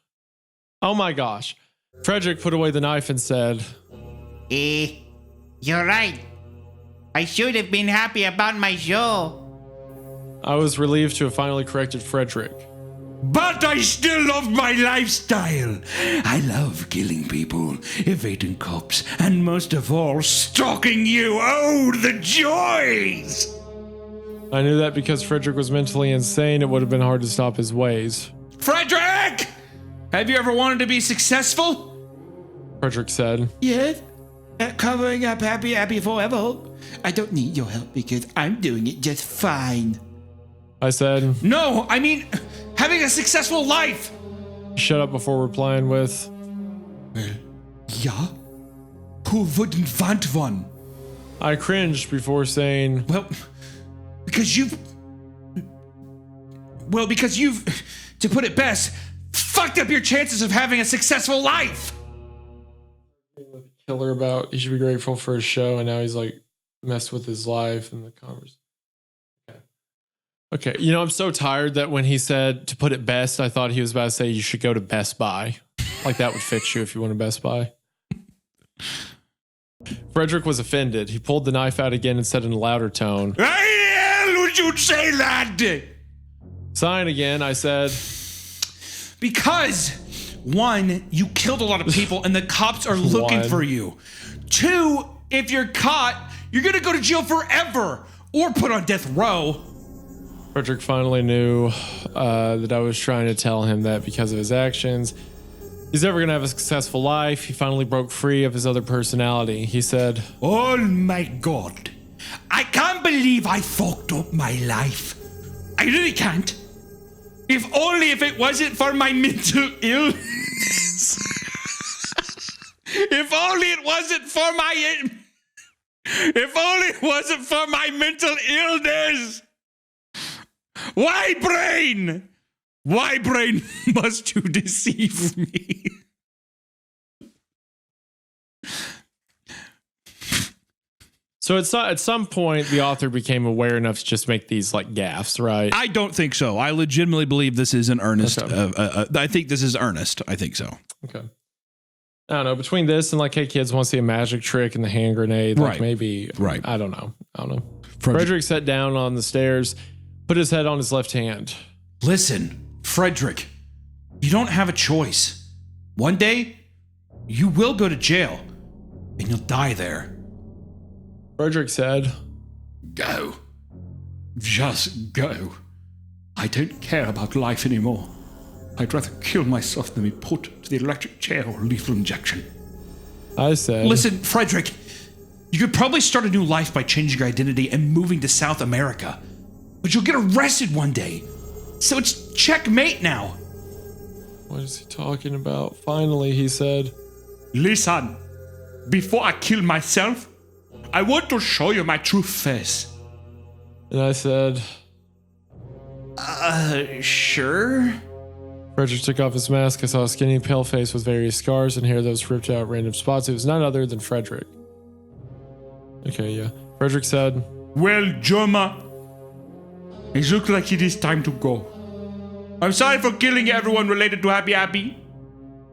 Oh my gosh. Frederick put away the knife and said, You're right. I should have been happy about my show. I was relieved to have finally corrected Frederick. But I still love my lifestyle. I love killing people, evading cops, and most of all, stalking you. Oh, the joys! I knew that because Frederick was mentally insane, it would have been hard to stop his ways. Frederick! Have you ever wanted to be successful? Frederick said, Yes. At covering up Happy Appy forever. I don't need your help because I'm doing it just fine. I said, No, I mean, having a successful life. shut up before replying with, Yeah? Who wouldn't want one? I cringed before saying, Well, because you've, to put it best, fucked up your chances of having a successful life. killer about he should be grateful for his show, and now he's like messed with his life and the conversation. Okay. You know, I'm so tired that when he said to put it best, I thought he was about to say you should go to Best Buy. Like that would fix you if you went to Best Buy. Frederick was offended. He pulled the knife out again and said in a louder tone, Why the hell would you say that? sign again. I said, Because, 1, you killed a lot of people and the cops are looking 1. for you. 2, if you're caught, you're gonna go to jail forever or put on death row. Frederick finally knew that I was trying to tell him that because of his actions, he's never going to have a successful life. He finally broke free of his other personality. He said, Oh my God. I can't believe I fucked up my life. I really can't. If only if it wasn't for my mental illness. If only it wasn't for my... If only it wasn't for my mental illness. Why, brain? Why, brain, must you deceive me? So it's not, at some point, the author became aware enough to just make these like gaffes, right? I don't think so. I legitimately believe this is an earnest. Okay. I think this is earnest. I think so. Okay. I don't know. Between this and like, hey, kids want to see a magic trick and the hand grenade, like Right. maybe, Right. I don't know. Frederick sat down on the stairs, put his head on his left hand. Listen, Frederick, you don't have a choice. One day, you will go to jail, and you'll die there. Frederick said, Go. Just go. I don't care about life anymore. I'd rather kill myself than be put to the electric chair or lethal injection. I said, Listen, Frederick, you could probably start a new life by changing your identity and moving to South America. But you'll get arrested one day. So it's checkmate now. what is he talking about? Finally, he said, Listen, before I kill myself, I want to show you my true face. and I said, Sure? Frederick took off his mask. I saw a skinny, pale face with various scars and hair that was ripped out at random spots. It was none other than Frederick. Okay, yeah. Frederick said, Well, Joma, it looks like it is time to go. I'm sorry for killing everyone related to Happy Happy.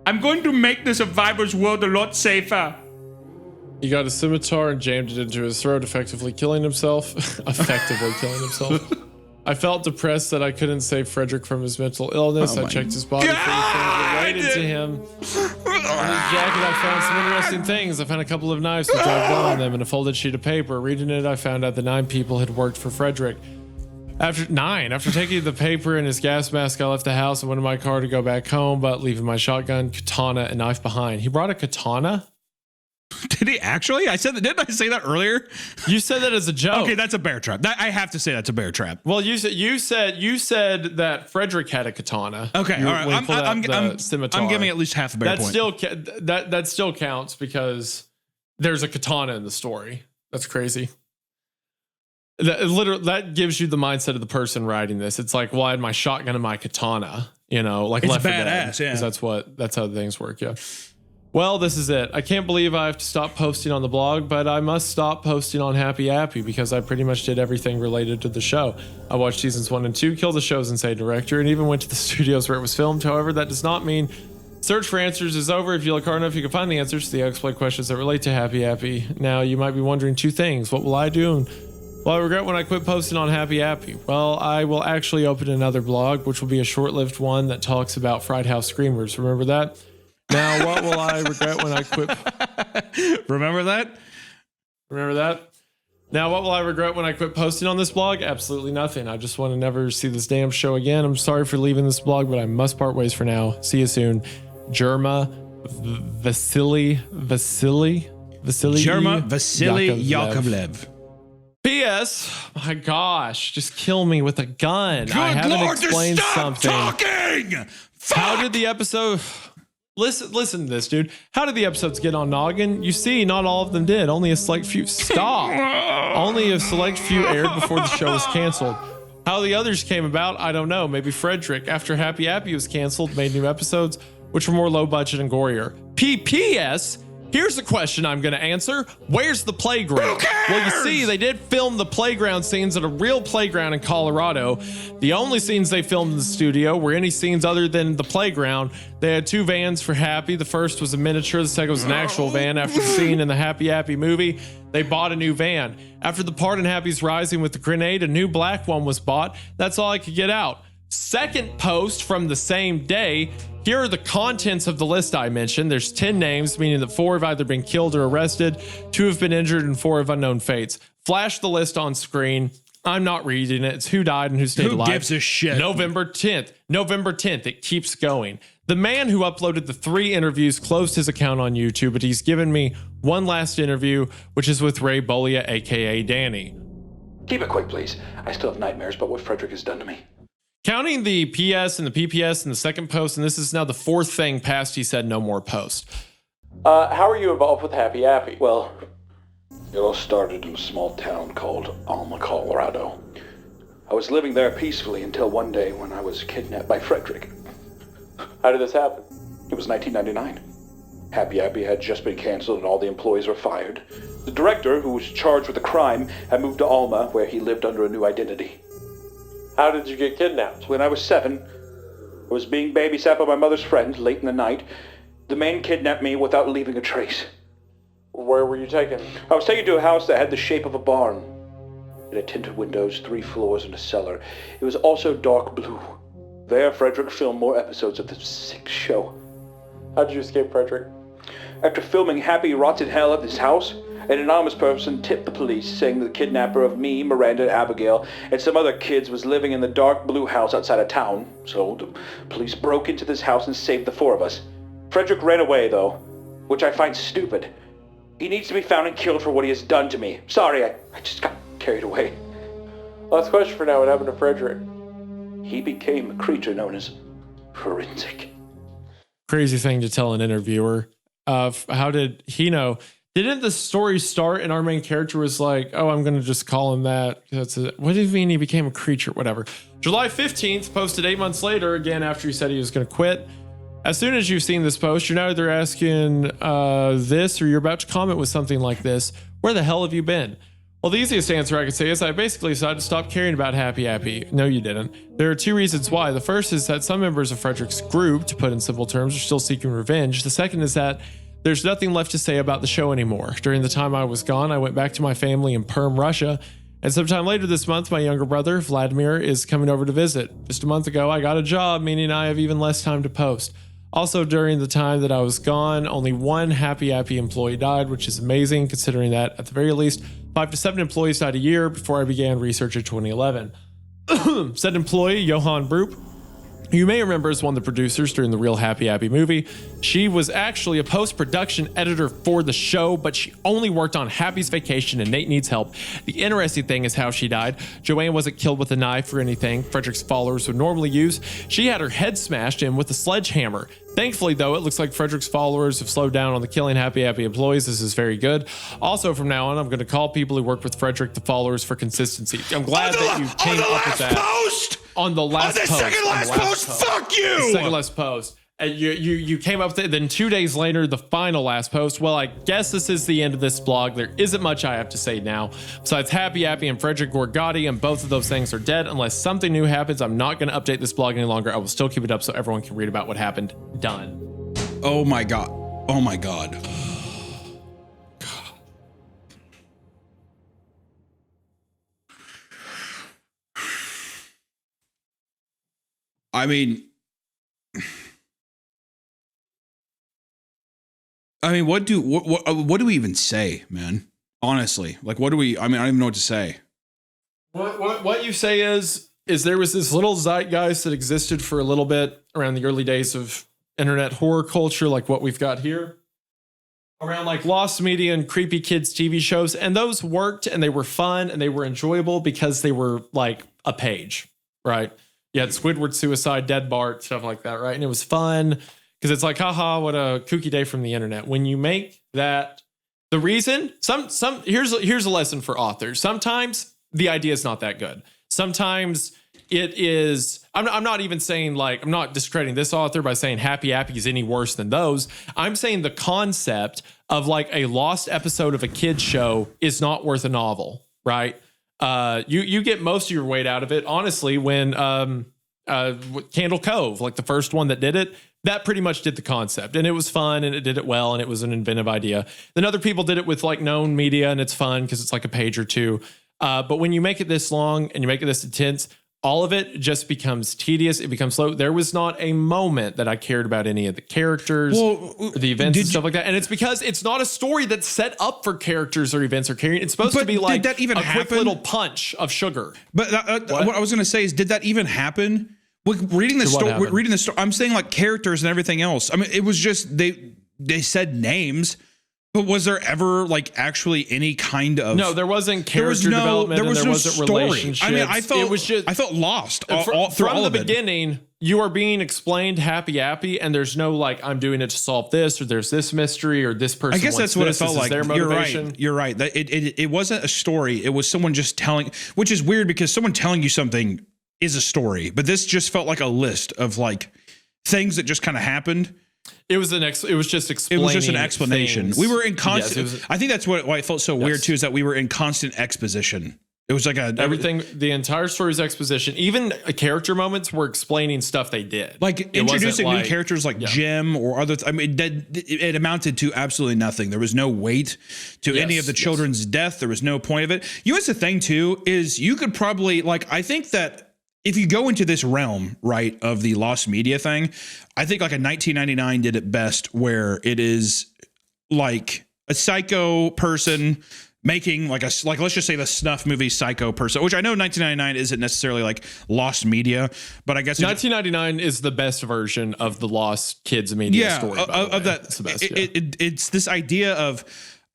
I'm going to make the survivor's world a lot safer. he got a scimitar and jammed it into his throat, effectively killing himself. I felt depressed that I couldn't save Frederick from his mental illness. I checked his body for anything related to him. On his jacket, I found some interesting things. I found a couple of knives with dried blood on them and a folded sheet of paper. Reading it, I found out that 9 people had worked for Frederick. After taking the paper and his gas mask, I left the house and went in my car to go back home, but leaving my shotgun, katana, and knife behind. He brought a katana? Did he actually? Didn't I say that earlier? You said that as a joke. Okay, that's a bear trap. I have to say that's a bear trap. Well, you said that Frederick had a katana. Okay, all right. When he pulled out the scimitar. I'm giving at least half a bear point. That still counts because there's a katana in the story. That's crazy. That gives you the mindset of the person writing this. It's like, well, I had my shotgun and my katana. Like It's Left 4 Dead, badass, yeah. 'cause that's how things work. Yeah. Well, this is it. I can't believe I have to stop posting on the blog, but I must stop posting on Happy Happy because I pretty much did everything related to the show. I watched seasons 1 and 2, killed the show's insane director, and even went to the studios where it was filmed. However, that does not mean search for answers is over. If you look hard enough, you can find the answers to the exploit questions that relate to Happy Happy. Now, you might be wondering 2 things. What will I do? And well, I regret when I quit posting on Happy Happy. Well, I will actually open another blog, which will be a short-lived one that talks about Fried House Screamers. Remember that? Now, what will I regret when I quit? Remember that? Remember that? Now, what will I regret when I quit posting on this blog? Absolutely nothing. I just want to never see this damn show again. I'm sorry for leaving this blog, but I must part ways for now. See you soon. Germa Vasily Yakovlev. P.S. My gosh, just kill me with a gun. I haven't explained something. Talking! How did the episode... Listen to this, dude. How did the episodes get on Noggin? You see, not all of them did. Only a select few. Stop. Only a select few aired before the show was canceled. How the others came about, I don't know. Maybe Frederick, after Happy Happy was canceled, made new episodes, which were more low budget and gorier. P.P.S. Here's the question I'm going to answer. Where's the playground? Well, you see, they did film the playground scenes at a real playground in Colorado. The only scenes they filmed in the studio were any scenes other than the playground. They had 2 vans for Happy. The first was a miniature. The second was an actual van. After the scene in the Happy Happy movie, they bought a new van. After the part in Happy's Rising with the grenade, a new black one was bought. That's all I could get out. Second post from the same day. Here are the contents of the list I mentioned. There's 10 names, meaning that 4 have either been killed or arrested, 2 have been injured, and 4 have unknown fates. Flash the list on screen. I'm not reading it. It's who died and who stayed Who alive. gives a shit? November 10th. November 10th. It keeps going. The man who uploaded the 3 interviews closed his account on YouTube, but he's given me one last interview, which is with Ray Bolia, aka Danny. Keep it quick, please. I still have nightmares about what Frederick has done to me. Counting the PS and the PPS and the second post, and this is now the 4th thing past he said no more post. How are you involved with Happy Appy? Well, it all started in a small town called Alma, Colorado. I was living there peacefully until one day when I was kidnapped by Frederick. How did this happen? It was 1999. Happy Appy had just been canceled and all the employees were fired. The director, who was charged with the crime, had moved to Alma, where he lived under a new identity. How did you get kidnapped? When I was 7, I was being babysat by my mother's friend late in the night. The man kidnapped me without leaving a trace. Where were you taken? I was taken to a house that had the shape of a barn. It had tinted windows, 3 floors, and a cellar. It was also dark blue. There, Frederick filmed more episodes of this sick show. How did you escape, Frederick? After filming Happy Rots in Hell at this house, an anonymous person tipped the police, saying the kidnapper of me, Miranda, and Abigail, and some other kids was living in the dark blue house outside of town. So the police broke into this house and saved the 4 of us. Frederick ran away, though, which I find stupid. He needs to be found and killed for what he has done to me. Sorry, I just got carried away. Last question for now. What happened to Frederick? He became a creature known as Forenzik. Crazy thing to tell an interviewer. How did he know? Didn't the story start and our main character was like, oh, I'm going to just call him that. What do you mean he became a creature? Whatever. July 15th, posted 8 months later, again, after he said he was going to quit. As soon as you've seen this post, you're now either asking this or you're about to comment with something like this. Where the hell have you been? Well, the easiest answer I could say is I basically decided to stop caring about Happy Appy. No, you didn't. There are 2 reasons why. The first is that some members of Frederick's group, to put in simple terms, are still seeking revenge. The second is that there's nothing left to say about the show anymore. During the time I was gone, I went back to my family in Perm, Russia. And sometime later this month, my younger brother, Vladimir, is coming over to visit. Just a month ago, I got a job, meaning I have even less time to post. Also, during the time that I was gone, only 1 Happy Appy employee died, which is amazing considering that at the very least, 5 to 7 employees died a year before I began research in 2011. Said employee, Johan Broop, who you may remember as one of the producers during the Real Happy Appy movie. She was actually a post-production editor for the show, but she only worked on Happy's Vacation and Nate Needs Help. The interesting thing is how she died. Joanne wasn't killed with a knife or anything Frederick's followers would normally use. She had her head smashed in with a sledgehammer. Thankfully, though, it looks like Frederick's followers have slowed down on the killing Happy Appy employees. This is very good. Also, from now on, I'm going to call people who work with Frederick the followers for consistency. I'm glad that you came up with that. On the last post. Second last post. Fuck you. The second last post. And you came up with it. Then 2 days later, the final last post. Well, I guess this is the end of this blog. There isn't much I have to say now. Besides Happy Appy and Frederick Gorgati, and both of those things are dead. Unless something new happens, I'm not going to update this blog any longer. I will still keep it up so everyone can read about what happened. Done. Oh my God. Oh my God. I mean, what do we even say, man? Honestly, like, what do we? I mean, I don't even know what to say. What you say is there was this little zeitgeist that existed for a little bit around the early days of internet horror culture, like what we've got here, around like lost media and creepy kids TV shows, and those worked and they were fun and they were enjoyable because they were like a page, right? You had Squidward suicide, Dead Bart, stuff like that, right? And it was fun because it's like, haha, what a kooky day from the internet. When you make that the reason, here's a lesson for authors. Sometimes the idea is not that good. Sometimes it is. I'm not even saying like, I'm not discrediting this author by saying Happy Appy is any worse than those. I'm saying the concept of like a lost episode of a kid's show is not worth a novel, right? You get most of your weight out of it, honestly, when Candle Cove, like the first one that did it, that pretty much did the concept, and it was fun, and it did it well, and it was an inventive idea. Then other people did it with like known media, and it's fun because it's like a page or two. But when you make it this long and you make it this intense, all of it just becomes tedious. It becomes slow. There was not a moment that I cared about any of the characters, or the events and stuff like that. And it's because it's not a story that's set up for characters or events or carrying. It's supposed to be like did that even happen? Quick little punch of sugar. But what I was going to say is, did that even happen? Reading the story, I'm saying like characters and everything else. I mean, it was just they said names. But was there ever like actually any kind of? No, there wasn't character development. There wasn't story. relationships. I mean, I felt lost from the beginning. You are being explained happy, and there's no like I'm doing it to solve this, or there's this mystery, or this person. I guess that's what it felt like. Their motivation. You're right. That it wasn't a story. It was someone just telling, which is weird because someone telling you something is a story, but this just felt like a list of like things that just kind of happened. It was an explanation. Things. We were in constant. I think that's why it felt so weird too. Is that we were in constant exposition. It was like everything. The entire story is exposition. Even character moments were explaining stuff they did. Like introducing new characters like Jim or other. I mean, it amounted to absolutely nothing. There was no weight to any of the children's death. There was no point of it. You know, what's the thing too is you could probably like. I think that. If you go into this realm, right, of the lost media thing, I think like a 1999 did it best, where it is like a psycho person making like let's just say the snuff movie Psycho person, which I know 1999 isn't necessarily like lost media, but I guess 1999 is the best version of the lost kids media story. Of that. It's the best. It's this idea of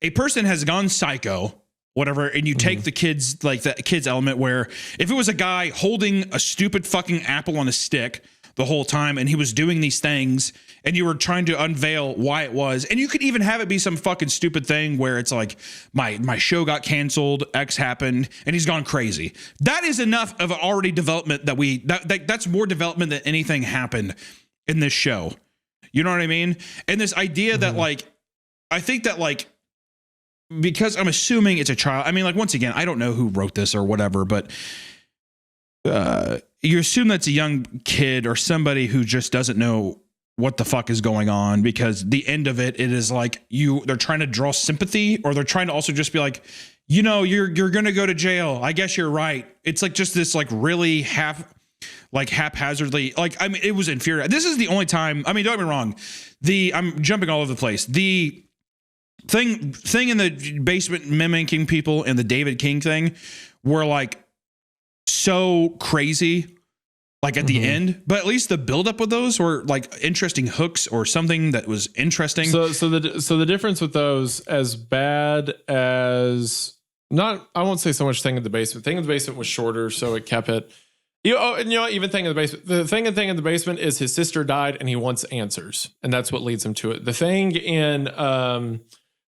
a person has gone psycho. Whatever, and you take the kids, like the kids element, where if it was a guy holding a stupid fucking apple on a stick the whole time and he was doing these things and you were trying to unveil why it was, and you could even have it be some fucking stupid thing where it's like my show got canceled, X happened, and he's gone crazy. That is enough of already development that's more development than anything happened in this show. You know what I mean? And this idea that like, I think that like, because I'm assuming it's a child. I mean, like, once again, I don't know who wrote this or whatever, but you assume that's a young kid or somebody who just doesn't know what the fuck is going on, because the end of it is like they're trying to draw sympathy, or they're trying to also just be like, you know, you're going to go to jail. I guess you're right. It's like just this like really haphazardly, like, I mean, it was infuriating. This is the only time, I mean, don't get me wrong. I'm jumping all over the place. The thing in the basement mimicking people and the David King thing were like so crazy, like at the end, but at least the buildup of those were like interesting hooks or something that was interesting. So the difference with those, as bad as not, I won't say so much Thing in the Basement. Thing in the Basement was shorter, so it kept it. Even Thing in the Basement. The thing in the Basement is his sister died and he wants answers, and that's what leads him to it. The thing in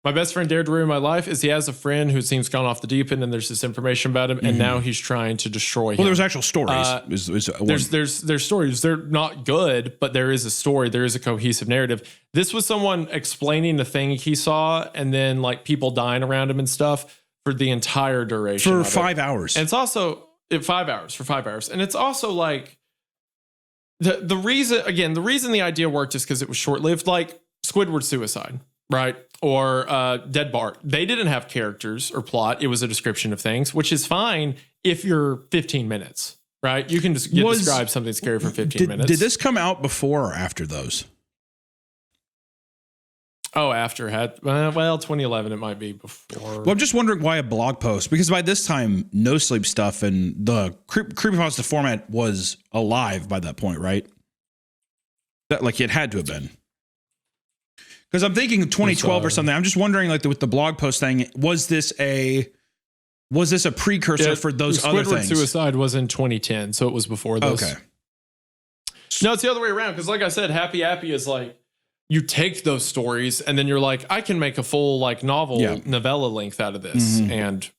My Best Friend Dared to Ruin My Life is he has a friend who seems gone off the deep end, and there's this information about him, and now he's trying to destroy him. Well, there's actual stories. There's stories. They're not good, but there is a story. There is a cohesive narrative. This was someone explaining the thing he saw, and then like people dying around him and stuff for the entire duration for 5 hours. And it's also 5 hours for 5 hours, and it's also like the reason the idea worked is because it was short lived, like Squidward Suicide. Right. Or Dead Bart. They didn't have characters or plot. It was a description of things, which is fine if you're 15 minutes, right? You can just describe something scary for 15 minutes. Did this come out before or after those? Oh, after 2011, it might be before. Well, I'm just wondering why a blog post, because by this time, No Sleep stuff and the Creepcast format was alive by that point, right? That like it had to have been. Because I'm thinking 2012 or something. I'm just wondering, like with the blog post thing, was this a precursor for those other things? Squidward Suicide was in 2010, so it was before this. Okay. No, it's the other way around. Because like I said, Happy Appy is like you take those stories and then you're like, I can make a full like novella length out of this, and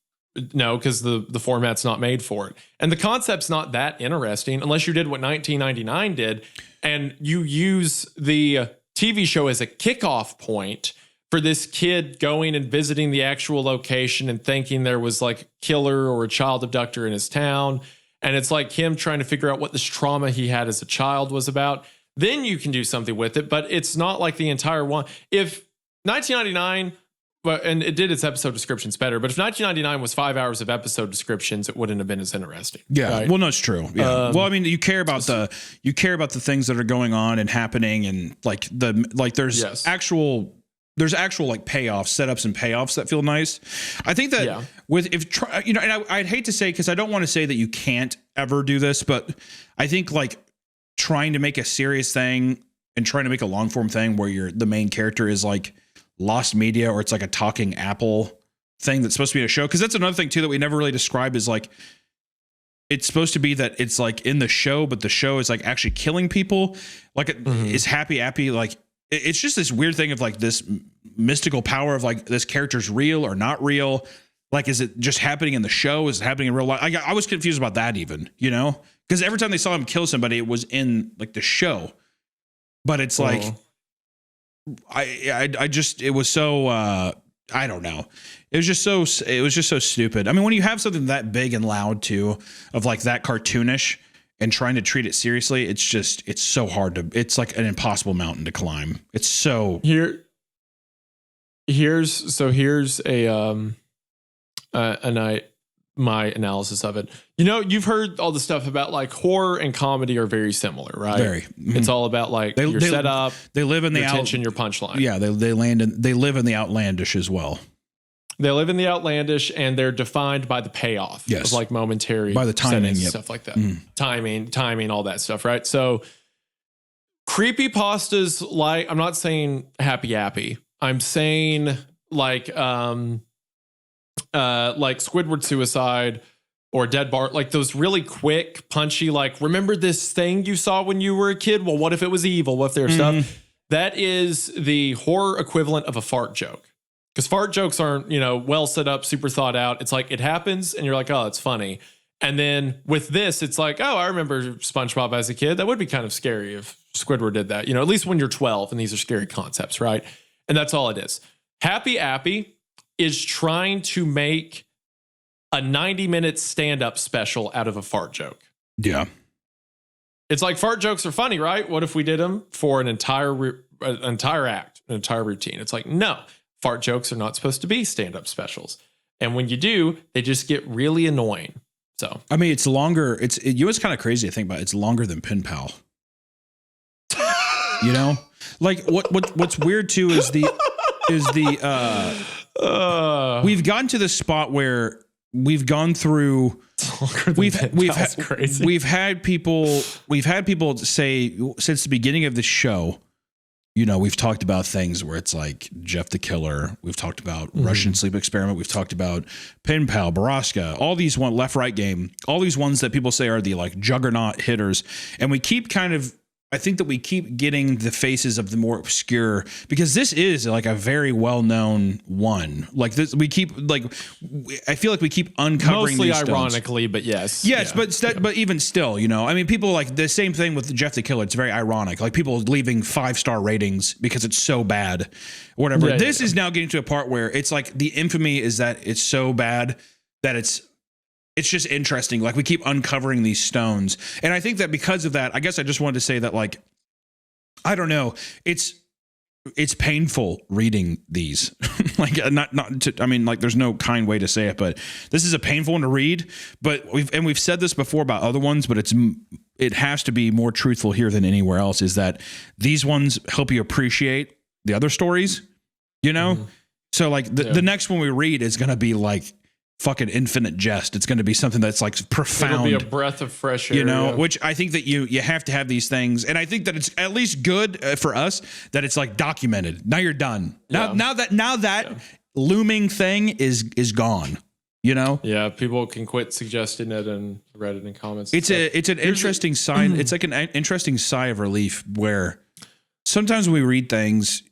no, because the format's not made for it, and the concept's not that interesting unless you did what 1999 did, and you use the TV show as a kickoff point for this kid going and visiting the actual location and thinking there was like a killer or a child abductor in his town. And it's like him trying to figure out what this trauma he had as a child was about. Then you can do something with it, but it's not like the entire one. If 1999 and it did its episode descriptions better. But if 1999 was 5 hours of episode descriptions, it wouldn't have been as interesting. Yeah. Right? Well, no, it's true. Yeah. Well, I mean, you care about the things that are going on and happening, and there's actual like payoffs, setups and payoffs that feel nice. I think that and I'd hate to say, because I don't want to say that you can't ever do this, but I think like trying to make a serious thing and trying to make a long form thing where the main character is like lost media, or it's like a talking apple thing that's supposed to be a show. Because that's another thing too that we never really described, is like it's supposed to be that it's like in the show, but the show is like actually killing people. Like is Appy like it's just this weird thing of like this mystical power of like this character's real or not real. Like, is it just happening in the show? Is it happening in real life? I was confused about that even, because every time they saw him kill somebody, it was in like the show, but it's like, it was so, I don't know. It was just so stupid. I mean, when you have something that big and loud too, of like that cartoonish and trying to treat it seriously, it's so hard it's like an impossible mountain to climb. It's so here's my analysis of it. You've heard all the stuff about like horror and comedy are very similar, right? Very. It's all about like your setup. They live in the tension, your punchline. Yeah, they live in the outlandish as well. They live in the outlandish, and they're defined by the payoff. Yes. Of like momentary by the timing, stuff like that. Timing, all that stuff, right? So creepypastas, like, I'm not saying Appy. I'm saying like Squidward Suicide or Dead Bart, like those really quick, punchy, like, remember this thing you saw when you were a kid? Well, what if it was evil? What if there's stuff? That is the horror equivalent of a fart joke. Because fart jokes aren't, well set up, super thought out. It's like it happens and you're like, oh, it's funny. And then with this, it's like, oh, I remember SpongeBob as a kid. That would be kind of scary if Squidward did that, at least when you're 12 and these are scary concepts, right? And that's all it is. Appy is trying to make a 90-minute stand-up special out of a fart joke. Yeah. It's like fart jokes are funny, right? What if we did them for an entire act, an entire routine? It's like, no, fart jokes are not supposed to be stand-up specials. And when you do, they just get really annoying. So, I mean, it's longer. It's kind of crazy to think about. It's longer than Pen Pal. Like what's weird too is we've gotten to the spot where we've gone through. We've had people say since the beginning of the show. We've talked about things where it's like Jeff the Killer. We've talked about Russian Sleep Experiment. We've talked about Pen Pal, Baraska, all these left-right game, all these ones that people say are the like juggernaut hitters. And we keep I think that we keep getting the faces of the more obscure, because this is like a very well-known one. Like this, I feel like we keep uncovering mostly these stones. Ironically, but yes. Yes, yeah. But even still, I mean, people like the same thing with Jeff the Killer. It's very ironic. Like people leaving 5-star ratings because it's so bad, whatever. This is now getting to a part where it's like the infamy is that it's so bad that it's just interesting. Like we keep uncovering these stones. And I think that because of that, I guess I just wanted to say that, like, I don't know, it's painful reading these. Like there's no kind way to say it, but this is a painful one to read, but we've said this before about other ones, but it has to be more truthful here than anywhere else, is that these ones help you appreciate the other stories, So like the next one we read is going to be like fucking Infinite Jest. It's going to be something that's like profound. It'll be a breath of fresh air. Which I think that you have to have these things. And I think that it's at least good for us that it's like documented. Now you're done. Now that looming thing is gone, Yeah. People can quit suggesting it and Reddit and comments. It's an interesting sign. It's like an interesting sigh of relief where sometimes when we read things,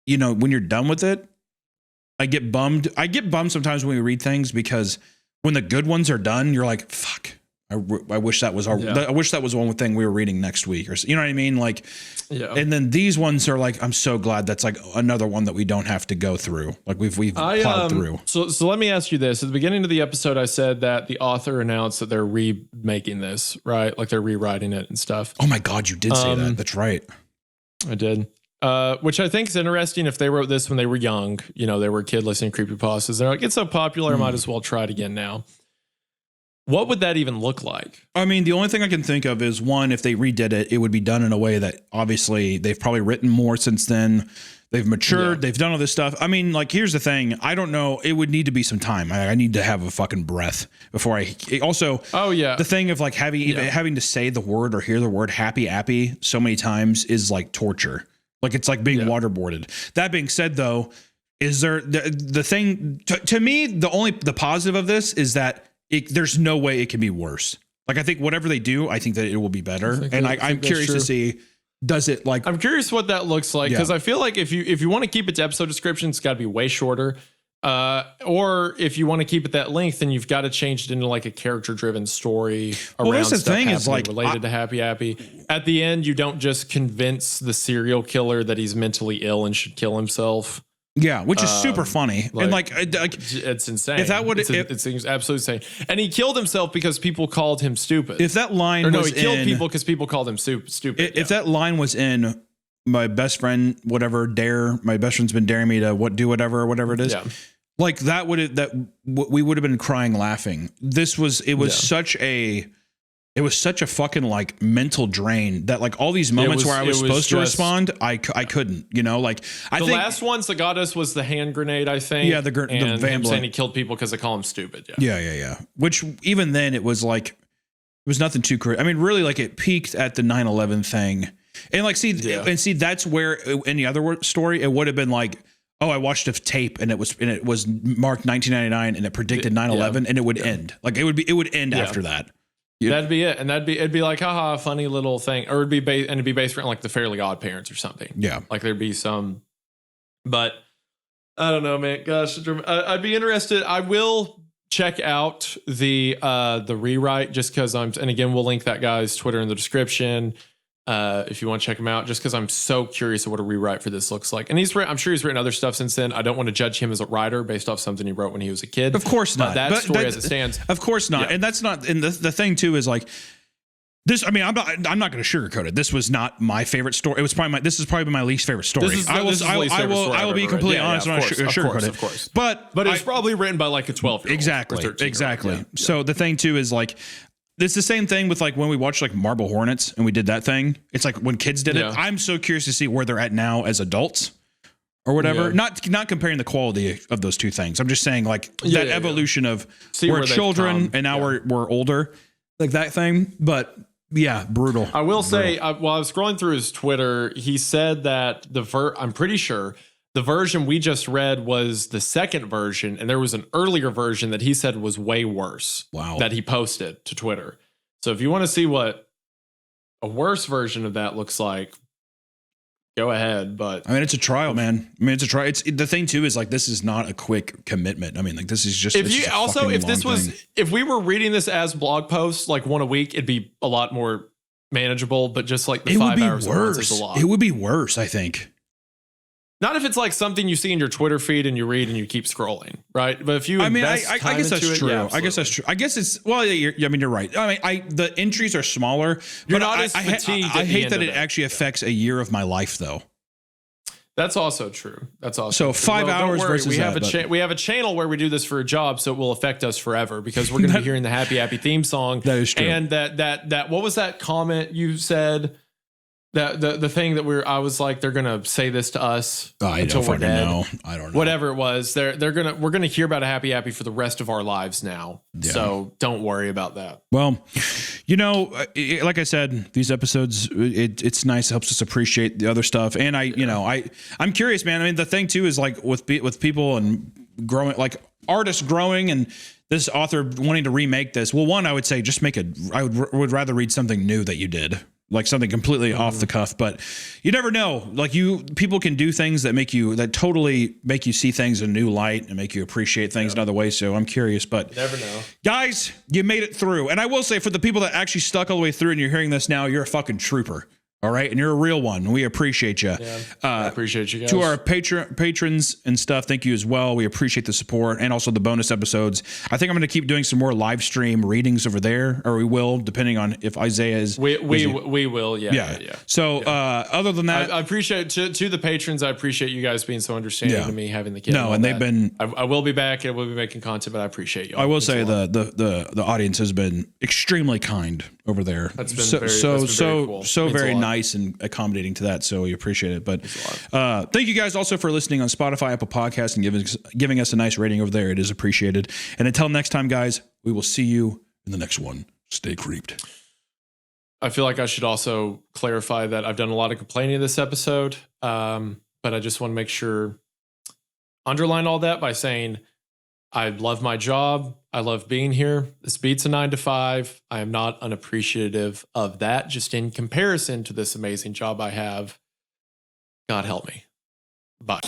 when you're done with it, I get bummed sometimes when we read things, because when the good ones are done, you're like, fuck, I wish that was I wish that was one thing we were reading next week, or you know what I mean? Like, and then these ones are like, I'm so glad that's like another one that we don't have to go through. Like we've plowed through. So let me ask you this. At the beginning of the episode, I said that the author announced that they're remaking this, right? Like they're rewriting it and stuff. Oh my God, you did say that. That's right. I did. which I think is interesting. If they wrote this when they were young, they were a kid listening to creepypastas. They're like, it's so popular, I might as well try it again now. What would that even look like? I mean, the only thing I can think of is one, if they redid it, it would be done in a way that obviously they've probably written more since then. They've matured. Yeah. They've done all this stuff. I mean, like, here's the thing. I don't know. It would need to be some time. I need to have a fucking breath before I also. Oh, yeah. The thing of like having to say the word or hear the word happy appy so many times is like torture. Like, it's like being waterboarded. That being said, though, is there the thing to me, the positive of this is that there's no way it can be worse. Like, I think whatever they do, I think that it will be better. And I'm curious to see. Does it like? I'm curious what that looks like, because I feel like if you want to keep it to episode description, it's got to be way shorter. Or if you want to keep it that length, then you've got to change it into like a character driven story around that's the stuff thing is like related to Happy Appy. At the end, you don't just convince the serial killer that he's mentally ill and should kill himself. Yeah, which is super funny. And like it's insane. If that would it's absolutely insane. And he killed himself because people called him stupid. If that line was he killed people because people called him stupid. If that line was in my best friend, my best friend's been daring me to do whatever it is. Yeah. Like we would have been crying laughing. It was such a fucking like mental drain that like all these moments where I was supposed to respond, I couldn't, like I think the last ones that got us was the hand grenade, I think. Yeah. The van saying he killed people because they call him stupid. Yeah. Which even then it was nothing too crazy. I mean, really like it peaked at the 9/11 thing. And like, see, that's where any other story, it would have been like, oh, I watched a tape and it was marked 1999 and it predicted 9/11 and it would end. Like it would end after that. That'd be it, and it'd be like, haha, funny little thing, or it'd be based around like the Fairly Odd Parents or something. Yeah, like there'd be some, but I don't know, man. Gosh, I'd be interested. I will check out the rewrite just because and again, we'll link that guy's Twitter in the description if you want to check him out. Just because I'm so curious of what a rewrite for this looks like, and I'm sure he's written other stuff since then. I don't want to judge him as a writer based off something he wrote when he was a kid. Of course not. But that story as it stands, of course not. Yeah. And that's not. And the thing too is like this. I mean, I'm not going to sugarcoat it. This was not my favorite story. It was probably this is probably my least favorite story. I will be completely honest. I'm not sugarcoat it. Of course. But it's probably written by like a 12-year-old. Exactly. Yeah. So the thing too is like. It's the same thing with like when we watched like Marble Hornets and we did that thing. It's like when kids did it. I'm so curious to see where they're at now as adults or whatever. Yeah. Not comparing the quality of those two things. I'm just saying like that evolution of we're children and now we're older, like that thing. But yeah, brutal. I will say while I was scrolling through his Twitter, he said that I'm pretty sure the version we just read was the second version, and there was an earlier version that he said was way worse. Wow. That he posted to Twitter. So if you want to see what a worse version of that looks like, go ahead. But I mean, it's a trial, man. I mean, it's a trial. It's the thing too is like this is not a quick commitment. I mean, like this is just if we were reading this as blog posts like one a week, it'd be a lot more manageable. But just like the 5 hours is a lot. It would be worse, I think. Not if it's like something you see in your Twitter feed and you read and you keep scrolling, right? But if you, I guess that's true. I guess that's true. I guess it's you're right. I mean, the entries are smaller. You're not as fatigued. I hate that it actually affects a year of my life, though. That's also true. So 5 hours versus we have a channel where we do this for a job, so it will affect us forever because we're going to be hearing the Happy Appy theme song. That is true. And that what was that comment you said? That the thing that I was like, they're gonna say this to us until we're dead. I don't know. Whatever it was, we're gonna hear about a Happy Appy for the rest of our lives now. Yeah. So don't worry about that. Well, like I said, these episodes, it's nice. It helps us appreciate the other stuff. And I'm curious, man. I mean, the thing too is like with people and growing, like artists growing and this author wanting to remake this. Well, one, I would say just I would rather read something new that you did. Like something completely off the cuff, but you never know. Like people can do things that totally make you see things in a new light and make you appreciate things in other ways. So I'm curious, but never know. Guys, you made it through. And I will say for the people that actually stuck all the way through and you're hearing this now, you're a fucking trooper. All right. And you're a real one. We appreciate you. Yeah, I appreciate you guys. To our patrons and stuff, thank you as well. We appreciate the support and also the bonus episodes. I think I'm going to keep doing some more live stream readings over there, or we will, depending on if Isaiah is. We will. Yeah. So other than that, I appreciate to the patrons. I appreciate you guys being so understanding to me having the kid. No, and they've been. I will be back. I will be making content, but I appreciate you. I will say the audience has been extremely kind over there. That's been very cool. Very nice and accommodating to that. So we appreciate it. But thank you guys also for listening on Spotify, Apple Podcasts, and giving us a nice rating over there. It is appreciated. And until next time, guys, we will see you in the next one. Stay creeped. I feel like I should also clarify that I've done a lot of complaining this episode, but I just want to make sure, underline all that by saying I love my job. I love being here. This beats a 9 to 5. I am not unappreciative of that, just in comparison to this amazing job I have. God help me. Bye.